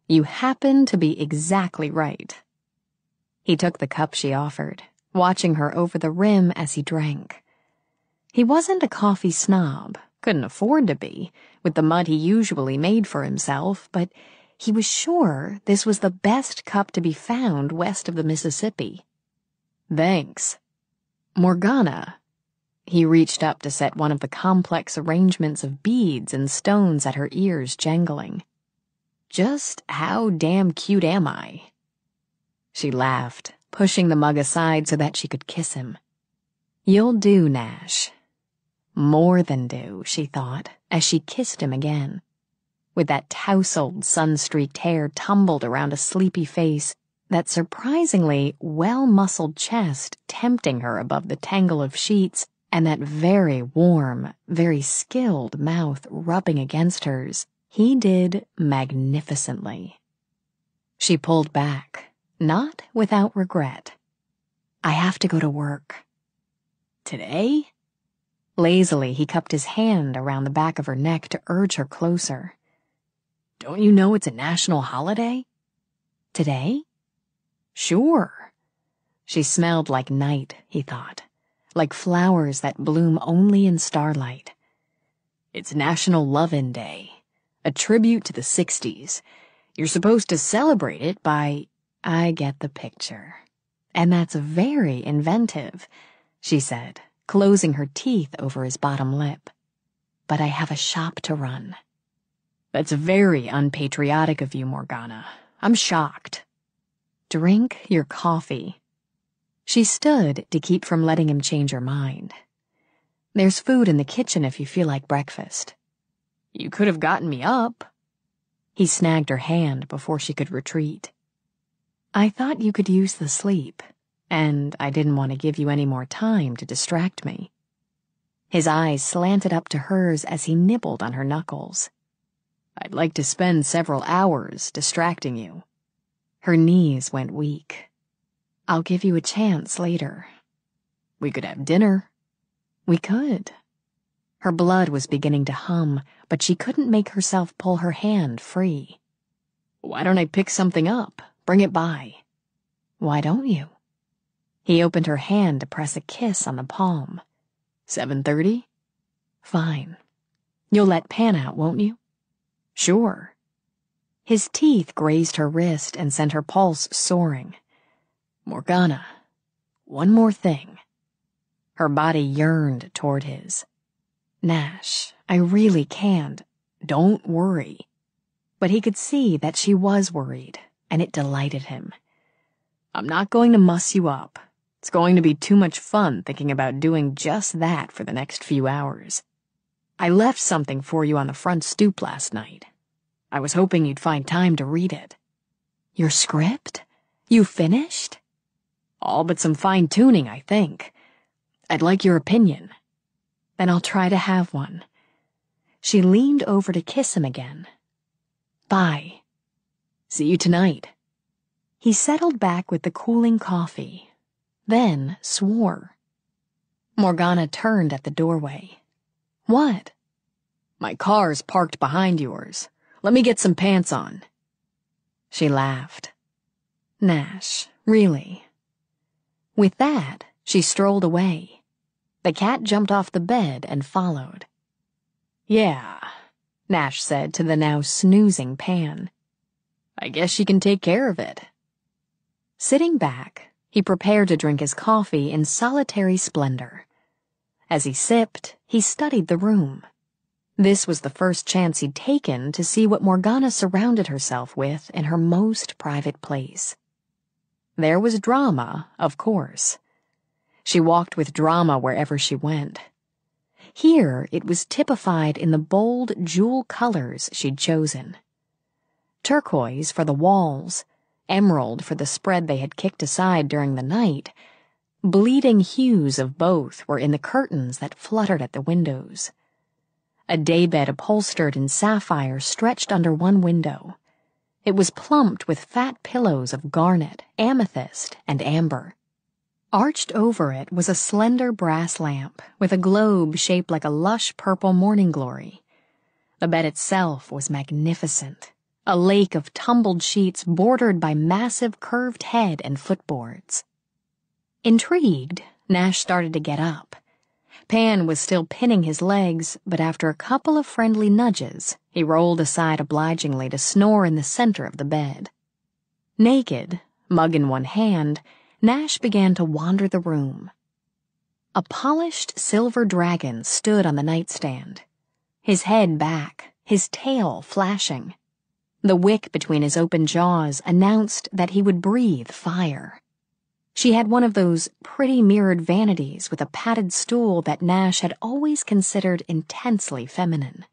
you happen to be exactly right. He took the cup she offered, watching her over the rim as he drank. He wasn't a coffee snob, couldn't afford to be, with the mud he usually made for himself, but he was sure this was the best cup to be found west of the Mississippi. Thanks. Morgana. He reached up to set one of the complex arrangements of beads and stones at her ears jangling. Just how damn cute am I? She laughed, pushing the mug aside so that she could kiss him. You'll do, Nash. More than do, she thought, as she kissed him again. With that tousled, sun-streaked hair tumbled around a sleepy face, that surprisingly well-muscled chest tempting her above the tangle of sheets, and that very warm, very skilled mouth rubbing against hers, he did magnificently. She pulled back, not without regret. I have to go to work. Today? Lazily, he cupped his hand around the back of her neck to urge her closer. Don't you know it's a national holiday? Today? Sure. She smelled like night, he thought, like flowers that bloom only in starlight. It's National Lovin' Day, a tribute to the 60s. You're supposed to celebrate it by... I get the picture. And that's very inventive, she said, closing her teeth over his bottom lip. But I have a shop to run. That's very unpatriotic of you, Morgana. I'm shocked. Drink your coffee. She stood to keep from letting him change her mind. There's food in the kitchen if you feel like breakfast. You could have gotten me up. He snagged her hand before she could retreat. I thought you could use the sleep, and I didn't want to give you any more time to distract me. His eyes slanted up to hers as he nibbled on her knuckles. I'd like to spend several hours distracting you. Her knees went weak. I'll give you a chance later. We could have dinner. We could. Her blood was beginning to hum, but she couldn't make herself pull her hand free. Why don't I pick something up? Bring it by. Why don't you? He opened her hand to press a kiss on the palm. 7:30? Fine. You'll let Pan out, won't you? Sure. His teeth grazed her wrist and sent her pulse soaring. Morgana, one more thing. Her body yearned toward his. Nash, I really can't. Don't worry. But he could see that she was worried, and it delighted him. I'm not going to muss you up. It's going to be too much fun thinking about doing just that for the next few hours. I left something for you on the front stoop last night. I was hoping you'd find time to read it. Your script? You finished? All but some fine-tuning, I think. I'd like your opinion. Then I'll try to have one. She leaned over to kiss him again. Bye. See you tonight. He settled back with the cooling coffee, then swore. Morgana turned at the doorway. What? My car's parked behind yours. Let me get some pants on. She laughed. Nash, really? With that, she strolled away. The cat jumped off the bed and followed. Yeah, Nash said to the now snoozing Pan. I guess she can take care of it. Sitting back, he prepared to drink his coffee in solitary splendor. As he sipped, he studied the room. This was the first chance he'd taken to see what Morgana surrounded herself with in her most private place. There was drama, of course. She walked with drama wherever she went. Here it was typified in the bold jewel colors she'd chosen. Turquoise for the walls, emerald for the spread they had kicked aside during the night. Bleeding hues of both were in the curtains that fluttered at the windows. A daybed upholstered in sapphire stretched under one window. It was plumped with fat pillows of garnet, amethyst, and amber. Arched over it was a slender brass lamp with a globe shaped like a lush purple morning glory. The bed itself was magnificent, a lake of tumbled sheets bordered by massive curved head and footboards. Intrigued, Nash started to get up. Pan was still pinning his legs, but after a couple of friendly nudges, he rolled aside obligingly to snore in the center of the bed. Naked, mug in one hand, Nash began to wander the room. A polished silver dragon stood on the nightstand, his head back, his tail flashing. The wick between his open jaws announced that he would breathe fire. She had one of those pretty mirrored vanities with a padded stool that Nash had always considered intensely feminine.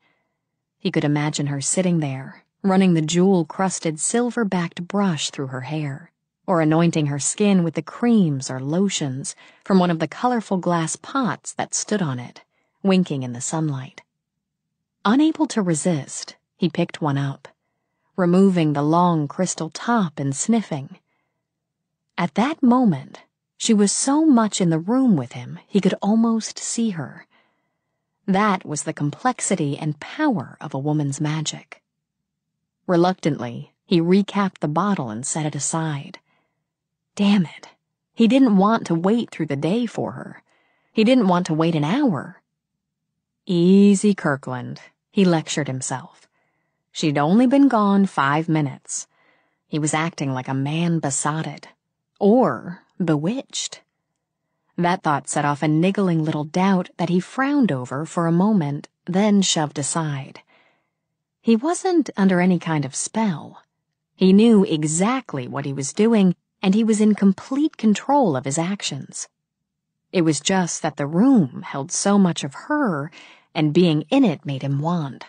He could imagine her sitting there, running the jewel-crusted silver-backed brush through her hair. or anointing her skin with the creams or lotions from one of the colorful glass pots that stood on it, winking in the sunlight. Unable to resist, he picked one up, removing the long crystal top and sniffing. At that moment, she was so much in the room with him he could almost see her. That was the complexity and power of a woman's magic. Reluctantly, he recapped the bottle and set it aside. Damn it. He didn't want to wait through the day for her. He didn't want to wait an hour. Easy, Kirkland, he lectured himself. She'd only been gone 5 minutes. He was acting like a man besotted. Or bewitched. That thought set off a niggling little doubt that he frowned over for a moment, then shoved aside. He wasn't under any kind of spell. He knew exactly what he was doing, and he was in complete control of his actions. It was just that the room held so much of her, and being in it made him want.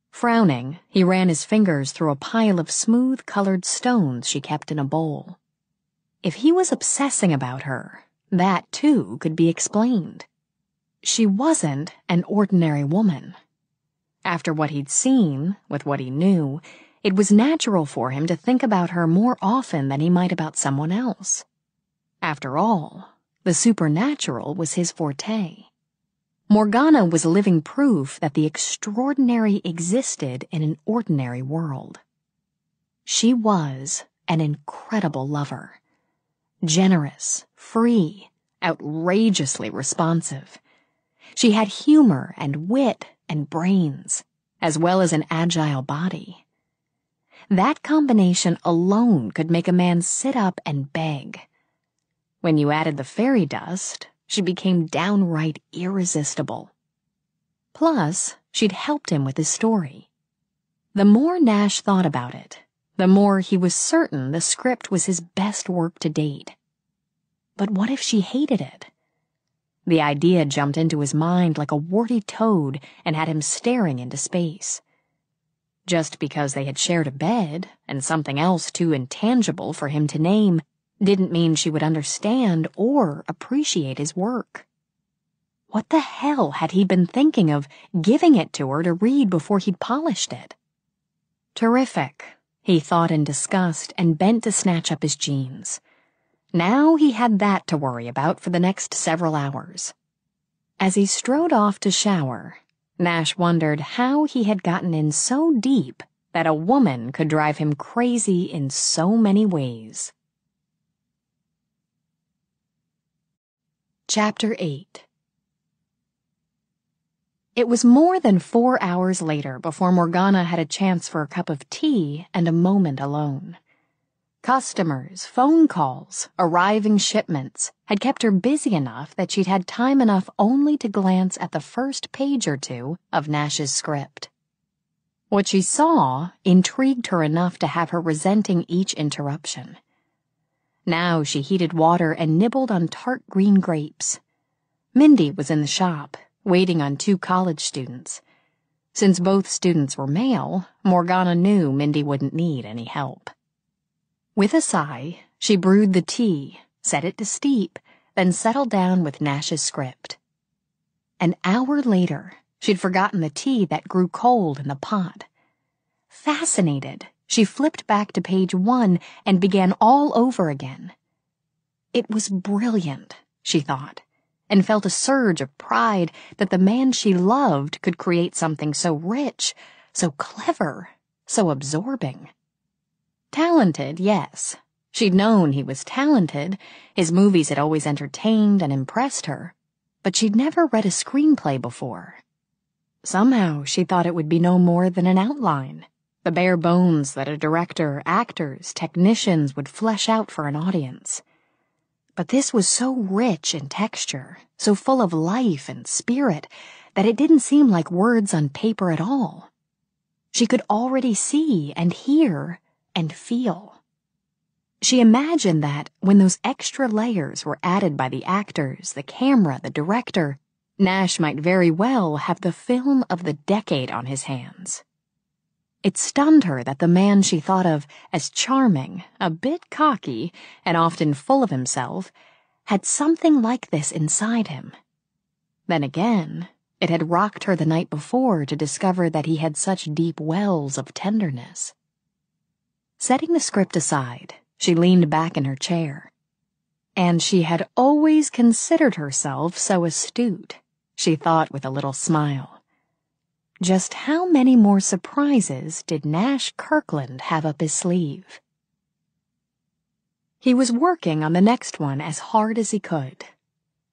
Frowning, he ran his fingers through a pile of smooth-colored stones she kept in a bowl. If he was obsessing about her, that, too, could be explained. She wasn't an ordinary woman. After what he'd seen, with what he knew, it was natural for him to think about her more often than he might about someone else. After all, the supernatural was his forte. Morgana was living proof that the extraordinary existed in an ordinary world. She was an incredible lover. Generous, free, outrageously responsive. She had humor and wit and brains, as well as an agile body. That combination alone could make a man sit up and beg. When you added the fairy dust, she became downright irresistible. Plus, she'd helped him with his story. The more Nash thought about it, the more he was certain the script was his best work to date. But what if she hated it? The idea jumped into his mind like a warty toad and had him staring into space. Just because they had shared a bed, and something else too intangible for him to name, didn't mean she would understand or appreciate his work. What the hell had he been thinking of giving it to her to read before he'd polished it? Terrific, he thought in disgust and bent to snatch up his jeans. Now he had that to worry about for the next several hours. As he strode off to shower, Nash wondered how he had gotten in so deep that a woman could drive him crazy in so many ways. Chapter 8. It was more than 4 hours later before Morgana had a chance for a cup of tea and a moment alone. Customers, phone calls, arriving shipments had kept her busy enough that she'd had time enough only to glance at the first page or two of Nash's script. What she saw intrigued her enough to have her resenting each interruption. Now she heated water and nibbled on tart green grapes. Mindy was in the shop, waiting on 2 college students. Since both students were male, Morgana knew Mindy wouldn't need any help. With a sigh, she brewed the tea, set it to steep, then settled down with Nash's script. An hour later, she'd forgotten the tea that grew cold in the pot. Fascinated, she flipped back to page 1 and began all over again. It was brilliant, she thought, and felt a surge of pride that the man she loved could create something so rich, so clever, so absorbing. Talented, yes. She'd known he was talented. His movies had always entertained and impressed her. But she'd never read a screenplay before. Somehow she thought it would be no more than an outline, the bare bones that a director, actors, technicians would flesh out for an audience. But this was so rich in texture, so full of life and spirit, that it didn't seem like words on paper at all. She could already see and hear and feel. She imagined that, when those extra layers were added by the actors, the camera, the director, Nash might very well have the film of the decade on his hands. It stunned her that the man she thought of as charming, a bit cocky, and often full of himself, had something like this inside him. Then again, it had rocked her the night before to discover that he had such deep wells of tenderness. Setting the script aside, she leaned back in her chair. And she had always considered herself so astute, she thought with a little smile. Just how many more surprises did Nash Kirkland have up his sleeve? He was working on the next one as hard as he could.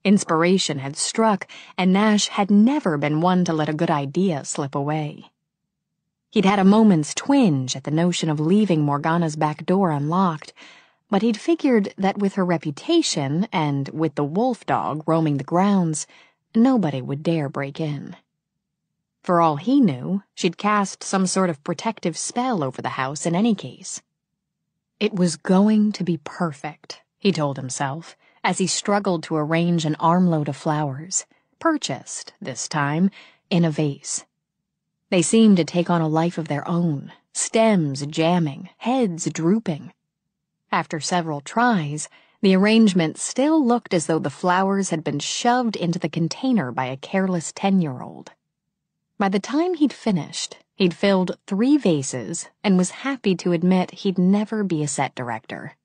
Inspiration had struck, and Nash had never been one to let a good idea slip away. He'd had a moment's twinge at the notion of leaving Morgana's back door unlocked, but he'd figured that with her reputation and with the wolf dog roaming the grounds, nobody would dare break in. For all he knew, she'd cast some sort of protective spell over the house in any case. It was going to be perfect, he told himself, as he struggled to arrange an armload of flowers, purchased, this time, in a vase. They seemed to take on a life of their own, stems jamming, heads drooping. After several tries, the arrangement still looked as though the flowers had been shoved into the container by a careless 10-year-old. By the time he'd finished, he'd filled 3 vases and was happy to admit he'd never be a set director.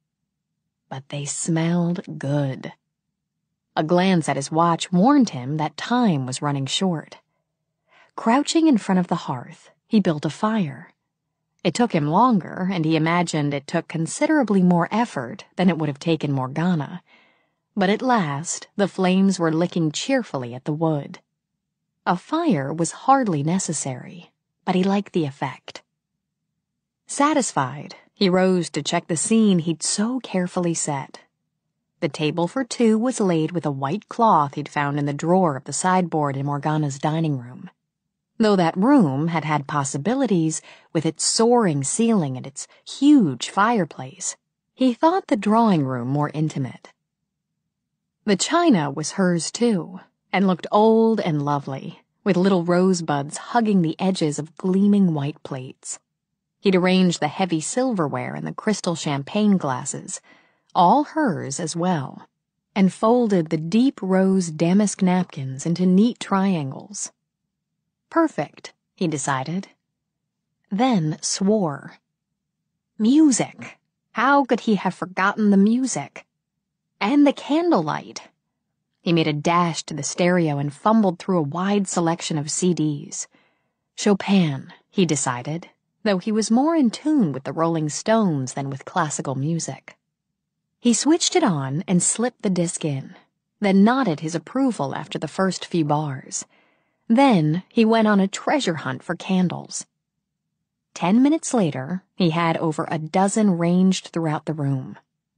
But they smelled good. A glance at his watch warned him that time was running short. Crouching in front of the hearth, he built a fire. It took him longer, and he imagined it took considerably more effort than it would have taken Morgana. But at last, the flames were licking cheerfully at the wood. A fire was hardly necessary, but he liked the effect. Satisfied, he rose to check the scene he'd so carefully set. The table for 2 was laid with a white cloth he'd found in the drawer of the sideboard in Morgana's dining room. Though that room had had possibilities with its soaring ceiling and its huge fireplace, he thought the drawing room more intimate. The china was hers too, and looked old and lovely, with little rosebuds hugging the edges of gleaming white plates. He'd arranged the heavy silverware and the crystal champagne glasses, all hers as well, and folded the deep rose damask napkins into neat triangles. Perfect, he decided. Then swore. Music! How could he have forgotten the music? And the candlelight! He made a dash to the stereo and fumbled through a wide selection of CDs. Chopin, he decided, though he was more in tune with the Rolling Stones than with classical music. He switched it on and slipped the disc in, then nodded his approval after the first few bars. Then he went on a treasure hunt for candles. 10 minutes later, he had over a dozen ranged throughout the room,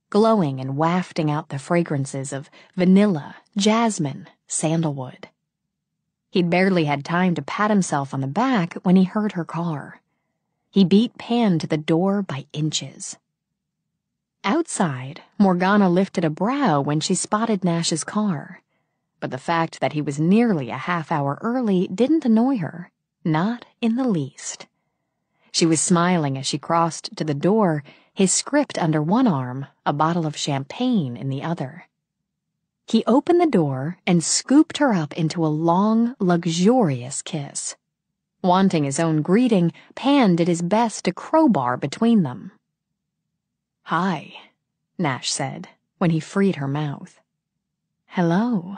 glowing and wafting out the fragrances of vanilla, jasmine, sandalwood. He'd barely had time to pat himself on the back when he heard her car. He beat Pan to the door by inches. Outside, Morgana lifted a brow when she spotted Nash's car. But the fact that he was nearly a half hour early didn't annoy her, not in the least. She was smiling as she crossed to the door, his script under one arm, a bottle of champagne in the other. He opened the door and scooped her up into a long, luxurious kiss. Wanting his own greeting, Pan did his best to crowbar between them. "Hi," Nash said, when he freed her mouth. "Hello."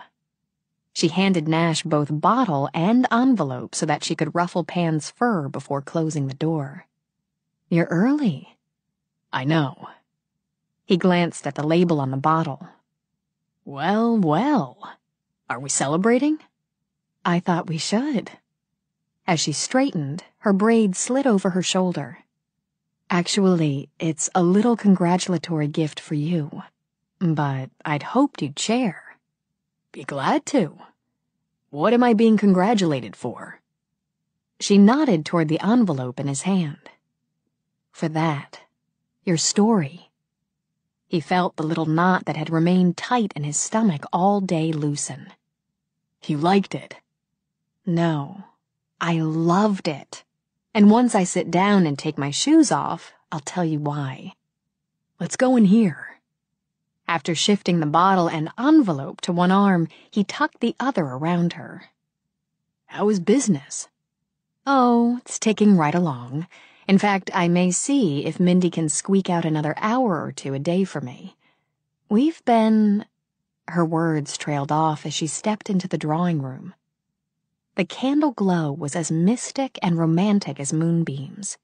She handed Nash both bottle and envelope so that she could ruffle Pan's fur before closing the door. "You're early." "I know." He glanced at the label on the bottle. "Well, well. Are we celebrating?" "I thought we should." As she straightened, her braid slid over her shoulder. "Actually, it's a little congratulatory gift for you. But I'd hoped you'd share." "Be glad to. What am I being congratulated for?" She nodded toward the envelope in his hand. "For that. Your story." He felt the little knot that had remained tight in his stomach all day loosen. "You liked it?" "No. I loved it. And once I sit down and take my shoes off, I'll tell you why. Let's go in here." After shifting the bottle and envelope to one arm, he tucked the other around her. "How is business?" "Oh, it's ticking right along. In fact, I may see if Mindy can squeak out another hour or two a day for me. We've been—" Her words trailed off as she stepped into the drawing room. The candle glow was as mystic and romantic as moonbeams.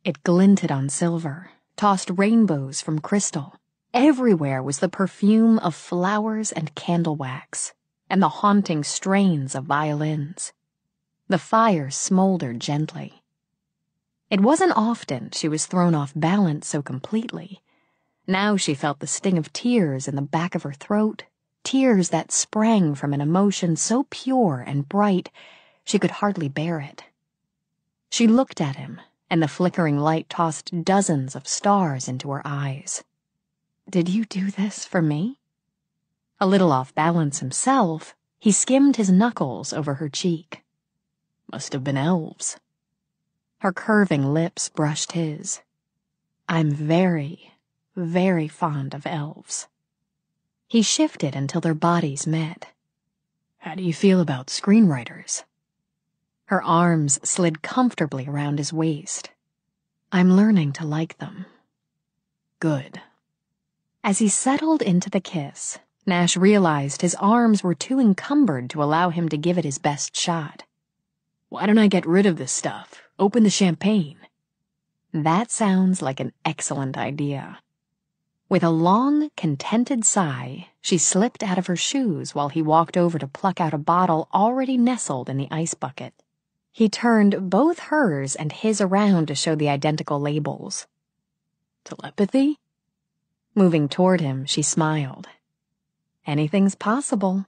It glinted on silver, tossed rainbows from crystal. Everywhere was the perfume of flowers and candle wax, and the haunting strains of violins. The fire smoldered gently. It wasn't often she was thrown off balance so completely. Now she felt the sting of tears in the back of her throat, tears that sprang from an emotion so pure and bright she could hardly bear it. She looked at him, and the flickering light tossed dozens of stars into her eyes. "Did you do this for me?" A little off balance himself, he skimmed his knuckles over her cheek. "Must have been elves." Her curving lips brushed his. "I'm very, very fond of elves." He shifted until their bodies met. "How do you feel about screenwriters?" Her arms slid comfortably around his waist. "I'm learning to like them." "Good." As he settled into the kiss, Nash realized his arms were too encumbered to allow him to give it his best shot. "Why don't I get rid of this stuff? Open the champagne." "That sounds like an excellent idea." With a long, contented sigh, she slipped out of her shoes while he walked over to pluck out a bottle already nestled in the ice bucket. He turned both hers and his around to show the identical labels. "Telepathy?" Moving toward him, she smiled. "Anything's possible."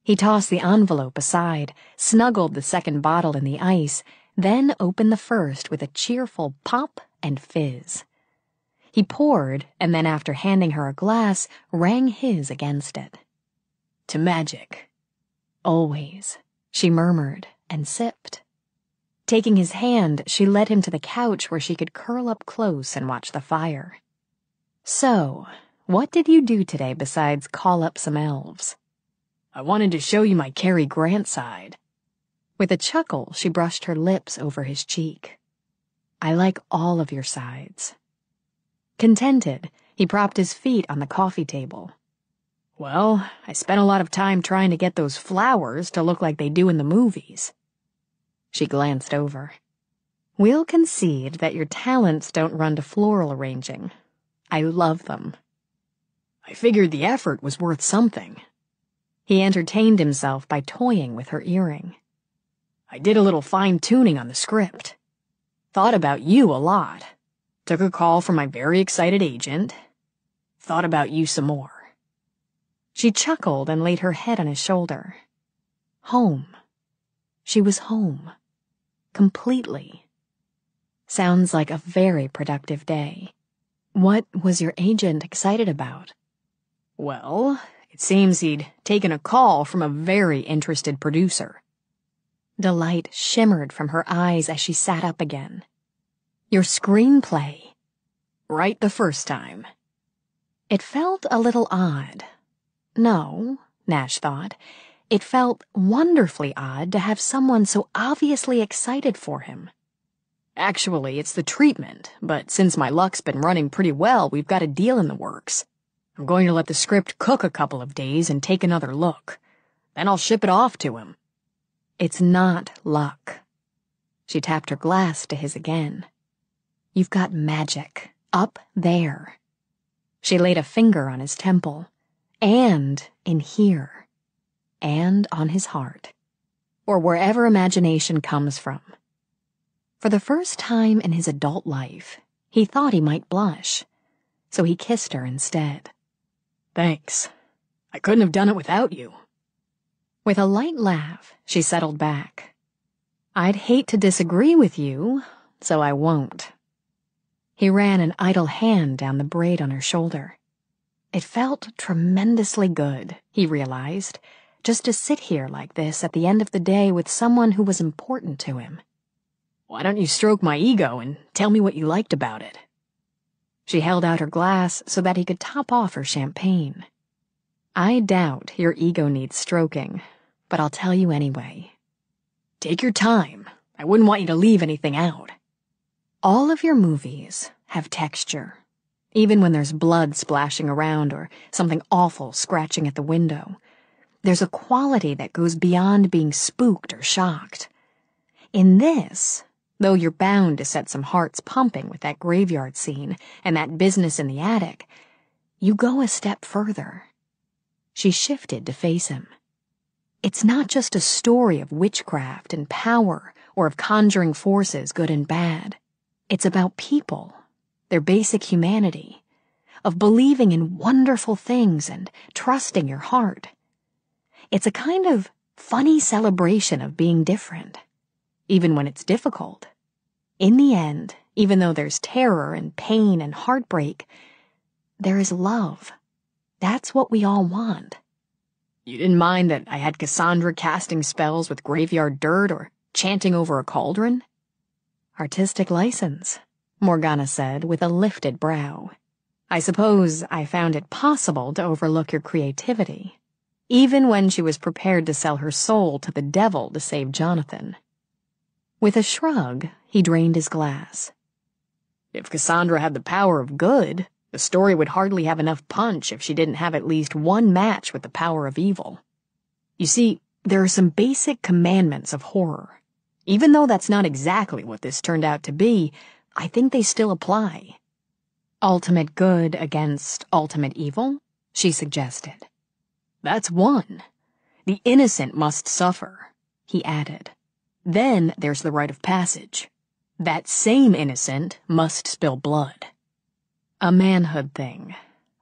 He tossed the envelope aside, snuggled the second bottle in the ice, then opened the first with a cheerful pop and fizz. He poured, and then after handing her a glass, rang his against it. "To magic." "Always," she murmured and sipped. Taking his hand, she led him to the couch where she could curl up close and watch the fire. "So, what did you do today besides call up some elves?" "I wanted to show you my Cary Grant side." With a chuckle, she brushed her lips over his cheek. "I like all of your sides." Contented, he propped his feet on the coffee table. "Well, I spent a lot of time trying to get those flowers to look like they do in the movies." She glanced over. "We'll concede that your talents don't run to floral arranging. I love them." "I figured the effort was worth something." He entertained himself by toying with her earring. "I did a little fine-tuning on the script. Thought about you a lot. Took a call from my very excited agent. Thought about you some more." She chuckled and laid her head on his shoulder. Home. She was home. Completely. Sounds like a very productive day. What was your agent excited about? "Well, it seems he'd taken a call from a very interested producer." Delight shimmered from her eyes as she sat up again. "Your screenplay." "Right the first time." It felt a little odd. No, Nash thought. It felt wonderfully odd to have someone so obviously excited for him. "Actually, it's the treatment, but since my luck's been running pretty well, we've got a deal in the works. I'm going to let the script cook a couple of days and take another look. Then I'll ship it off to him." "It's not luck." She tapped her glass to his again. "You've got magic. Up there." She laid a finger on his temple. "And in here. And on his heart. Or wherever imagination comes from." For the first time in his adult life, he thought he might blush, so he kissed her instead. "Thanks. I couldn't have done it without you." With a light laugh, she settled back. "I'd hate to disagree with you, so I won't." He ran an idle hand down the braid on her shoulder. It felt tremendously good, he realized, just to sit here like this at the end of the day with someone who was important to him. Why don't you stroke my ego and tell me what you liked about it? She held out her glass so that he could top off her champagne. I doubt your ego needs stroking, but I'll tell you anyway. Take your time. I wouldn't want you to leave anything out. All of your movies have texture, even when there's blood splashing around or something awful scratching at the window. There's a quality that goes beyond being spooked or shocked. In this, though you're bound to set some hearts pumping with that graveyard scene and that business in the attic, you go a step further. She shifted to face him. It's not just a story of witchcraft and power or of conjuring forces, good and bad. It's about people, their basic humanity, of believing in wonderful things and trusting your heart. It's a kind of funny celebration of being different, even when it's difficult. In the end, even though there's terror and pain and heartbreak, there is love. That's what we all want. You didn't mind that I had Cassandra casting spells with graveyard dirt or chanting over a cauldron? Artistic license, Morgana said with a lifted brow. I suppose I found it possible to overlook your creativity, even when she was prepared to sell her soul to the devil to save Jonathan. With a shrug, he drained his glass. If Cassandra had the power of good, the story would hardly have enough punch if she didn't have at least one match with the power of evil. You see, there are some basic commandments of horror. Even though that's not exactly what this turned out to be, I think they still apply. Ultimate good against ultimate evil, she suggested. That's one. The innocent must suffer, he added. Then there's the rite of passage. That same innocent must spill blood. A manhood thing,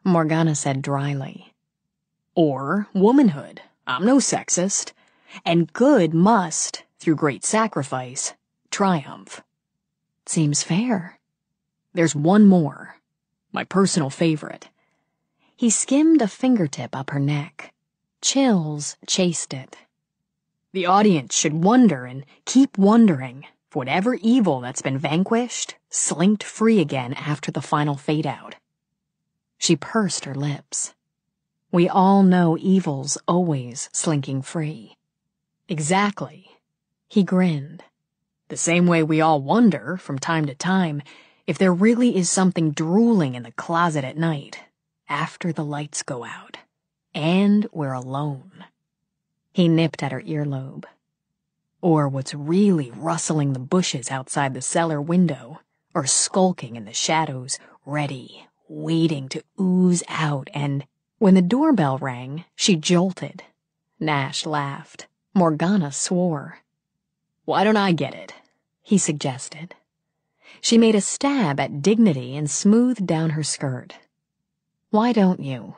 Morgana said dryly. Or womanhood. I'm no sexist. And good must, through great sacrifice, triumph. Seems fair. There's one more. My personal favorite. He skimmed a fingertip up her neck. Chills chased it. The audience should wonder and keep wondering if whatever evil that's been vanquished slinked free again after the final fade-out. She pursed her lips. We all know evil's always slinking free. Exactly. He grinned. The same way we all wonder, from time to time, if there really is something drooling in the closet at night, after the lights go out, and we're alone. He nipped at her earlobe. Or what's really rustling the bushes outside the cellar window, or skulking in the shadows, ready, waiting to ooze out, and when the doorbell rang, she jolted. Nash laughed. Morgana swore. Why don't I get it? He suggested. She made a stab at dignity and smoothed down her skirt. Why don't you?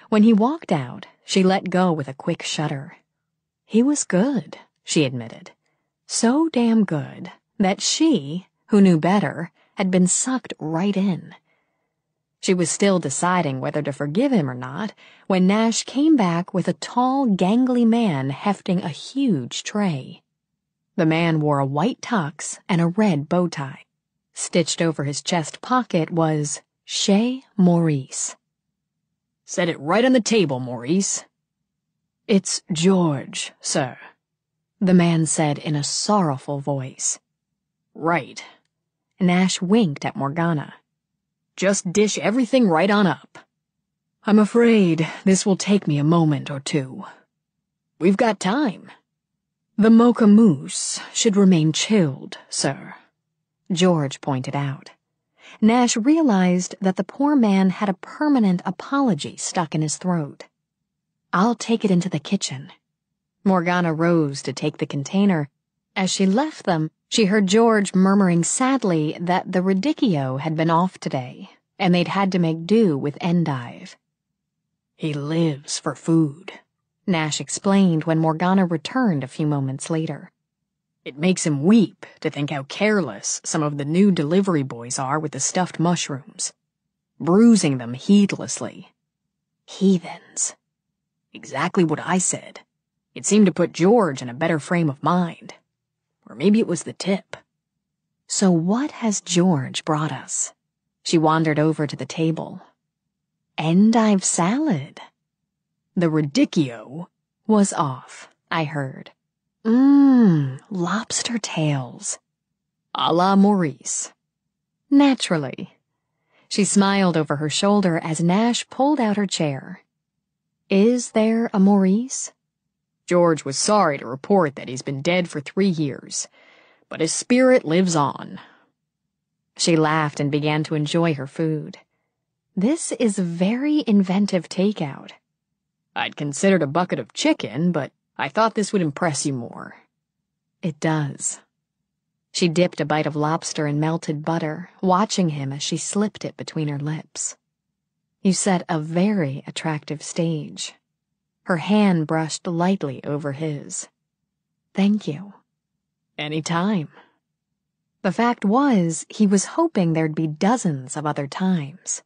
When he walked out, she let go with a quick shudder. He was good, she admitted. So damn good that she, who knew better, had been sucked right in. She was still deciding whether to forgive him or not when Nash came back with a tall, gangly man hefting a huge tray. The man wore a white tux and a red bow tie. Stitched over his chest pocket was Chez Maurice. Set it right on the table, Maurice. It's George, sir, the man said in a sorrowful voice. Right. Nash winked at Morgana. Just dish everything right on up. I'm afraid this will take me a moment or two. We've got time. The mocha mousse should remain chilled, sir, George pointed out. Nash realized that the poor man had a permanent apology stuck in his throat. I'll take it into the kitchen. Morgana rose to take the container. As she left them, she heard George murmuring sadly that the radicchio had been off today, and they'd had to make do with endive. He lives for food, Nash explained when Morgana returned a few moments later. It makes him weep to think how careless some of the new delivery boys are with the stuffed mushrooms, bruising them heedlessly. Heathens. Exactly what I said. It seemed to put George in a better frame of mind. Or maybe it was the tip. So what has George brought us? She wandered over to the table. Endive salad. The radicchio was off, I heard. Lobster tails. A la Maurice. Naturally. She smiled over her shoulder as Nash pulled out her chair. Is there a Maurice? George was sorry to report that he's been dead for 3 years, but his spirit lives on. She laughed and began to enjoy her food. This is very inventive takeout. I'd considered a bucket of chicken, but I thought this would impress you more. It does. She dipped a bite of lobster in melted butter, watching him as she slipped it between her lips. You set a very attractive stage. Her hand brushed lightly over his. Thank you. Any time. The fact was, he was hoping there'd be dozens of other times,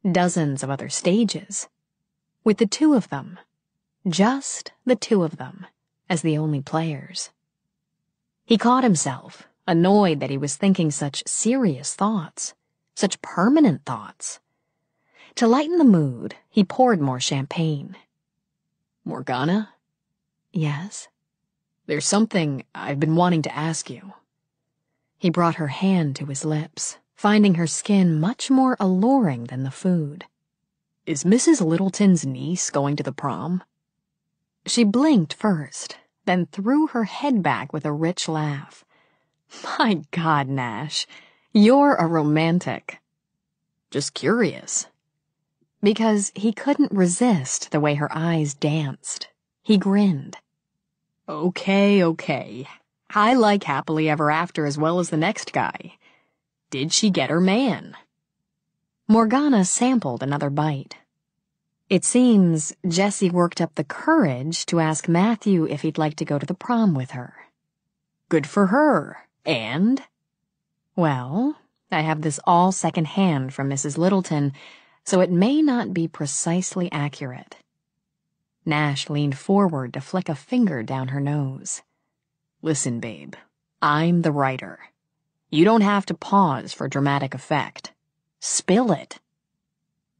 dozens of other stages, with the two of them, just the two of them, as the only players. He caught himself, annoyed that he was thinking such serious thoughts, such permanent thoughts. To lighten the mood, he poured more champagne. Morgana? Yes? There's something I've been wanting to ask you. He brought her hand to his lips, finding her skin much more alluring than the food. Is Mrs. Littleton's niece going to the prom? She blinked first, then threw her head back with a rich laugh. My God, Nash, you're a romantic. Just curious. Because he couldn't resist the way her eyes danced. He grinned. Okay. I like Happily Ever After as well as the next guy. Did she get her man? Morgana sampled another bite. It seems Jessie worked up the courage to ask Matthew if he'd like to go to the prom with her. Good for her. And? Well, I have this all second-hand from Mrs. Littleton, so it may not be precisely accurate. Nash leaned forward to flick a finger down her nose. Listen, babe, I'm the writer. You don't have to pause for dramatic effect. Spill it.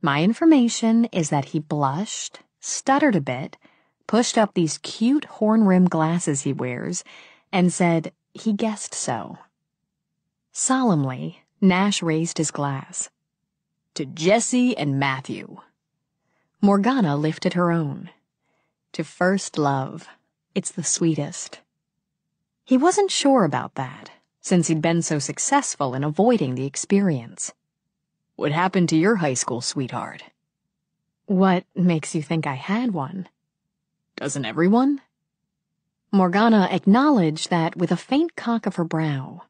My information is that he blushed, stuttered a bit, pushed up these cute horn-rimmed glasses he wears, and said he guessed so. Solemnly, Nash raised his glass. To Jessie and Matthew. Morgana lifted her own. To first love. It's the sweetest. He wasn't sure about that, since he'd been so successful in avoiding the experience. What happened to your high school sweetheart? What makes you think I had one? Doesn't everyone? Morgana acknowledged that with a faint cock of her brow.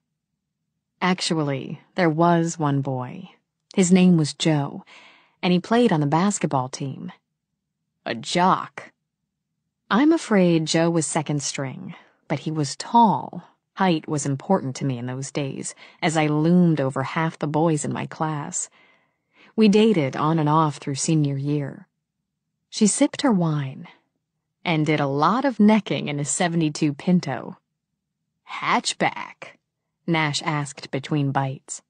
Actually, there was one boy. His name was Joe, and he played on the basketball team. A jock. I'm afraid Joe was second string, but he was tall. Height was important to me in those days, as I loomed over half the boys in my class. We dated on and off through senior year. She sipped her wine, and did a lot of necking in a 72 Pinto. Hatchback? Nash asked between bites.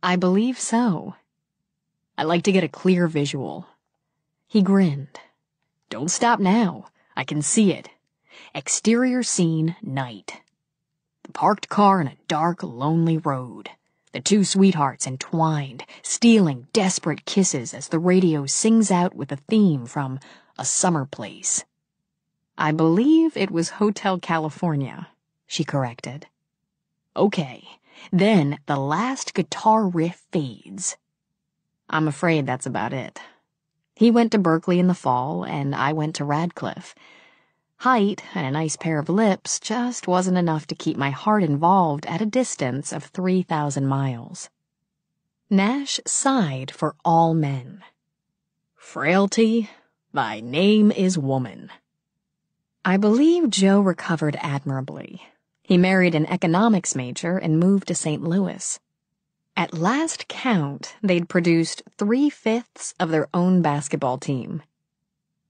I believe so. I like to get a clear visual. He grinned. Don't stop now. I can see it. Exterior scene, night. The parked car on a dark, lonely road. The two sweethearts entwined, stealing desperate kisses as the radio sings out with a theme from A Summer Place. I believe it was Hotel California, she corrected. Okay, then the last guitar riff fades. I'm afraid that's about it. He went to Berkeley in the fall, and I went to Radcliffe. Height and a nice pair of lips just wasn't enough to keep my heart involved at a distance of 3,000 miles. Nash sighed for all men. Frailty, thy name is woman. I believe Joe recovered admirably. He married an economics major and moved to St. Louis. At last count, they'd produced 3/5 of their own basketball team.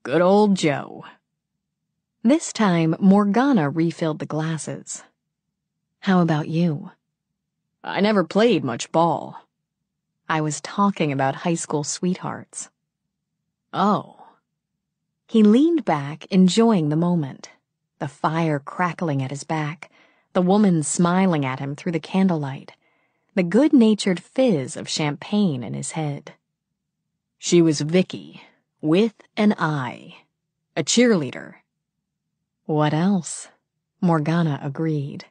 Good old Joe. This time, Morgana refilled the glasses. How about you? I never played much ball. I was talking about high school sweethearts. Oh. He leaned back, enjoying the moment, the fire crackling at his back, the woman smiling at him through the candlelight, the good-natured fizz of champagne in his head. She was Vicky, with an I, a cheerleader. What else? Morgana agreed.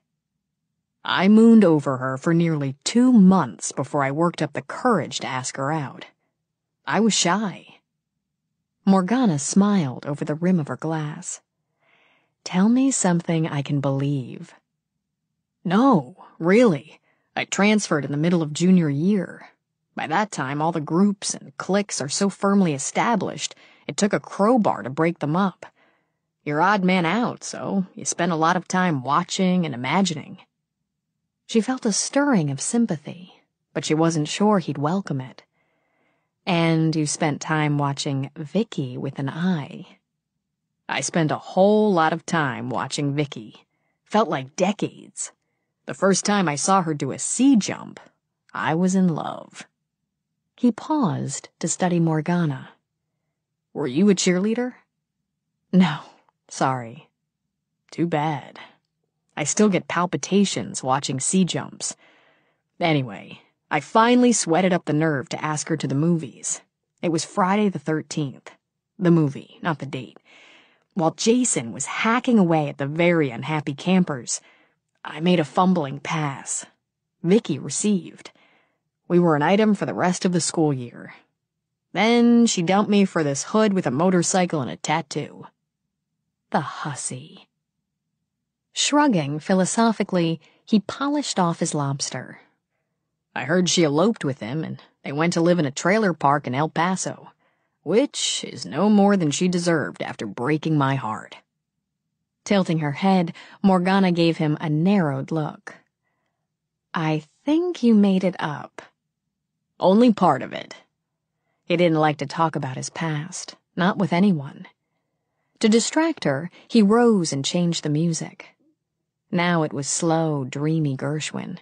I mooned over her for nearly 2 months before I worked up the courage to ask her out. I was shy. Morgana smiled over the rim of her glass. Tell me something I can believe. No, really. I transferred in the middle of junior year. By that time, all the groups and cliques are so firmly established, it took a crowbar to break them up. You're odd man out, so you spend a lot of time watching and imagining. She felt a stirring of sympathy, but she wasn't sure he'd welcome it. And you spent time watching Vicky with an I. I spent a whole lot of time watching Vicky. Felt like decades. The first time I saw her do a sea jump, I was in love. He paused to study Morgana. Were you a cheerleader? No, sorry. Too bad. I still get palpitations watching sea jumps. Anyway, I finally sweated up the nerve to ask her to the movies. It was Friday the 13th. The movie, not the date. While Jason was hacking away at the very unhappy campers, I made a fumbling pass. Vicky received. We were an item for the rest of the school year. Then she dumped me for this hood with a motorcycle and a tattoo. The hussy. Shrugging philosophically, he polished off his lobster. I heard she eloped with him, and they went to live in a trailer park in El Paso, which is no more than she deserved after breaking my heart. Tilting her head, Morgana gave him a narrowed look. I think you made it up. Only part of it. He didn't like to talk about his past, not with anyone. To distract her, he rose and changed the music. Now it was slow, dreamy Gershwin.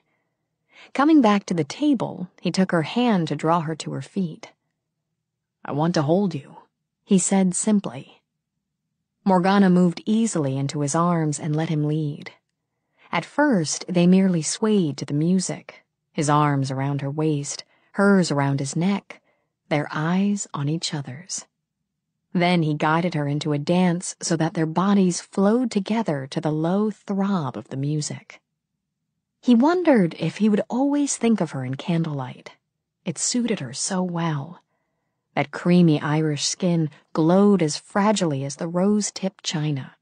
Coming back to the table, he took her hand to draw her to her feet. I want to hold you, he said simply. Morgana moved easily into his arms and let him lead. At first, they merely swayed to the music, his arms around her waist, hers around his neck, their eyes on each other's. Then he guided her into a dance so that their bodies flowed together to the low throb of the music. He wondered if he would always think of her in candlelight. It suited her so well. That creamy Irish skin glowed as fragilely as the rose-tipped china.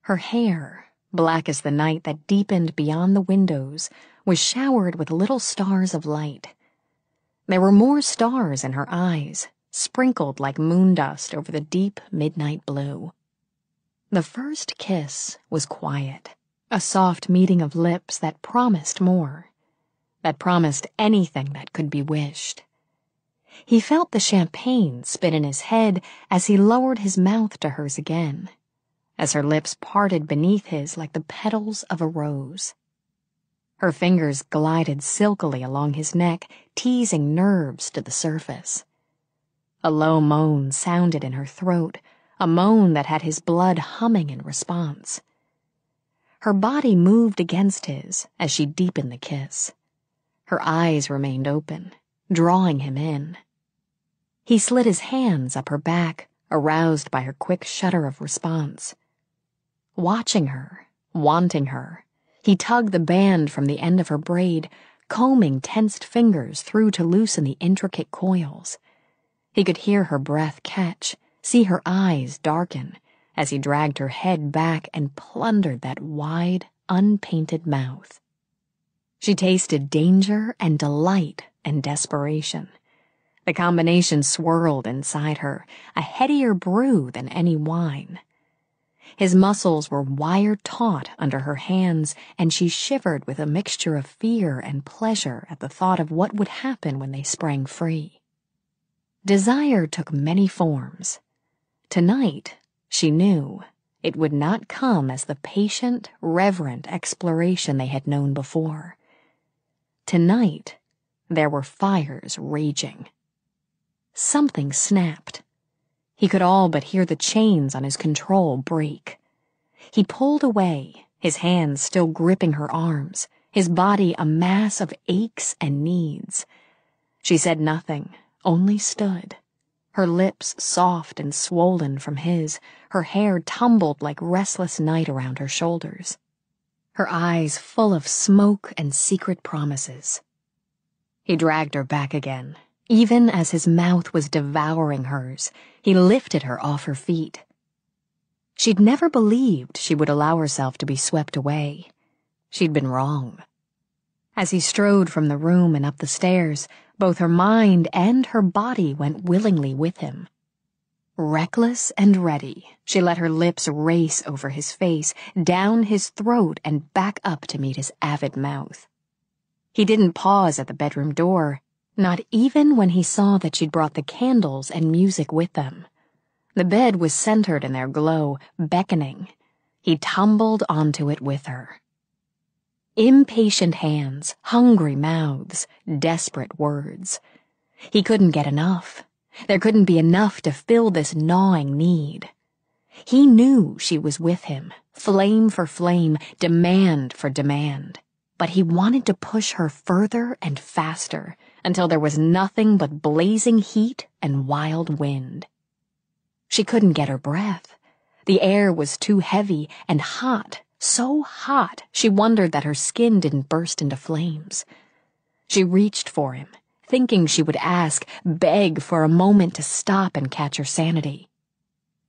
Her hair, black as the night that deepened beyond the windows, was showered with little stars of light. There were more stars in her eyes, sprinkled like moon dust over the deep midnight blue. The first kiss was quiet, a soft meeting of lips that promised more, that promised anything that could be wished. He felt the champagne spin in his head as he lowered his mouth to hers again, as her lips parted beneath his like the petals of a rose. Her fingers glided silkily along his neck, teasing nerves to the surface. A low moan sounded in her throat, a moan that had his blood humming in response. Her body moved against his as she deepened the kiss. Her eyes remained open, drawing him in. He slid his hands up her back, aroused by her quick shudder of response. Watching her, wanting her, he tugged the band from the end of her braid, combing tensed fingers through to loosen the intricate coils. He could hear her breath catch, see her eyes darken, as he dragged her head back and plundered that wide, unpainted mouth. She tasted danger and delight and desperation. The combination swirled inside her, a headier brew than any wine. His muscles were wire-taut under her hands, and she shivered with a mixture of fear and pleasure at the thought of what would happen when they sprang free. Desire took many forms. Tonight, she knew, it would not come as the patient, reverent exploration they had known before. Tonight, there were fires raging. Something snapped. He could all but hear the chains on his control break. He pulled away, his hands still gripping her arms, his body a mass of aches and needs. She said nothing, only stood, her lips soft and swollen from his, her hair tumbled like restless night around her shoulders, her eyes full of smoke and secret promises. He dragged her back again. Even as his mouth was devouring hers, he lifted her off her feet. She'd never believed she would allow herself to be swept away. She'd been wrong. As he strode from the room and up the stairs, both her mind and her body went willingly with him. Reckless and ready, she let her lips race over his face, down his throat and back up to meet his avid mouth. He didn't pause at the bedroom door, not even when he saw that she'd brought the candles and music with them. The bed was centered in their glow, beckoning. He tumbled onto it with her. Impatient hands, hungry mouths, desperate words. He couldn't get enough. There couldn't be enough to fill this gnawing need. He knew she was with him, flame for flame, demand for demand. But he wanted to push her further and faster, until there was nothing but blazing heat and wild wind. She couldn't get her breath. The air was too heavy and hot, so hot she wondered that her skin didn't burst into flames. She reached for him, thinking she would ask, beg for a moment to stop and catch her sanity.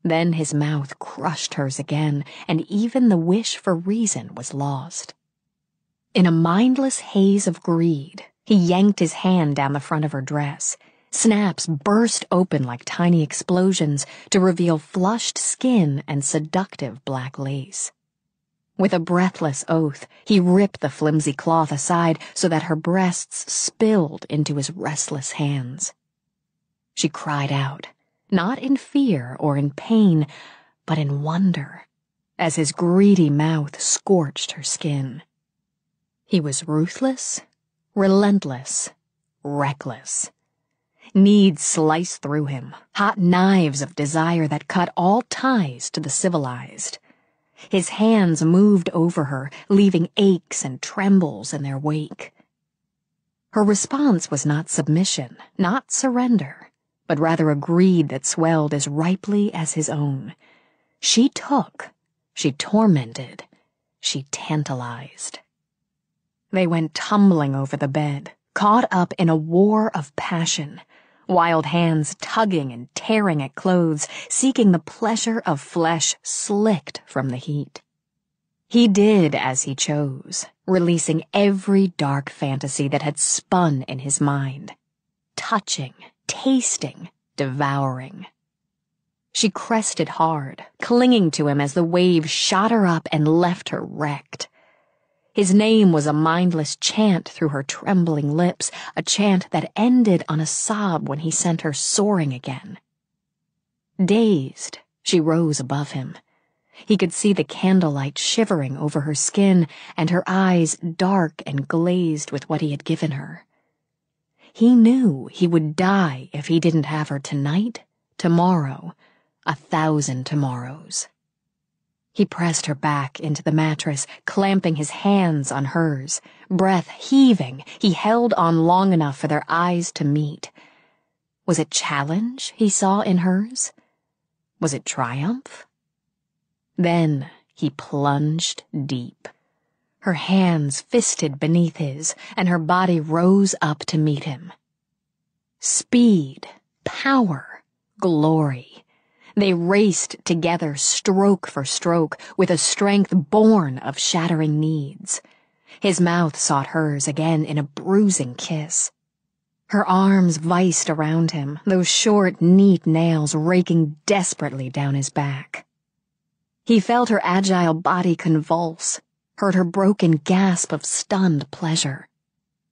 Then his mouth crushed hers again, and even the wish for reason was lost. In a mindless haze of greed, he yanked his hand down the front of her dress. Snaps burst open like tiny explosions to reveal flushed skin and seductive black lace. With a breathless oath, he ripped the flimsy cloth aside so that her breasts spilled into his restless hands. She cried out, not in fear or in pain, but in wonder, as his greedy mouth scorched her skin. He was ruthless, relentless, reckless. Need sliced through him, hot knives of desire that cut all ties to the civilized. His hands moved over her, leaving aches and trembles in their wake. Her response was not submission, not surrender, but rather a greed that swelled as ripely as his own. She took, she tormented, she tantalized. They went tumbling over the bed, caught up in a war of passion, wild hands tugging and tearing at clothes, seeking the pleasure of flesh slicked from the heat. He did as he chose, releasing every dark fantasy that had spun in his mind, touching, tasting, devouring. She crested hard, clinging to him as the wave shot her up and left her wrecked. His name was a mindless chant through her trembling lips, a chant that ended on a sob when he sent her soaring again. Dazed, she rose above him. He could see the candlelight shivering over her skin and her eyes dark and glazed with what he had given her. He knew he would die if he didn't have her tonight, tomorrow, 1,000 tomorrows. He pressed her back into the mattress, clamping his hands on hers. Breath heaving, he held on long enough for their eyes to meet. Was it challenge he saw in hers? Was it triumph? Then he plunged deep. Her hands fisted beneath his, and her body rose up to meet him. Speed, power, glory. They raced together stroke for stroke with a strength born of shattering needs. His mouth sought hers again in a bruising kiss. Her arms viced around him, those short, neat nails raking desperately down his back. He felt her agile body convulse, heard her broken gasp of stunned pleasure.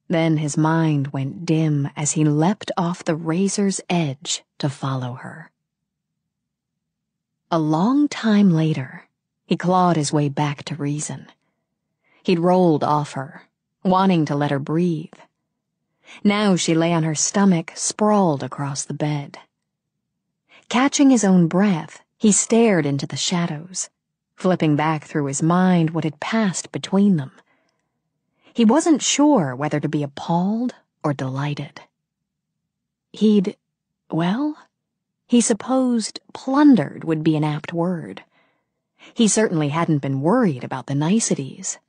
Then his mind went dim as he leapt off the razor's edge to follow her. A long time later, he clawed his way back to reason. He'd rolled off her, wanting to let her breathe. Now she lay on her stomach, sprawled across the bed. Catching his own breath, he stared into the shadows, flipping back through his mind what had passed between them. He wasn't sure whether to be appalled or delighted. He supposed plundered would be an apt word. He certainly hadn't been worried about the niceties.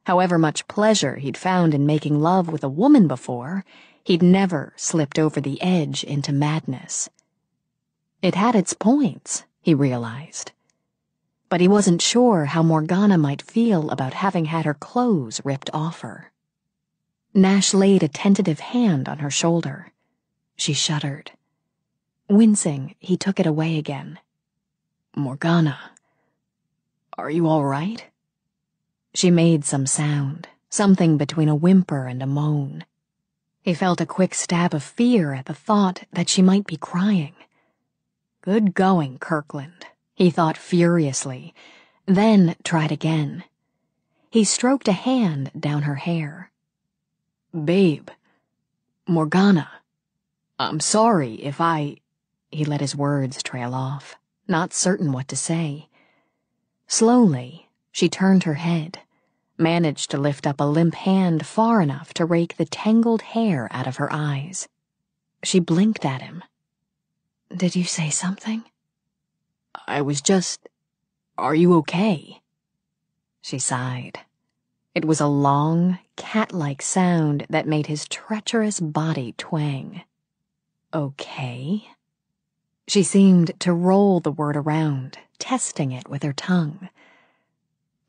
However much pleasure he'd found in making love with a woman before, he'd never slipped over the edge into madness. It had its points, he realized. But he wasn't sure how Morgana might feel about having had her clothes ripped off her. Nash laid a tentative hand on her shoulder. She shuddered. Wincing, he took it away again. "Morgana, are you all right?" She made some sound, something between a whimper and a moan. He felt a quick stab of fear at the thought that she might be crying. Good going, Kirkland, he thought furiously, then tried again. He stroked a hand down her hair. "Babe, Morgana, I'm sorry if I—" He let his words trail off, not certain what to say. Slowly, she turned her head, managed to lift up a limp hand far enough to rake the tangled hair out of her eyes. She blinked at him. "Did you say something?" "I was just... Are you okay?" She sighed. It was a long, cat-like sound that made his treacherous body twang. Okay? She seemed to roll the word around, testing it with her tongue.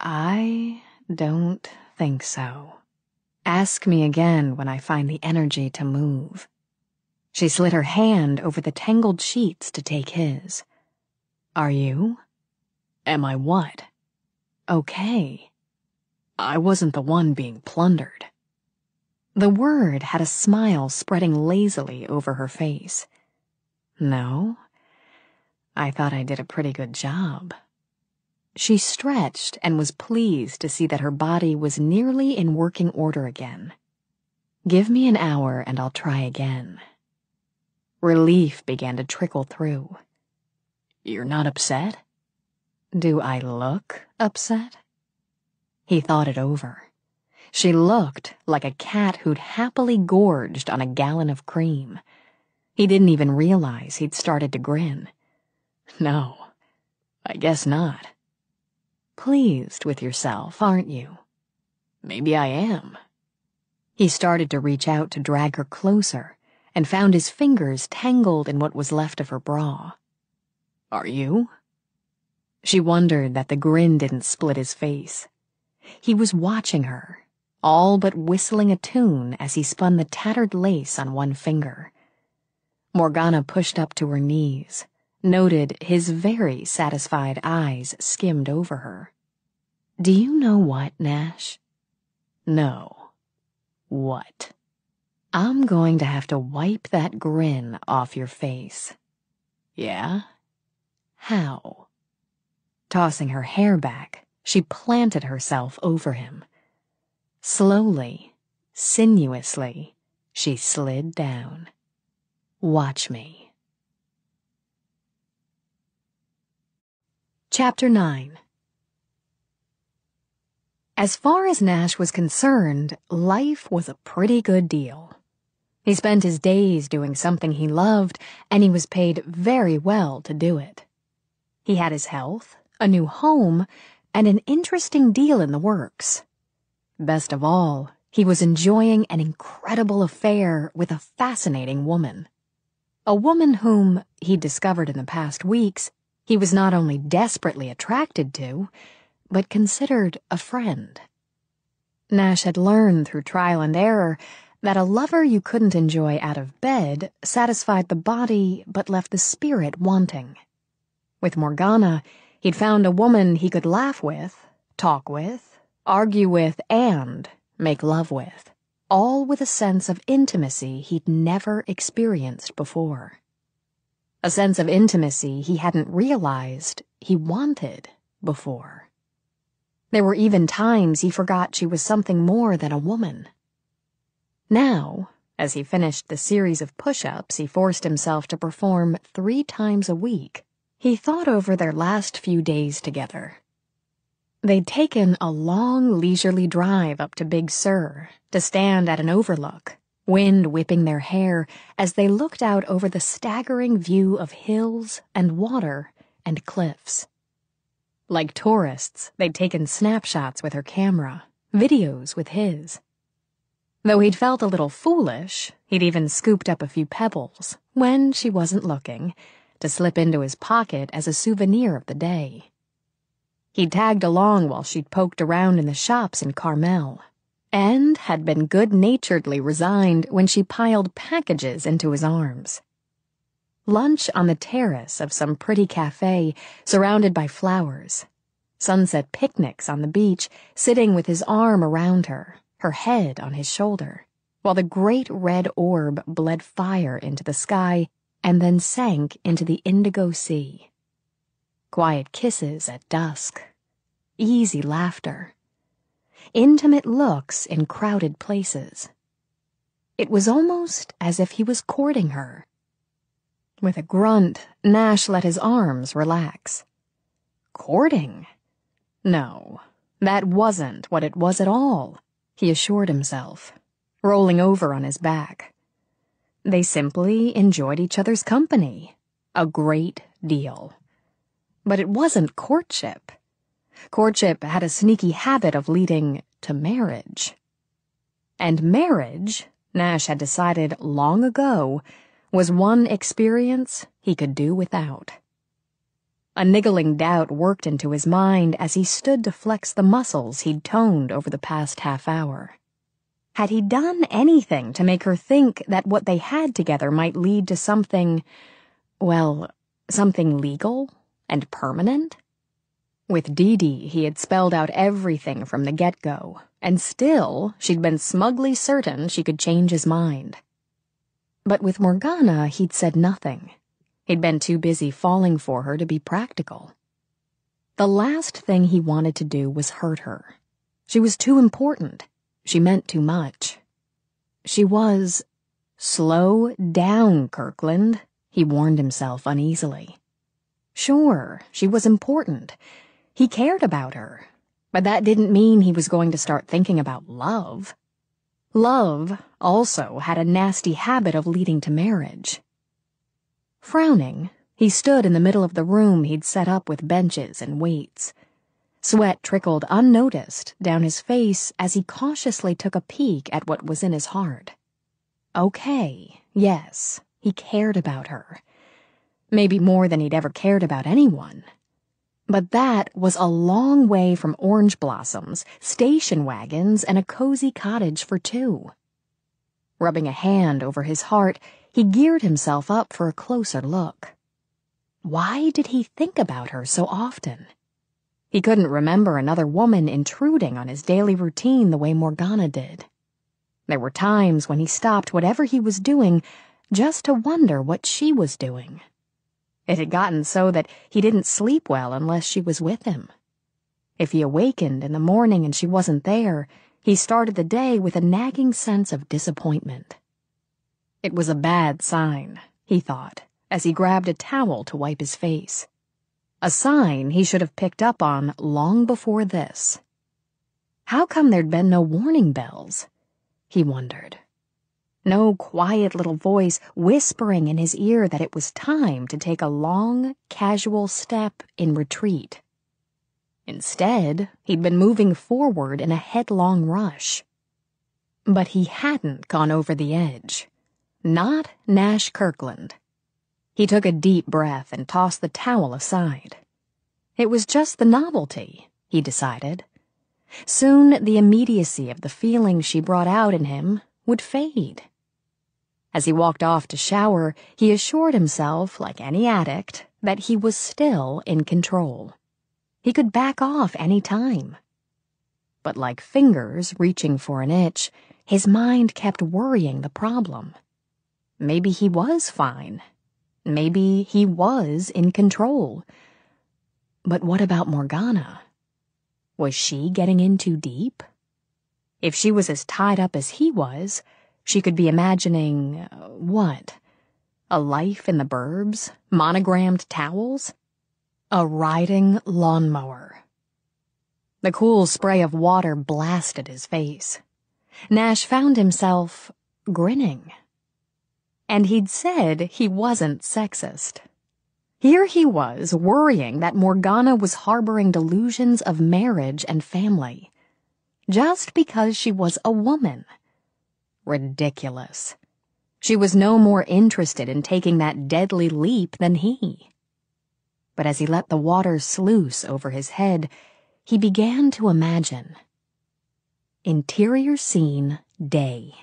"I don't think so. Ask me again when I find the energy to move." She slid her hand over the tangled sheets to take his. "Are you?" "Am I what?" "Okay." "I wasn't the one being plundered." The word had a smile spreading lazily over her face. "No? I thought I did a pretty good job." She stretched and was pleased to see that her body was nearly in working order again. "Give me an hour and I'll try again." Relief began to trickle through. "You're not upset?" "Do I look upset?" He thought it over. She looked like a cat who'd happily gorged on a gallon of cream. He didn't even realize he'd started to grin. "No, I guess not." "Pleased with yourself, aren't you?" "Maybe I am." He started to reach out to drag her closer and found his fingers tangled in what was left of her bra. "Are you?" She wondered that the grin didn't split his face. He was watching her, all but whistling a tune as he spun the tattered lace on one finger. Morgana pushed up to her knees, noted his very satisfied eyes skimmed over her. "Do you know what, Nash?" "No. What?" "I'm going to have to wipe that grin off your face." "Yeah? How?" Tossing her hair back, she planted herself over him. Slowly, sinuously, she slid down. "Watch me." Chapter 9. As far as Nash was concerned, life was a pretty good deal. He spent his days doing something he loved, and he was paid very well to do it. He had his health, a new home, and an interesting deal in the works. Best of all, he was enjoying an incredible affair with a fascinating woman. A woman whom, he discovered in the past weeks, he was not only desperately attracted to, but considered a friend. Nash had learned through trial and error that a lover you couldn't enjoy out of bed satisfied the body but left the spirit wanting. With Morgana, he'd found a woman he could laugh with, talk with, argue with, and make love with, all with a sense of intimacy he'd never experienced before. A sense of intimacy he hadn't realized he wanted before. There were even times he forgot she was something more than a woman. Now, as he finished the series of push-ups he forced himself to perform 3 times a week, he thought over their last few days together. They'd taken a long, leisurely drive up to Big Sur to stand at an overlook, wind whipping their hair as they looked out over the staggering view of hills and water and cliffs. Like tourists, they'd taken snapshots with her camera, videos with his. Though he'd felt a little foolish, he'd even scooped up a few pebbles, when she wasn't looking, to slip into his pocket as a souvenir of the day. He'd tagged along while she'd poked around in the shops in Carmel, and had been good-naturedly resigned when she piled packages into his arms. Lunch on the terrace of some pretty cafe surrounded by flowers. Sunset picnics on the beach, sitting with his arm around her head on his shoulder, while the great red orb bled fire into the sky and then sank into the indigo sea. Quiet kisses at dusk. Easy laughter. Intimate looks in crowded places. It was almost as if he was courting her. With a grunt, Nash let his arms relax. Courting? No, that wasn't what it was at all, he assured himself, rolling over on his back. They simply enjoyed each other's company. A great deal. But it wasn't courtship. Courtship had a sneaky habit of leading to marriage. And marriage, Nash had decided long ago, was one experience he could do without. A niggling doubt worked into his mind as he stood to flex the muscles he'd toned over the past half hour. Had he done anything to make her think that what they had together might lead to something, well, something legal and permanent? With Dee Dee, he had spelled out everything from the get-go, and still she'd been smugly certain she could change his mind. But with Morgana, he'd said nothing. He'd been too busy falling for her to be practical. The last thing he wanted to do was hurt her. She was too important. She meant too much. She was... Slow down, Kirkland, he warned himself uneasily. Sure, she was important. He cared about her. But that didn't mean he was going to start thinking about love. Love also had a nasty habit of leading to marriage. Frowning, he stood in the middle of the room he'd set up with benches and weights. Sweat trickled unnoticed down his face as he cautiously took a peek at what was in his heart. Okay, yes, he cared about her. Maybe more than he'd ever cared about anyone. But that was a long way from orange blossoms, station wagons, and a cozy cottage for 2. Rubbing a hand over his heart, he geared himself up for a closer look. Why did he think about her so often? He couldn't remember another woman intruding on his daily routine the way Morgana did. There were times when he stopped whatever he was doing just to wonder what she was doing. It had gotten so that he didn't sleep well unless she was with him. If he awakened in the morning and she wasn't there, he started the day with a nagging sense of disappointment. It was a bad sign, he thought, as he grabbed a towel to wipe his face. A sign he should have picked up on long before this. How come there'd been no warning bells? He wondered. No quiet little voice whispering in his ear that it was time to take a long, casual step in retreat. Instead, he'd been moving forward in a headlong rush. But he hadn't gone over the edge. Not Nash Kirkland. He took a deep breath and tossed the towel aside. It was just the novelty, he decided. Soon the immediacy of the feeling she brought out in him would fade. As he walked off to shower, he assured himself, like any addict, that he was still in control. He could back off any time. But like fingers reaching for an itch, his mind kept worrying the problem. Maybe he was fine. Maybe he was in control. But what about Morgana? Was she getting in too deep? If she was as tied up as he was, she could be imagining, what? A life in the burbs? Monogrammed towels? A riding lawnmower. The cool spray of water blasted his face. Nash found himself grinning. And he'd said he wasn't sexist. Here he was, worrying that Morgana was harboring delusions of marriage and family, just because she was a woman. Ridiculous. She was no more interested in taking that deadly leap than he. But as he let the water sluice over his head, he began to imagine. Interior scene, day.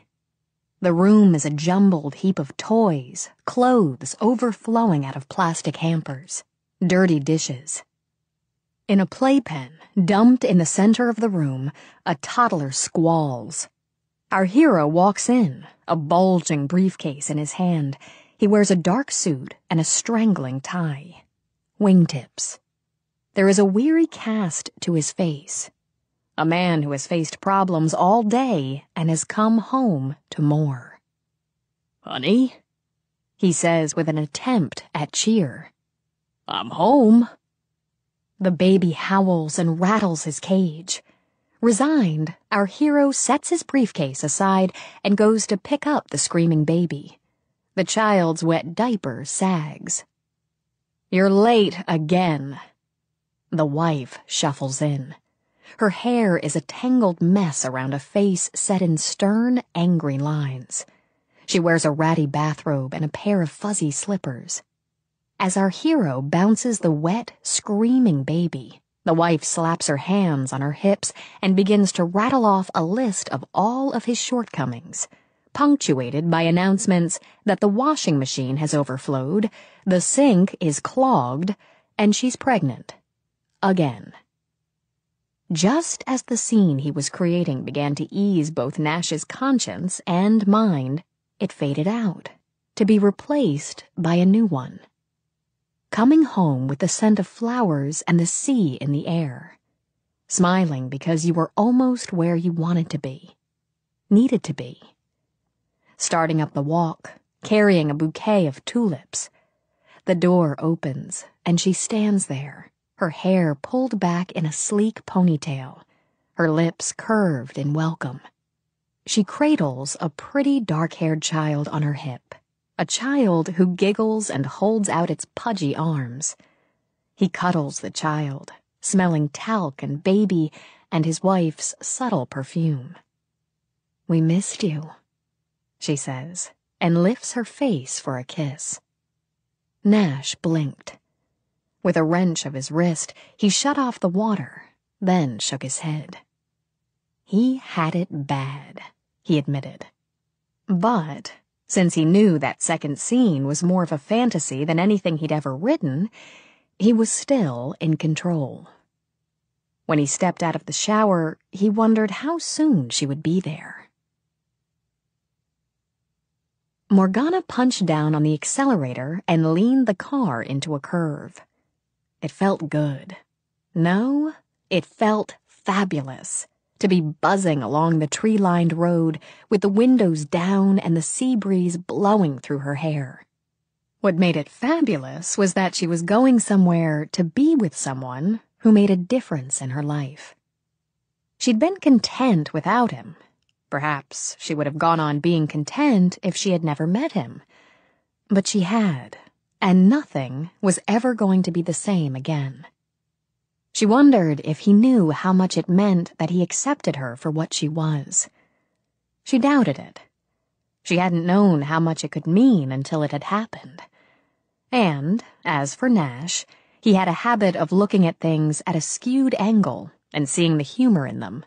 The room is a jumbled heap of toys, clothes overflowing out of plastic hampers, dirty dishes. In a playpen, dumped in the center of the room, a toddler squalls. Our hero walks in, a bulging briefcase in his hand. He wears a dark suit and a strangling tie. Wingtips. There is a weary cast to his face. A man who has faced problems all day and has come home to more. "Honey," he says with an attempt at cheer. "I'm home." The baby howls and rattles his cage. Resigned, our hero sets his briefcase aside and goes to pick up the screaming baby. The child's wet diaper sags. "You're late again." The wife shuffles in. Her hair is a tangled mess around a face set in stern, angry lines. She wears a ratty bathrobe and a pair of fuzzy slippers. As our hero bounces the wet, screaming baby, the wife slaps her hands on her hips and begins to rattle off a list of all of his shortcomings, punctuated by announcements that the washing machine has overflowed, the sink is clogged, and she's pregnant. Again. Just as the scene he was creating began to ease both Nash's conscience and mind, it faded out, to be replaced by a new one. Coming home with the scent of flowers and the sea in the air. Smiling because you were almost where you wanted to be. Needed to be. Starting up the walk, carrying a bouquet of tulips. The door opens, and she stands there. Her hair pulled back in a sleek ponytail, her lips curved in welcome. She cradles a pretty dark-haired child on her hip, a child who giggles and holds out its pudgy arms. He cuddles the child, smelling talc and baby and his wife's subtle perfume. "We missed you," she says, and lifts her face for a kiss. Nash blinked. With a wrench of his wrist, he shut off the water, then shook his head. He had it bad, he admitted. But, since he knew that second scene was more of a fantasy than anything he'd ever written, he was still in control. When he stepped out of the shower, he wondered how soon she would be there. Morgana punched down on the accelerator and leaned the car into a curve. It felt good. No, it felt fabulous to be buzzing along the tree-lined road with the windows down and the sea breeze blowing through her hair. What made it fabulous was that she was going somewhere to be with someone who made a difference in her life. She'd been content without him. Perhaps she would have gone on being content if she had never met him. But she had. And nothing was ever going to be the same again. She wondered if he knew how much it meant that he accepted her for what she was. She doubted it. She hadn't known how much it could mean until it had happened. And, as for Nash, he had a habit of looking at things at a skewed angle and seeing the humor in them.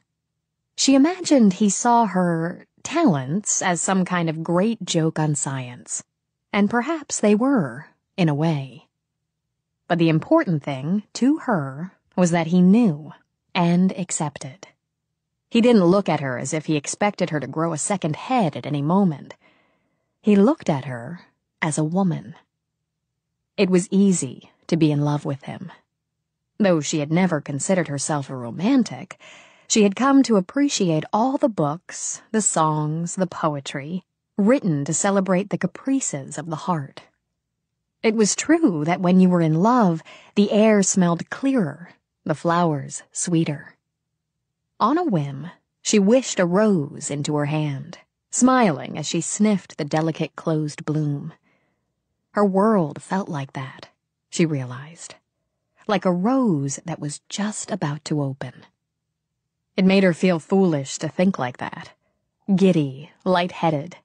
She imagined he saw her talents as some kind of great joke on science, and perhaps they were. In a way. But the important thing, to her, was that he knew and accepted. He didn't look at her as if he expected her to grow a second head at any moment. He looked at her as a woman. It was easy to be in love with him. Though she had never considered herself a romantic, she had come to appreciate all the books, the songs, the poetry, written to celebrate the caprices of the heart. It was true that when you were in love, the air smelled clearer, the flowers sweeter. On a whim, she wished a rose into her hand, smiling as she sniffed the delicate closed bloom. Her world felt like that, she realized, like a rose that was just about to open. It made her feel foolish to think like that, giddy, light-headed.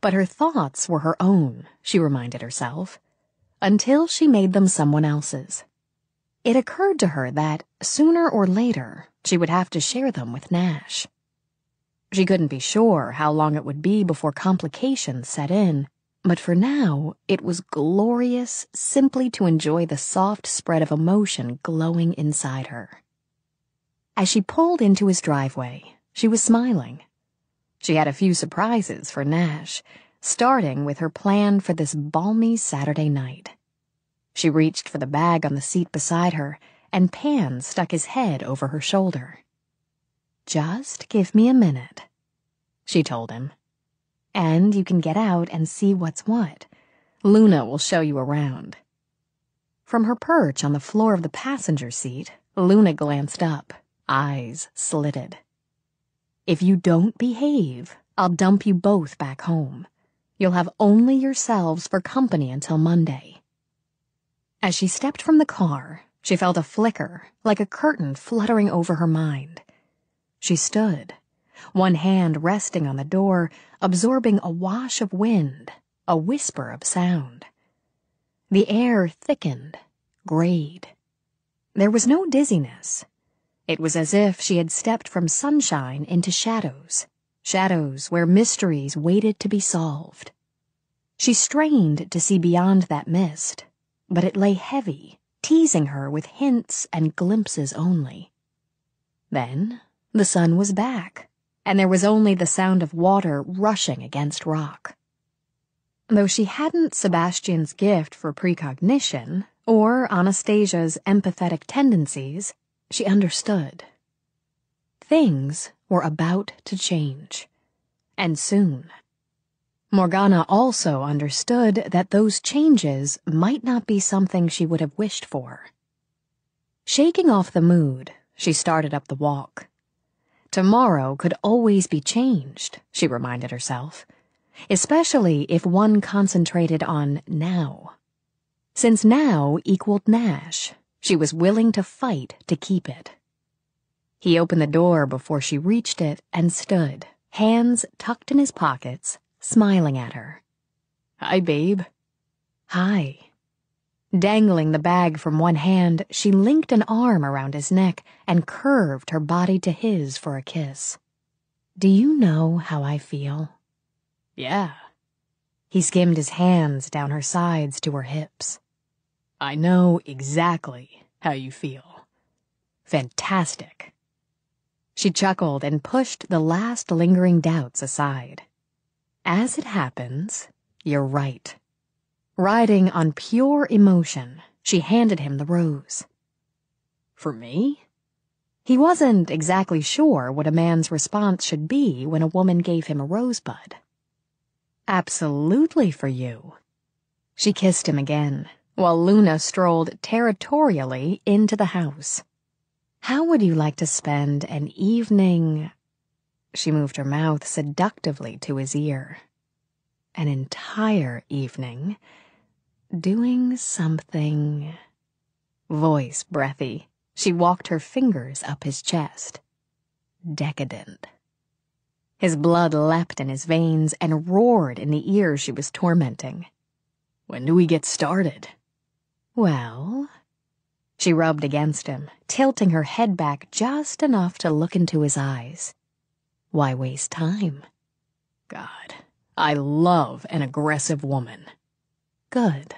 But her thoughts were her own, she reminded herself, until she made them someone else's. It occurred to her that, sooner or later, she would have to share them with Nash. She couldn't be sure how long it would be before complications set in, but for now, it was glorious simply to enjoy the soft spread of emotion glowing inside her. As she pulled into his driveway, she was smiling. She had a few surprises for Nash, starting with her plan for this balmy Saturday night. She reached for the bag on the seat beside her, and Pan stuck his head over her shoulder. "Just give me a minute," she told him. "And you can get out and see what's what. Luna will show you around." From her perch on the floor of the passenger seat, Luna glanced up, eyes slitted. "If you don't behave, I'll dump you both back home. You'll have only yourselves for company until Monday." As she stepped from the car, she felt a flicker, like a curtain fluttering over her mind. She stood, one hand resting on the door, absorbing a wash of wind, a whisper of sound. The air thickened, grayed. There was no dizziness. It was as if she had stepped from sunshine into shadows, shadows where mysteries waited to be solved. She strained to see beyond that mist, but it lay heavy, teasing her with hints and glimpses only. Then the sun was back, and there was only the sound of water rushing against rock. Though she hadn't Sebastian's gift for precognition, or Anastasia's empathetic tendencies, she understood. Things were about to change, and soon. Morgana also understood that those changes might not be something she would have wished for. Shaking off the mood, she started up the walk. Tomorrow could always be changed, she reminded herself, especially if one concentrated on now. Since now equaled Nash, she was willing to fight to keep it. He opened the door before she reached it and stood, hands tucked in his pockets, smiling at her. "Hi, babe." "Hi." Dangling the bag from one hand, she linked an arm around his neck and curved her body to his for a kiss. "Do you know how I feel?" "Yeah." He skimmed his hands down her sides to her hips. "I know exactly how you feel. Fantastic." She chuckled and pushed the last lingering doubts aside. "As it happens, you're right." Riding on pure emotion, she handed him the rose. "For me?" He wasn't exactly sure what a man's response should be when a woman gave him a rosebud. "Absolutely for you." She kissed him again, while Luna strolled territorially into the house. "How would you like to spend an evening—" She moved her mouth seductively to his ear. "An entire evening, doing something—" Voice breathy, she walked her fingers up his chest. "Decadent." His blood leapt in his veins and roared in the ear she was tormenting. "When do we get started?" "Well..." She rubbed against him, tilting her head back just enough to look into his eyes. "Why waste time?" "God, I love an aggressive woman." "Good,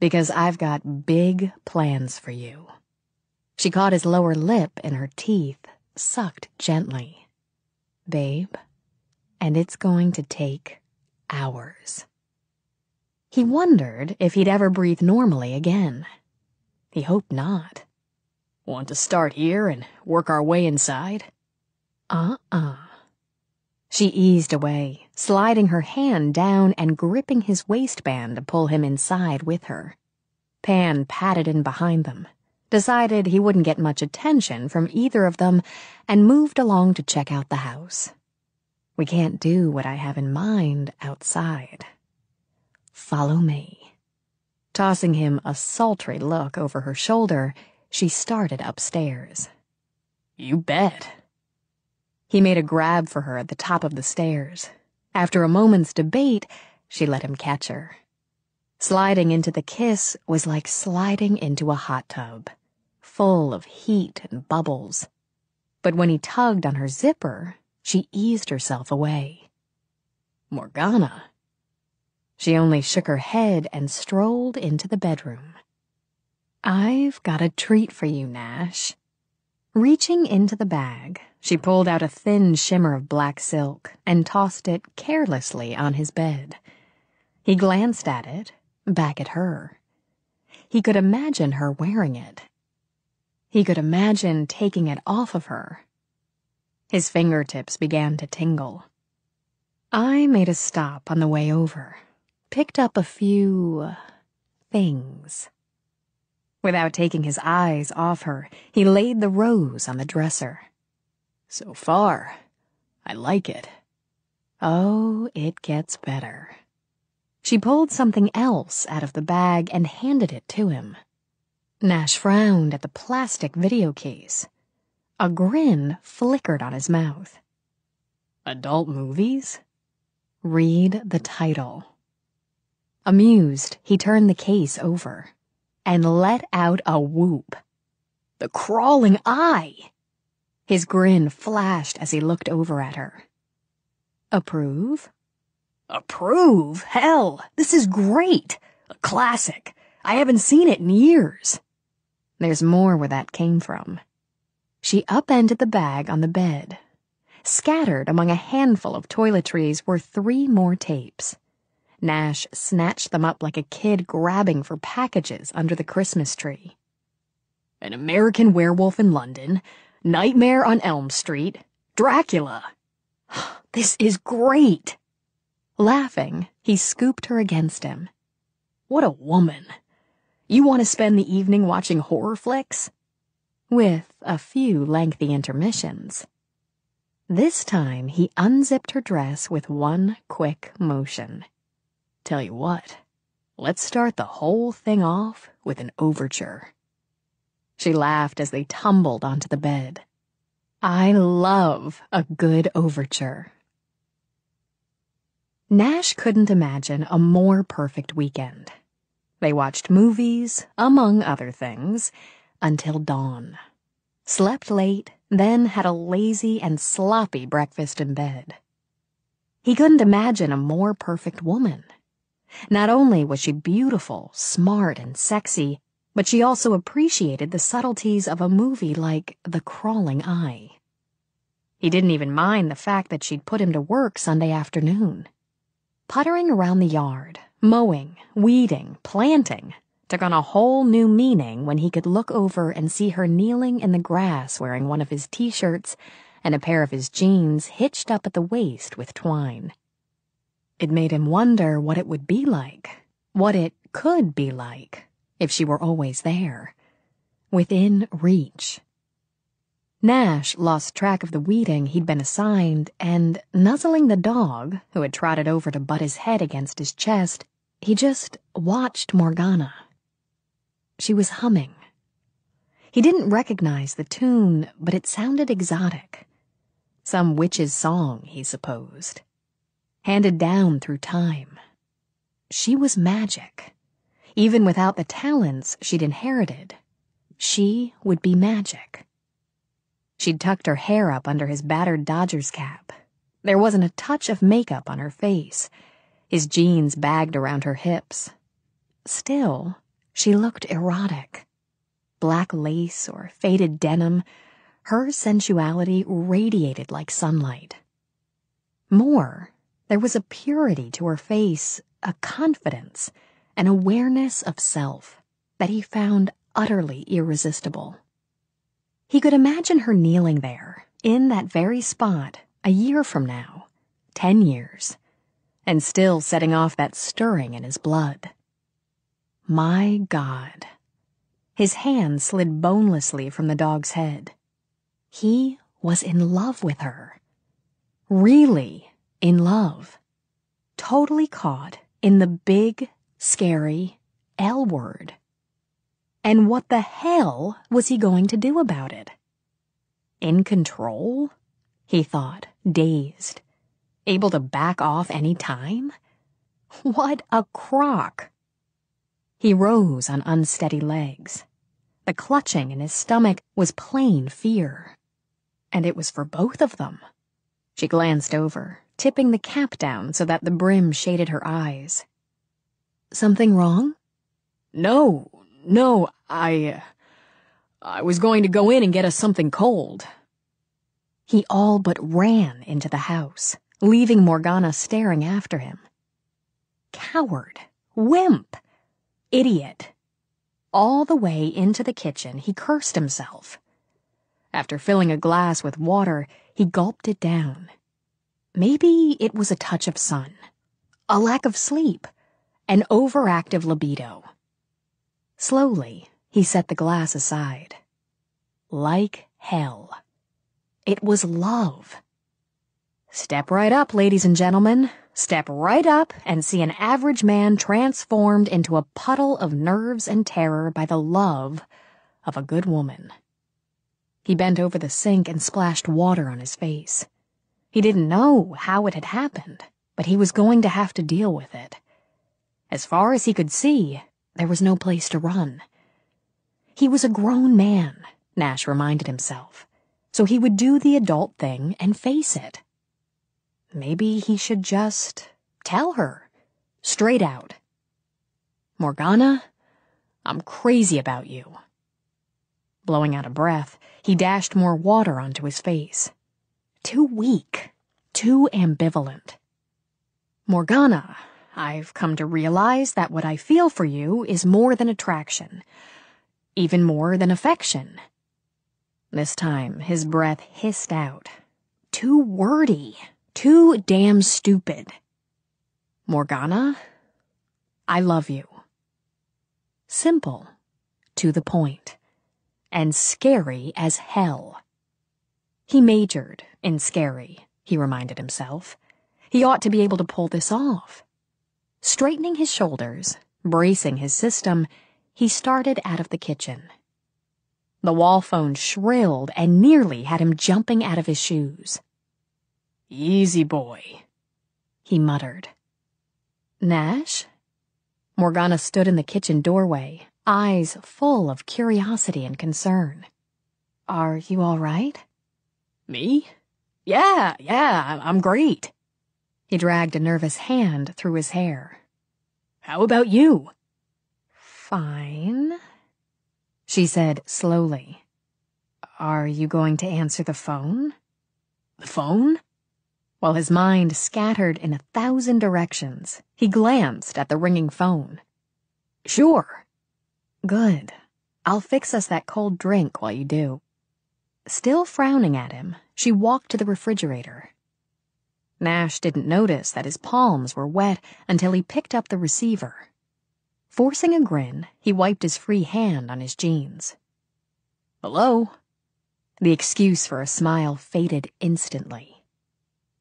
because I've got big plans for you." She caught his lower lip in her teeth, sucked gently. "Babe, and it's going to take hours." He wondered if he'd ever breathe normally again. He hoped not. Want to start here and work our way inside? She eased away, sliding her hand down and gripping his waistband to pull him inside with her. Pan padded in behind them, decided he wouldn't get much attention from either of them, and moved along to check out the house. We can't do what I have in mind outside. Follow me. Tossing him a sultry look over her shoulder, she started upstairs. You bet. He made a grab for her at the top of the stairs. After a moment's debate, she let him catch her. Sliding into the kiss was like sliding into a hot tub, full of heat and bubbles. But when he tugged on her zipper, she eased herself away. Morgana. She only shook her head and strolled into the bedroom. I've got a treat for you, Nash. Reaching into the bag, she pulled out a thin shimmer of black silk and tossed it carelessly on his bed. He glanced at it, back at her. He could imagine her wearing it. He could imagine taking it off of her. His fingertips began to tingle. I made a stop on the way over, picked up a few things. Without taking his eyes off her, he laid the rose on the dresser. So far, I like it. Oh, it gets better. She pulled something else out of the bag and handed it to him. Nash frowned at the plastic video case. A grin flickered on his mouth. Adult movies? Read the title. Amused, he turned the case over and let out a whoop. The Crawling Eye! His grin flashed as he looked over at her. Approve? Approve? Hell, this is great! A classic. I haven't seen it in years. There's more where that came from. She upended the bag on the bed. Scattered among a handful of toiletries were 3 more tapes. Nash snatched them up like a kid grabbing for packages under the Christmas tree. An American Werewolf in London, Nightmare on Elm Street, Dracula. This is great. Laughing, he scooped her against him. What a woman. You want to spend the evening watching horror flicks? With a few lengthy intermissions. This time he unzipped her dress with one quick motion. Tell you what, let's start the whole thing off with an overture. She laughed as they tumbled onto the bed. I love a good overture. Nash couldn't imagine a more perfect weekend. They watched movies, among other things, until dawn. Slept late, then had a lazy and sloppy breakfast in bed. He couldn't imagine a more perfect woman. Not only was she beautiful, smart, and sexy, but she also appreciated the subtleties of a movie like The Crawling Eye. He didn't even mind the fact that she'd put him to work Sunday afternoon. Puttering around the yard, mowing, weeding, planting, took on a whole new meaning when he could look over and see her kneeling in the grass wearing one of his t-shirts and a pair of his jeans hitched up at the waist with twine. It made him wonder what it would be like, what it could be like, if she were always there, within reach. Nash lost track of the weeding he'd been assigned, and, nuzzling the dog, who had trotted over to butt his head against his chest, he just watched Morgana. She was humming. He didn't recognize the tune, but it sounded exotic. Some witch's song, he supposed. Handed down through time. She was magic. Even without the talents she'd inherited, she would be magic. She'd tucked her hair up under his battered Dodgers cap. There wasn't a touch of makeup on her face. His jeans bagged around her hips. Still, she looked erotic. Black lace or faded denim, her sensuality radiated like sunlight. More, there was a purity to her face, a confidence, an awareness of self that he found utterly irresistible. He could imagine her kneeling there, in that very spot, a year from now, 10 years, and still setting off that stirring in his blood. My God. His hand slid bonelessly from the dog's head. He was in love with her. Really in love. Totally caught in the big, scary L word. And what the hell was he going to do about it? In control? He thought, dazed. Able to back off any time? What a crock! He rose on unsteady legs. The clutching in his stomach was plain fear. And it was for both of them. She glanced over, tipping the cap down so that the brim shaded her eyes. Something wrong? No, I was going to go in and get us something cold. He all but ran into the house, leaving Morgana staring after him. Coward, wimp, idiot. All the way into the kitchen, he cursed himself. After filling a glass with water, he gulped it down. Maybe it was a touch of sun, a lack of sleep, an overactive libido. Slowly, he set the glass aside. Like hell. It was love. Step right up, ladies and gentlemen. Step right up and see an average man transformed into a puddle of nerves and terror by the love of a good woman. He bent over the sink and splashed water on his face. He didn't know how it had happened, but he was going to have to deal with it. As far as he could see, there was no place to run. He was a grown man, Nash reminded himself, so he would do the adult thing and face it. Maybe he should just tell her, straight out. Morgana, I'm crazy about you. Blowing out a breath, he dashed more water onto his face. Too weak, too ambivalent. Morgana, I've come to realize that what I feel for you is more than attraction, even more than affection. This time, his breath hissed out. Too wordy, too damn stupid. Morgana, I love you. Simple, to the point, and scary as hell. He majored in scary, he reminded himself. He ought to be able to pull this off. Straightening his shoulders, bracing his system, he started out of the kitchen. The wall phone shrilled and nearly had him jumping out of his shoes. Easy boy, he muttered. Nash? Morgana stood in the kitchen doorway, eyes full of curiosity and concern. Are you all right? Me? Yeah, I'm great. He dragged a nervous hand through his hair. How about you? Fine, she said slowly. Are you going to answer the phone? The phone? While his mind scattered in 1,000 directions, he glanced at the ringing phone. Sure. Good. I'll fix us that cold drink while you do. Still frowning at him, she walked to the refrigerator. Nash didn't notice that his palms were wet until he picked up the receiver. Forcing a grin, he wiped his free hand on his jeans. Hello? The excuse for a smile faded instantly.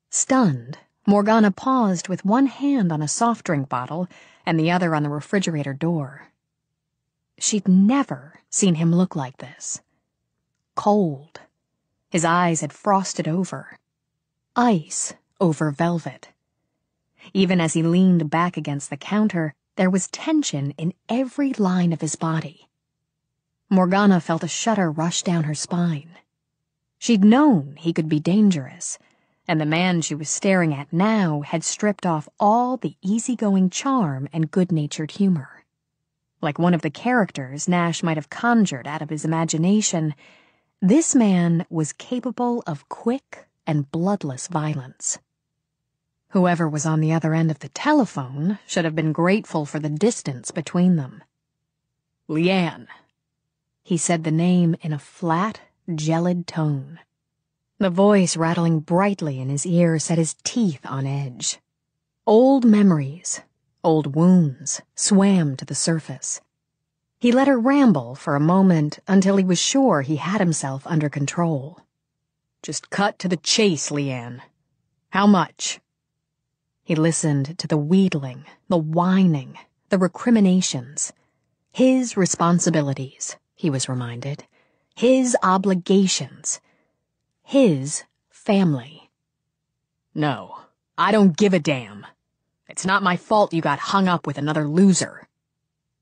Stunned, Morgana paused with one hand on a soft drink bottle and the other on the refrigerator door. She'd never seen him look like this. Cold. His eyes had frosted over. Ice over velvet. Even as he leaned back against the counter, there was tension in every line of his body. Morgana felt a shudder rush down her spine. She'd known he could be dangerous, and the man she was staring at now had stripped off all the easygoing charm and good-natured humor. Like one of the characters Nash might have conjured out of his imagination, this man was capable of quick and bloodless violence. Whoever was on the other end of the telephone should have been grateful for the distance between them. Leanne. He said the name in a flat, gelid tone. The voice rattling brightly in his ear set his teeth on edge. Old memories, old wounds, swam to the surface. He let her ramble for a moment until he was sure he had himself under control. "Just cut to the chase, Leanne. How much?" He listened to the wheedling, the whining, the recriminations. His responsibilities, he was reminded. His obligations. His family. "No, I don't give a damn. It's not my fault you got hung up with another loser."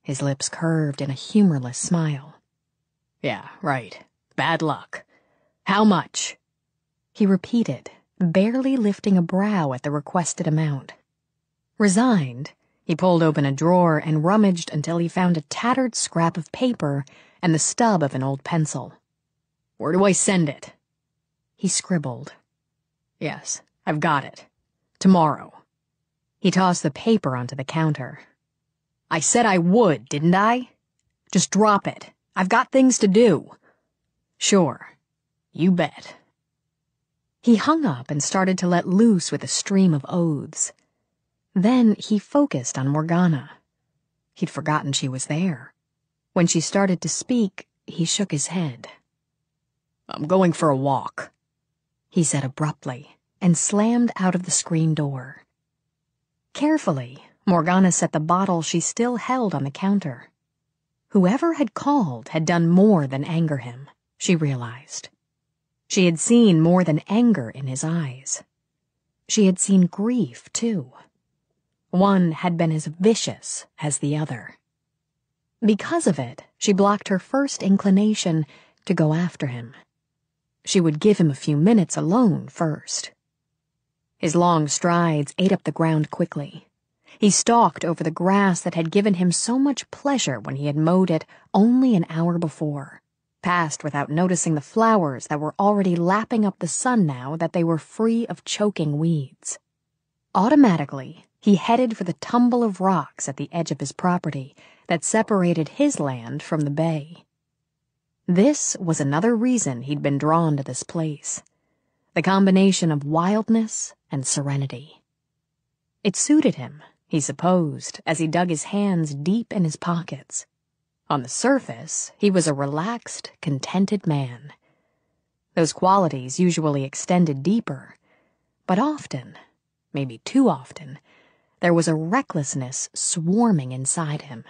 His lips curved in a humorless smile. "Yeah, right. Bad luck. How much?" He repeated, barely lifting a brow at the requested amount. Resigned, he pulled open a drawer and rummaged until he found a tattered scrap of paper and the stub of an old pencil. "Where do I send it?" He scribbled. "Yes, I've got it. Tomorrow." He tossed the paper onto the counter. "I said I would, didn't I? Just drop it. I've got things to do." "Sure. You bet." He hung up and started to let loose with a stream of oaths. Then he focused on Morgana. He'd forgotten she was there. When she started to speak, he shook his head. "I'm going for a walk," he said abruptly, and slammed out of the screen door. Carefully, Morgana set the bottle she still held on the counter. Whoever had called had done more than anger him, she realized. She had seen more than anger in his eyes. She had seen grief, too. One had been as vicious as the other. Because of it, she blocked her first inclination to go after him. She would give him a few minutes alone first. His long strides ate up the ground quickly. He stalked over the grass that had given him so much pleasure when he had mowed it only an hour before, passed without noticing the flowers that were already lapping up the sun now that they were free of choking weeds. Automatically, he headed for the tumble of rocks at the edge of his property that separated his land from the bay. This was another reason he'd been drawn to this place. The combination of wildness and serenity. It suited him, he supposed, as he dug his hands deep in his pockets. On the surface, he was a relaxed, contented man. Those qualities usually extended deeper, but often, maybe too often, there was a recklessness swarming inside him.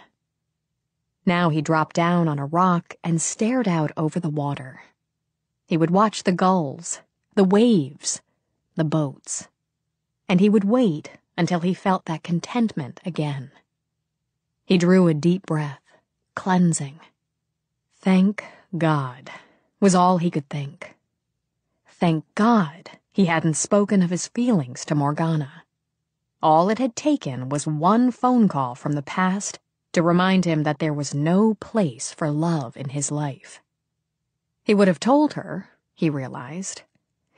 Now he dropped down on a rock and stared out over the water. He would watch the gulls, the waves, the boats. And he would wait until he felt that contentment again. He drew a deep breath, cleansing. Thank God, was all he could think. Thank God he hadn't spoken of his feelings to Morgana. All it had taken was one phone call from the past to remind him that there was no place for love in his life. He would have told her, he realized.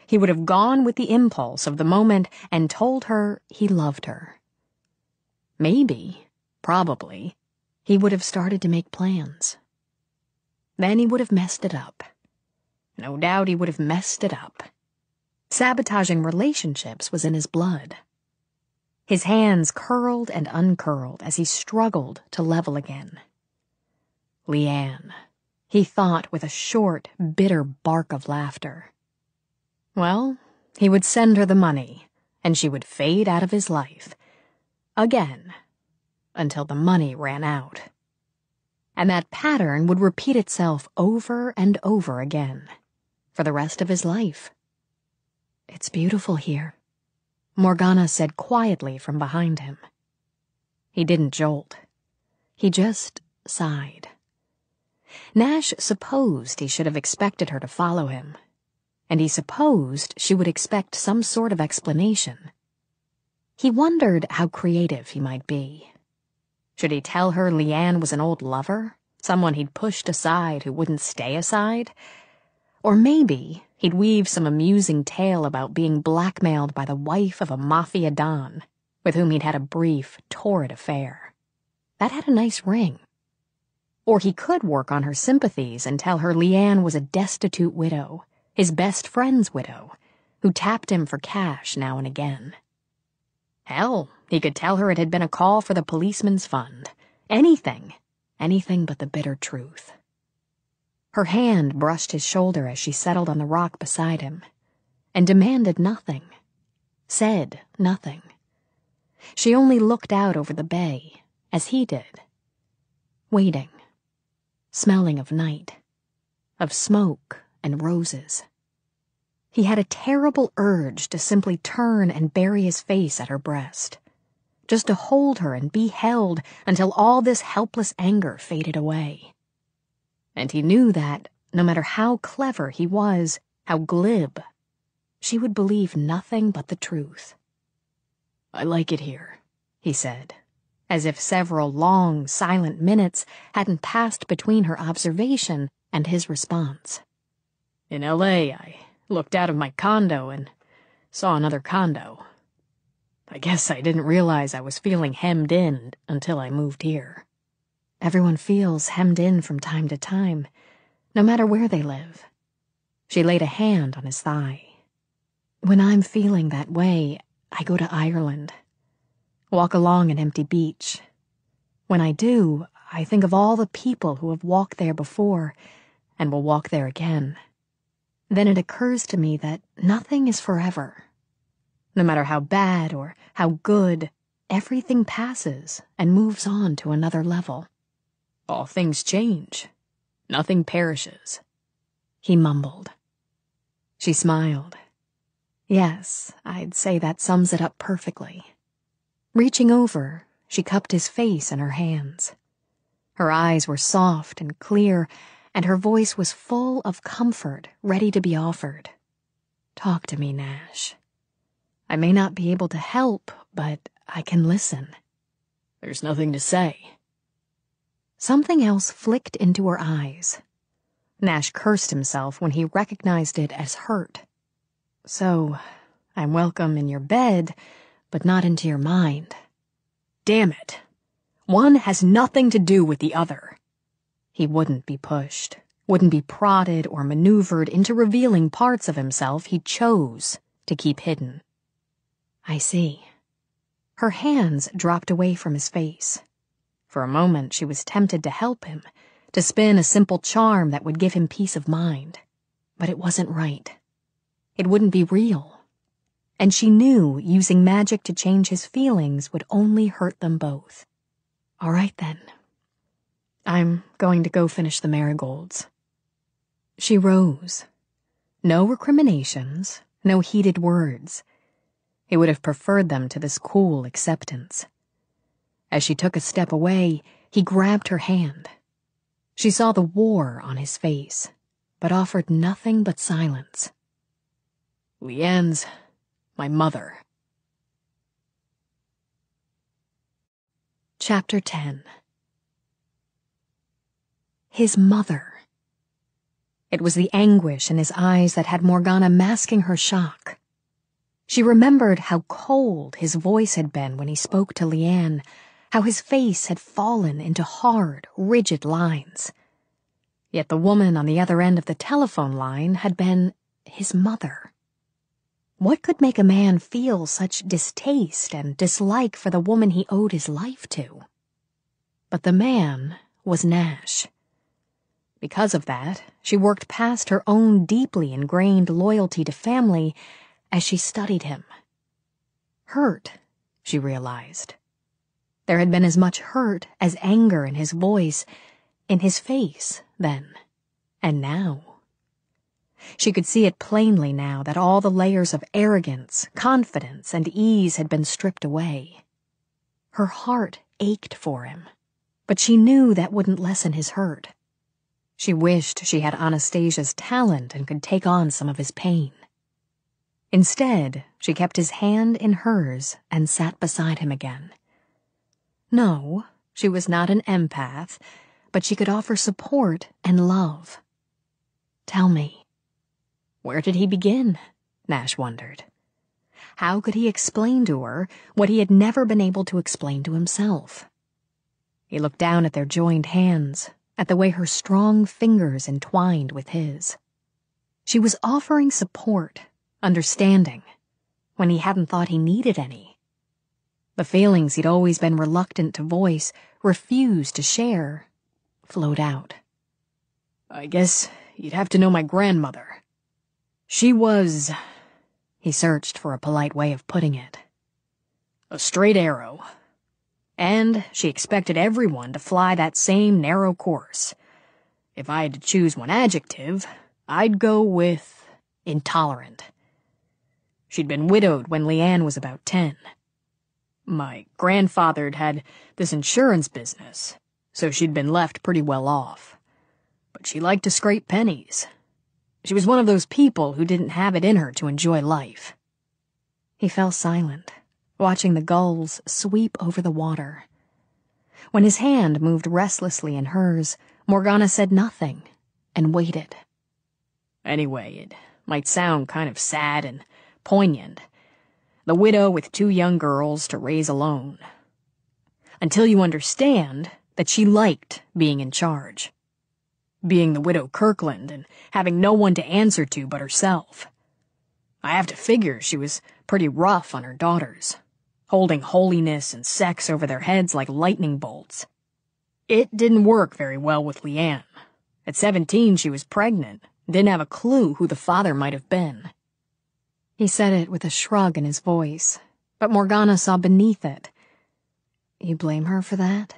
He would have gone with the impulse of the moment and told her he loved her. Maybe, probably, he would have started to make plans. Then he would have messed it up. No doubt he would have messed it up. Sabotaging relationships was in his blood. His hands curled and uncurled as he struggled to level again. Leanne, he thought with a short, bitter bark of laughter. Well, he would send her the money, and she would fade out of his life. Again, until the money ran out. And that pattern would repeat itself over and over again, for the rest of his life. "It's beautiful here," Morgana said quietly from behind him. He didn't jolt. He just sighed. Nash supposed he should have expected her to follow him, and he supposed she would expect some sort of explanation. He wondered how creative he might be. Should he tell her Leanne was an old lover, someone he'd pushed aside who wouldn't stay aside? Or maybe he'd weave some amusing tale about being blackmailed by the wife of a mafia don, with whom he'd had a brief, torrid affair. That had a nice ring. Or he could work on her sympathies and tell her Leanne was a destitute widow, his best friend's widow, who tapped him for cash now and again. Hell, he could tell her it had been a call for the policeman's fund. Anything but the bitter truth. Her hand brushed his shoulder as she settled on the rock beside him, and demanded nothing, said nothing. She only looked out over the bay, as he did, waiting, smelling of night, of smoke and roses. He had a terrible urge to simply turn and bury his face at her breast, just to hold her and be held until all this helpless anger faded away. And he knew that, no matter how clever he was, how glib, she would believe nothing but the truth. "I like it here," he said, as if several long, silent minutes hadn't passed between her observation and his response. "In L.A., I looked out of my condo and saw another condo. I guess I didn't realize I was feeling hemmed in until I moved here." Everyone feels hemmed in from time to time, no matter where they live. She laid a hand on his thigh. "When I'm feeling that way, I go to Ireland. Walk along an empty beach. When I do, I think of all the people who have walked there before and will walk there again. Then it occurs to me that nothing is forever. No matter how bad or how good, everything passes and moves on to another level. All things change. Nothing perishes," he mumbled. She smiled. "Yes, I'd say that sums it up perfectly." Reaching over, she cupped his face in her hands. Her eyes were soft and clear, and her voice was full of comfort ready to be offered. "Talk to me, Nash. I may not be able to help, but I can listen." "There's nothing to say." Something else flicked into her eyes. Nash cursed himself when he recognized it as hurt. "So, I'm welcome in your bed, but not into your mind." Damn it. One has nothing to do with the other. He wouldn't be pushed, wouldn't be prodded or maneuvered into revealing parts of himself he chose to keep hidden. "I see." Her hands dropped away from his face. For a moment she was tempted to help him, to spin a simple charm that would give him peace of mind. But it wasn't right. It wouldn't be real. And she knew using magic to change his feelings would only hurt them both. "All right, then. I'm going to go finish the marigolds." She rose. No recriminations, no heated words. He would have preferred them to this cool acceptance. As she took a step away, he grabbed her hand. She saw the war on his face, but offered nothing but silence. "Leanne's my mother." Chapter 10. His mother. It was the anguish in his eyes that had Morgana masking her shock. She remembered how cold his voice had been when he spoke to Leanne, how his face had fallen into hard, rigid lines. Yet the woman on the other end of the telephone line had been his mother. What could make a man feel such distaste and dislike for the woman he owed his life to? But the man was Nash. Because of that, she worked past her own deeply ingrained loyalty to family as she studied him. Hurt, she realized. There had been as much hurt as anger in his voice, in his face, then, and now. She could see it plainly now that all the layers of arrogance, confidence, and ease had been stripped away. Her heart ached for him, but she knew that wouldn't lessen his hurt. She wished she had Anastasia's talent and could take on some of his pain. Instead, she kept his hand in hers and sat beside him again. No, she was not an empath, but she could offer support and love. "Tell me." Where did he begin? Nash wondered. How could he explain to her what he had never been able to explain to himself? He looked down at their joined hands, at the way her strong fingers entwined with his. She was offering support, understanding, when he hadn't thought he needed any. The feelings he'd always been reluctant to voice, refused to share, flowed out. I guess you'd have to know my grandmother. She was, he searched for a polite way of putting it, a straight arrow. And she expected everyone to fly that same narrow course. If I had to choose one adjective, I'd go with intolerant. She'd been widowed when Leanne was about 10. My grandfather'd had this insurance business, so she'd been left pretty well off. But she liked to scrape pennies. She was one of those people who didn't have it in her to enjoy life. He fell silent, watching the gulls sweep over the water. When his hand moved restlessly in hers, Morgana said nothing and waited. Anyway, it might sound kind of sad and poignant. The widow with 2 young girls to raise alone. Until you understand that she liked being in charge. Being the widow Kirkland and having no one to answer to but herself. I have to figure she was pretty rough on her daughters, holding holiness and sex over their heads like lightning bolts. It didn't work very well with Leanne. At 17, she was pregnant, didn't have a clue who the father might have been. He said it with a shrug in his voice, but Morgana saw beneath it. You blame her for that?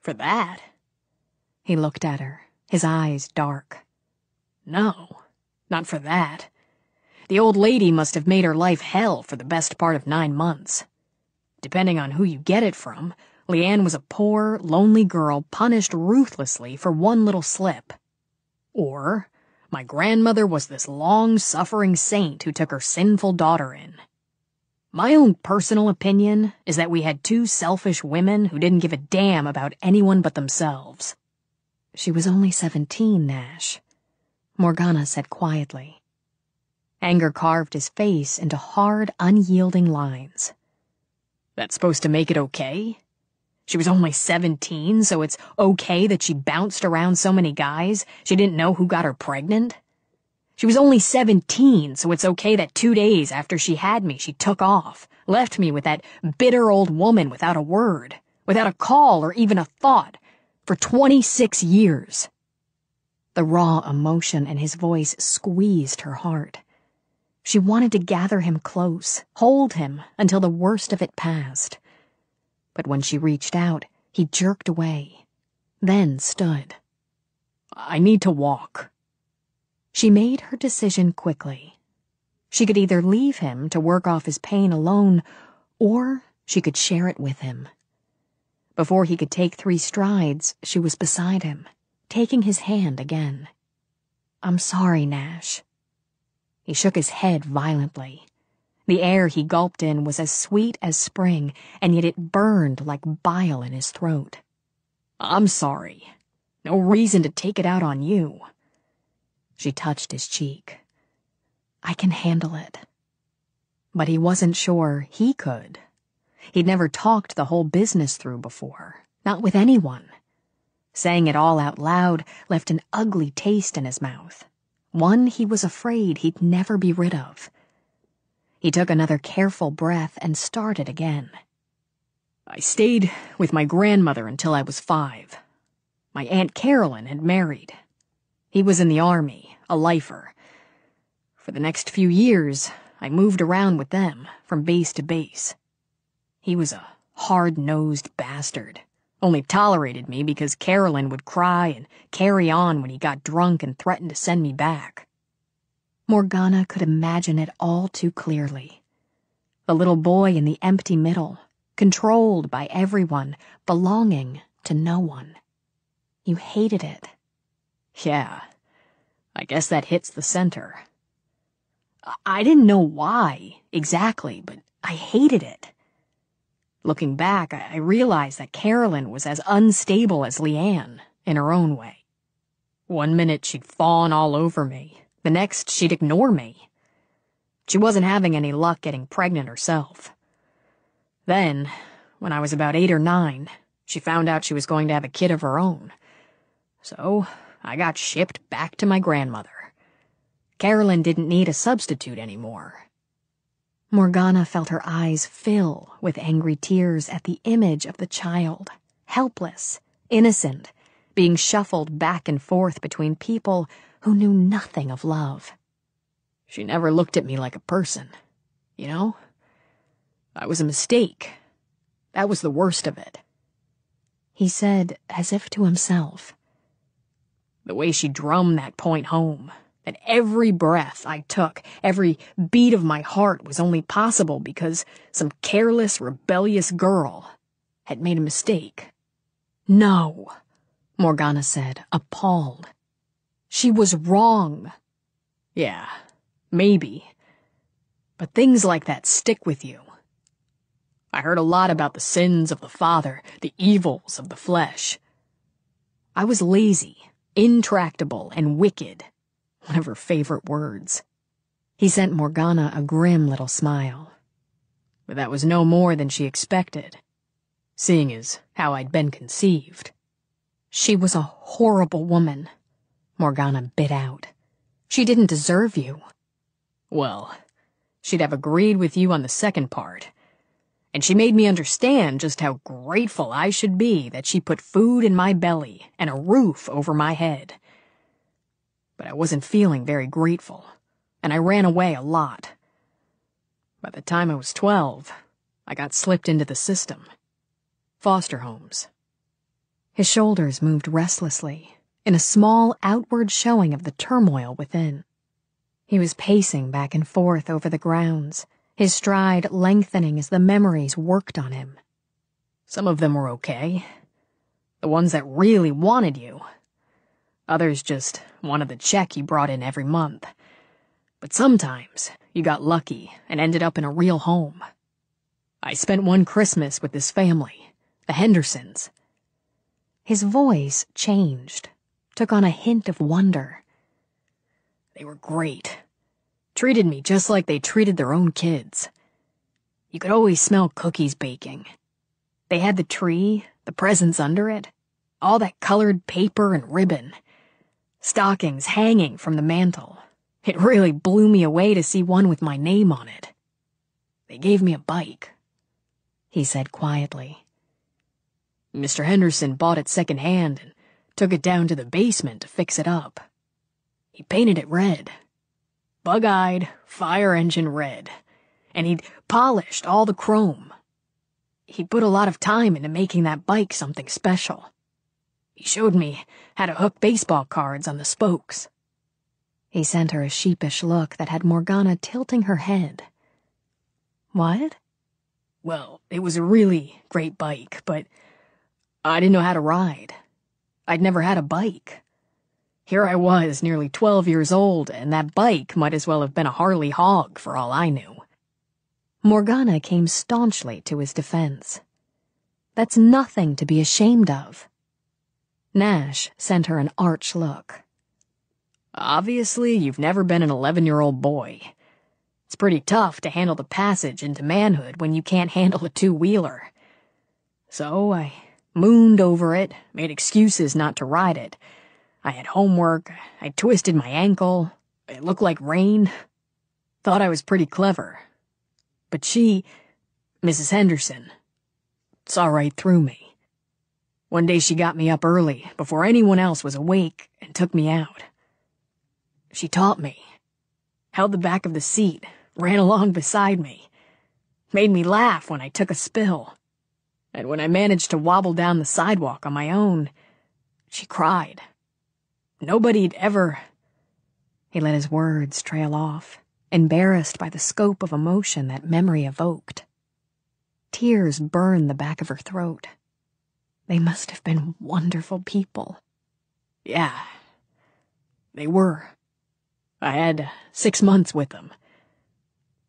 For that? He looked at her, his eyes dark. No, not for that. The old lady must have made her life hell for the best part of 9 months. Depending on who you get it from, Leanne was a poor, lonely girl punished ruthlessly for one little slip. Or my grandmother was this long-suffering saint who took her sinful daughter in. My own personal opinion is that we had 2 selfish women who didn't give a damn about anyone but themselves. She was only 17, Nash, Morgana said quietly. Anger carved his face into hard, unyielding lines. That's supposed to make it okay? She was only 17, so it's okay that she bounced around so many guys she didn't know who got her pregnant? She was only 17, so it's okay that 2 days after she had me, she took off, left me with that bitter old woman without a word, without a call or even a thought, for 26 years. The raw emotion in his voice squeezed her heart. She wanted to gather him close, hold him until the worst of it passed. But when she reached out, he jerked away, then stood. I need to walk. She made her decision quickly. She could either leave him to work off his pain alone, or she could share it with him. Before he could take 3 strides, she was beside him, taking his hand again. I'm sorry, Nash. He shook his head violently. The air he gulped in was as sweet as spring, and yet it burned like bile in his throat. I'm sorry. No reason to take it out on you. She touched his cheek. I can handle it. But he wasn't sure he could. He'd never talked the whole business through before, not with anyone. Saying it all out loud left an ugly taste in his mouth, one he was afraid he'd never be rid of. He took another careful breath and started again. I stayed with my grandmother until I was 5. My Aunt Carolyn had married. He was in the army, a lifer. For the next few years, I moved around with them, from base to base. He was a hard-nosed bastard, only tolerated me because Carolyn would cry and carry on when he got drunk and threatened to send me back. Morgana could imagine it all too clearly. The little boy in the empty middle, controlled by everyone, belonging to no one. You hated it. Yeah, I guess that hits the center. I didn't know why, exactly, but I hated it. Looking back, I realized that Carolyn was as unstable as Leanne, in her own way. One minute she'd fawn all over me, the next she'd ignore me. She wasn't having any luck getting pregnant herself. Then, when I was about 8 or 9, she found out she was going to have a kid of her own. So I got shipped back to my grandmother. Carolyn didn't need a substitute anymore. Morgana felt her eyes fill with angry tears at the image of the child, helpless, innocent, being shuffled back and forth between people who knew nothing of love. She never looked at me like a person, you know? I was a mistake. That was the worst of it. He said, as if to himself. The way she drummed that point home, that every breath I took, every beat of my heart was only possible because some careless, rebellious girl had made a mistake. No, Morgana said, appalled. She was wrong. Yeah, maybe. But things like that stick with you. I heard a lot about the sins of the father, the evils of the flesh. I was lazy, intractable, and wicked, one of her favorite words. He sent Morgana a grim little smile. But that was no more than she expected, seeing as how I'd been conceived. She was a horrible woman, Morgana bit out. She didn't deserve you. Well, she'd have agreed with you on the second part. And she made me understand just how grateful I should be that she put food in my belly and a roof over my head. But I wasn't feeling very grateful, and I ran away a lot. By the time I was 12, I got slipped into the system. Foster homes. His shoulders moved restlessly, in a small outward showing of the turmoil within. He was pacing back and forth over the grounds, his stride lengthening as the memories worked on him. Some of them were okay. The ones that really wanted you. Others just wanted the check you brought in every month. But sometimes you got lucky and ended up in a real home. I spent one Christmas with this family, the Hendersons. His voice changed, took on a hint of wonder. They were great. Treated me just like they treated their own kids. You could always smell cookies baking. They had the tree, the presents under it, all that colored paper and ribbon, stockings hanging from the mantel. It really blew me away to see one with my name on it. They gave me a bike, he said quietly. Mr. Henderson bought it secondhand and took it down to the basement to fix it up. He painted it red. Bug-eyed, fire engine red, and he'd polished all the chrome. He'd put a lot of time into making that bike something special. He showed me how to hook baseball cards on the spokes. He sent her a sheepish look that had Morgana tilting her head. What? Well, it was a really great bike, but I didn't know how to ride. I'd never had a bike. Here I was, nearly 12 years old, and that bike might as well have been a Harley Hog for all I knew. Morgana came staunchly to his defense. That's nothing to be ashamed of. Nash sent her an arch look. Obviously, you've never been an 11-year-old boy. It's pretty tough to handle the passage into manhood when you can't handle a two-wheeler. So I mooned over it, made excuses not to ride it. I had homework, I twisted my ankle, it looked like rain. Thought I was pretty clever. But she, Mrs. Henderson, saw right through me. One day she got me up early, before anyone else was awake, and took me out. She taught me, held the back of the seat, ran along beside me, made me laugh when I took a spill. And when I managed to wobble down the sidewalk on my own, she cried. Nobody'd ever... He let his words trail off, embarrassed by the scope of emotion that memory evoked. Tears burned the back of her throat. They must have been wonderful people. Yeah, they were. I had 6 months with them.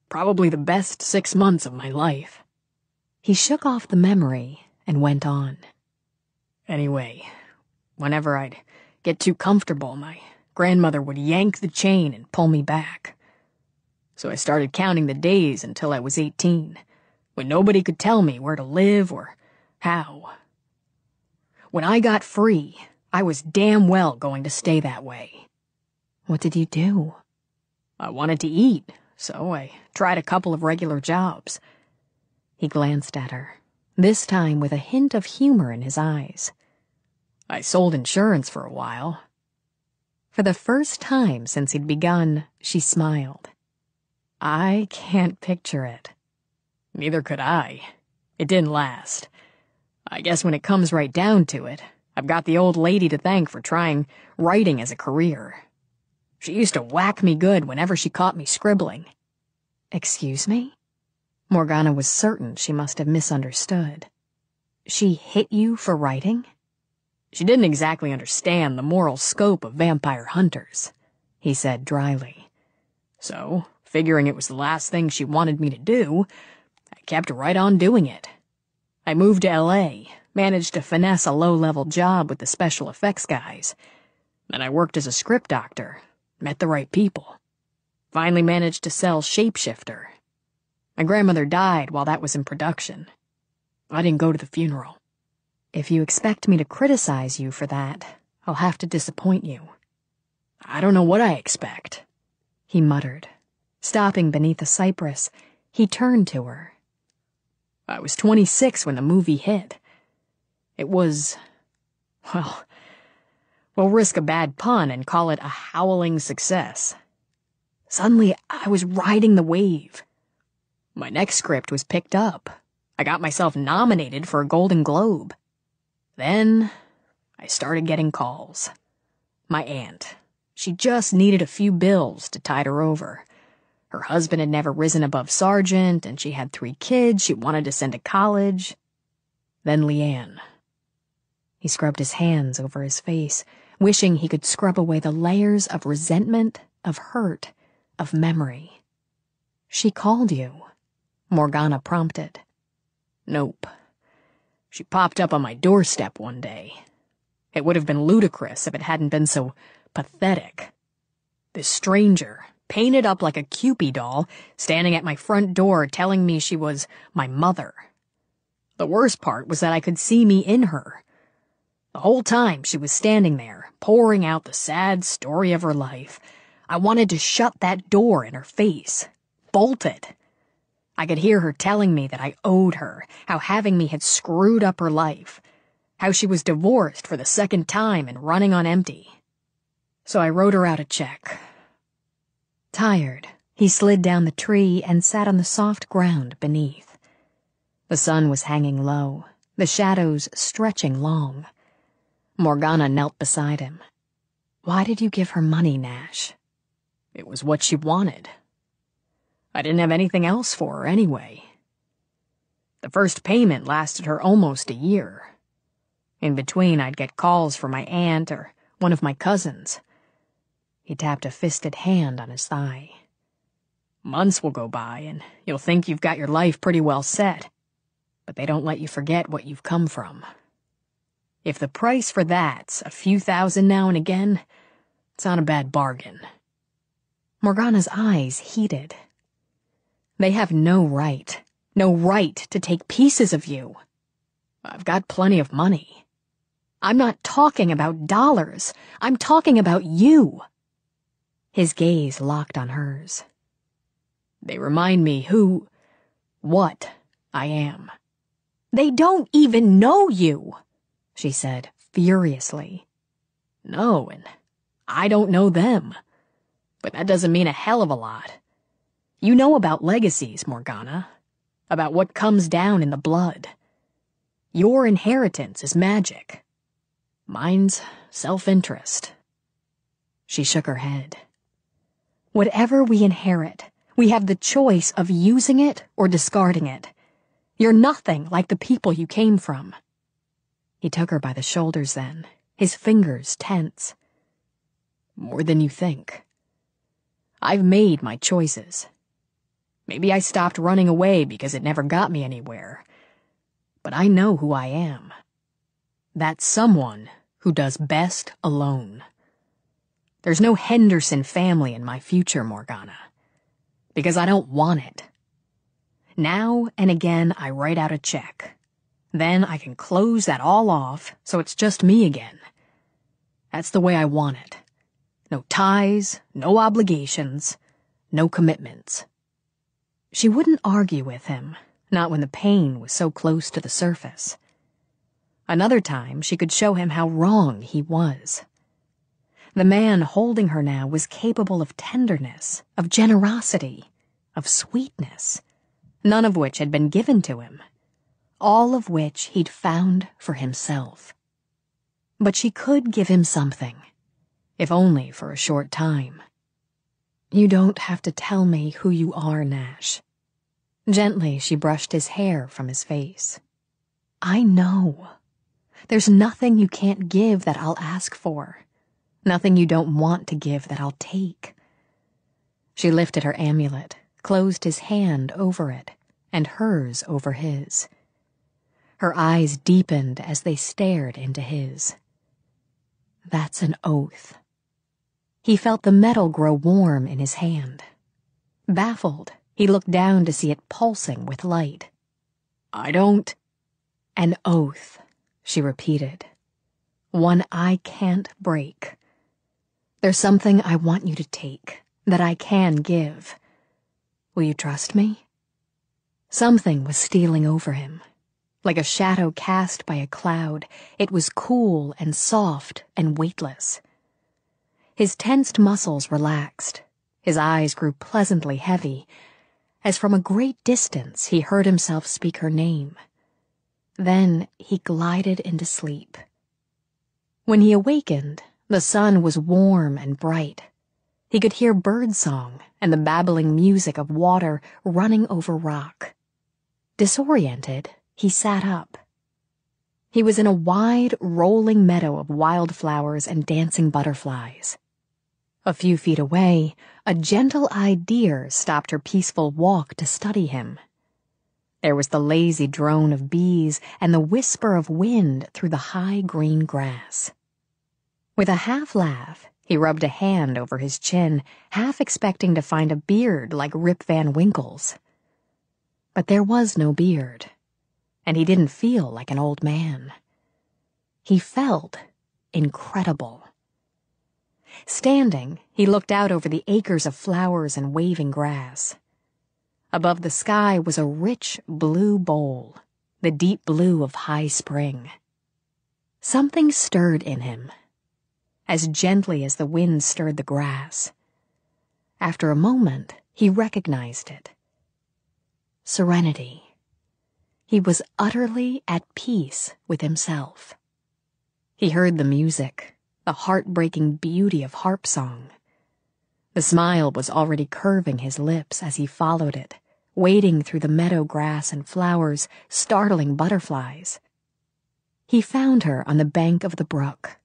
Probably the best 6 months of my life. He shook off the memory and went on. Anyway, whenever I'd get too comfortable, my grandmother would yank the chain and pull me back. So I started counting the days until I was 18, when nobody could tell me where to live or how. When I got free, I was damn well going to stay that way. What did you do? I wanted to eat, so I tried a couple of regular jobs. He glanced at her, this time with a hint of humor in his eyes. I sold insurance for a while. For the first time since he'd begun, she smiled. I can't picture it. Neither could I. It didn't last. I guess when it comes right down to it, I've got the old lady to thank for trying writing as a career. She used to whack me good whenever she caught me scribbling. Excuse me? Morgana was certain she must have misunderstood. She hit you for writing? She didn't exactly understand the moral scope of vampire hunters, he said dryly. So, figuring it was the last thing she wanted me to do, I kept right on doing it. I moved to L.A., managed to finesse a low-level job with the special effects guys. Then I worked as a script doctor, met the right people. Finally managed to sell Shapeshifter. My grandmother died while that was in production. I didn't go to the funeral. If you expect me to criticize you for that, I'll have to disappoint you. I don't know what I expect, he muttered. Stopping beneath a cypress, he turned to her. I was 26 when the movie hit. It was, well, we'll risk a bad pun and call it a howling success. Suddenly, I was riding the wave. My next script was picked up. I got myself nominated for a Golden Globe. Then, I started getting calls. My aunt. She just needed a few bills to tide her over. Her husband had never risen above sergeant, and she had 3 kids she wanted to send to college. Then Leanne. He scrubbed his hands over his face, wishing he could scrub away the layers of resentment, of hurt, of memory. She called you, Morgana prompted. Nope. She popped up on my doorstep one day. It would have been ludicrous if it hadn't been so pathetic. This stranger, painted up like a Cupid doll, standing at my front door telling me she was my mother. The worst part was that I could see me in her. The whole time she was standing there, pouring out the sad story of her life, I wanted to shut that door in her face, bolt it. I could hear her telling me that I owed her, how having me had screwed up her life, how she was divorced for the 2nd time and running on empty. So I wrote her out a check. Tired, he slid down the tree and sat on the soft ground beneath. The sun was hanging low, the shadows stretching long. Morgana knelt beside him. Why did you give her money, Nash? It was what she wanted. I didn't have anything else for her anyway. The first payment lasted her almost a year. In between, I'd get calls from my aunt or one of my cousins. He tapped a fisted hand on his thigh. Months will go by, and you'll think you've got your life pretty well set, but they don't let you forget what you've come from. If the price for that's a few thousand now and again, it's not a bad bargain. Morgana's eyes heated. They have no right to take pieces of you. I've got plenty of money. I'm not talking about dollars. I'm talking about you. His gaze locked on hers. They remind me what I am. They don't even know you, she said furiously. No, and I don't know them. But that doesn't mean a hell of a lot. You know about legacies, Morgana. About what comes down in the blood. Your inheritance is magic. Mine's self-interest. She shook her head. Whatever we inherit, we have the choice of using it or discarding it. You're nothing like the people you came from. He took her by the shoulders then, his fingers tense. More than you think. I've made my choices. Maybe I stopped running away because it never got me anywhere. But I know who I am. That's someone who does best alone. There's no Henderson family in my future, Morgana. Because I don't want it. Now and again I write out a check. Then I can close that all off so it's just me again. That's the way I want it. No ties, no obligations, no commitments. She wouldn't argue with him, not when the pain was so close to the surface. Another time, she could show him how wrong he was. The man holding her now was capable of tenderness, of generosity, of sweetness, none of which had been given to him, all of which he'd found for himself. But she could give him something, if only for a short time. You don't have to tell me who you are, Nash. Gently, she brushed his hair from his face. I know. There's nothing you can't give that I'll ask for. Nothing you don't want to give that I'll take. She lifted her amulet, closed his hand over it, and hers over his. Her eyes deepened as they stared into his. That's an oath. He felt the metal grow warm in his hand. Baffled, he looked down to see it pulsing with light. I don't... An oath, she repeated. One I can't break. There's something I want you to take, that I can give. Will you trust me? Something was stealing over him. Like a shadow cast by a cloud, it was cool and soft and weightless. His tensed muscles relaxed. His eyes grew pleasantly heavy, as from a great distance he heard himself speak her name. Then he glided into sleep. When he awakened, the sun was warm and bright. He could hear birdsong and the babbling music of water running over rock. Disoriented, he sat up. He was in a wide, rolling meadow of wildflowers and dancing butterflies. A few feet away, a gentle-eyed deer stopped her peaceful walk to study him. There was the lazy drone of bees and the whisper of wind through the high green grass. With a half-laugh, he rubbed a hand over his chin, half expecting to find a beard like Rip Van Winkle's. But there was no beard, and he didn't feel like an old man. He felt incredible. Standing, he looked out over the acres of flowers and waving grass. Above the sky was a rich blue bowl, the deep blue of high spring. Something stirred in him, as gently as the wind stirred the grass. After a moment, he recognized it. Serenity. He was utterly at peace with himself. He heard the music, the heartbreaking beauty of harp song. The smile was already curving his lips as he followed it, wading through the meadow grass and flowers, startling butterflies. He found her on the bank of the brook.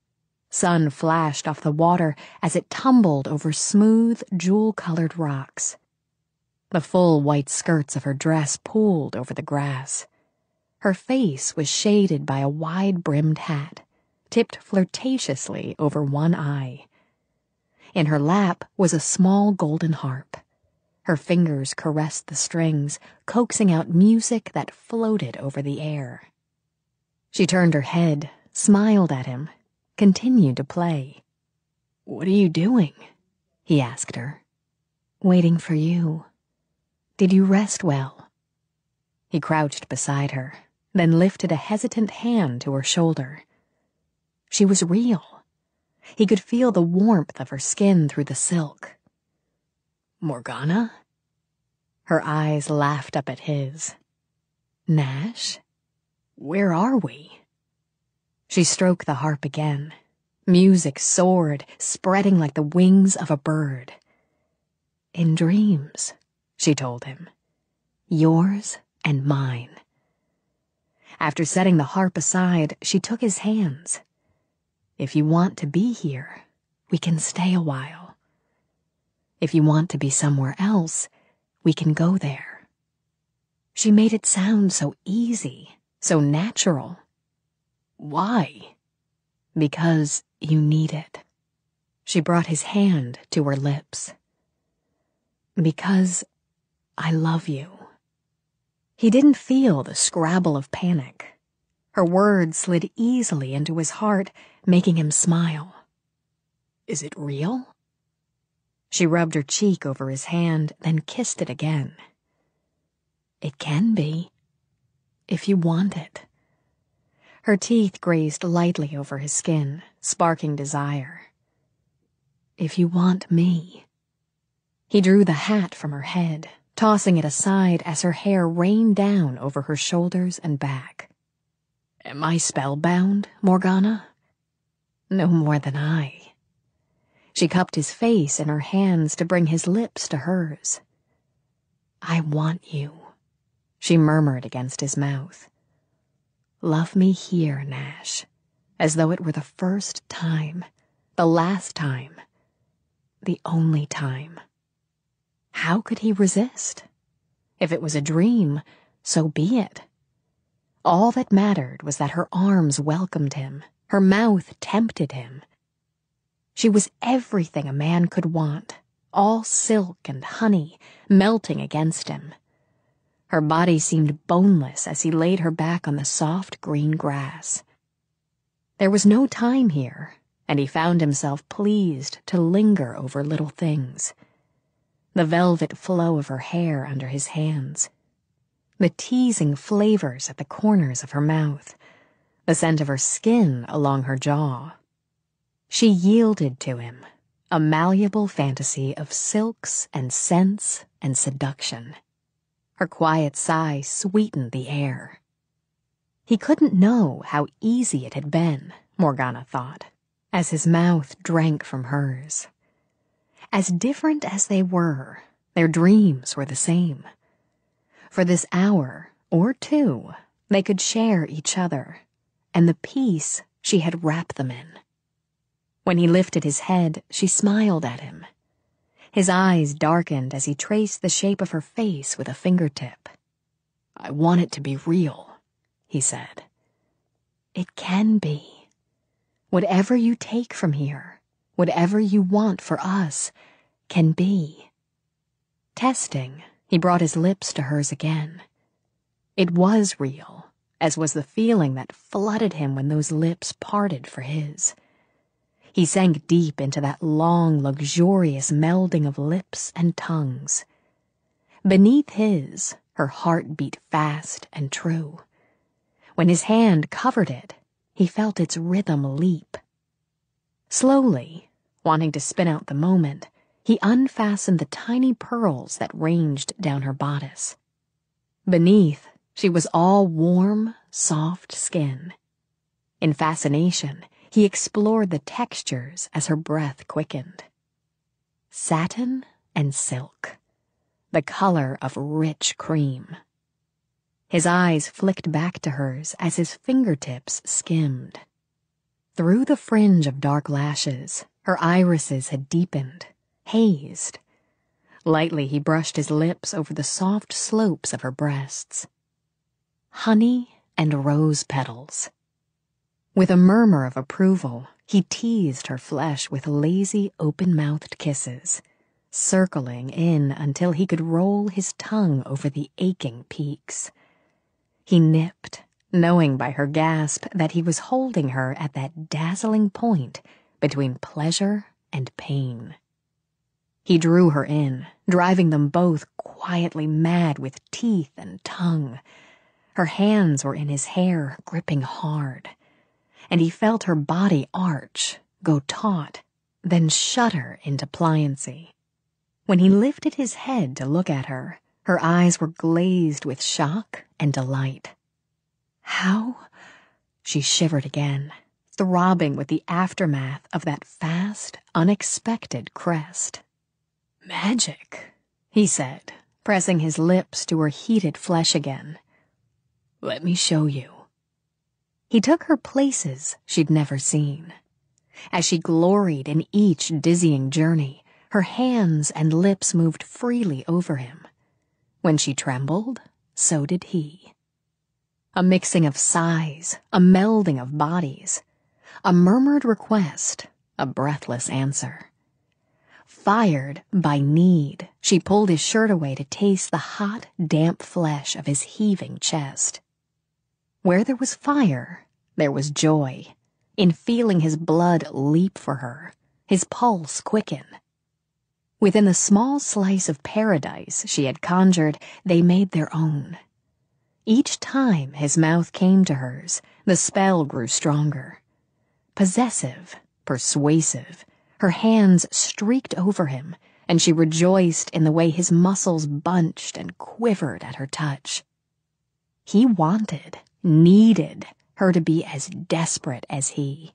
Sun flashed off the water as it tumbled over smooth, jewel-colored rocks. The full white skirts of her dress pooled over the grass. Her face was shaded by a wide-brimmed hat, tipped flirtatiously over one eye. In her lap was a small golden harp. Her fingers caressed the strings, coaxing out music that floated over the air. She turned her head, smiled at him, continued to play. "What are you doing?" he asked her. "Waiting for you. Did you rest well?" He crouched beside her, then lifted a hesitant hand to her shoulder. She was real. He could feel the warmth of her skin through the silk. "Morgana?" Her eyes laughed up at his. "Nash? Where are we?" She stroked the harp again. Music soared, spreading like the wings of a bird. "In dreams," she told him. "Yours and mine." After setting the harp aside, she took his hands. "If you want to be here, we can stay a while. If you want to be somewhere else, we can go there." She made it sound so easy, so natural. "Why?" "Because you need it." She brought his hand to her lips. "Because I love you." He didn't feel the scrabble of panic. Her words slid easily into his heart, making him smile. Is it real? She rubbed her cheek over his hand, then kissed it again. It can be, if you want it. Her teeth grazed lightly over his skin, sparking desire. If you want me. He drew the hat from her head, tossing it aside as her hair rained down over her shoulders and back. Am I spellbound, Morgana? No more than I. She cupped his face in her hands to bring his lips to hers. I want you, she murmured against his mouth. Love me here, Nash, as though it were the first time, the last time, the only time. How could he resist? If it was a dream, so be it. All that mattered was that her arms welcomed him, her mouth tempted him. She was everything a man could want, all silk and honey, melting against him. Her body seemed boneless as he laid her back on the soft green grass. There was no time here, and he found himself pleased to linger over little things. The velvet flow of her hair under his hands, the teasing flavors at the corners of her mouth, the scent of her skin along her jaw. She yielded to him, a malleable fantasy of silks and scents and seduction. Her quiet sigh sweetened the air. He couldn't know how easy it had been, Morgana thought, as his mouth drank from hers. As different as they were, their dreams were the same. For this hour or two, they could share each other, and the peace she had wrapped them in. When he lifted his head, she smiled at him. His eyes darkened as he traced the shape of her face with a fingertip. I want it to be real, he said. It can be. Whatever you take from here, whatever you want for us, can be. Testing, he brought his lips to hers again. It was real, as was the feeling that flooded him when those lips parted for his. He sank deep into that long, luxurious melding of lips and tongues. Beneath his, her heart beat fast and true. When his hand covered it, he felt its rhythm leap. Slowly, wanting to spin out the moment, he unfastened the tiny pearls that ranged down her bodice. Beneath, she was all warm, soft skin. In fascination, he explored the textures as her breath quickened. Satin and silk, the color of rich cream. His eyes flicked back to hers as his fingertips skimmed. Through the fringe of dark lashes, her irises had deepened, hazed. Lightly he brushed his lips over the soft slopes of her breasts. Honey and rose petals. With a murmur of approval, he teased her flesh with lazy, open-mouthed kisses, circling in until he could roll his tongue over the aching peaks. He nipped, knowing by her gasp that he was holding her at that dazzling point between pleasure and pain. He drew her in, driving them both quietly mad with teeth and tongue. Her hands were in his hair, gripping hard, and he felt her body arch, go taut, then shudder into pliancy. When he lifted his head to look at her, her eyes were glazed with shock and delight. How? She shivered again, throbbing with the aftermath of that fast, unexpected crest. Magic, he said, pressing his lips to her heated flesh again. Let me show you. He took her places she'd never seen. As she gloried in each dizzying journey, her hands and lips moved freely over him. When she trembled, so did he. A mixing of sighs, a melding of bodies, a murmured request, a breathless answer. Fired by need, she pulled his shirt away to taste the hot, damp flesh of his heaving chest. Where there was fire, there was joy, in feeling his blood leap for her, his pulse quicken. Within the small slice of paradise she had conjured, they made their own. Each time his mouth came to hers, the spell grew stronger. Possessive, persuasive, her hands streaked over him, and she rejoiced in the way his muscles bunched and quivered at her touch. He wanted, needed her to be as desperate as he.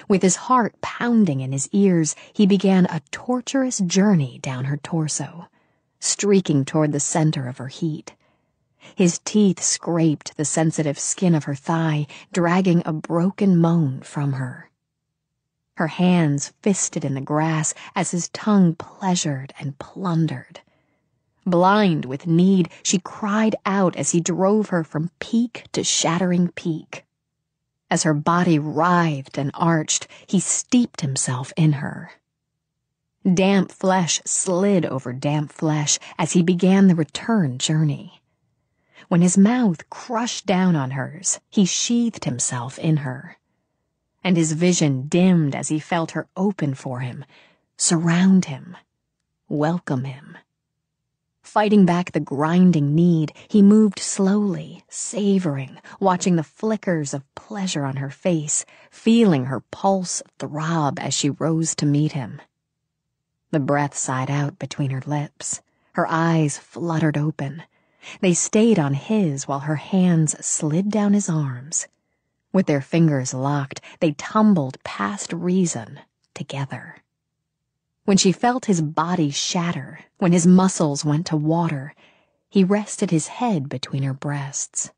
With his heart pounding in his ears, he began a torturous journey down her torso, streaking toward the center of her heat. His teeth scraped the sensitive skin of her thigh, dragging a broken moan from her. Her hands fisted in the grass as his tongue pleasured and plundered. Blind with need, she cried out as he drove her from peak to shattering peak. As her body writhed and arched, he steeped himself in her. Damp flesh slid over damp flesh as he began the return journey. When his mouth crushed down on hers, he sheathed himself in her. And his vision dimmed as he felt her open for him, surround him, welcome him. Fighting back the grinding need, he moved slowly, savoring, watching the flickers of pleasure on her face, feeling her pulse throb as she rose to meet him. The breath sighed out between her lips. Her eyes fluttered open. They stayed on his while her hands slid down his arms. With their fingers locked, they tumbled past reason together. When she felt his body shatter, when his muscles went to water, he rested his head between her breasts.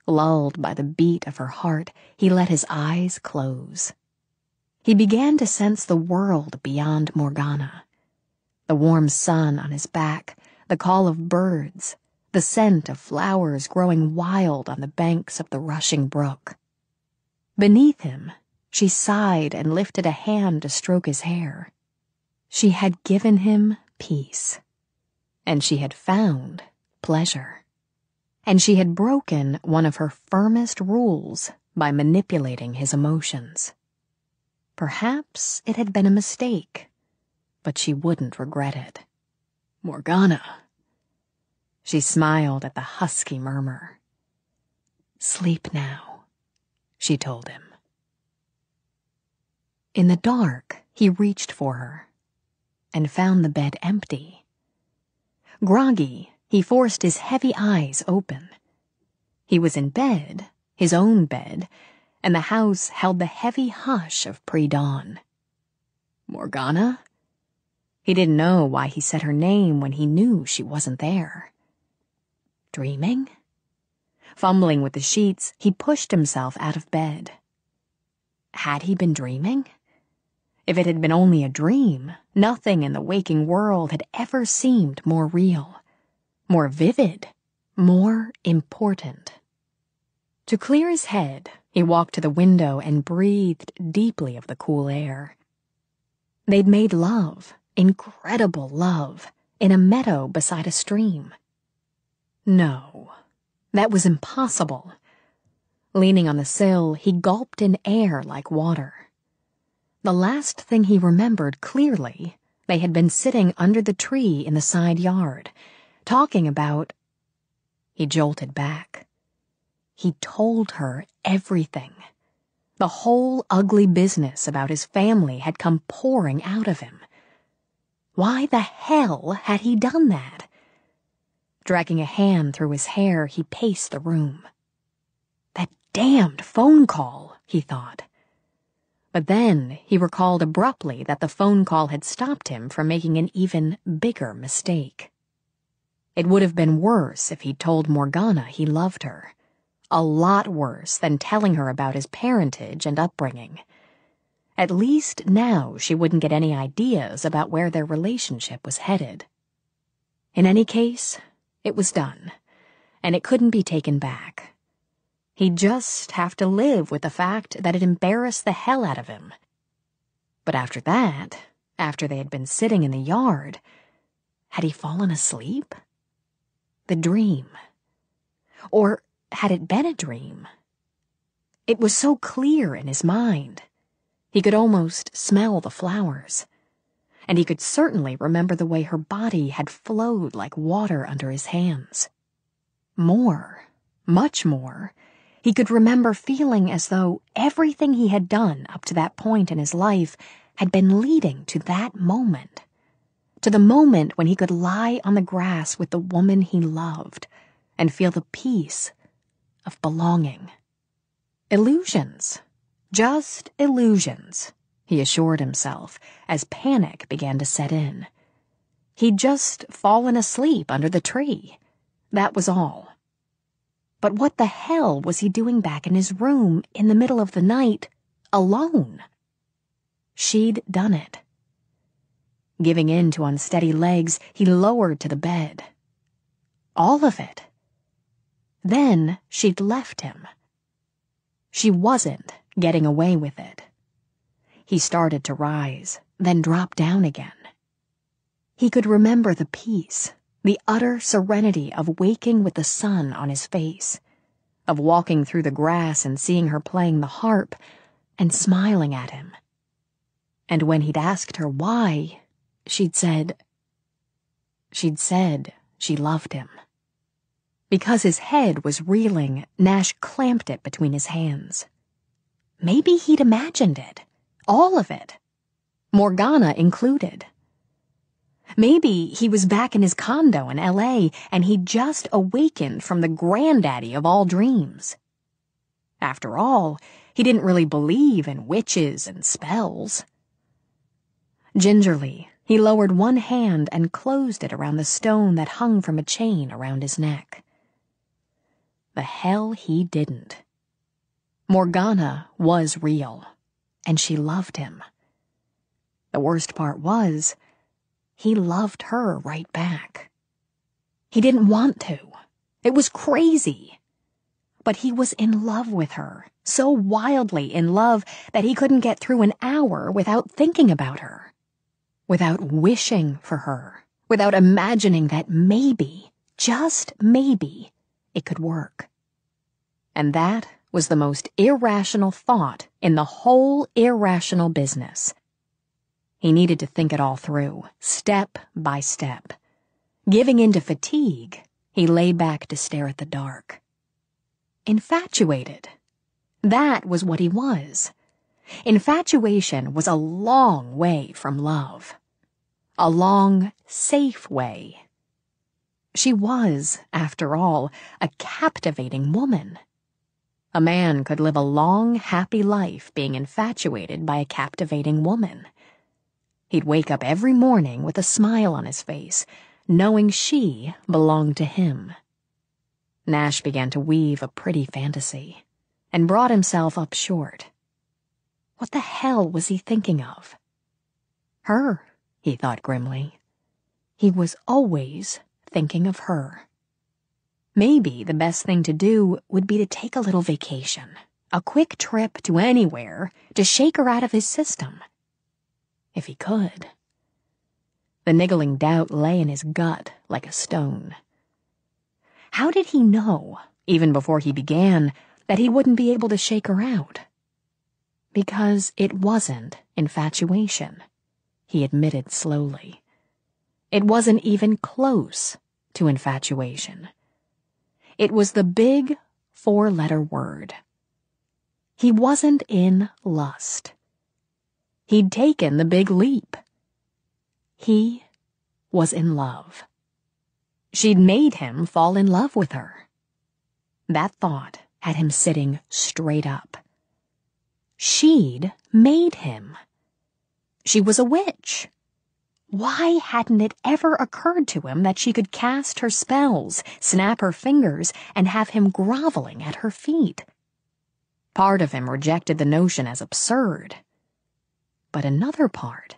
Lulled by the beat of her heart, he let his eyes close. He began to sense the world beyond Morgana. The warm sun on his back, the call of birds, the scent of flowers growing wild on the banks of the rushing brook. Beneath him, she sighed and lifted a hand to stroke his hair. She had given him peace, and she had found pleasure, and she had broken one of her firmest rules by manipulating his emotions. Perhaps it had been a mistake, but she wouldn't regret it. Morgana. She smiled at the husky murmur. Sleep now, she told him. In the dark, he reached for her and found the bed empty. Groggy, he forced his heavy eyes open. He was in bed, his own bed, and the house held the heavy hush of pre-dawn. Morgana? He didn't know why he said her name when he knew she wasn't there. Dreaming? Fumbling with the sheets, he pushed himself out of bed. Had he been dreaming? If it had been only a dream, nothing in the waking world had ever seemed more real, more vivid, more important. To clear his head, he walked to the window and breathed deeply of the cool air. They'd made love, incredible love, in a meadow beside a stream. No, that was impossible. Leaning on the sill, he gulped in air like water. The last thing he remembered clearly, they had been sitting under the tree in the side yard, talking about... He jolted back. He told her everything. The whole ugly business about his family had come pouring out of him. Why the hell had he done that? Dragging a hand through his hair, he paced the room. That damned phone call, he thought. But then he recalled abruptly that the phone call had stopped him from making an even bigger mistake. It would have been worse if he'd told Morgana he loved her. A lot worse than telling her about his parentage and upbringing. At least now she wouldn't get any ideas about where their relationship was headed. In any case, it was done, and it couldn't be taken back. He'd just have to live with the fact that it embarrassed the hell out of him. But after that, after they had been sitting in the yard, had he fallen asleep? The dream. Or had it been a dream? It was so clear in his mind. He could almost smell the flowers. And he could certainly remember the way her body had flowed like water under his hands. More, much more, he could remember feeling as though everything he had done up to that point in his life had been leading to that moment. To the moment when he could lie on the grass with the woman he loved and feel the peace of belonging. Illusions. Just illusions, he assured himself as panic began to set in. He'd just fallen asleep under the tree. That was all. But what the hell was he doing back in his room in the middle of the night, alone? She'd done it. Giving in to unsteady legs, he lowered to the bed. All of it. Then she'd left him. She wasn't getting away with it. He started to rise, then drop down again. He could remember the peace, the utter serenity of waking with the sun on his face, of walking through the grass and seeing her playing the harp and smiling at him. And when he'd asked her why, she'd said she loved him. Because his head was reeling, Nash clamped it between his hands. Maybe he'd imagined it, all of it, Morgana included. Maybe he was back in his condo in L.A. and he'd just awakened from the granddaddy of all dreams. After all, he didn't really believe in witches and spells. Gingerly, he lowered one hand and closed it around the stone that hung from a chain around his neck. The hell he didn't. Morgana was real, and she loved him. The worst part was, he loved her right back. He didn't want to. It was crazy. But he was in love with her, so wildly in love that he couldn't get through an hour without thinking about her, without wishing for her, without imagining that maybe, just maybe, it could work. And that was the most irrational thought in the whole irrational business. He needed to think it all through, step by step. Giving in to fatigue, he lay back to stare at the dark. Infatuated. That was what he was. Infatuation was a long way from love. A long, safe way. She was, after all, a captivating woman. A man could live a long, happy life being infatuated by a captivating woman. He'd wake up every morning with a smile on his face, knowing she belonged to him. Nash began to weave a pretty fantasy, and brought himself up short. What the hell was he thinking of? Her, he thought grimly. He was always thinking of her. Maybe the best thing to do would be to take a little vacation, a quick trip to anywhere to shake her out of his system. If he could. The niggling doubt lay in his gut like a stone. How did he know, even before he began, that he wouldn't be able to shake her out? Because it wasn't infatuation, he admitted slowly. It wasn't even close to infatuation. It was the big 4-letter word. He wasn't in lust. He'd taken the big leap. He was in love. She'd made him fall in love with her. That thought had him sitting straight up. She'd made him. She was a witch. Why hadn't it ever occurred to him that she could cast her spells, snap her fingers, and have him groveling at her feet? Part of him rejected the notion as absurd. But another part,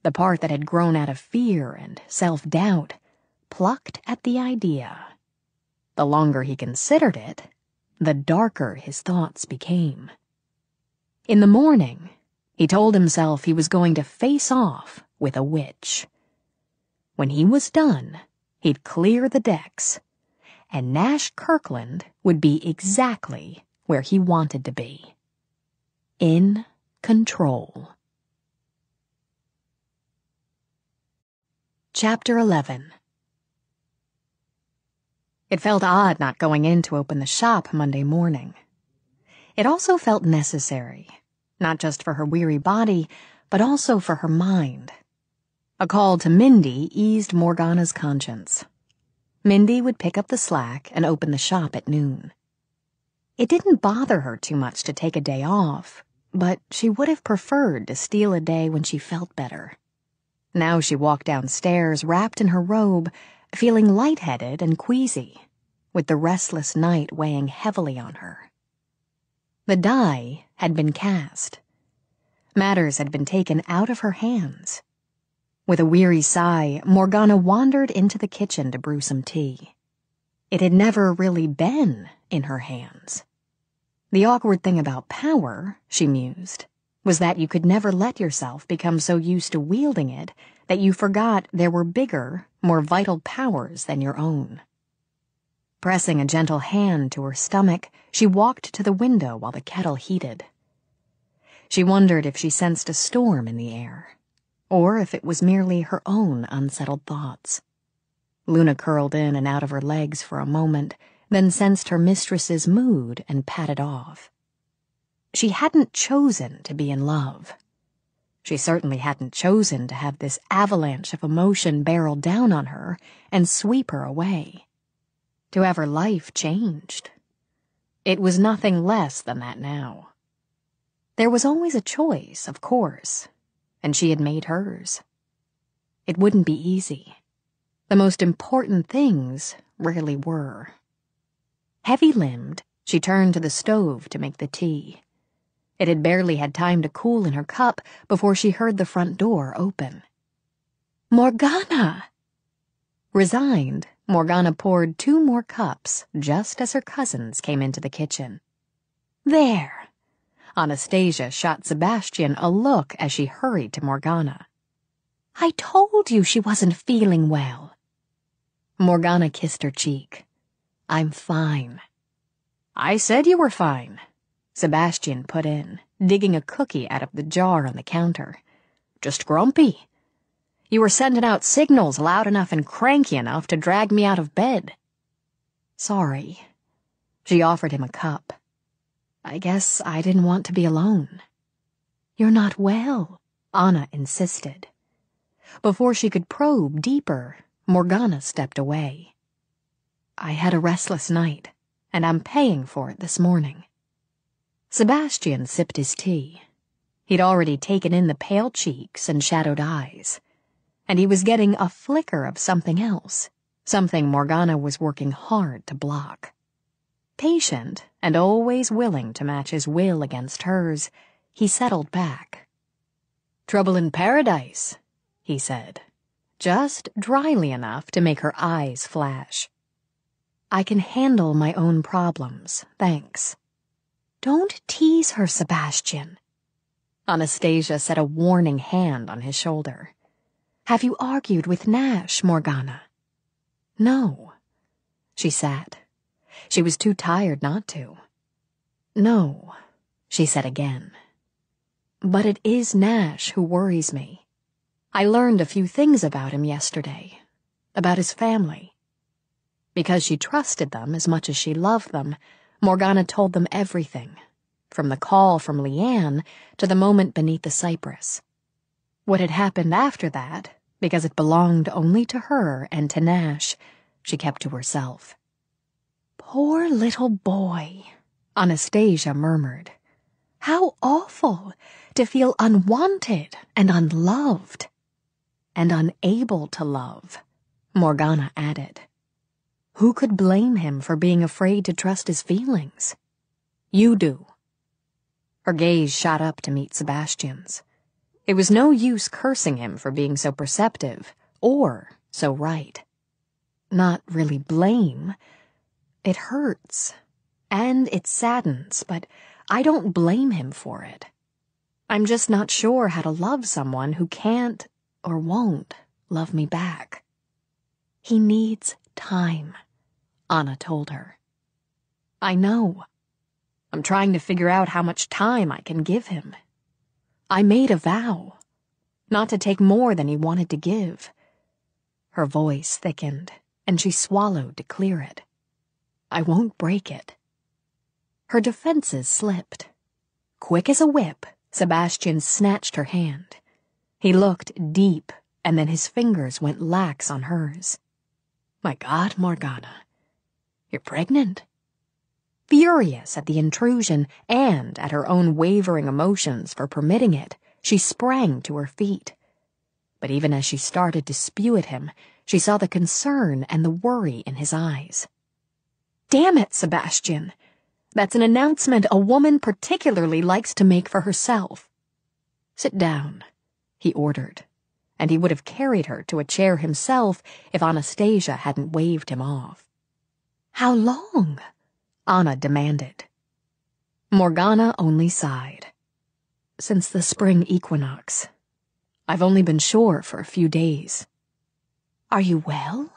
the part that had grown out of fear and self-doubt, plucked at the idea. The longer he considered it, the darker his thoughts became. In the morning, he told himself he was going to face off with a witch. When he was done, he'd clear the decks, and Nash Kirkland would be exactly where he wanted to be. In control. Chapter 11. It felt odd not going in to open the shop Monday morning. It also felt necessary, not just for her weary body, but also for her mind. A call to Mindy eased Morgana's conscience. Mindy would pick up the slack and open the shop at noon. It didn't bother her too much to take a day off, but she would have preferred to steal a day when she felt better. Now she walked downstairs wrapped in her robe, feeling lightheaded and queasy, with the restless night weighing heavily on her. The die had been cast. Matters had been taken out of her hands. With a weary sigh, Morgana wandered into the kitchen to brew some tea. It had never really been in her hands. The awkward thing about power, she mused, was that you could never let yourself become so used to wielding it that you forgot there were bigger, more vital powers than your own. Pressing a gentle hand to her stomach, she walked to the window while the kettle heated. She wondered if she sensed a storm in the air, or if it was merely her own unsettled thoughts. Luna curled in and out of her legs for a moment, then sensed her mistress's mood and patted off. She hadn't chosen to be in love. She certainly hadn't chosen to have this avalanche of emotion barrel down on her and sweep her away. To have her life changed. It was nothing less than that now. There was always a choice, of course, and she had made hers. It wouldn't be easy. The most important things rarely were. Heavy-limbed, she turned to the stove to make the tea. It had barely had time to cool in her cup before she heard the front door open. "Morgana!" Resigned, Morgana poured 2 more cups just as her cousins came into the kitchen. "There!" Anastasia shot Sebastian a look as she hurried to Morgana. "I told you she wasn't feeling well." Morgana kissed her cheek. "I'm fine." "I said you were fine," Sebastian put in, digging a cookie out of the jar on the counter. "Just grumpy. You were sending out signals loud enough and cranky enough to drag me out of bed." "Sorry." She offered him a cup. "I guess I didn't want to be alone." "You're not well," Anna insisted. Before she could probe deeper, Morgana stepped away. "I had a restless night, and I'm paying for it this morning." Sebastian sipped his tea. He'd already taken in the pale cheeks and shadowed eyes, and he was getting a flicker of something else, something Morgana was working hard to block. Patient and always willing to match his will against hers, he settled back. "Trouble in paradise," he said, just dryly enough to make her eyes flash. "I can handle my own problems, thanks." "Don't tease her, Sebastian." Anastasia set a warning hand on his shoulder. "Have you argued with Nash, Morgana?" "No." She sat. She was too tired not to. "No," she said again. "But it is Nash who worries me. I learned a few things about him yesterday, about his family." Because she trusted them as much as she loved them, Morgana told them everything, from the call from Leanne to the moment beneath the cypress. What had happened after that, because it belonged only to her and to Nash, she kept to herself. "Poor little boy," Anastasia murmured. "How awful to feel unwanted and unloved." "And unable to love," Morgana added. Who could blame him for being afraid to trust his feelings? "You do." Her gaze shot up to meet Sebastian's. It was no use cursing him for being so perceptive, or so right. Not really blame. It hurts, and it saddens, but I don't blame him for it. I'm just not sure how to love someone who can't or won't love me back. He needs time, Anna told her. "I know. I'm trying to figure out how much time I can give him." I made a vow, not to take more than he wanted to give. Her voice thickened, and she swallowed to clear it. I won't break it. Her defenses slipped. Quick as a whip, Sebastian snatched her hand. He looked deep, and then his fingers went lax on hers. My God, Morgana, you're pregnant? Furious at the intrusion and at her own wavering emotions for permitting it, she sprang to her feet. But even as she started to spew at him, she saw the concern and the worry in his eyes. Damn it, Sebastian! That's an announcement a woman particularly likes to make for herself. Sit down, he ordered, and he would have carried her to a chair himself if Anastasia hadn't waved him off. How long? Anna demanded. Morgana only sighed. Since the spring equinox. I've only been sure for a few days. Are you well?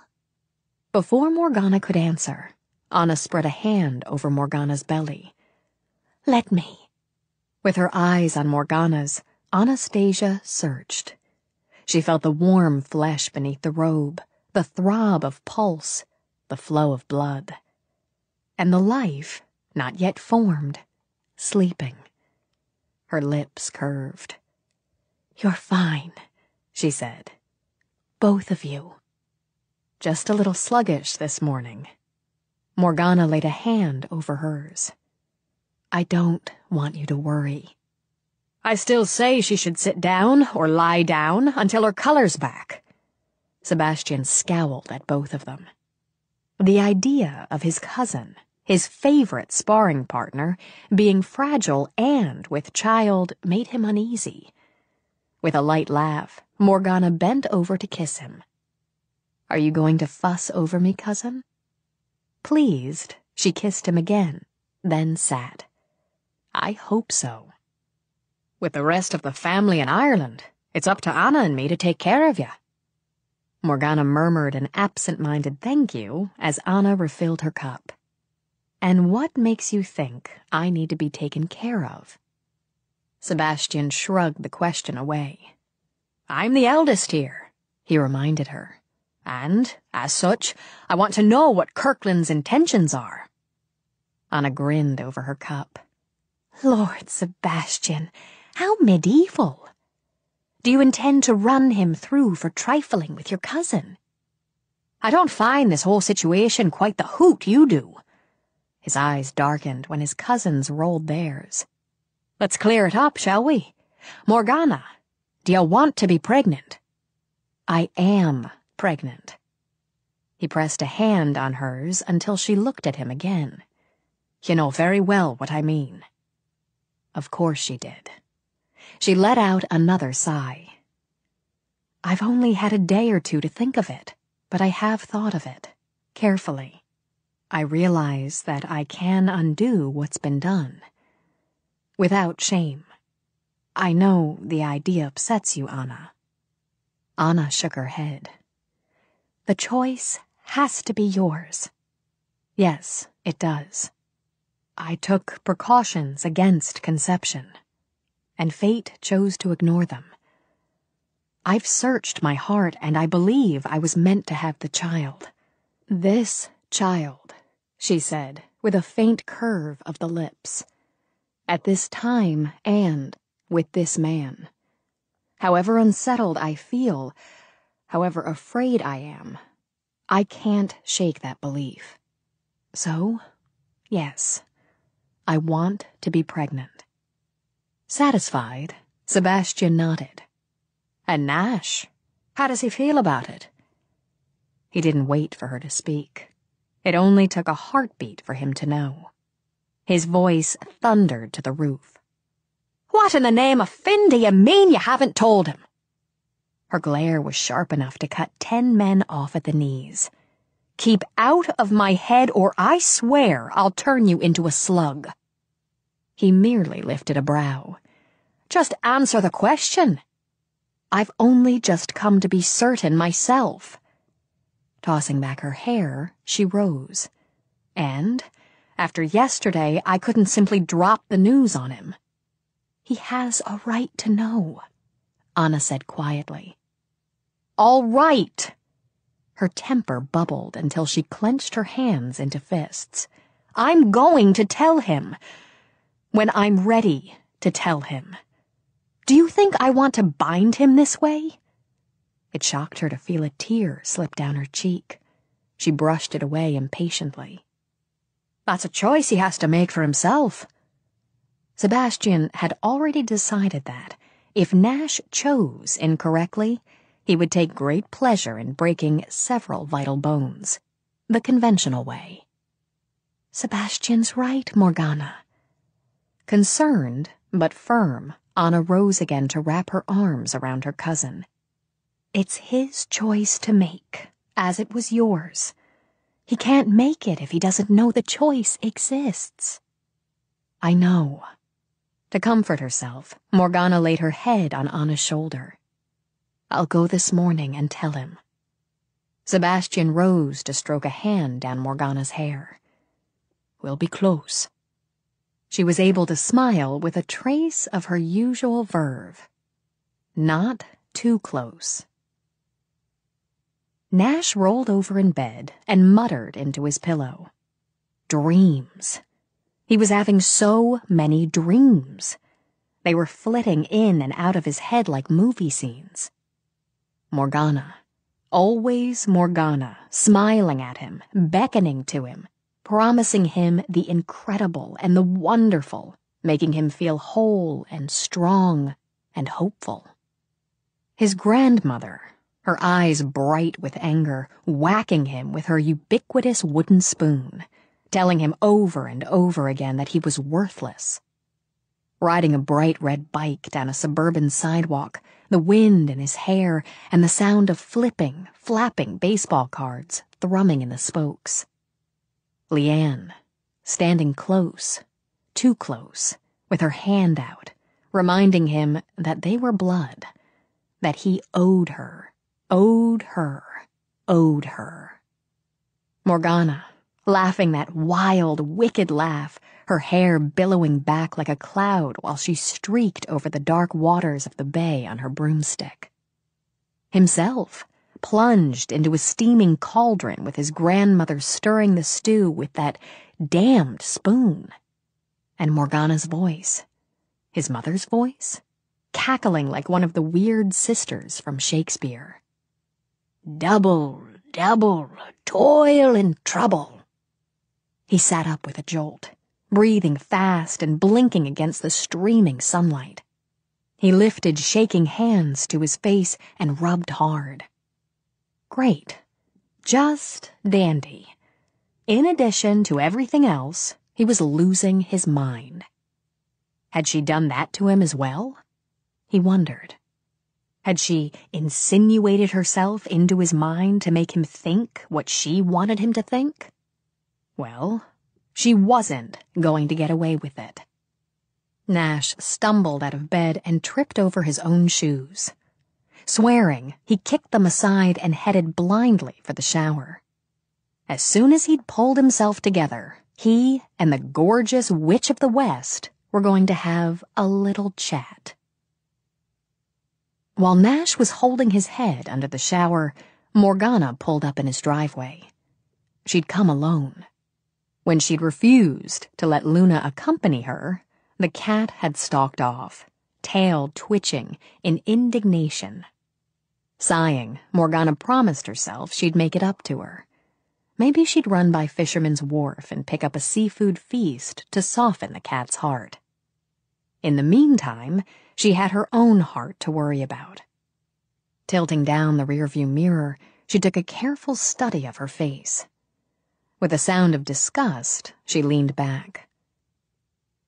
Before Morgana could answer, Anna spread a hand over Morgana's belly. Let me. With her eyes on Morgana's, Anastasia searched. She felt the warm flesh beneath the robe, the throb of pulse, the flow of blood. And the life, not yet formed, sleeping. Her lips curved. You're fine, she said. Both of you. Just a little sluggish this morning. Morgana laid a hand over hers. I don't want you to worry. I still say she should sit down or lie down until her color's back. Sebastian scowled at both of them. The idea of his cousin, his favorite sparring partner, being fragile and with child made him uneasy. With a light laugh, Morgana bent over to kiss him. Are you going to fuss over me, cousin? Pleased, she kissed him again, then sat. I hope so. With the rest of the family in Ireland, it's up to Anna and me to take care of you. Morgana murmured an absent-minded thank you as Anna refilled her cup. And what makes you think I need to be taken care of? Sebastian shrugged the question away. I'm the eldest here, he reminded her. And, as such, I want to know what Kirkland's intentions are. Anna grinned over her cup. Lord Sebastian, how medieval. Do you intend to run him through for trifling with your cousin? I don't find this whole situation quite the hoot you do. His eyes darkened when his cousins rolled theirs. Let's clear it up, shall we? Morgana, do you want to be pregnant? I am pregnant. He pressed a hand on hers until she looked at him again. You know very well what I mean. Of course she did. She let out another sigh. I've only had a day or two to think of it, but I have thought of it, carefully. I realize that I can undo what's been done. Without shame. I know the idea upsets you, Anna. Anna shook her head. The choice has to be yours. Yes, it does. I took precautions against conception, and fate chose to ignore them. I've searched my heart, and I believe I was meant to have the child. This child, she said, with a faint curve of the lips. At this time and with this man. However unsettled I feel, however afraid I am, I can't shake that belief. So, yes, I want to be pregnant. Satisfied, Sebastian nodded. And Nash, how does he feel about it? He didn't wait for her to speak. It only took a heartbeat for him to know. His voice thundered to the roof. What in the name of Finn do you mean you haven't told him? Her glare was sharp enough to cut 10 men off at the knees. Keep out of my head or I swear I'll turn you into a slug. He merely lifted a brow. Just answer the question. I've only just come to be certain myself. Tossing back her hair, she rose. And, after yesterday, I couldn't simply drop the news on him. He has a right to know, Anna said quietly. All right! Her temper bubbled until she clenched her hands into fists. I'm going to tell him. When I'm ready to tell him. Do you think I want to bind him this way? It shocked her to feel a tear slip down her cheek. She brushed it away impatiently. That's a choice he has to make for himself. Sebastian had already decided that, if Nash chose incorrectly, he would take great pleasure in breaking several vital bones, the conventional way. Sebastian's right, Morgana. Concerned, but firm, Anna rose again to wrap her arms around her cousin. It's his choice to make, as it was yours. He can't make it if he doesn't know the choice exists. I know. To comfort herself, Morgana laid her head on Anna's shoulder. I'll go this morning and tell him. Sebastian rose to stroke a hand down Morgana's hair. We'll be close. She was able to smile with a trace of her usual verve. Not too close. Nash rolled over in bed and muttered into his pillow. Dreams. He was having so many dreams. They were flitting in and out of his head like movie scenes. Morgana. Always Morgana, smiling at him, beckoning to him, promising him the incredible and the wonderful, making him feel whole and strong and hopeful. His grandmother, her eyes bright with anger, whacking him with her ubiquitous wooden spoon, telling him over and over again that he was worthless. Riding a bright red bike down a suburban sidewalk, the wind in his hair and the sound of flipping, flapping baseball cards thrumming in the spokes. Leanne, standing close, too close, with her hand out, reminding him that they were blood, that he owed her. Owed her. Morgana, laughing that wild, wicked laugh, her hair billowing back like a cloud while she streaked over the dark waters of the bay on her broomstick. Himself, plunged into a steaming cauldron with his grandmother stirring the stew with that damned spoon. And Morgana's voice, his mother's voice, cackling like one of the weird sisters from Shakespeare. Double, toil and trouble. He sat up with a jolt, breathing fast and blinking against the streaming sunlight. He lifted shaking hands to his face and rubbed hard. Great. Just dandy. In addition to everything else, he was losing his mind. Had she done that to him as well? He wondered. Had she insinuated herself into his mind to make him think what she wanted him to think? Well, she wasn't going to get away with it. Nash stumbled out of bed and tripped over his own shoes. Swearing, he kicked them aside and headed blindly for the shower. As soon as he'd pulled himself together, he and the gorgeous Witch of the West were going to have a little chat. While Nash was holding his head under the shower, Morgana pulled up in his driveway. She'd come alone. When she'd refused to let Luna accompany her, the cat had stalked off, tail twitching in indignation. Sighing, Morgana promised herself she'd make it up to her. Maybe she'd run by Fisherman's Wharf and pick up a seafood feast to soften the cat's heart. In the meantime, she had her own heart to worry about. Tilting down the rearview mirror, she took a careful study of her face. With a sound of disgust, she leaned back.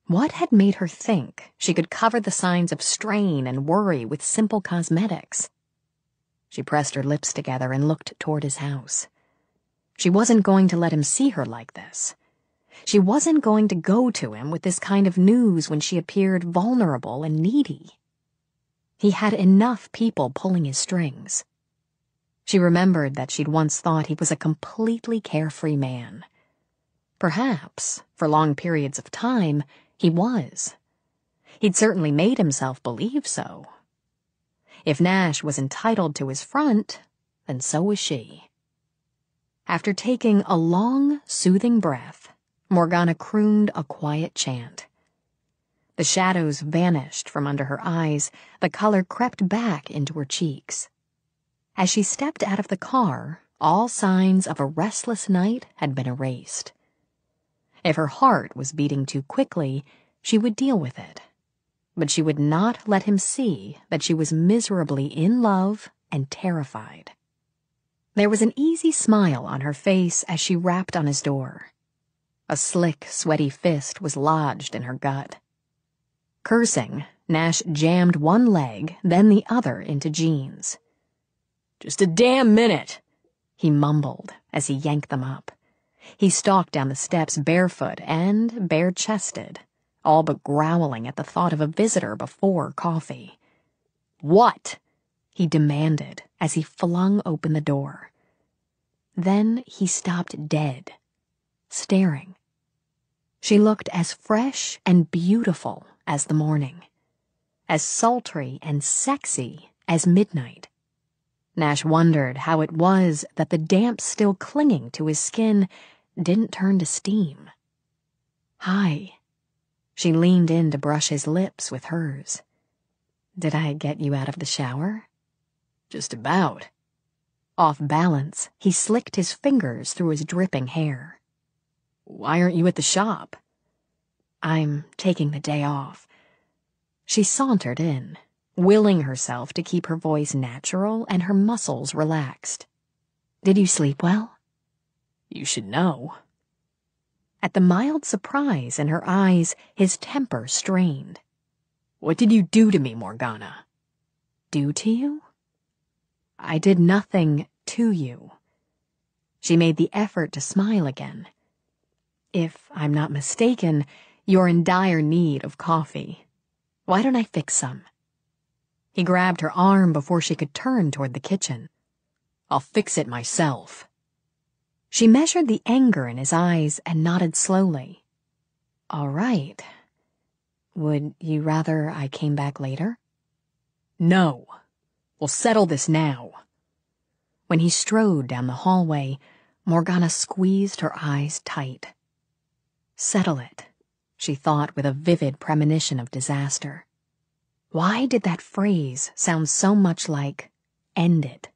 What had made her think she could cover the signs of strain and worry with simple cosmetics? She pressed her lips together and looked toward his house. She wasn't going to let him see her like this. She wasn't going to go to him with this kind of news when she appeared vulnerable and needy. He had enough people pulling his strings. She remembered that she'd once thought he was a completely carefree man. Perhaps, for long periods of time, he was. He'd certainly made himself believe so. If Nash was entitled to his front, then so was she. After taking a long, soothing breath, Morgana crooned a quiet chant. The shadows vanished from under her eyes, the color crept back into her cheeks. As she stepped out of the car, all signs of a restless night had been erased. If her heart was beating too quickly, she would deal with it. But she would not let him see that she was miserably in love and terrified. There was an easy smile on her face as she rapped on his door. A slick, sweaty fist was lodged in her gut. Cursing, Nash jammed one leg, then the other into Jean's. "Just a damn minute," he mumbled as he yanked them up. He stalked down the steps barefoot and bare-chested, all but growling at the thought of a visitor before coffee. "What?" he demanded as he flung open the door. Then he stopped dead, staring. She looked as fresh and beautiful as the morning, as sultry and sexy as midnight. Nash wondered how it was that the damp still clinging to his skin didn't turn to steam. "Hi." She leaned in to brush his lips with hers. "Did I get you out of the shower?" "Just about." Off balance, he slicked his fingers through his dripping hair. "Why aren't you at the shop?" "I'm taking the day off." She sauntered in, willing herself to keep her voice natural and her muscles relaxed. "Did you sleep well?" "You should know." At the mild surprise in her eyes, his temper strained. "What did you do to me, Morgana?" "Do to you?" "I did nothing to you." She made the effort to smile again. "If I'm not mistaken, you're in dire need of coffee. Why don't I fix some?" He grabbed her arm before she could turn toward the kitchen. "I'll fix it myself." She measured the anger in his eyes and nodded slowly. "All right. Would you rather I came back later?" "No. We'll settle this now." When he strode down the hallway, Morgana squeezed her eyes tight. Settle it, she thought with a vivid premonition of disaster. Why did that phrase sound so much like end it?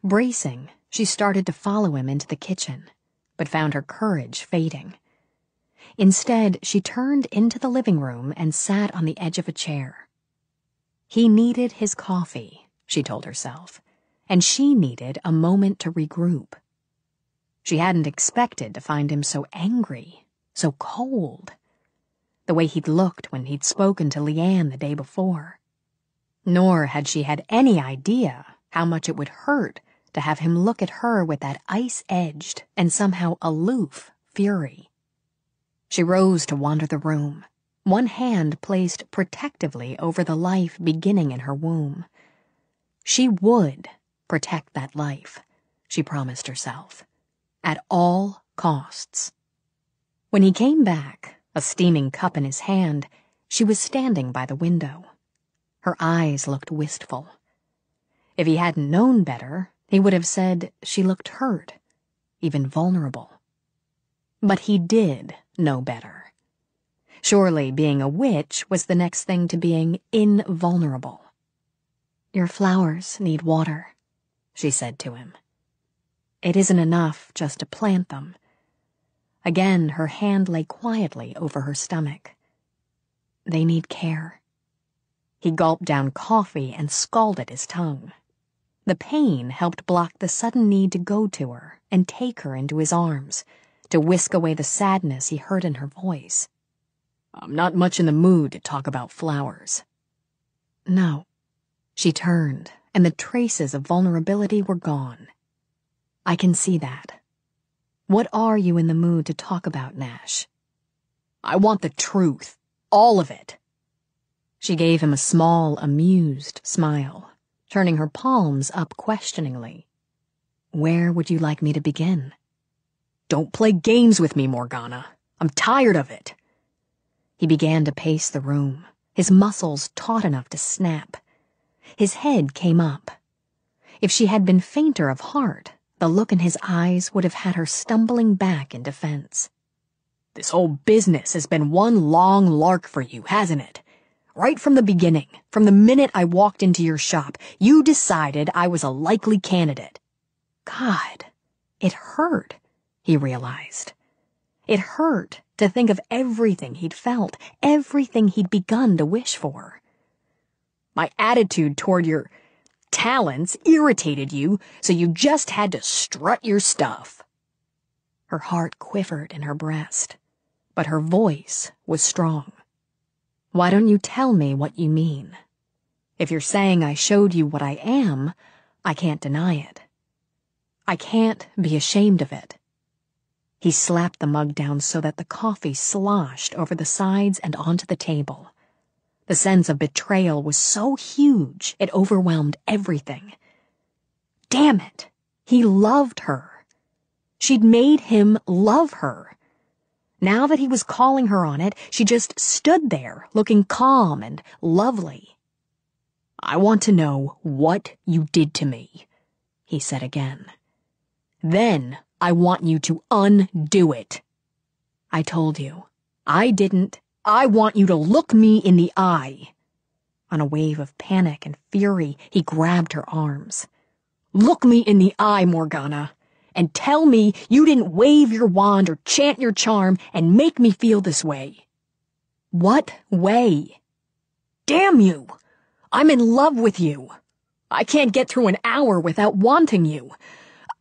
Bracing, she started to follow him into the kitchen, but found her courage fading. Instead, she turned into the living room and sat on the edge of a chair. He needed his coffee, she told herself, and she needed a moment to regroup. She hadn't expected to find him so angry, so cold, the way he'd looked when he'd spoken to Leanne the day before. Nor had she had any idea how much it would hurt to have him look at her with that ice-edged and somehow aloof fury. She rose to wander the room, one hand placed protectively over the life beginning in her womb. She would protect that life, she promised herself, at all costs. When he came back, a steaming cup in his hand, she was standing by the window. Her eyes looked wistful. If he hadn't known better, he would have said she looked hurt, even vulnerable. But he did know better. Surely being a witch was the next thing to being invulnerable. "Your flowers need water," she said to him. "It isn't enough just to plant them." Again, her hand lay quietly over her stomach. "They need care." He gulped down coffee and scalded his tongue. The pain helped block the sudden need to go to her and take her into his arms, to whisk away the sadness he heard in her voice. "I'm not much in the mood to talk about flowers." "No." She turned, and the traces of vulnerability were gone. "I can see that. What are you in the mood to talk about, Nash?" "I want the truth. All of it." She gave him a small, amused smile, turning her palms up questioningly. "Where would you like me to begin?" "Don't play games with me, Morgana. I'm tired of it." He began to pace the room, his muscles taut enough to snap. His head came up. If she had been fainter of heart, the look in his eyes would have had her stumbling back in defense. This whole business has been one long lark for you, hasn't it? Right from the beginning, from the minute I walked into your shop, you decided I was a likely candidate. God, it hurt, he realized. It hurt to think of everything he'd felt, everything he'd begun to wish for. My attitude toward your talents irritated you, so you just had to strut your stuff. Her heart quivered in her breast, but her voice was strong. Why don't you tell me what you mean? If you're saying I showed you what I am, I can't deny it. I can't be ashamed of it. He slapped the mug down so that the coffee sloshed over the sides and onto the table. The sense of betrayal was so huge it overwhelmed everything. Damn it! He loved her. She'd made him love her. Now that he was calling her on it, she just stood there, looking calm and lovely. I want to know what you did to me, he said again. Then I want you to undo it. I told you. I didn't. I want you to look me in the eye. On a wave of panic and fury, he grabbed her arms. Look me in the eye, Morgana, and tell me you didn't wave your wand or chant your charm and make me feel this way. What way? Damn you! I'm in love with you. I can't get through an hour without wanting you.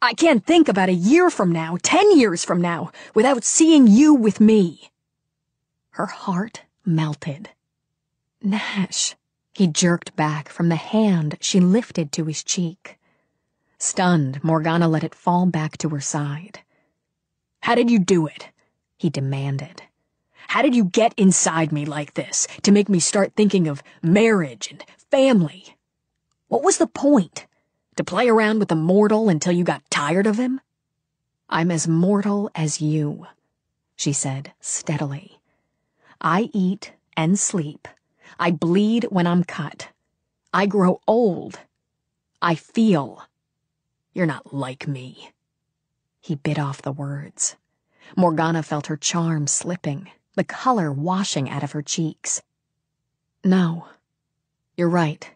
I can't think about a year from now, 10 years from now, without seeing you with me. Her heart melted. Nash, he jerked back from the hand she lifted to his cheek. Stunned, Morgana let it fall back to her side. How did you do it? He demanded. How did you get inside me like this, to make me start thinking of marriage and family? What was the point? To play around with a mortal until you got tired of him? I'm as mortal as you, she said steadily. I eat and sleep. I bleed when I'm cut. I grow old. I feel. You're not like me. He bit off the words. Morgana felt her charm slipping, the color washing out of her cheeks. No, you're right.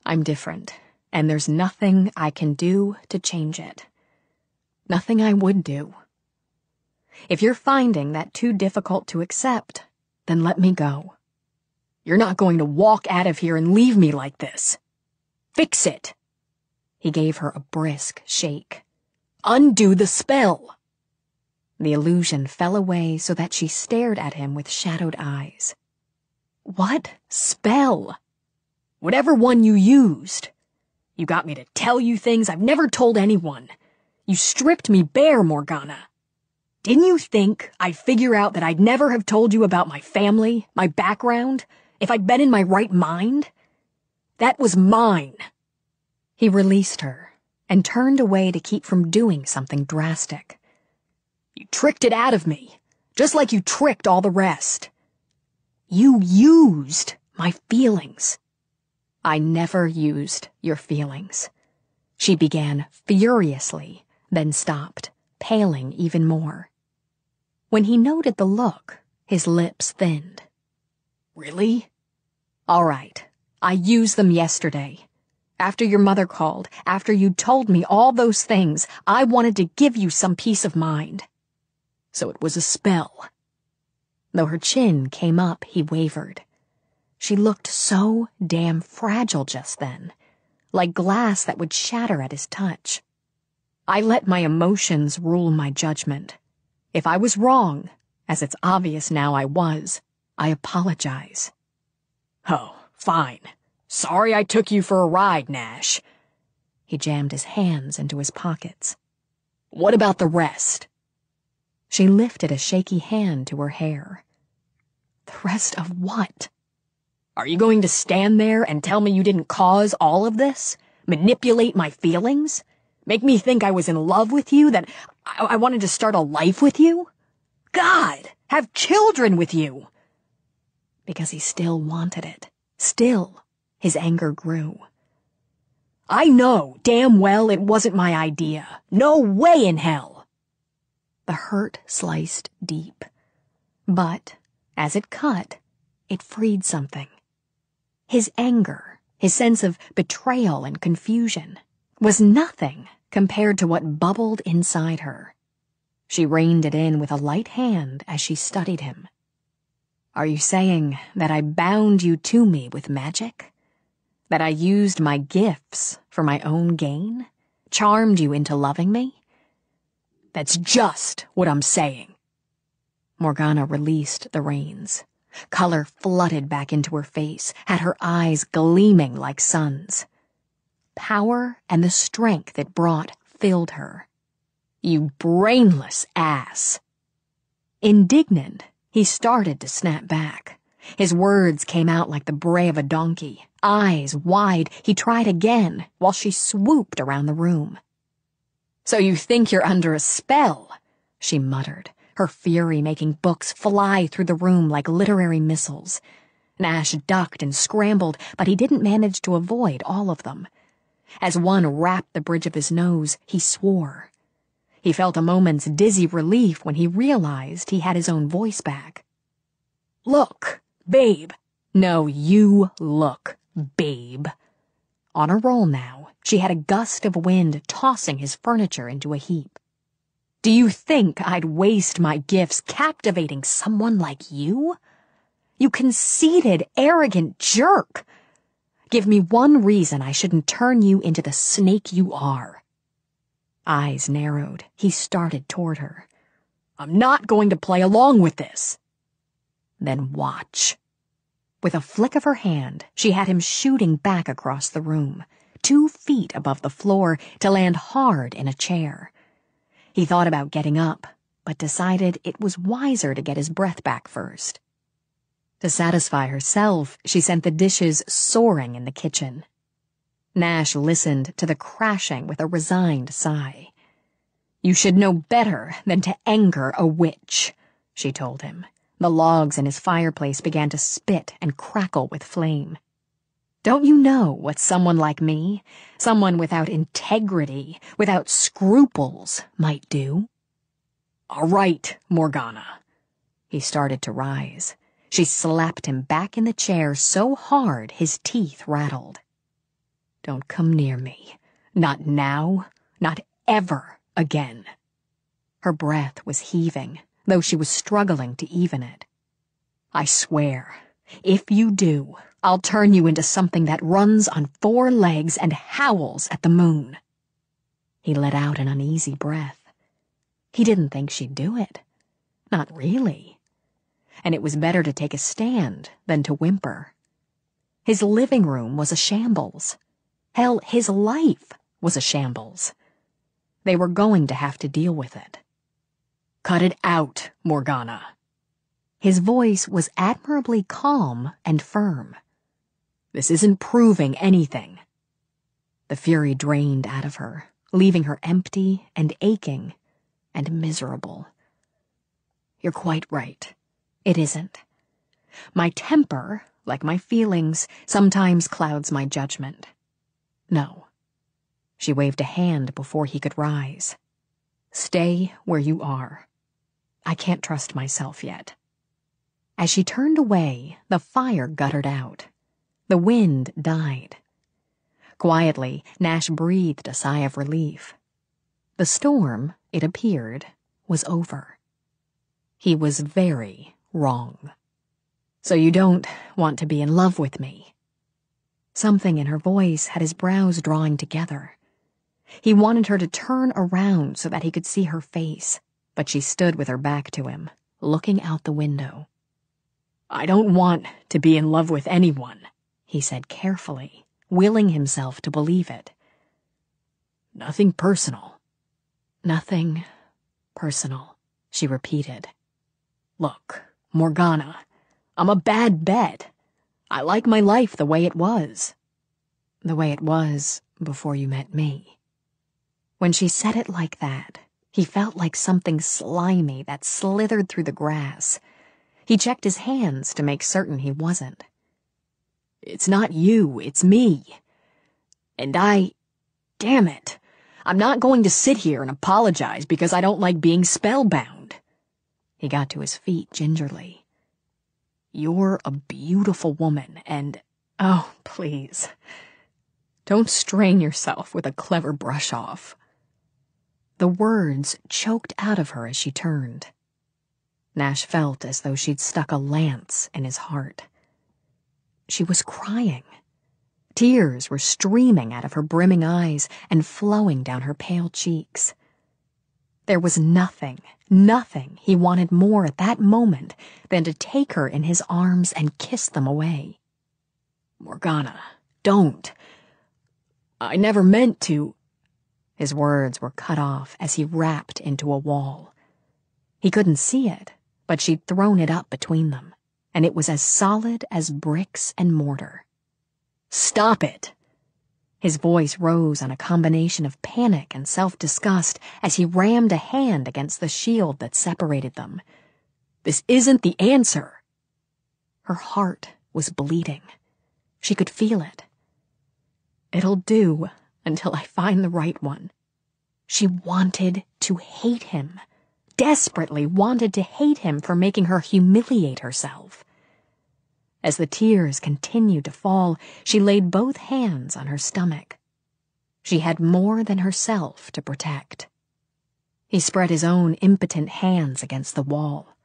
I'm different, and there's nothing I can do to change it. Nothing I would do. If you're finding that too difficult to accept, then let me go. You're not going to walk out of here and leave me like this. Fix it. He gave her a brisk shake. Undo the spell. The illusion fell away so that she stared at him with shadowed eyes. What spell? Whatever one you used. You got me to tell you things I've never told anyone. You stripped me bare, Morgana. Didn't you think I'd figure out that I'd never have told you about my family, my background, if I'd been in my right mind? That was mine. He released her and turned away to keep from doing something drastic. You tricked it out of me, just like you tricked all the rest. You used my feelings. I never used your feelings. She began furiously, then stopped, paling even more. When he noted the look, his lips thinned. Really? All right, I used them yesterday. After your mother called, after you told me all those things, I wanted to give you some peace of mind. So it was a spell. Though her chin came up, he wavered. She looked so damn fragile just then, like glass that would shatter at his touch. I let my emotions rule my judgment. If I was wrong, as it's obvious now I was, I apologize. Oh, fine. Sorry I took you for a ride, Nash. He jammed his hands into his pockets. What about the rest? She lifted a shaky hand to her hair. The rest of what? Are you going to stand there and tell me you didn't cause all of this? Manipulate my feelings? Make me think I was in love with you, that I wanted to start a life with you? God, have children with you? because he still wanted it. Still, his anger grew. I know damn well it wasn't my idea. No way in hell. The hurt sliced deep. But, as it cut, it freed something. His anger, his sense of betrayal and confusion, was nothing compared to what bubbled inside her. She reined it in with a light hand as she studied him. Are you saying that I bound you to me with magic? That I used my gifts for my own gain? Charmed you into loving me? That's just what I'm saying. Morgana released the reins. Color flooded back into her face, had her eyes gleaming like suns. Power and the strength it brought filled her. You brainless ass. Indignant, he started to snap back. His words came out like the bray of a donkey. Eyes wide, he tried again while she swooped around the room. So you think you're under a spell, she muttered, her fury making books fly through the room like literary missiles. Nash ducked and scrambled, but he didn't manage to avoid all of them. As one rapped the bridge of his nose, he swore. He felt a moment's dizzy relief when he realized he had his own voice back. Look, babe. No, you look, babe. On a roll now, she had a gust of wind tossing his furniture into a heap. Do you think I'd waste my gifts captivating someone like you? You conceited, arrogant jerk. Give me one reason I shouldn't turn you into the snake you are. Eyes narrowed, he started toward her. I'm not going to play along with this. Then watch. With a flick of her hand, she had him shooting back across the room, 2 feet above the floor to land hard in a chair. He thought about getting up, but decided it was wiser to get his breath back first. To satisfy herself, she sent the dishes soaring in the kitchen. Nash listened to the crashing with a resigned sigh. You should know better than to anger a witch, she told him. The logs in his fireplace began to spit and crackle with flame. Don't you know what someone like me, someone without integrity, without scruples, might do? All right, Morgana. He started to rise. She slapped him back in the chair so hard his teeth rattled. Don't come near me. Not now, not ever again. Her breath was heaving, though she was struggling to even it. I swear, if you do, I'll turn you into something that runs on 4 legs and howls at the moon. He let out an uneasy breath. He didn't think she'd do it. Not really. And it was better to take a stand than to whimper. His living room was a shambles. Hell, his life was a shambles. They were going to have to deal with it. Cut it out, Morgana. His voice was admirably calm and firm. This isn't proving anything. The fury drained out of her, leaving her empty and aching and miserable. You're quite right. It isn't. My temper, like my feelings, sometimes clouds my judgment. No. She waved a hand before he could rise. Stay where you are. I can't trust myself yet. As she turned away, the fire guttered out. The wind died. Quietly, Nash breathed a sigh of relief. The storm, it appeared, was over. He was very wrong. So you don't want to be in love with me? Something in her voice had his brows drawing together. He wanted her to turn around so that he could see her face, but she stood with her back to him, looking out the window. I don't want to be in love with anyone, he said carefully, willing himself to believe it. Nothing personal. Nothing personal, she repeated. Look, Morgana, I'm a bad bet. I like my life the way it was. The way it was before you met me. When she said it like that, he felt like something slimy that slithered through the grass. He checked his hands to make certain he wasn't. "It's not you, it's me. And damn it, I'm not going to sit here and apologize because I don't like being spellbound." He got to his feet gingerly. "You're a beautiful woman, and, oh, please, don't strain yourself with a clever brush-off." The words choked out of her as she turned. Nash felt as though she'd stuck a lance in his heart. She was crying. Tears were streaming out of her brimming eyes and flowing down her pale cheeks. There was nothing he wanted more at that moment than to take her in his arms and kiss them away. "Morgana, don't. I never meant to." His words were cut off as he rapped into a wall. He couldn't see it, but she'd thrown it up between them, and it was as solid as bricks and mortar. "Stop it!" His voice rose on a combination of panic and self-disgust as he rammed a hand against the shield that separated them. "This isn't the answer." Her heart was bleeding. She could feel it. "It'll do until I find the right one." She wanted to hate him, desperately wanted to hate him for making her humiliate herself. As the tears continued to fall, she laid both hands on her stomach. She had more than herself to protect. He spread his own impotent hands against the wall.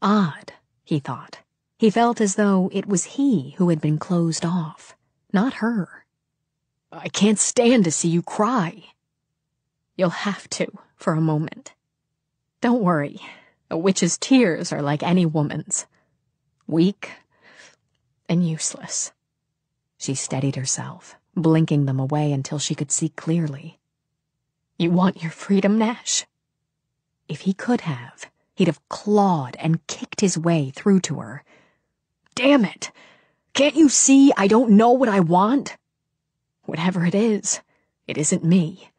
Odd, he thought. He felt as though it was he who had been closed off, not her. "I can't stand to see you cry." "You'll have to, for a moment. Don't worry, a witch's tears are like any woman's. Weak and useless." She steadied herself, blinking them away until she could see clearly. "You want your freedom, Nash?" If he could have, he'd have clawed and kicked his way through to her. "Damn it! Can't you see I don't know what I want? Whatever it isn't me.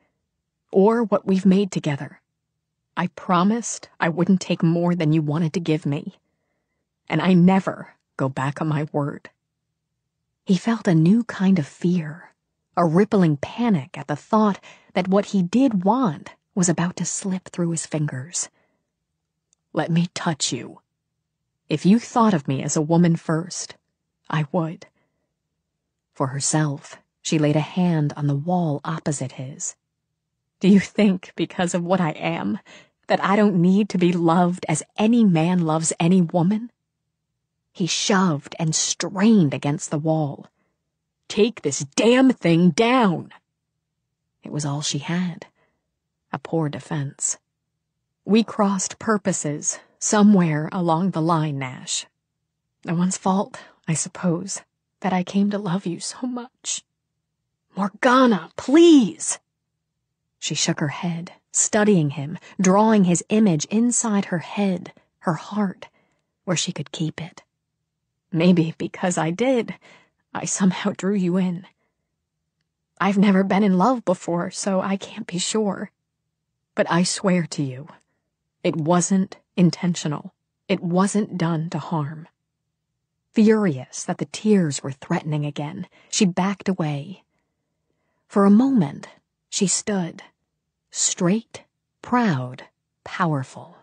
Or what we've made together. I promised I wouldn't take more than you wanted to give me. And I never go back on my word." He felt a new kind of fear, a rippling panic at the thought that what he did want was about to slip through his fingers. "Let me touch you. If you thought of me as a woman first, I would." For herself, she laid a hand on the wall opposite his. "Do you think, because of what I am, that I don't need to be loved as any man loves any woman?" He shoved and strained against the wall. "Take this damn thing down!" It was all she had. A poor defense. "We crossed purposes somewhere along the line, Nash. No one's fault, I suppose, that I came to love you so much." "Morgana, please!" She shook her head, studying him, drawing his image inside her head, her heart, where she could keep it. "Maybe because I did, I somehow drew you in. I've never been in love before, so I can't be sure. But I swear to you, it wasn't intentional. It wasn't done to harm." Furious that the tears were threatening again, she backed away. For a moment, she stood, straight, proud, powerful.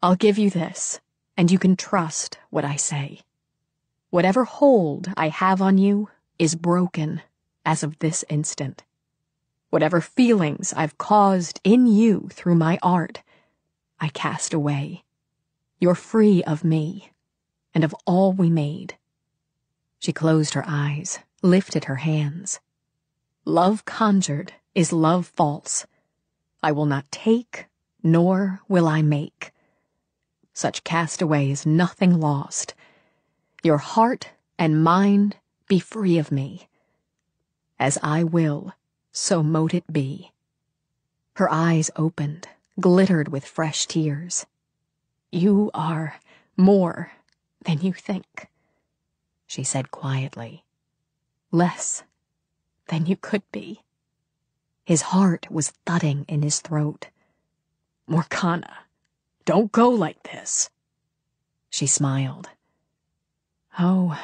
"I'll give you this, and you can trust what I say. Whatever hold I have on you is broken as of this instant. Whatever feelings I've caused in you through my art, I cast away. You're free of me, and of all we made." She closed her eyes, lifted her hands. "Love conjured is love false. I will not take, nor will I make. Such castaway is nothing lost. Your heart and mind be free of me. As I will, so mote it be." Her eyes opened, glittered with fresh tears. "You are more than you think," she said quietly. "Less than you could be." His heart was thudding in his throat. "Morgana, don't go like this." She smiled. "Oh,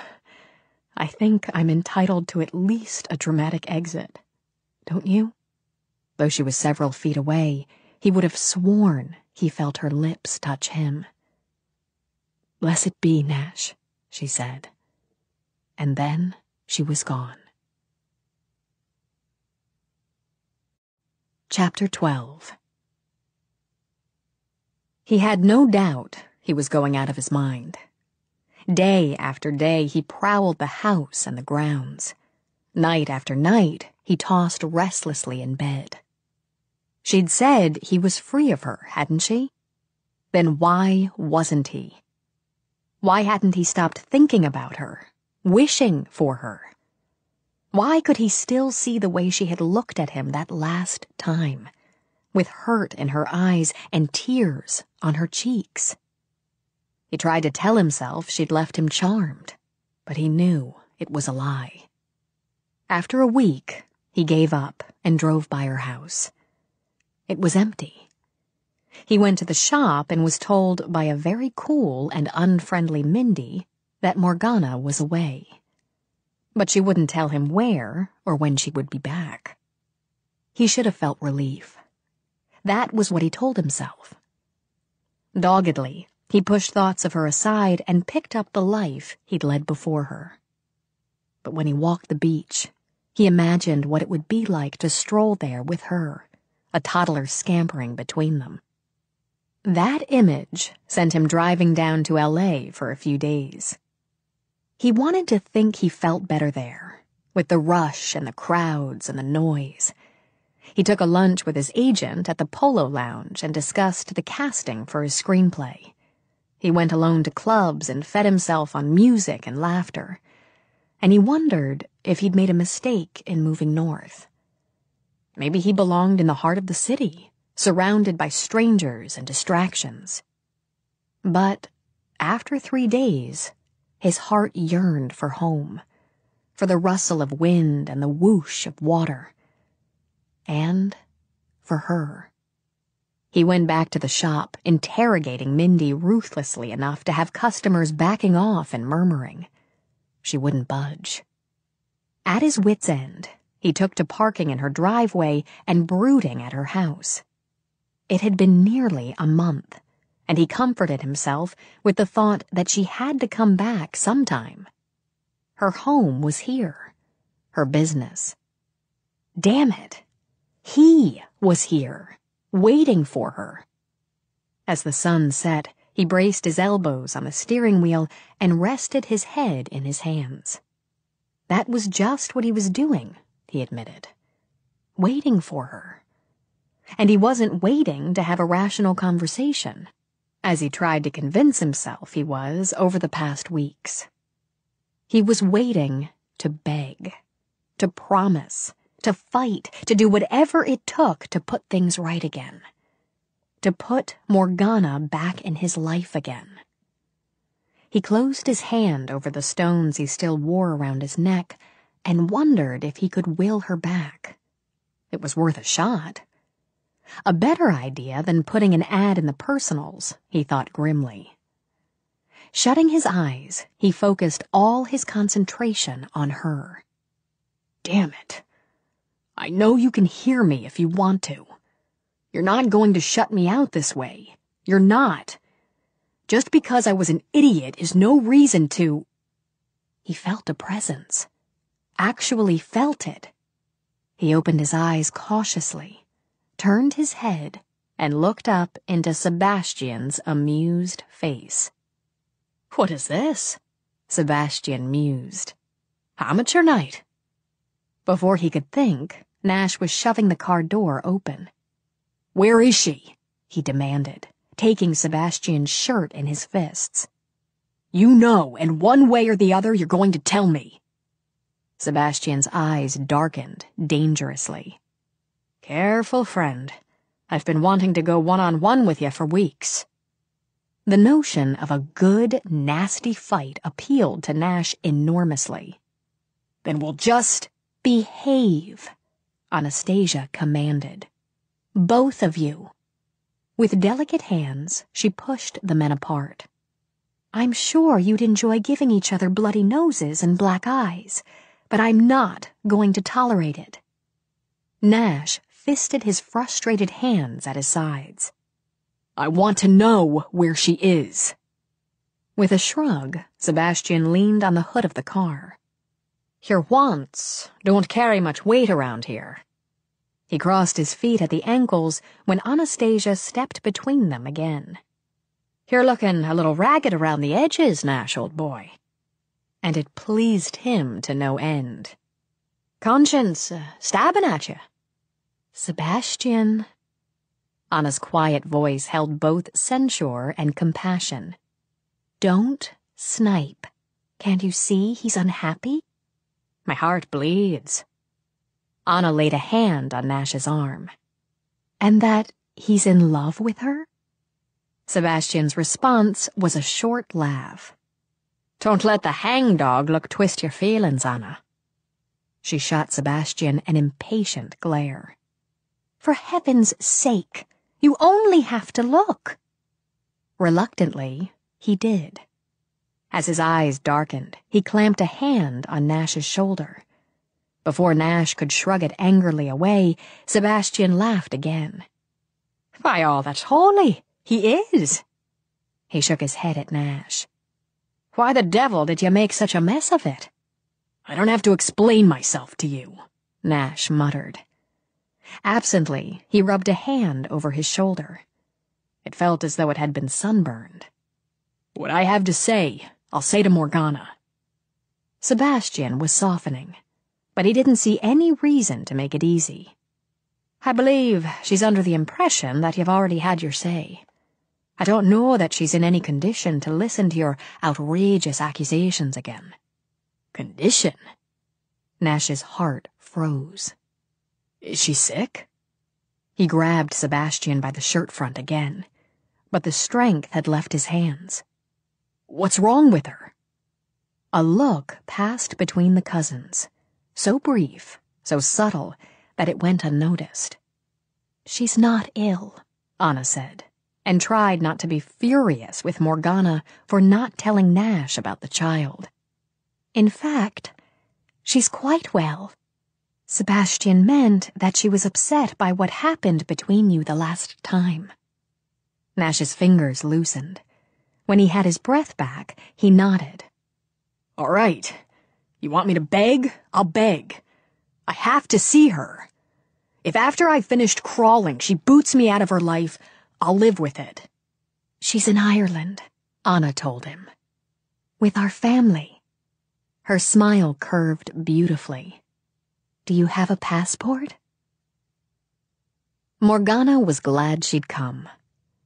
I think I'm entitled to at least a dramatic exit. Don't you?" Though she was several feet away, he would have sworn he felt her lips touch him. "Blessed be, Nash," she said. And then she was gone. Chapter 12. He had no doubt he was going out of his mind. Day after day he prowled the house and the grounds. Night after night he tossed restlessly in bed. She'd said he was free of her, hadn't she? Then why wasn't he? Why hadn't he stopped thinking about her, wishing for her? Why could he still see the way she had looked at him that last time, with hurt in her eyes and tears on her cheeks? He tried to tell himself she'd left him charmed, but he knew it was a lie. After a week, he gave up and drove by her house. It was empty. He went to the shop and was told by a very cool and unfriendly Mindy that Morgana was away. But she wouldn't tell him where or when she would be back. He should have felt relief. That was what he told himself. Doggedly, he pushed thoughts of her aside and picked up the life he'd led before her. But when he walked the beach, he imagined what it would be like to stroll there with her, a toddler scampering between them. That image sent him driving down to LA for a few days. He wanted to think he felt better there, with the rush and the crowds and the noise. He took a lunch with his agent at the Polo Lounge and discussed the casting for his screenplay. He went alone to clubs and fed himself on music and laughter. And he wondered if he'd made a mistake in moving north. Maybe he belonged in the heart of the city, surrounded by strangers and distractions. But after 3 days, his heart yearned for home, for the rustle of wind and the whoosh of water, and for her. He went back to the shop, interrogating Mindy ruthlessly enough to have customers backing off and murmuring. She wouldn't budge. At his wit's end, he took to parking in her driveway and brooding at her house. It had been nearly a month, and he comforted himself with the thought that she had to come back sometime. Her home was here, her business. Damn it, he was here, waiting for her. As the sun set, he braced his elbows on the steering wheel and rested his head in his hands. That was just what he was doing, he admitted. Waiting for her. And he wasn't waiting to have a rational conversation, as he tried to convince himself he was over the past weeks. He was waiting to beg, to promise, to fight, to do whatever it took to put things right again. To put Morgana back in his life again. He closed his hand over the stones he still wore around his neck and wondered if he could will her back. It was worth a shot. A better idea than putting an ad in the personals, he thought grimly. Shutting his eyes, he focused all his concentration on her. Damn it. I know you can hear me if you want to. You're not going to shut me out this way. You're not. Just because I was an idiot is no reason to... He felt a presence. Actually felt it. He opened his eyes cautiously, turned his head, and looked up into Sebastian's amused face. What is this? Sebastian mused. Amateur night. Before he could think, Nash was shoving the car door open. Where is she? He demanded, taking Sebastian's shirt in his fists. You know, and one way or the other you're going to tell me. Sebastian's eyes darkened dangerously. Careful, friend. I've been wanting to go one-on-one with you for weeks. The notion of a good, nasty fight appealed to Nash enormously. Then we'll just behave, Anastasia commanded. Both of you. With delicate hands, she pushed the men apart. I'm sure you'd enjoy giving each other bloody noses and black eyes, but I'm not going to tolerate it. Nash fisted his frustrated hands at his sides. I want to know where she is. With a shrug, Sebastian leaned on the hood of the car. Your wants don't carry much weight around here. He crossed his feet at the ankles when Anastasia stepped between them again. You're looking a little ragged around the edges, Nash, old boy. And it pleased him to no end. Conscience stabbing at you. Sebastian. Anna's quiet voice held both censure and compassion. Don't snipe. Can't you see he's unhappy? My heart bleeds. Anna laid a hand on Nash's arm. And that he's in love with her? Sebastian's response was a short laugh. Don't let the hangdog look twist your feelings, Anna. She shot Sebastian an impatient glare. For heaven's sake, you only have to look. Reluctantly, he did. As his eyes darkened, he clamped a hand on Nash's shoulder. Before Nash could shrug it angrily away, Sebastian laughed again. By all that's holy, he is. He shook his head at Nash. Why the devil did you make such a mess of it? I don't have to explain myself to you, Nash muttered. Absently, he rubbed a hand over his shoulder. It felt as though it had been sunburned. What I have to say, I'll say to Morgana. Sebastian was softening, but he didn't see any reason to make it easy. I believe she's under the impression that you've already had your say. I don't know that she's in any condition to listen to your outrageous accusations again. Condition? Nash's heart froze. Is she sick? He grabbed Sebastian by the shirt front again, but the strength had left his hands. What's wrong with her? A look passed between the cousins, so brief, so subtle, that it went unnoticed. She's not ill, Anna said, and tried not to be furious with Morgana for not telling Nash about the child. In fact, she's quite well. Sebastian meant that she was upset by what happened between you the last time. Nash's fingers loosened. When he had his breath back, he nodded. All right. You want me to beg? I'll beg. I have to see her. If after I've finished crawling she boots me out of her life, I'll live with it. She's in Ireland, Anna told him. With our family. Her smile curved beautifully. Do you have a passport? Morgana was glad she'd come.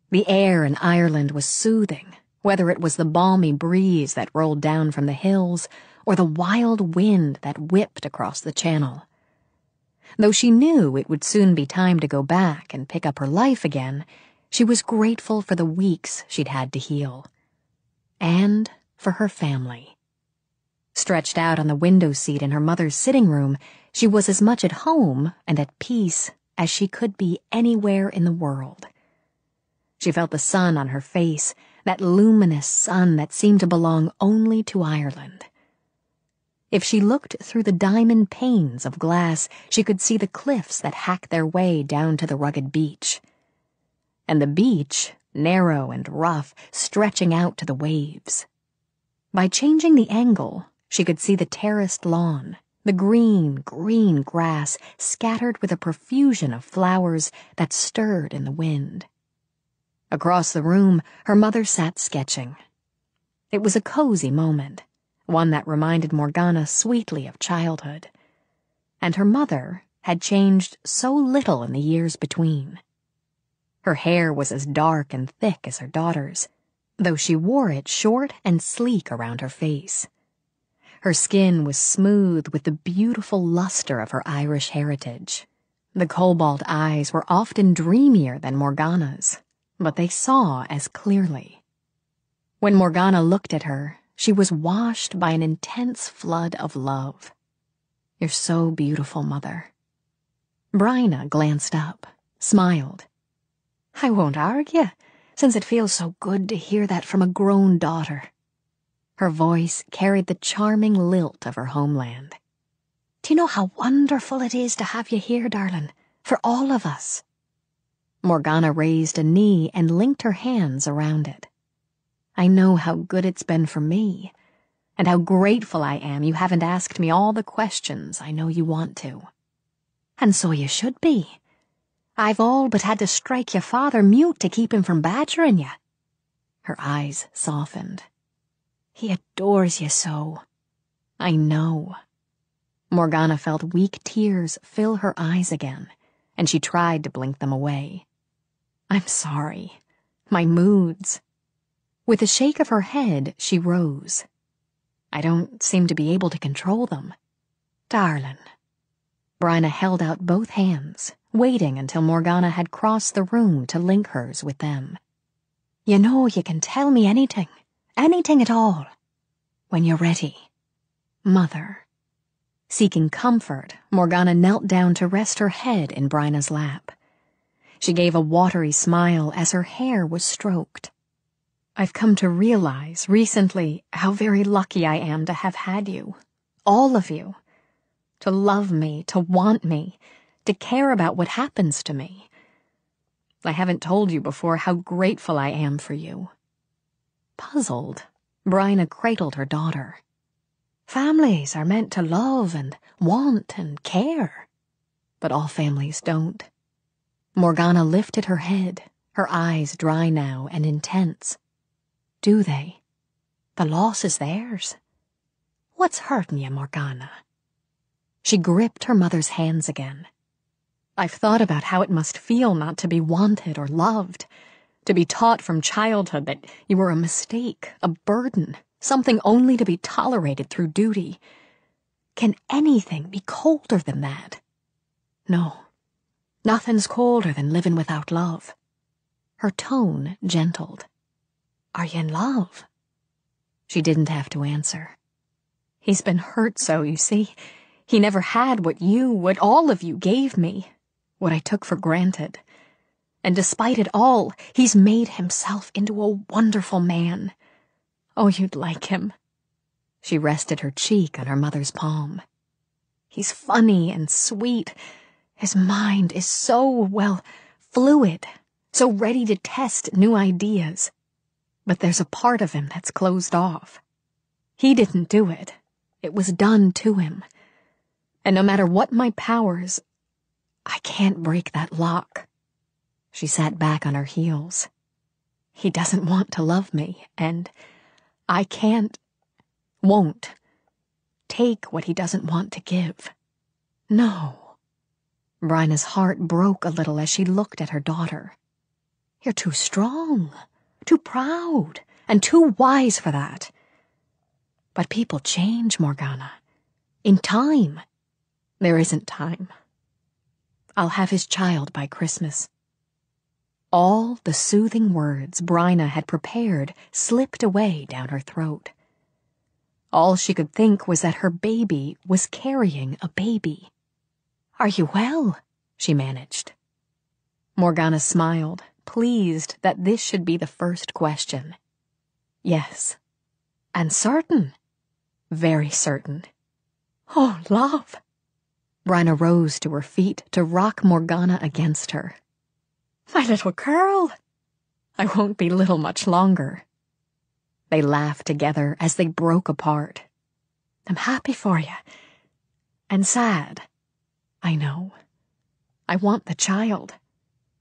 The air in Ireland was soothing, whether it was the balmy breeze that rolled down from the hills or the wild wind that whipped across the channel. Though she knew it would soon be time to go back and pick up her life again, she was grateful for the weeks she'd had to heal. And for her family. Stretched out on the window seat in her mother's sitting room, she was as much at home and at peace as she could be anywhere in the world. She felt the sun on her face, that luminous sun that seemed to belong only to Ireland. If she looked through the diamond panes of glass, she could see the cliffs that hacked their way down to the rugged beach. And the beach, narrow and rough, stretching out to the waves. By changing the angle, she could see the terraced lawn, the green grass scattered with a profusion of flowers that stirred in the wind. Across the room, her mother sat sketching. It was a cozy moment, one that reminded Morgana sweetly of childhood. And her mother had changed so little in the years between. Her hair was as dark and thick as her daughter's, though she wore it short and sleek around her face. Her skin was smooth with the beautiful luster of her Irish heritage. The cobalt eyes were often dreamier than Morgana's, but they saw as clearly. When Morgana looked at her, she was washed by an intense flood of love. You're so beautiful, Mother. Bryna glanced up, smiled. I won't argue, since it feels so good to hear that from a grown daughter. Her voice carried the charming lilt of her homeland. "Do you know how wonderful it is to have you here, darling? For all of us." Morgana raised a knee and linked her hands around it. "I know how good it's been for me, and how grateful I am you haven't asked me all the questions I know you want to. And so you should be. I've all but had to strike your father mute to keep him from badgering you." Her eyes softened. "He adores you so." "I know." Morgana felt weak tears fill her eyes again, and she tried to blink them away. "I'm sorry. My moods." With a shake of her head, she rose. "I don't seem to be able to control them." "Darling." Bryna held out both hands, waiting until Morgana had crossed the room to link hers with them. "You know you can tell me anything at all, when you're ready. Mother." Seeking comfort, Morgana knelt down to rest her head in Bryna's lap. She gave a watery smile as her hair was stroked. "I've come to realize recently how very lucky I am to have had you, all of you, to love me, to want me, to care about what happens to me. I haven't told you before how grateful I am for you." Puzzled, Bryna cradled her daughter. "Families are meant to love and want and care, but all families don't." Morgana lifted her head, her eyes dry now and intense. "Do they? The loss is theirs. What's hurting you, Morgana?" She gripped her mother's hands again. "I've thought about how it must feel not to be wanted or loved, to be taught from childhood that you were a mistake, a burden, something only to be tolerated through duty. Can anything be colder than that? No, nothing's colder than living without love." Her tone gentled. "Are you in love?" She didn't have to answer. "He's been hurt so, you see. He never had what all of you gave me, what I took for granted. And despite it all, he's made himself into a wonderful man. Oh, you'd like him." She rested her cheek on her mother's palm. "He's funny and sweet. His mind is so, well, fluid, so ready to test new ideas. But there's a part of him that's closed off. He didn't do it. It was done to him. And no matter what my powers, I can't break that lock." She sat back on her heels. "He doesn't want to love me, and I won't take what he doesn't want to give. No." Bryna's heart broke a little as she looked at her daughter. "You're too strong, too proud, and too wise for that. But people change, Morgana. In time." "There isn't time. I'll have his child by Christmas." All the soothing words Bryna had prepared slipped away down her throat. All she could think was that her baby was carrying a baby. "Are you well?" she managed. Morgana smiled, pleased that this should be the first question. "Yes." "And certain?" "Very certain." "Oh, love." Bryna rose to her feet to rock Morgana against her. "My little girl." "I won't be little much longer." They laughed together as they broke apart. "I'm happy for you. And sad. I know. I want the child.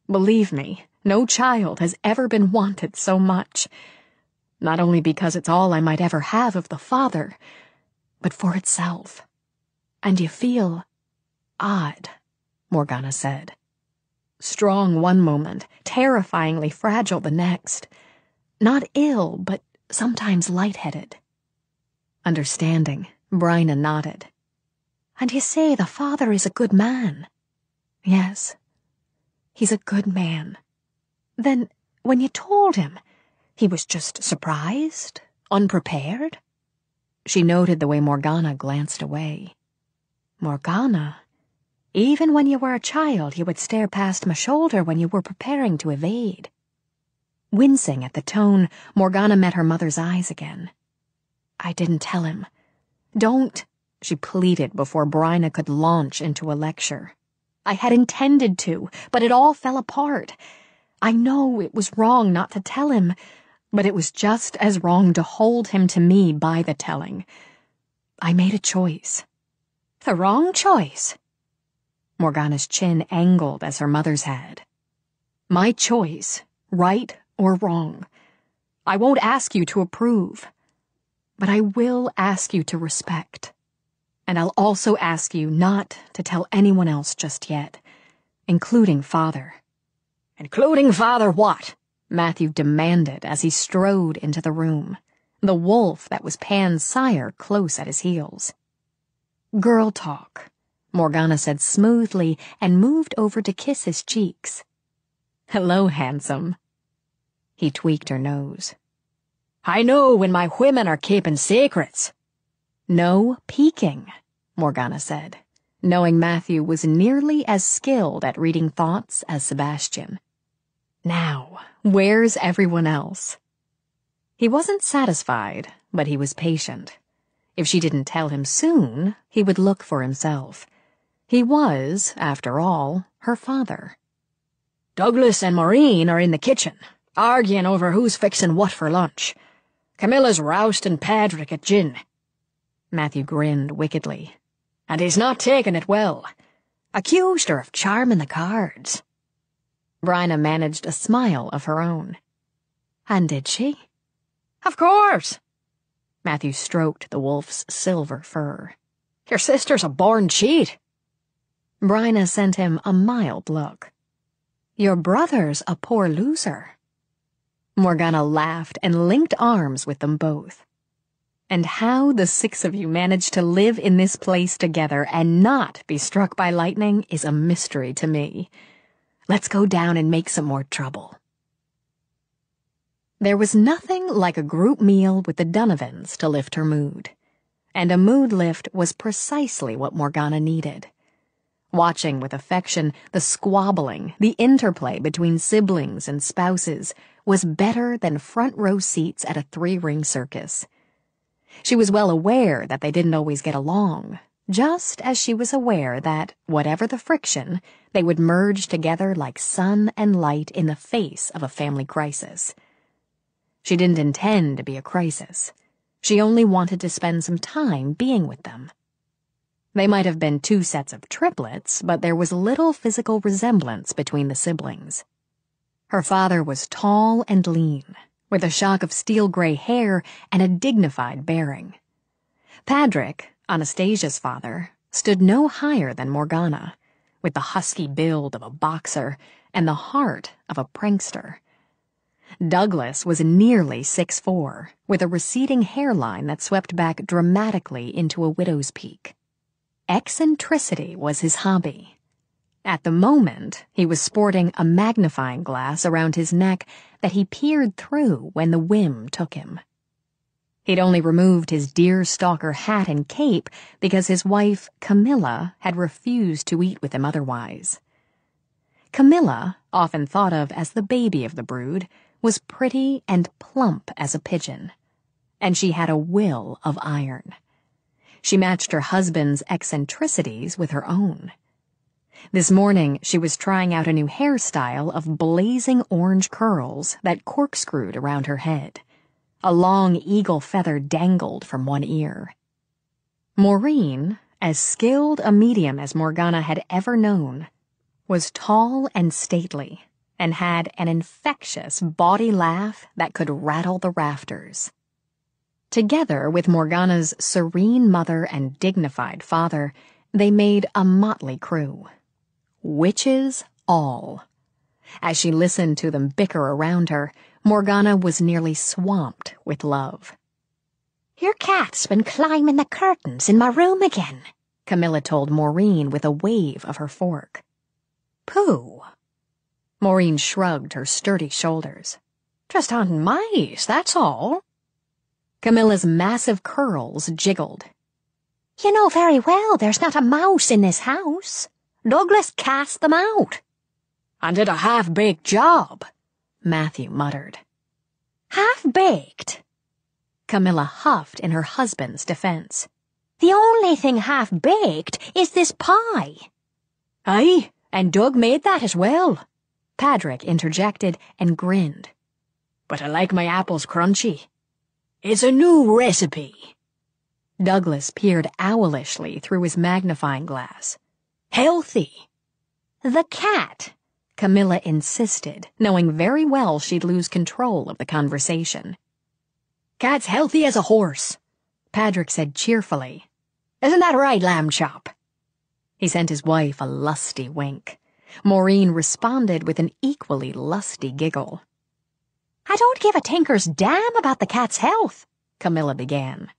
Believe me, no child has ever been wanted so much. Not only because it's all I might ever have of the father, but for itself. And you feel odd," Morgana said. "Strong one moment, terrifyingly fragile the next. Not ill, but sometimes lightheaded." Understanding, Bryna nodded. "And you say the father is a good man?" "Yes, he's a good man." "Then, when you told him, he was just surprised, unprepared?" She noted the way Morgana glanced away. "Morgana, even when you were a child, you would stare past my shoulder when you were preparing to evade." Wincing at the tone, Morgana met her mother's eyes again. I didn't tell him. Don't, she pleaded before Bryna could launch into a lecture. I had intended to, but it all fell apart. I know it was wrong not to tell him, but it was just as wrong to hold him to me by the telling. I made a choice. The wrong choice? Morgana's chin angled as her mother's had. My choice, right or wrong. I won't ask you to approve, but I will ask you to respect. And I'll also ask you not to tell anyone else just yet, including Father. Including Father what? Matthew demanded as he strode into the room, the wolf that was Pan's sire close at his heels. Girl talk, Morgana said smoothly and moved over to kiss his cheeks. Hello, handsome. He tweaked her nose. I know when my women are keeping secrets. No peeking, Morgana said, knowing Matthew was nearly as skilled at reading thoughts as Sebastian. Now, where's everyone else? He wasn't satisfied, but he was patient. If she didn't tell him soon, he would look for himself. He was, after all, her father. Douglas and Maureen are in the kitchen, arguing over who's fixing what for lunch. Camilla's rousting Patrick at gin. Matthew grinned wickedly. And he's not taking it well. Accused her of charming the cards. Bryna managed a smile of her own. And did she? Of course. Matthew stroked the wolf's silver fur. Your sister's a born cheat. Bryna sent him a mild look. Your brother's a poor loser. Morgana laughed and linked arms with them both. And how the six of you managed to live in this place together and not be struck by lightning is a mystery to me. Let's go down and make some more trouble. There was nothing like a group meal with the Donovans to lift her mood. And a mood lift was precisely what Morgana needed. Watching with affection the squabbling, the interplay between siblings and spouses was better than front row seats at a three-ring circus. She was well aware that they didn't always get along, just as she was aware that, whatever the friction, they would merge together like sun and light in the face of a family crisis. She didn't intend to be a crisis. She only wanted to spend some time being with them. They might have been two sets of triplets, but there was little physical resemblance between the siblings. Her father was tall and lean, with a shock of steel-gray hair and a dignified bearing. Patrick, Anastasia's father, stood no higher than Morgana, with the husky build of a boxer and the heart of a prankster. Douglas was nearly 6'4", with a receding hairline that swept back dramatically into a widow's peak. Eccentricity was his hobby. At the moment, he was sporting a magnifying glass around his neck that he peered through when the whim took him. He'd only removed his deerstalker hat and cape because his wife, Camilla, had refused to eat with him otherwise. Camilla, often thought of as the baby of the brood, was pretty and plump as a pigeon, and she had a will of iron. She matched her husband's eccentricities with her own. This morning, she was trying out a new hairstyle of blazing orange curls that corkscrewed around her head. A long eagle feather dangled from one ear. Maureen, as skilled a medium as Morgana had ever known, was tall and stately, and had an infectious, bawdy laugh that could rattle the rafters. Together with Morgana's serene mother and dignified father, they made a motley crew. Witches all. As she listened to them bicker around her, Morgana was nearly swamped with love. Your cat's been climbing the curtains in my room again, Camilla told Maureen with a wave of her fork. Pooh. Maureen shrugged her sturdy shoulders. Just hunting mice, that's all. Camilla's massive curls jiggled. You know very well there's not a mouse in this house. Douglas cast them out. And did a half-baked job, Matthew muttered. Half-baked? Camilla huffed in her husband's defense. The only thing half-baked is this pie. Aye, and Doug made that as well, Padraig interjected and grinned. But I like my apples crunchy. It's a new recipe. Douglas peered owlishly through his magnifying glass. Healthy. The cat, Camilla insisted, knowing very well she'd lose control of the conversation. Cat's healthy as a horse, Padraig said cheerfully. Isn't that right, Lamb Chop? He sent his wife a lusty wink. Maureen responded with an equally lusty giggle. I don't give a tinker's damn about the cat's health, Camilla began.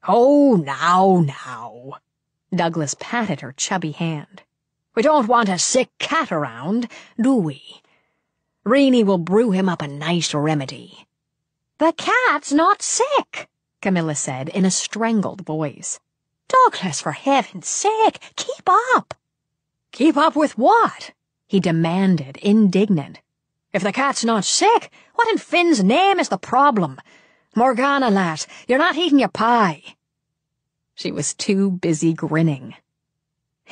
Oh, now. Douglas patted her chubby hand. We don't want a sick cat around, do we? Reenie will brew him up a nice remedy. The cat's not sick, Camilla said in a strangled voice. Douglas, for heaven's sake, keep up. Keep up with what? He demanded, indignant. If the cat's not sick, what in Finn's name is the problem? Morgana, lass, you're not eating your pie. She was too busy grinning.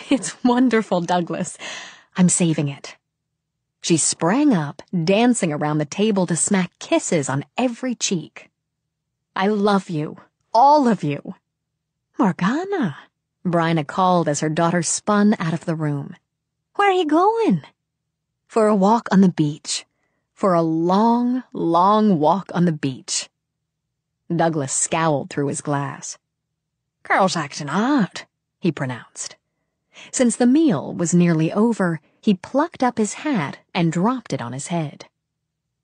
It's wonderful, Douglas. I'm saving it. She sprang up, dancing around the table to smack kisses on every cheek. I love you, all of you. Morgana, Bryna called as her daughter spun out of the room. Where are you going? For a walk on the beach. For a long, long walk on the beach. Douglas scowled through his glass. Girl's acting odd, he pronounced. Since the meal was nearly over, he plucked up his hat and dropped it on his head.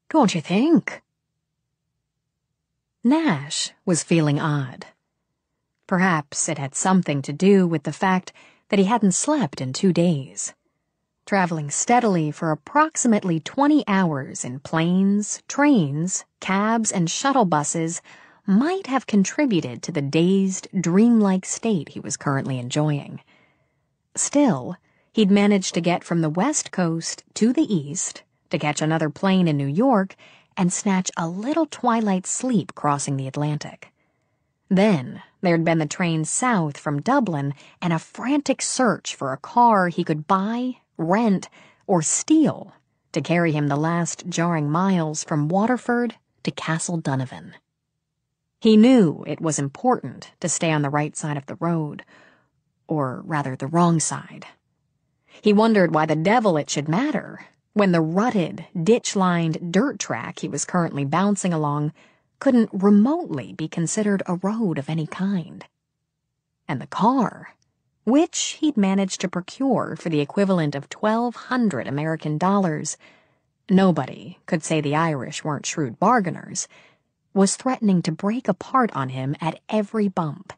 Don't you think? Nash was feeling odd. Perhaps it had something to do with the fact that he hadn't slept in 2 days. Traveling steadily for approximately 20 hours in planes, trains, cabs, and shuttle buses might have contributed to the dazed, dreamlike state he was currently enjoying. Still, he'd managed to get from the West Coast to the East, to catch another plane in New York, and snatch a little twilight sleep crossing the Atlantic. Then there'd been the train south from Dublin and a frantic search for a car he could buy, rent, or steal to carry him the last jarring miles from Waterford to Castle Donovan. He knew it was important to stay on the right side of the road, or rather the wrong side. He wondered why the devil it should matter, when the rutted, ditch-lined dirt track he was currently bouncing along couldn't remotely be considered a road of any kind. And the car, which he'd managed to procure for the equivalent of 1,200 American dollars, nobody could say the Irish weren't shrewd bargainers, was threatening to break apart on him at every bump.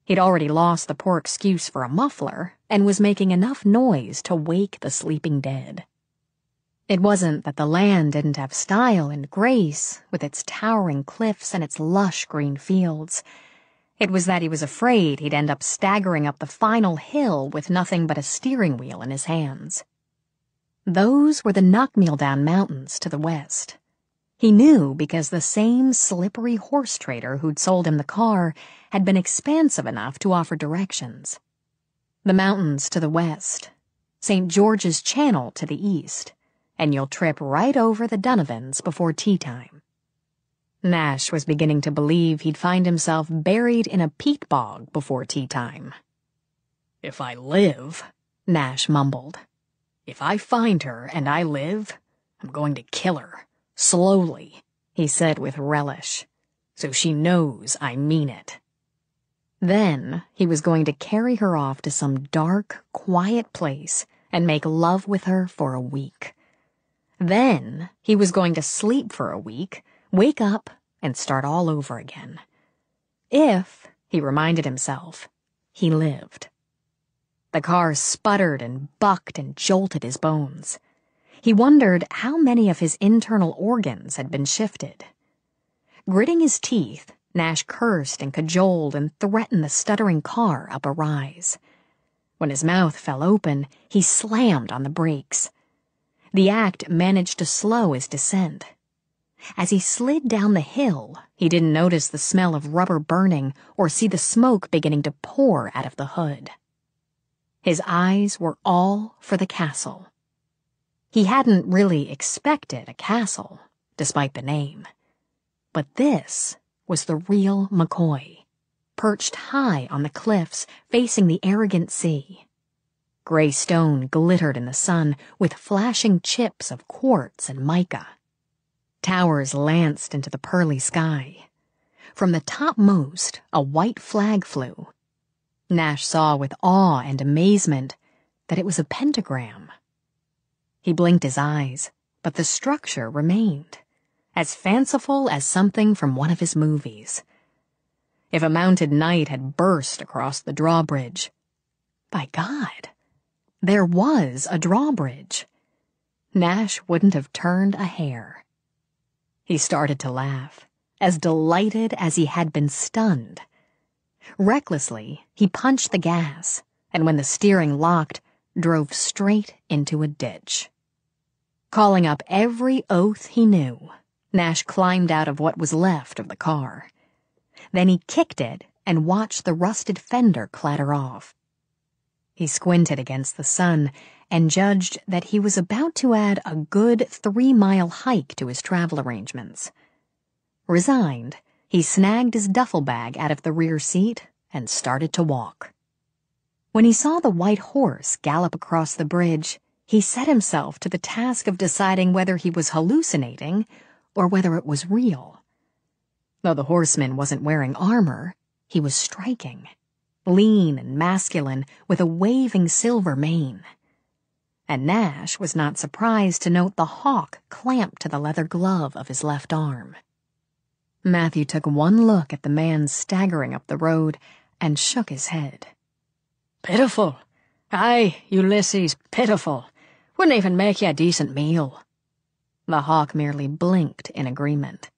He'd already lost the poor excuse for a muffler and was making enough noise to wake the sleeping dead. It wasn't that the land didn't have style and grace, with its towering cliffs and its lush green fields. It was that he was afraid he'd end up staggering up the final hill with nothing but a steering wheel in his hands. Those were the Knockmealdown Mountains to the west. He knew because the same slippery horse trader who'd sold him the car had been expansive enough to offer directions. The mountains to the west, St. George's Channel to the east, and you'll trip right over the Donovans before tea time. Nash was beginning to believe he'd find himself buried in a peat bog before tea time. If I live, Nash mumbled. If I find her and I live, I'm going to kill her. Slowly, he said with relish, so she knows I mean it. Then he was going to carry her off to some dark, quiet place and make love with her for a week. Then he was going to sleep for a week, wake up, and start all over again. If, he reminded himself, he lived. The car sputtered and bucked and jolted his bones. He wondered how many of his internal organs had been shifted. Gritting his teeth, Nash cursed and cajoled and threatened the stuttering car up a rise. When his mouth fell open, he slammed on the brakes. The act managed to slow his descent. As he slid down the hill, he didn't notice the smell of rubber burning or see the smoke beginning to pour out of the hood. His eyes were all for the castle. He hadn't really expected a castle, despite the name. But this was the real McCoy, perched high on the cliffs facing the arrogant sea. Gray stone glittered in the sun with flashing chips of quartz and mica. Towers lanced into the pearly sky. From the topmost, a white flag flew. Nash saw with awe and amazement that it was a pentagram. He blinked his eyes, but the structure remained, as fanciful as something from one of his movies. If a mounted knight had burst across the drawbridge, by God, there was a drawbridge. Nash wouldn't have turned a hair. He started to laugh, as delighted as he had been stunned. Recklessly, he punched the gas, and when the steering locked, drove straight into a ditch. Calling up every oath he knew, Nash climbed out of what was left of the car. Then he kicked it and watched the rusted fender clatter off. He squinted against the sun and judged that he was about to add a good 3-mile hike to his travel arrangements. Resigned, he snagged his duffel bag out of the rear seat and started to walk. When he saw the white horse gallop across the bridge, he set himself to the task of deciding whether he was hallucinating or whether it was real. Though the horseman wasn't wearing armor, he was striking, lean and masculine with a waving silver mane. And Nash was not surprised to note the hawk clamped to the leather glove of his left arm. Matthew took one look at the man staggering up the road and shook his head. Pitiful. Aye, Ulysses, pitiful. Wouldn't even make you a decent meal. The hawk merely blinked in agreement.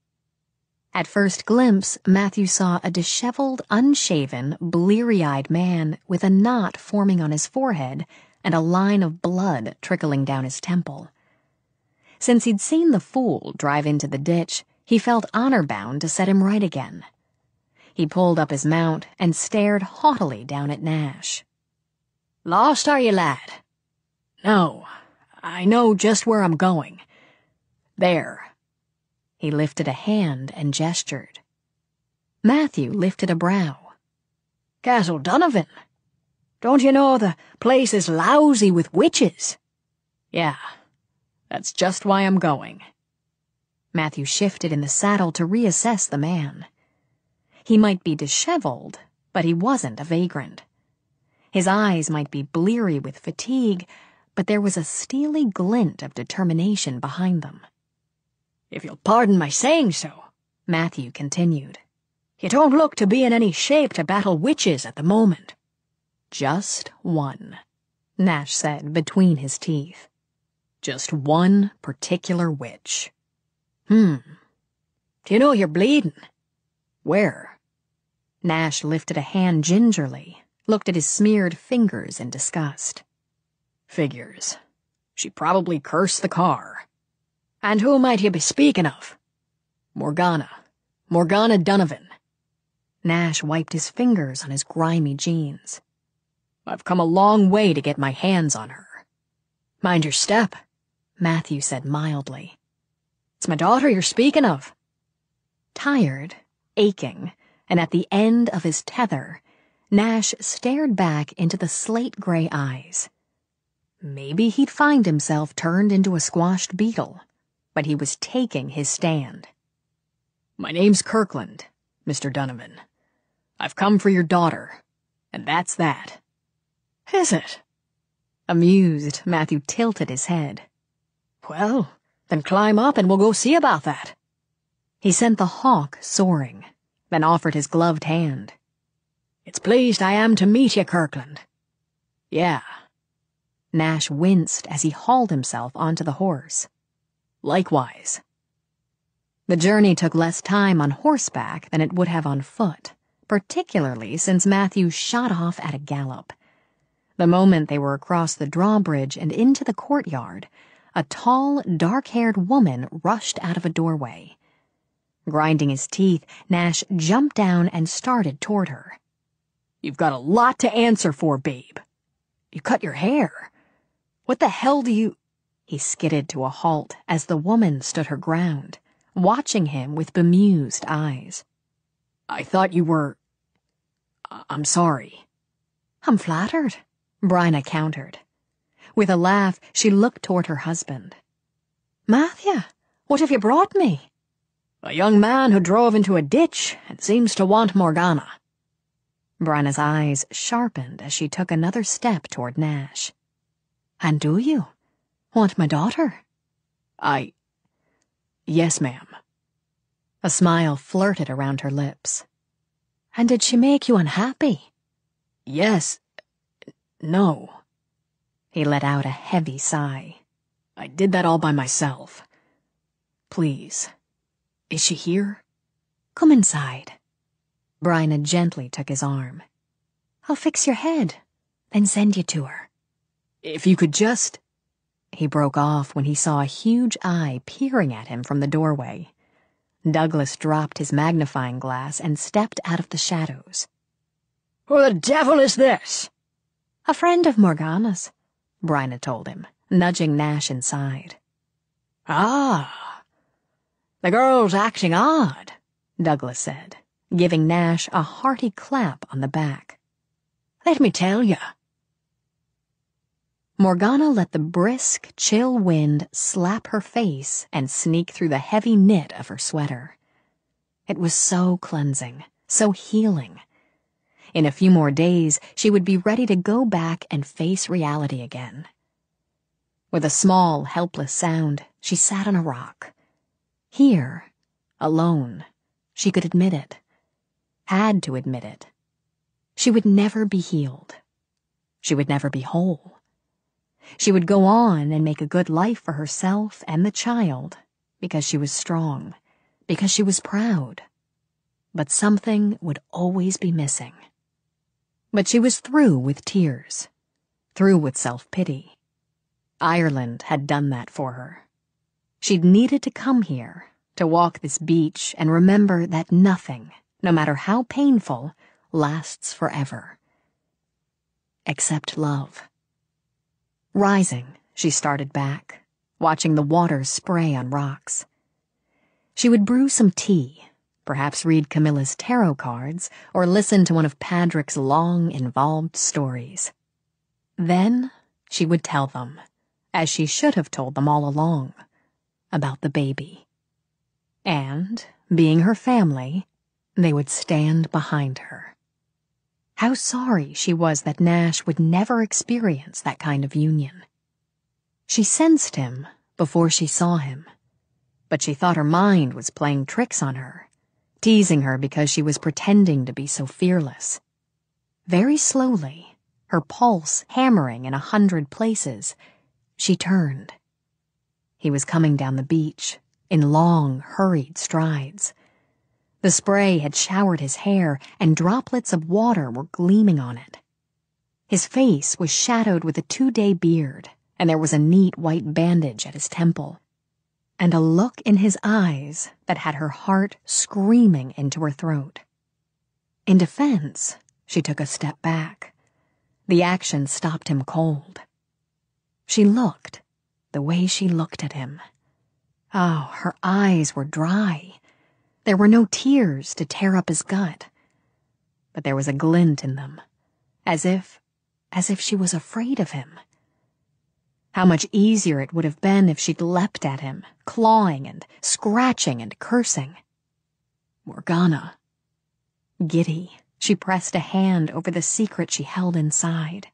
At first glimpse, Matthew saw a disheveled, unshaven, bleary-eyed man with a knot forming on his forehead and a line of blood trickling down his temple. Since he'd seen the fool drive into the ditch, he felt honor-bound to set him right again. He pulled up his mount and stared haughtily down at Nash. Lost, are you, lad? No, I know just where I'm going. There. He lifted a hand and gestured. Matthew lifted a brow. Castle Donovan. Don't you know the place is lousy with witches? Yeah, that's just why I'm going. Matthew shifted in the saddle to reassess the man. He might be disheveled, but he wasn't a vagrant. His eyes might be bleary with fatigue, but there was a steely glint of determination behind them. If you'll pardon my saying so, Matthew continued, you don't look to be in any shape to battle witches at the moment. Just one, Nash said between his teeth. Just one particular witch. Do you know you're bleeding? Where? Nash lifted a hand gingerly, looked at his smeared fingers in disgust. Figures. She probably cursed the car. And who might you be speaking of? Morgana Donovan. Nash wiped his fingers on his grimy jeans. I've come a long way to get my hands on her. Mind your step, Matthew said mildly. It's my daughter you're speaking of. Tired, aching, and at the end of his tether, Nash stared back into the slate-gray eyes. Maybe he'd find himself turned into a squashed beetle, but he was taking his stand. My name's Kirkland, Mr. Donovan. I've come for your daughter, and that's that. Is it? Amused, Matthew tilted his head. Well, then climb up and we'll go see about that. He sent the hawk soaring, then offered his gloved hand. It's pleased I am to meet you, Kirkland. Yeah. Nash winced as he hauled himself onto the horse. Likewise. The journey took less time on horseback than it would have on foot, particularly since Matthew shot off at a gallop. The moment they were across the drawbridge and into the courtyard, a tall, dark-haired woman rushed out of a doorway, Grinding his teeth, Nash jumped down and started toward her. "You've got a lot to answer for, babe. You cut your hair. What the hell do you—" He skidded to a halt as the woman stood her ground, watching him with bemused eyes. "I thought you were— I'm sorry." "I'm flattered," Bryna countered. With a laugh, she looked toward her husband. "Matthew, what have you brought me?" "A young man who drove into a ditch and seems to want Morgana." Bryna's eyes sharpened as she took another step toward Nash. "And do you want my daughter?" Yes, ma'am." A smile flirted around her lips. "And did she make you unhappy?" "Yes. No." He let out a heavy sigh. "I did that all by myself. Please. Is she here?" "Come inside." Bryna gently took his arm. "I'll fix your head, then send you to her." "If you could just—" He broke off when he saw a huge eye peering at him from the doorway. Douglas dropped his magnifying glass and stepped out of the shadows. "Who the devil is this?" "A friend of Morgana's," Bryna told him, nudging Nash inside. "Ah. The girl's acting odd," Douglas said, giving Nash a hearty clap on the back. "Let me tell you." Morgana let the brisk, chill wind slap her face and sneak through the heavy knit of her sweater. It was so cleansing, so healing. In a few more days, she would be ready to go back and face reality again. With a small, helpless sound, she sat on a rock. Here, alone, she could admit it. Had to admit it. She would never be healed. She would never be whole. She would go on and make a good life for herself and the child because she was strong, because she was proud. But something would always be missing. But she was through with tears, through with self-pity. Ireland had done that for her. She'd needed to come here, to walk this beach and remember that nothing, no matter how painful, lasts forever. Except love. Rising, she started back, watching the water spray on rocks. She would brew some tea, perhaps read Camilla's tarot cards, or listen to one of Padraig's long, involved stories. Then she would tell them, as she should have told them all along, about the baby. And, being her family, they would stand behind her. How sorry she was that Nash would never experience that kind of union. She sensed him before she saw him, but she thought her mind was playing tricks on her, teasing her because she was pretending to be so fearless. Very slowly, her pulse hammering in 100 places, she turned. He was coming down the beach, in long, hurried strides. The spray had showered his hair, and droplets of water were gleaming on it. His face was shadowed with a 2-day beard, and there was a neat white bandage at his temple, and a look in his eyes that had her heart screaming into her throat. In defense, she took a step back. The action stopped him cold. She looked, the way she looked at him. Oh, her eyes were dry. There were no tears to tear up his gut. But there was a glint in them, as if she was afraid of him. How much easier it would have been if she'd leapt at him, clawing and scratching and cursing. Morgana. Giddy, she pressed a hand over the secret she held inside.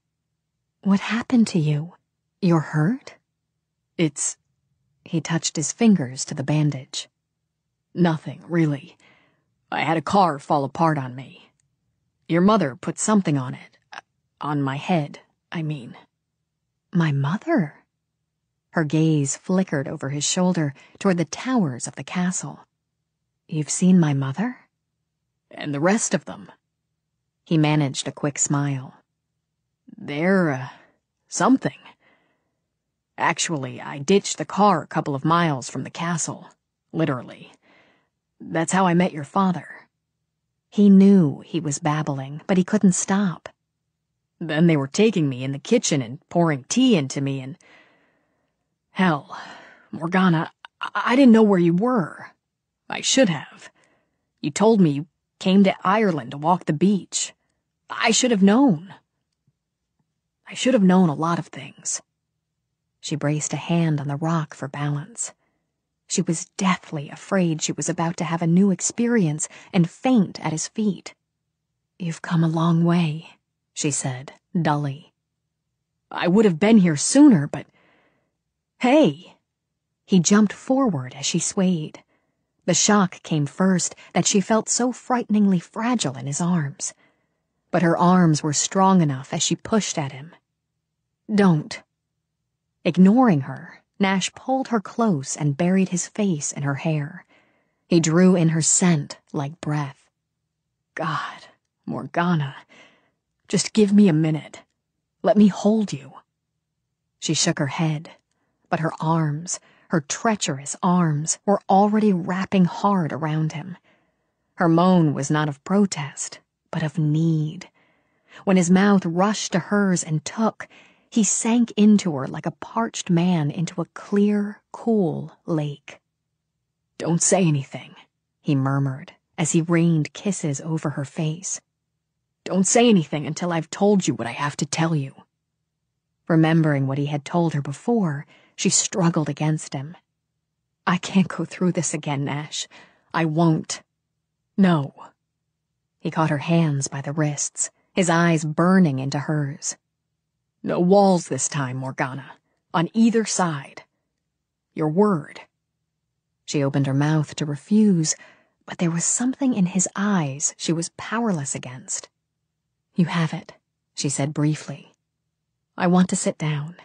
"What happened to you? You're hurt?" He touched his fingers to the bandage. "Nothing, really. I had a car fall apart on me. Your mother put something on it. On my head, I mean." "My mother?" Her gaze flickered over his shoulder toward the towers of the castle. "You've seen my mother?" "And the rest of them." He managed a quick smile. "They're, something. Actually, I ditched the car a couple of miles from the castle, literally. That's how I met your father." He knew he was babbling, but he couldn't stop. "Then they were taking me in the kitchen and pouring tea into me and... Hell, Morgana, I didn't know where you were. I should have. You told me you came to Ireland to walk the beach. I should have known. I should have known a lot of things." She braced a hand on the rock for balance. She was deathly afraid she was about to have a new experience and faint at his feet. "You've come a long way," she said, dully. "I would have been here sooner, but... Hey!" He jumped forward as she swayed. The shock came first that she felt so frighteningly fragile in his arms. But her arms were strong enough as she pushed at him. "Don't." Ignoring her, Nash pulled her close and buried his face in her hair. He drew in her scent like breath. "God, Morgana, just give me a minute. Let me hold you." She shook her head, but her arms, her treacherous arms, were already wrapping hard around him. Her moan was not of protest, but of need. When his mouth rushed to hers and took, he sank into her like a parched man into a clear, cool lake. "Don't say anything," he murmured as he rained kisses over her face. "Don't say anything until I've told you what I have to tell you." Remembering what he had told her before, she struggled against him. "I can't go through this again, Nash. I won't. No." He caught her hands by the wrists, his eyes burning into hers. "No walls this time, Morgana. On either side. Your word." She opened her mouth to refuse, but there was something in his eyes she was powerless against. "You have it," she said briefly. "I want to sit down."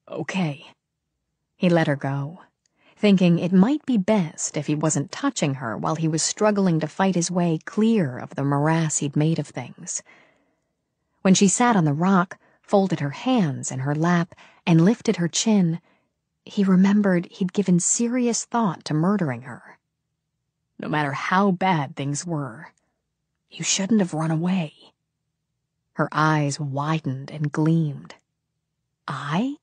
"Okay." He let her go, thinking it might be best if he wasn't touching her while he was struggling to fight his way clear of the morass he'd made of things. When she sat on the rock, folded her hands in her lap, and lifted her chin, he remembered he'd given serious thought to murdering her. No matter how bad things were, you shouldn't have run away. Her eyes widened and gleamed. "I?"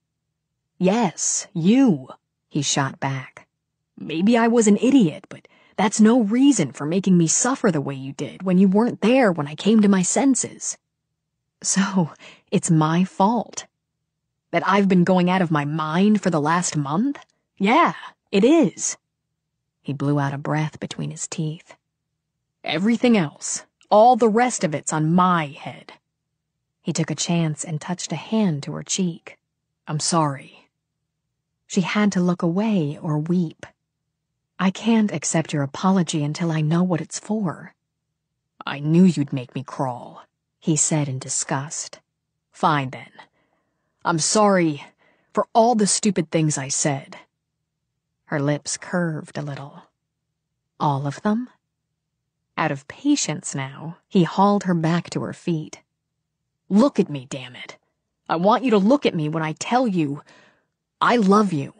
"Yes, you," he shot back. "Maybe I was an idiot, but that's no reason for making me suffer the way you did when you weren't there when I came to my senses." "So, it's my fault?" "That I've been going out of my mind for the last month? Yeah, it is." He blew out a breath between his teeth. "Everything else, all the rest of it's on my head." He took a chance and touched a hand to her cheek. "I'm sorry." She had to look away or weep. "I can't accept your apology until I know what it's for." "I knew you'd make me crawl," he said in disgust. "Fine then. I'm sorry for all the stupid things I said." Her lips curved a little. "All of them?" Out of patience now, he hauled her back to her feet. "Look at me, damn it. I want you to look at me when I tell you I love you.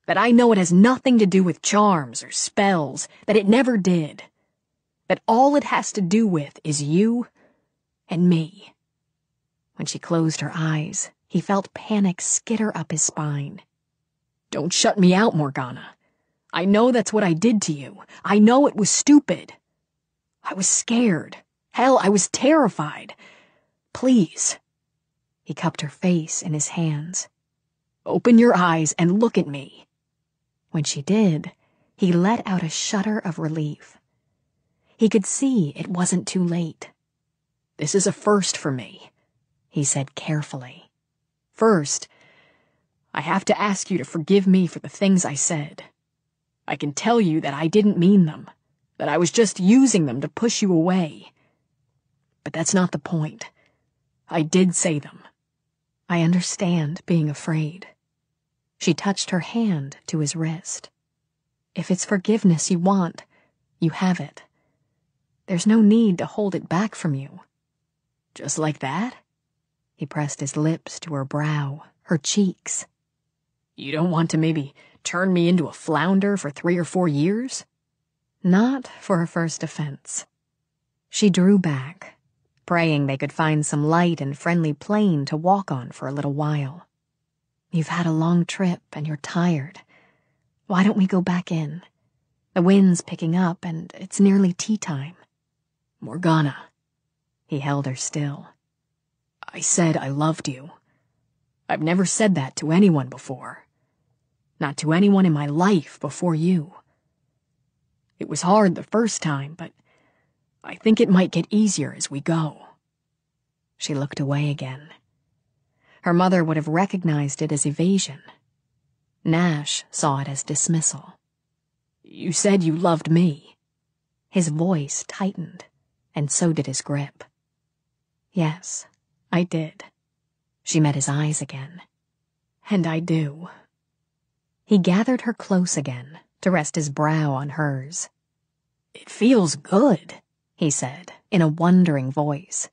That I know it has nothing to do with charms or spells, that it never did. That all it has to do with is you and me." When she closed her eyes, he felt panic skitter up his spine. "Don't shut me out, Morgana. I know that's what I did to you. I know it was stupid. I was scared. Hell, I was terrified. Please." He cupped her face in his hands. "Open your eyes and look at me." When she did, he let out a shudder of relief. He could see it wasn't too late. "This is a first for me," he said carefully. "First, I have to ask you to forgive me for the things I said. I can tell you that I didn't mean them, that I was just using them to push you away. But that's not the point. I did say them." "I understand being afraid." She touched her hand to his wrist. "If it's forgiveness you want, you have it. There's no need to hold it back from you." "Just like that?" He pressed his lips to her brow, her cheeks. "You don't want to maybe turn me into a flounder for 3 or 4 years?" Not for a first offense. She drew back, praying they could find some light and friendly plain to walk on for a little while. You've had a long trip and you're tired. Why don't we go back in? The wind's picking up and it's nearly tea time. Morgana. He held her still. I said I loved you. I've never said that to anyone before. Not to anyone in my life before you. It was hard the first time, but I think it might get easier as we go. She looked away again. Her mother would have recognized it as evasion. Nash saw it as dismissal. You said you loved me. His voice tightened, and so did his grip. Yes, I did. She met his eyes again. And I do. He gathered her close again to rest his brow on hers. It feels good, he said in a wondering voice.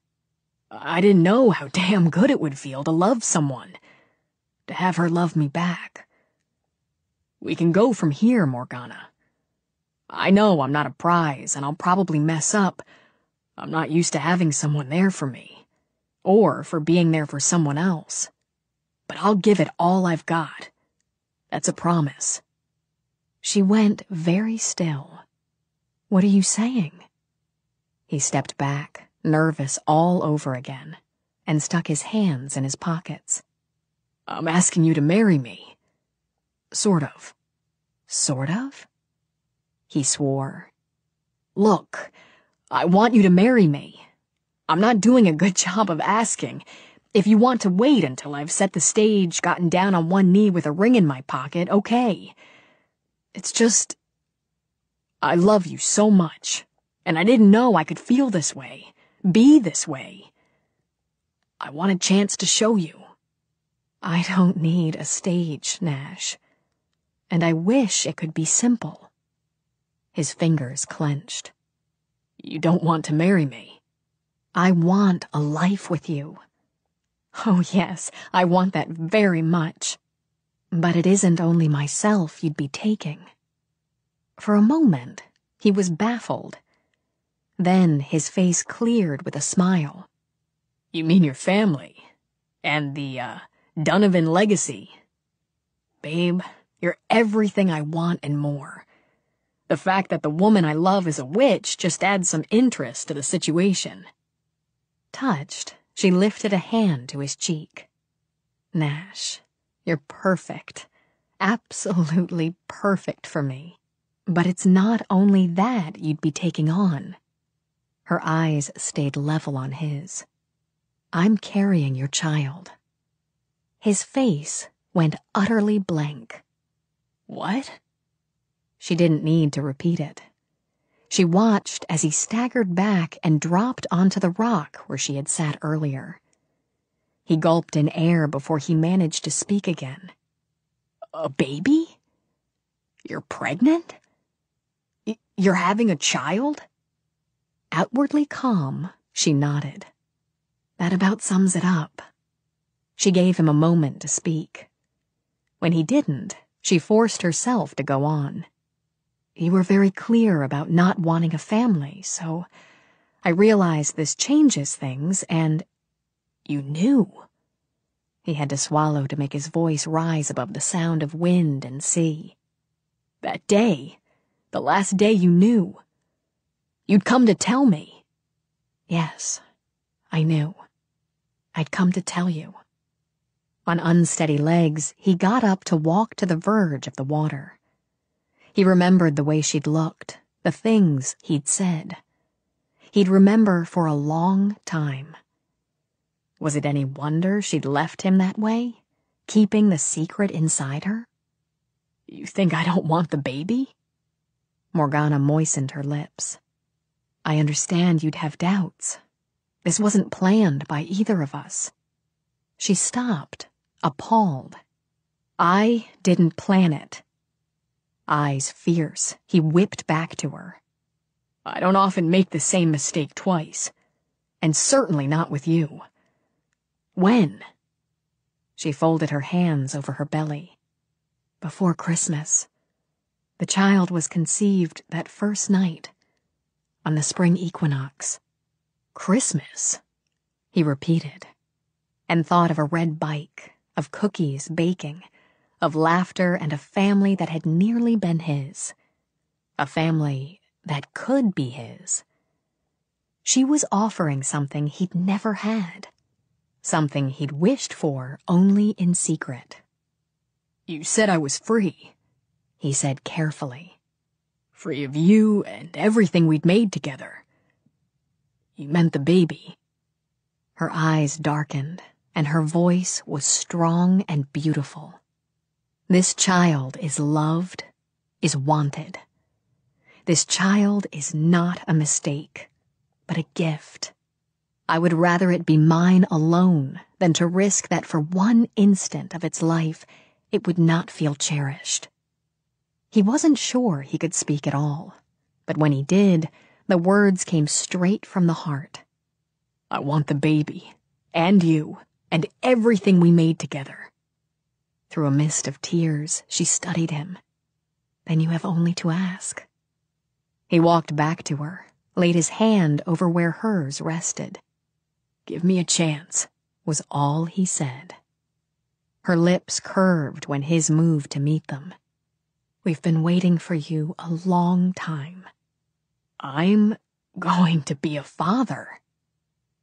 I didn't know how damn good it would feel to love someone, to have her love me back. We can go from here, Morgana. I know I'm not a prize and I'll probably mess up. I'm not used to having someone there for me, or for being there for someone else. But I'll give it all I've got. That's a promise. She went very still. What are you saying? He stepped back, nervous all over again, and stuck his hands in his pockets. I'm asking you to marry me. Sort of. Sort of? He swore. Look, I want you to marry me. I'm not doing a good job of asking. If you want to wait until I've set the stage, gotten down on one knee with a ring in my pocket, okay. It's just, I love you so much, and I didn't know I could feel this way, be this way. I want a chance to show you. I don't need a stage, Nash. And I wish it could be simple. His fingers clenched. You don't want to marry me. I want a life with you. Oh, yes, I want that very much. But it isn't only myself you'd be taking. For a moment, he was baffled. Then his face cleared with a smile. You mean your family? And the, Donovan legacy? Babe, you're everything I want and more. The fact that the woman I love is a witch just adds some interest to the situation. Touched, she lifted a hand to his cheek. Nash, you're perfect. Absolutely perfect for me. But it's not only that you'd be taking on. Her eyes stayed level on his. I'm carrying your child. His face went utterly blank. What? She didn't need to repeat it. She watched as he staggered back and dropped onto the rock where she had sat earlier. He gulped in air before he managed to speak again. A baby? You're pregnant? You're having a child? Outwardly calm, she nodded. That about sums it up. She gave him a moment to speak. When he didn't, she forced herself to go on. You were very clear about not wanting a family, so I realized this changes things, and you knew. He had to swallow to make his voice rise above the sound of wind and sea. That day, the last day you knew. You'd come to tell me. Yes, I knew. I'd come to tell you. On unsteady legs, he got up to walk to the verge of the water. He remembered the way she'd looked, the things he'd said. He'd remember for a long time. Was it any wonder she'd left him that way, keeping the secret inside her? You think I don't want the baby? Morgana moistened her lips. I understand you'd have doubts. This wasn't planned by either of us. She stopped, appalled. I didn't plan it. Eyes fierce, he whipped back to her. I don't often make the same mistake twice, and certainly not with you. When? She folded her hands over her belly. Before Christmas. The child was conceived that first night, on the spring equinox. Christmas, He repeated, and thought of a red bike, of cookies baking, of laughter and a family that had nearly been his. A family that could be his. She was offering something he'd never had. Something he'd wished for only in secret. You said I was free. He said carefully. Free of you and everything we'd made together. You meant the baby. Her eyes darkened, and her voice was strong and beautiful. This child is loved, is wanted. This child is not a mistake, but a gift. I would rather it be mine alone than to risk that for one instant of its life it would not feel cherished. He wasn't sure he could speak at all, but when he did, the words came straight from the heart. I want the baby, and you, and everything we made together. Through a mist of tears, she studied him. Then you have only to ask. He walked back to her, laid his hand over where hers rested. Give me a chance, was all he said. Her lips curved when his moved to meet them. We've been waiting for you a long time. I'm going to be a father.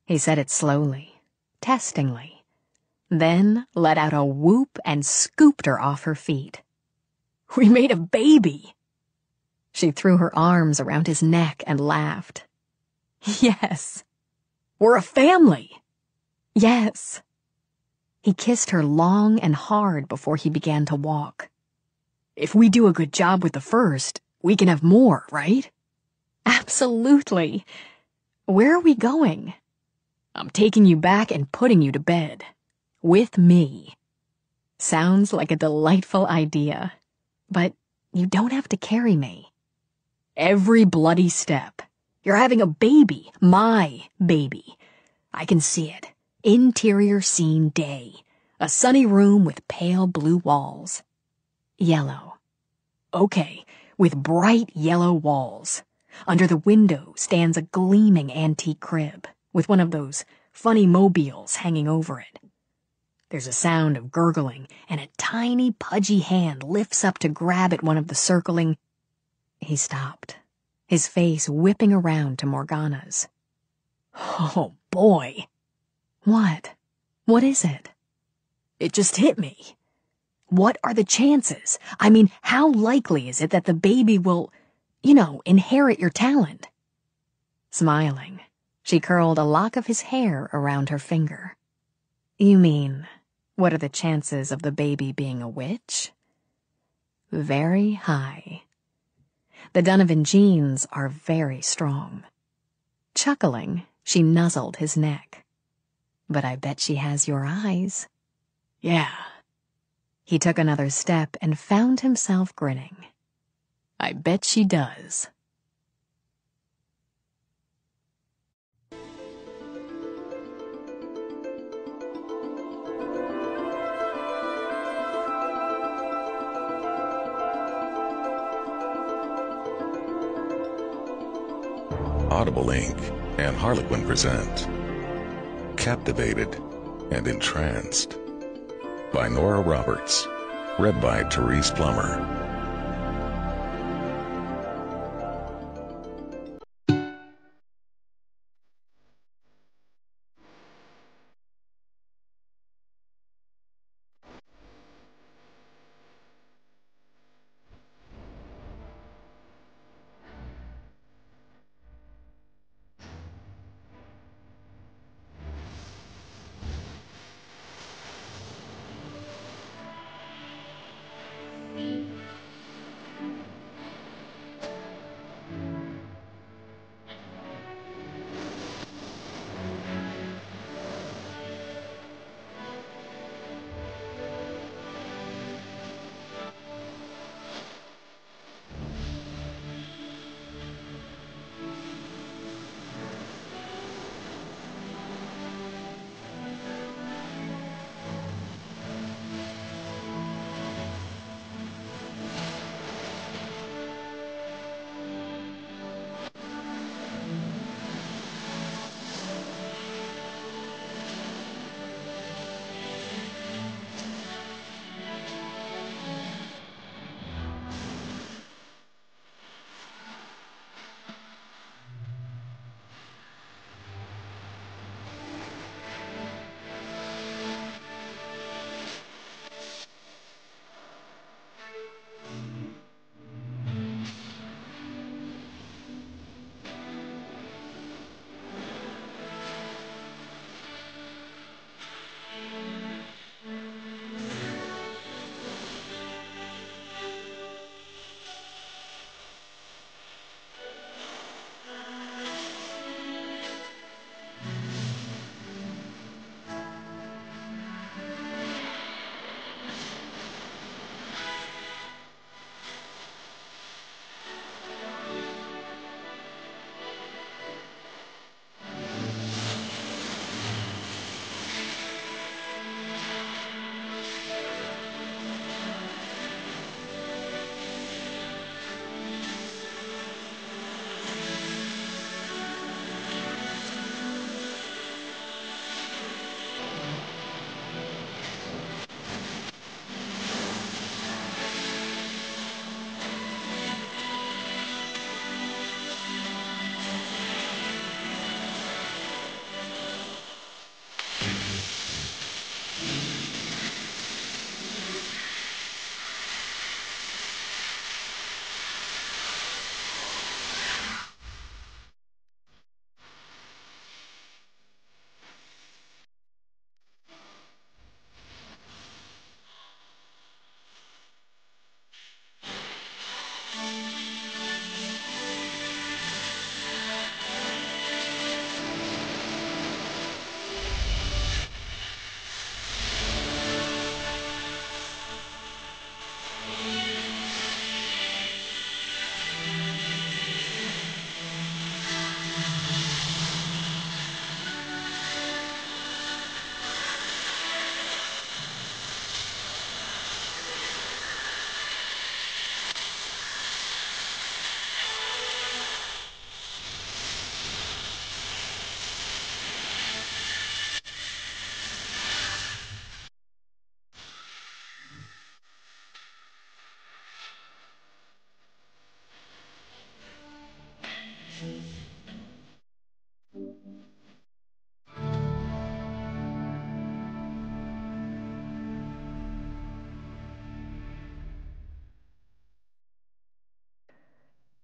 He said it slowly, testingly, then let out a whoop and scooped her off her feet. We made a baby. She threw her arms around his neck and laughed. Yes. We're a family. Yes. He kissed her long and hard before he began to walk. If we do a good job with the first, we can have more, right? Absolutely. Where are we going? I'm taking you back and putting you to bed. With me. Sounds like a delightful idea. But you don't have to carry me. Every bloody step. You're having a baby. My baby. I can see it. Interior scene day. A sunny room with pale blue walls. Yellow. Okay, with bright yellow walls. Under the window stands a gleaming antique crib, with one of those funny mobiles hanging over it. There's a sound of gurgling, and a tiny, pudgy hand lifts up to grab at one of the circling... He stopped, his face whipping around to Morgana's. Oh, boy. What? What is it? It just hit me. What are the chances? I mean, how likely is it that the baby will, inherit your talent? Smiling, she curled a lock of his hair around her finger. You mean, what are the chances of the baby being a witch? Very high. The Donovan genes are very strong. Chuckling, she nuzzled his neck. But I bet she has your eyes. Yeah. He took another step and found himself grinning. I bet she does. Audible Inc. and Harlequin present Captivated and Entranced by Nora Roberts, read by Therese Plummer.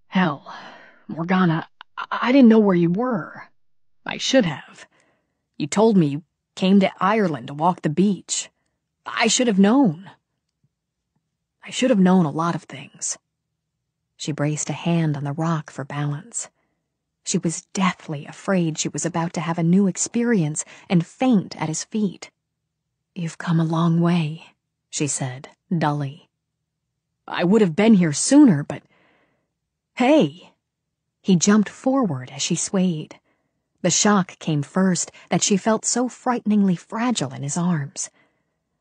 Hell, Morgana, I didn't know where you were. I should have. You told me you came to Ireland to walk the beach. I should have known. I should have known a lot of things. She braced a hand on the rock for balance. She was deathly afraid she was about to have a new experience and faint at his feet. "You've come a long way," she said, dully. I would have been here sooner, but... Hey! He jumped forward as she swayed. The shock came first that she felt so frighteningly fragile in his arms.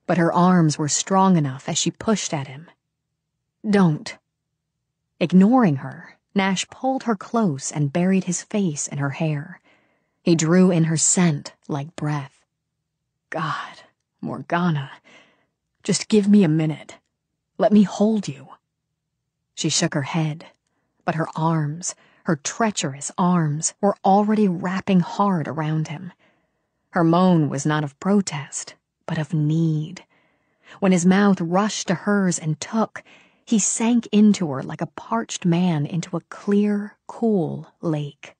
But her arms were strong enough as she pushed at him. "Don't." Ignoring her, Nash pulled her close and buried his face in her hair. He drew in her scent like breath. God, Morgana, just give me a minute. Let me hold you. She shook her head, but her arms, her treacherous arms, were already wrapping hard around him. Her moan was not of protest, but of need. When his mouth rushed to hers and took, he sank into her like a parched man into a clear, cool lake.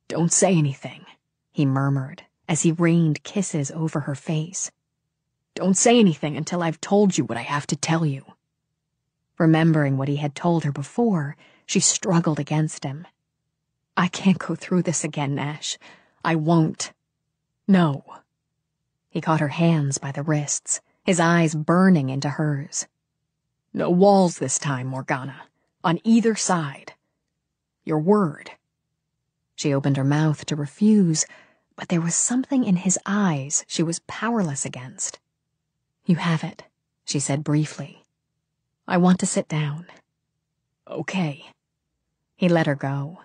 "Don't say anything," he murmured as he rained kisses over her face. "Don't say anything until I've told you what I have to tell you." Remembering what he had told her before, she struggled against him. "I can't go through this again, Nash. I won't." "No." He caught her hands by the wrists, his eyes burning into hers. "No walls this time, Morgana. On either side. Your word." She opened her mouth to refuse, but there was something in his eyes she was powerless against. "You have it," she said briefly. "I want to sit down." "Okay." He let her go,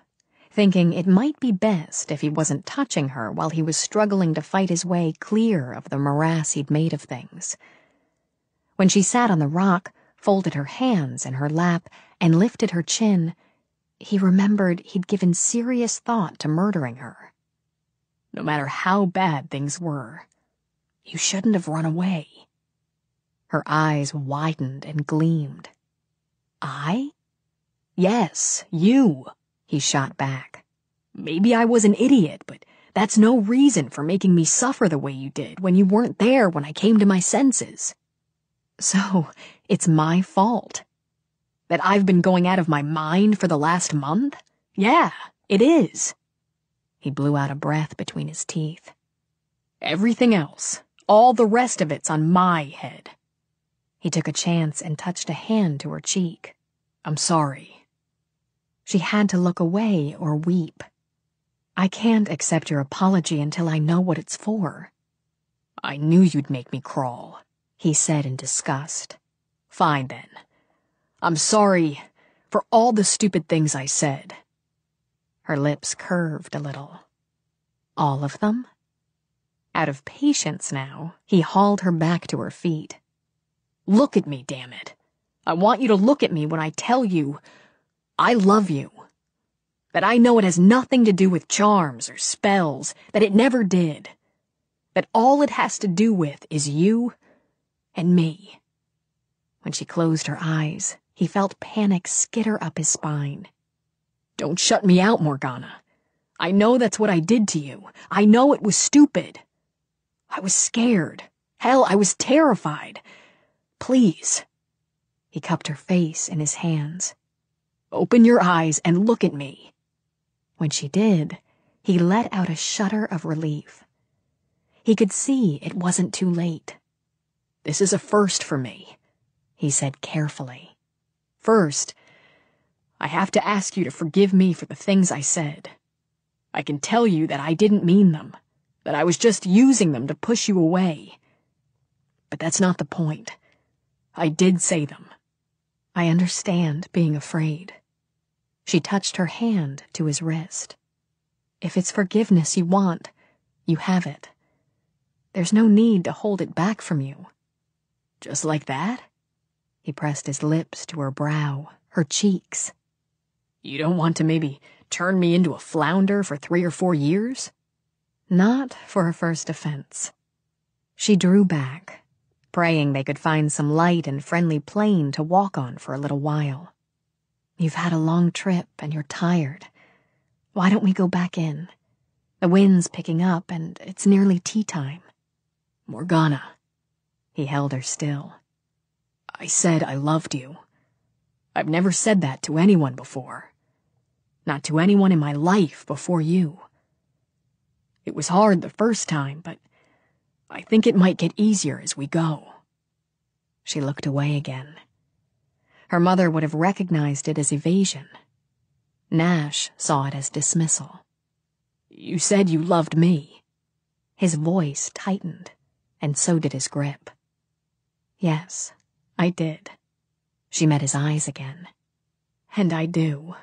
thinking it might be best if he wasn't touching her while he was struggling to fight his way clear of the morass he'd made of things. When she sat on the rock, folded her hands in her lap, and lifted her chin, he remembered he'd given serious thought to murdering her. No matter how bad things were, you shouldn't have run away. Her eyes widened and gleamed. "I?" "Yes, you," he shot back. "Maybe I was an idiot, but that's no reason for making me suffer the way you did when you weren't there when I came to my senses." "So, it's my fault?" "That I've been going out of my mind for the last month? Yeah, it is." He blew out a breath between his teeth. "Everything else, all the rest of it's on my head." He took a chance and touched a hand to her cheek. "I'm sorry." She had to look away or weep. "I can't accept your apology until I know what it's for." "I knew you'd make me crawl," he said in disgust. "Fine then. I'm sorry for all the stupid things I said." Her lips curved a little. "All of them?" Out of patience now, he hauled her back to her feet. "Look at me, damn it. I want you to look at me when I tell you I love you. That I know it has nothing to do with charms or spells, that it never did. That all it has to do with is you and me." When she closed her eyes, he felt panic skitter up his spine. "Don't shut me out, Morgana. I know that's what I did to you. I know it was stupid. I was scared. Hell, I was terrified. Please." He cupped her face in his hands. "Open your eyes and look at me." When she did, he let out a shudder of relief. He could see it wasn't too late. "This is a first for me," he said carefully. "First, I have to ask you to forgive me for the things I said. I can tell you that I didn't mean them, that I was just using them to push you away. But that's not the point. I did say them." "I understand being afraid." She touched her hand to his wrist. "If it's forgiveness you want, you have it. There's no need to hold it back from you." "Just like that?" He pressed his lips to her brow, her cheeks. "You don't want to maybe turn me into a flounder for 3 or 4 years? Not for her first offense. She drew back, praying they could find some light and friendly plain to walk on for a little while. You've had a long trip and you're tired. Why don't we go back in? The wind's picking up and it's nearly tea time. Morgana. He held her still. I said I loved you. I've never said that to anyone before. Not to anyone in my life before you. It was hard the first time, but I think it might get easier as we go. She looked away again. Her mother would have recognized it as evasion. Nash saw it as dismissal. You said you loved me. His voice tightened, and so did his grip. Yes, I did. She met his eyes again. And I do.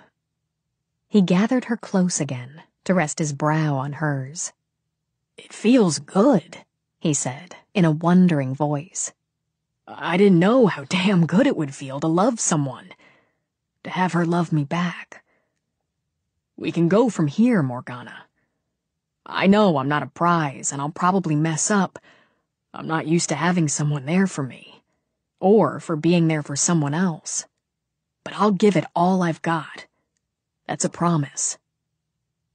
He gathered her close again to rest his brow on hers. It feels good, he said in a wondering voice. I didn't know how damn good it would feel to love someone, to have her love me back. We can go from here, Morgana. I know I'm not a prize and I'll probably mess up. I'm not used to having someone there for me, or for being there for someone else. But I'll give it all I've got. That's a promise.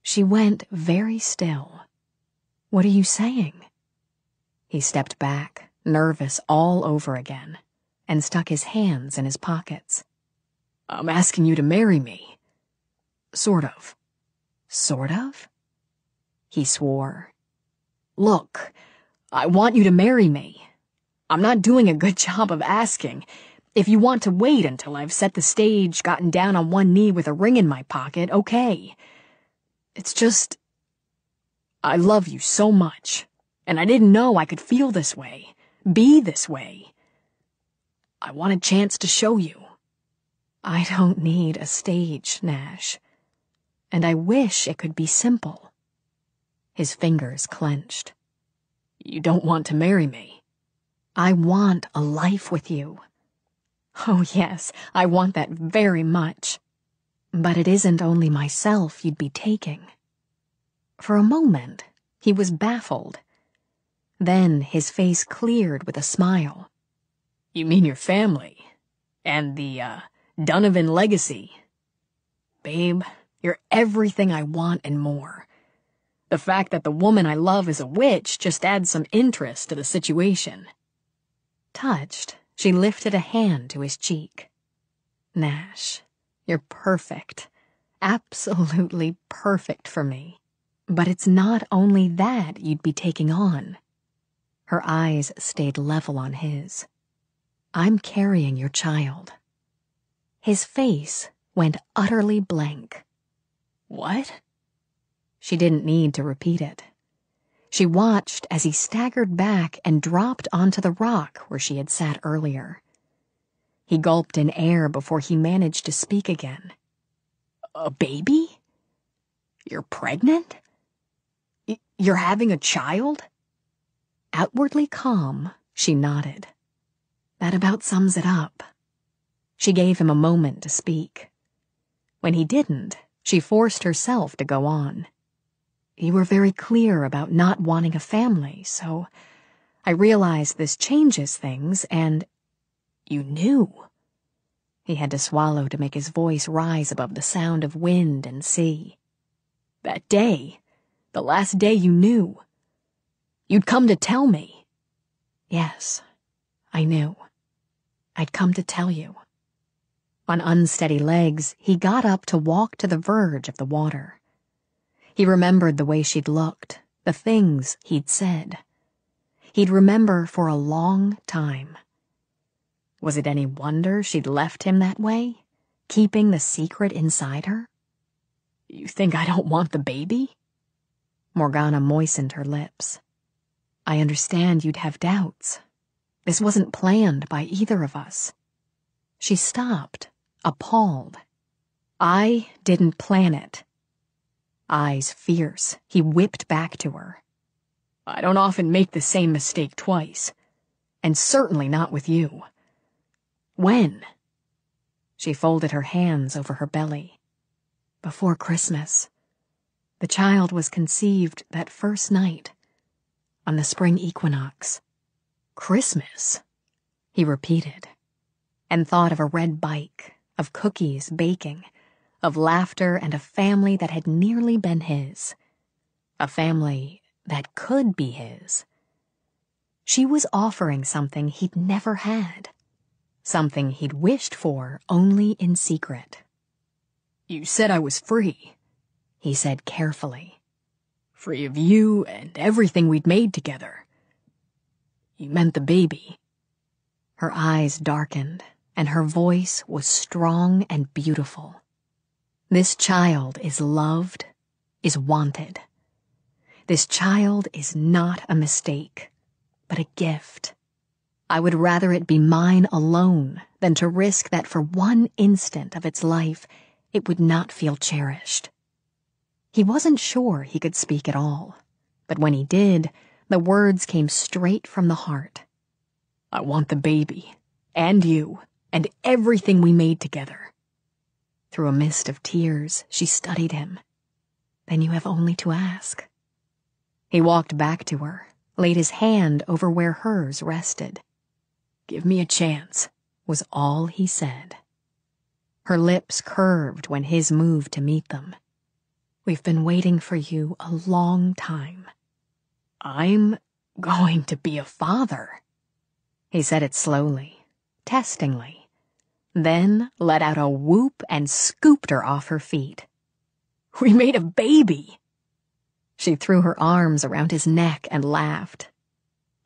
She went very still. What are you saying? He stepped back, nervous all over again, and stuck his hands in his pockets. I'm asking you to marry me. Sort of. Sort of? He swore. Look, I want you to marry me. I'm not doing a good job of asking. If you want to wait until I've set the stage, gotten down on one knee with a ring in my pocket, okay. It's just, I love you so much, and I didn't know I could feel this way, be this way. I want a chance to show you. I don't need a stage, Nash. And I wish it could be simple. His fingers clenched. You don't want to marry me? I want a life with you. Oh, yes, I want that very much. But it isn't only myself you'd be taking. For a moment, he was baffled. Then his face cleared with a smile. You mean your family? And the, Donovan legacy? Babe, you're everything I want and more. The fact that the woman I love is a witch just adds some interest to the situation. Touched, she lifted a hand to his cheek. Nash, you're perfect. Absolutely perfect for me. But it's not only that you'd be taking on. Her eyes stayed level on his. I'm carrying your child. His face went utterly blank. What? She didn't need to repeat it. She watched as he staggered back and dropped onto the rock where she had sat earlier. He gulped in air before he managed to speak again. A baby? You're pregnant? You're having a child? Outwardly calm, she nodded. That about sums it up. She gave him a moment to speak. When he didn't, she forced herself to go on. You were very clear about not wanting a family, so I realized this changes things, and you knew. He had to swallow to make his voice rise above the sound of wind and sea. That day, the last day you knew. You'd come to tell me. Yes, I knew. I'd come to tell you. On unsteady legs, he got up to walk to the verge of the water. He remembered the way she'd looked, the things he'd said. He'd remember for a long time. Was it any wonder she'd left him that way, keeping the secret inside her? You think I don't want the baby? Morgana moistened her lips. I understand you'd have doubts. This wasn't planned by either of us. She stopped, appalled. I didn't plan it. Eyes fierce, he whipped back to her. I don't often make the same mistake twice, and certainly not with you. When? She folded her hands over her belly. Before Christmas. The child was conceived that first night, on the spring equinox. Christmas, he repeated, and thought of a red bike, of cookies baking, of laughter and a family that had nearly been his. A family that could be his. She was offering something he'd never had. Something he'd wished for only in secret. You said I was free, he said carefully. Free of you and everything we'd made together. You meant the baby. Her eyes darkened, and her voice was strong and beautiful. This child is loved, is wanted. This child is not a mistake, but a gift. I would rather it be mine alone than to risk that for one instant of its life it would not feel cherished. He wasn't sure he could speak at all, but when he did, the words came straight from the heart. I want the baby, and you, and everything we made together. Through a mist of tears, she studied him. Then you have only to ask. He walked back to her, laid his hand over where hers rested. Give me a chance, was all he said. Her lips curved when his moved to meet them. We've been waiting for you a long time. I'm going to be a father. He said it slowly, testingly, then let out a whoop and scooped her off her feet. We made a baby. She threw her arms around his neck and laughed.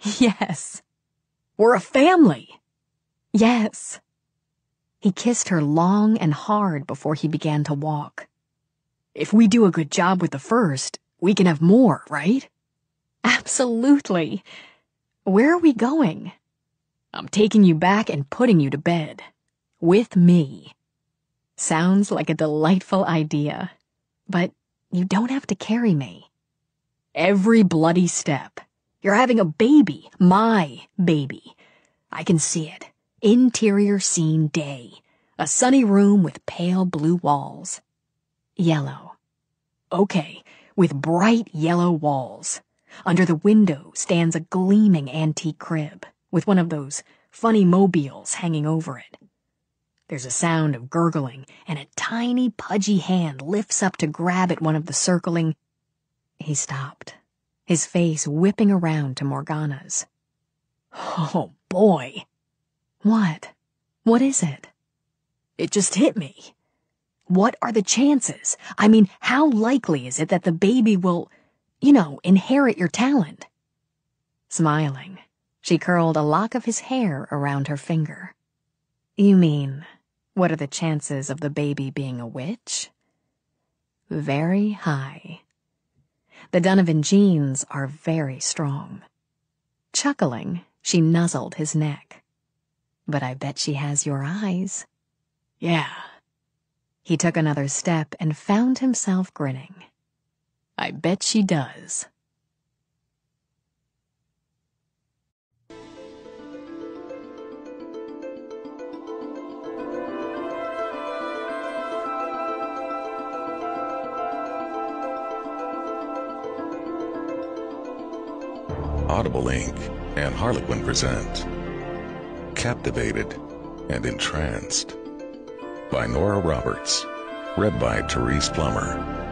Yes. We're a family. Yes. He kissed her long and hard before he began to walk. If we do a good job with the first, we can have more, right? Absolutely. Where are we going? I'm taking you back and putting you to bed. With me. Sounds like a delightful idea. But you don't have to carry me. Every bloody step. You're having a baby. My baby. I can see it. Interior scene day. A sunny room with pale blue walls. Yellow. Okay, with bright yellow walls. Under the window stands a gleaming antique crib, with one of those funny mobiles hanging over it. There's a sound of gurgling, and a tiny pudgy hand lifts up to grab at one of the circling... He stopped, his face whipping around to Morgana's. Oh, boy. What? What is it? It just hit me. What are the chances? I mean, how likely is it that the baby will, inherit your talent? Smiling, she curled a lock of his hair around her finger. You mean, what are the chances of the baby being a witch? Very high. The Donovan genes are very strong. Chuckling, she nuzzled his neck. But I bet she has your eyes. Yeah. He took another step and found himself grinning. I bet she does. Audible Inc. and Harlequin present Captivated and Entranced by Nora Roberts, read by Therese Plummer.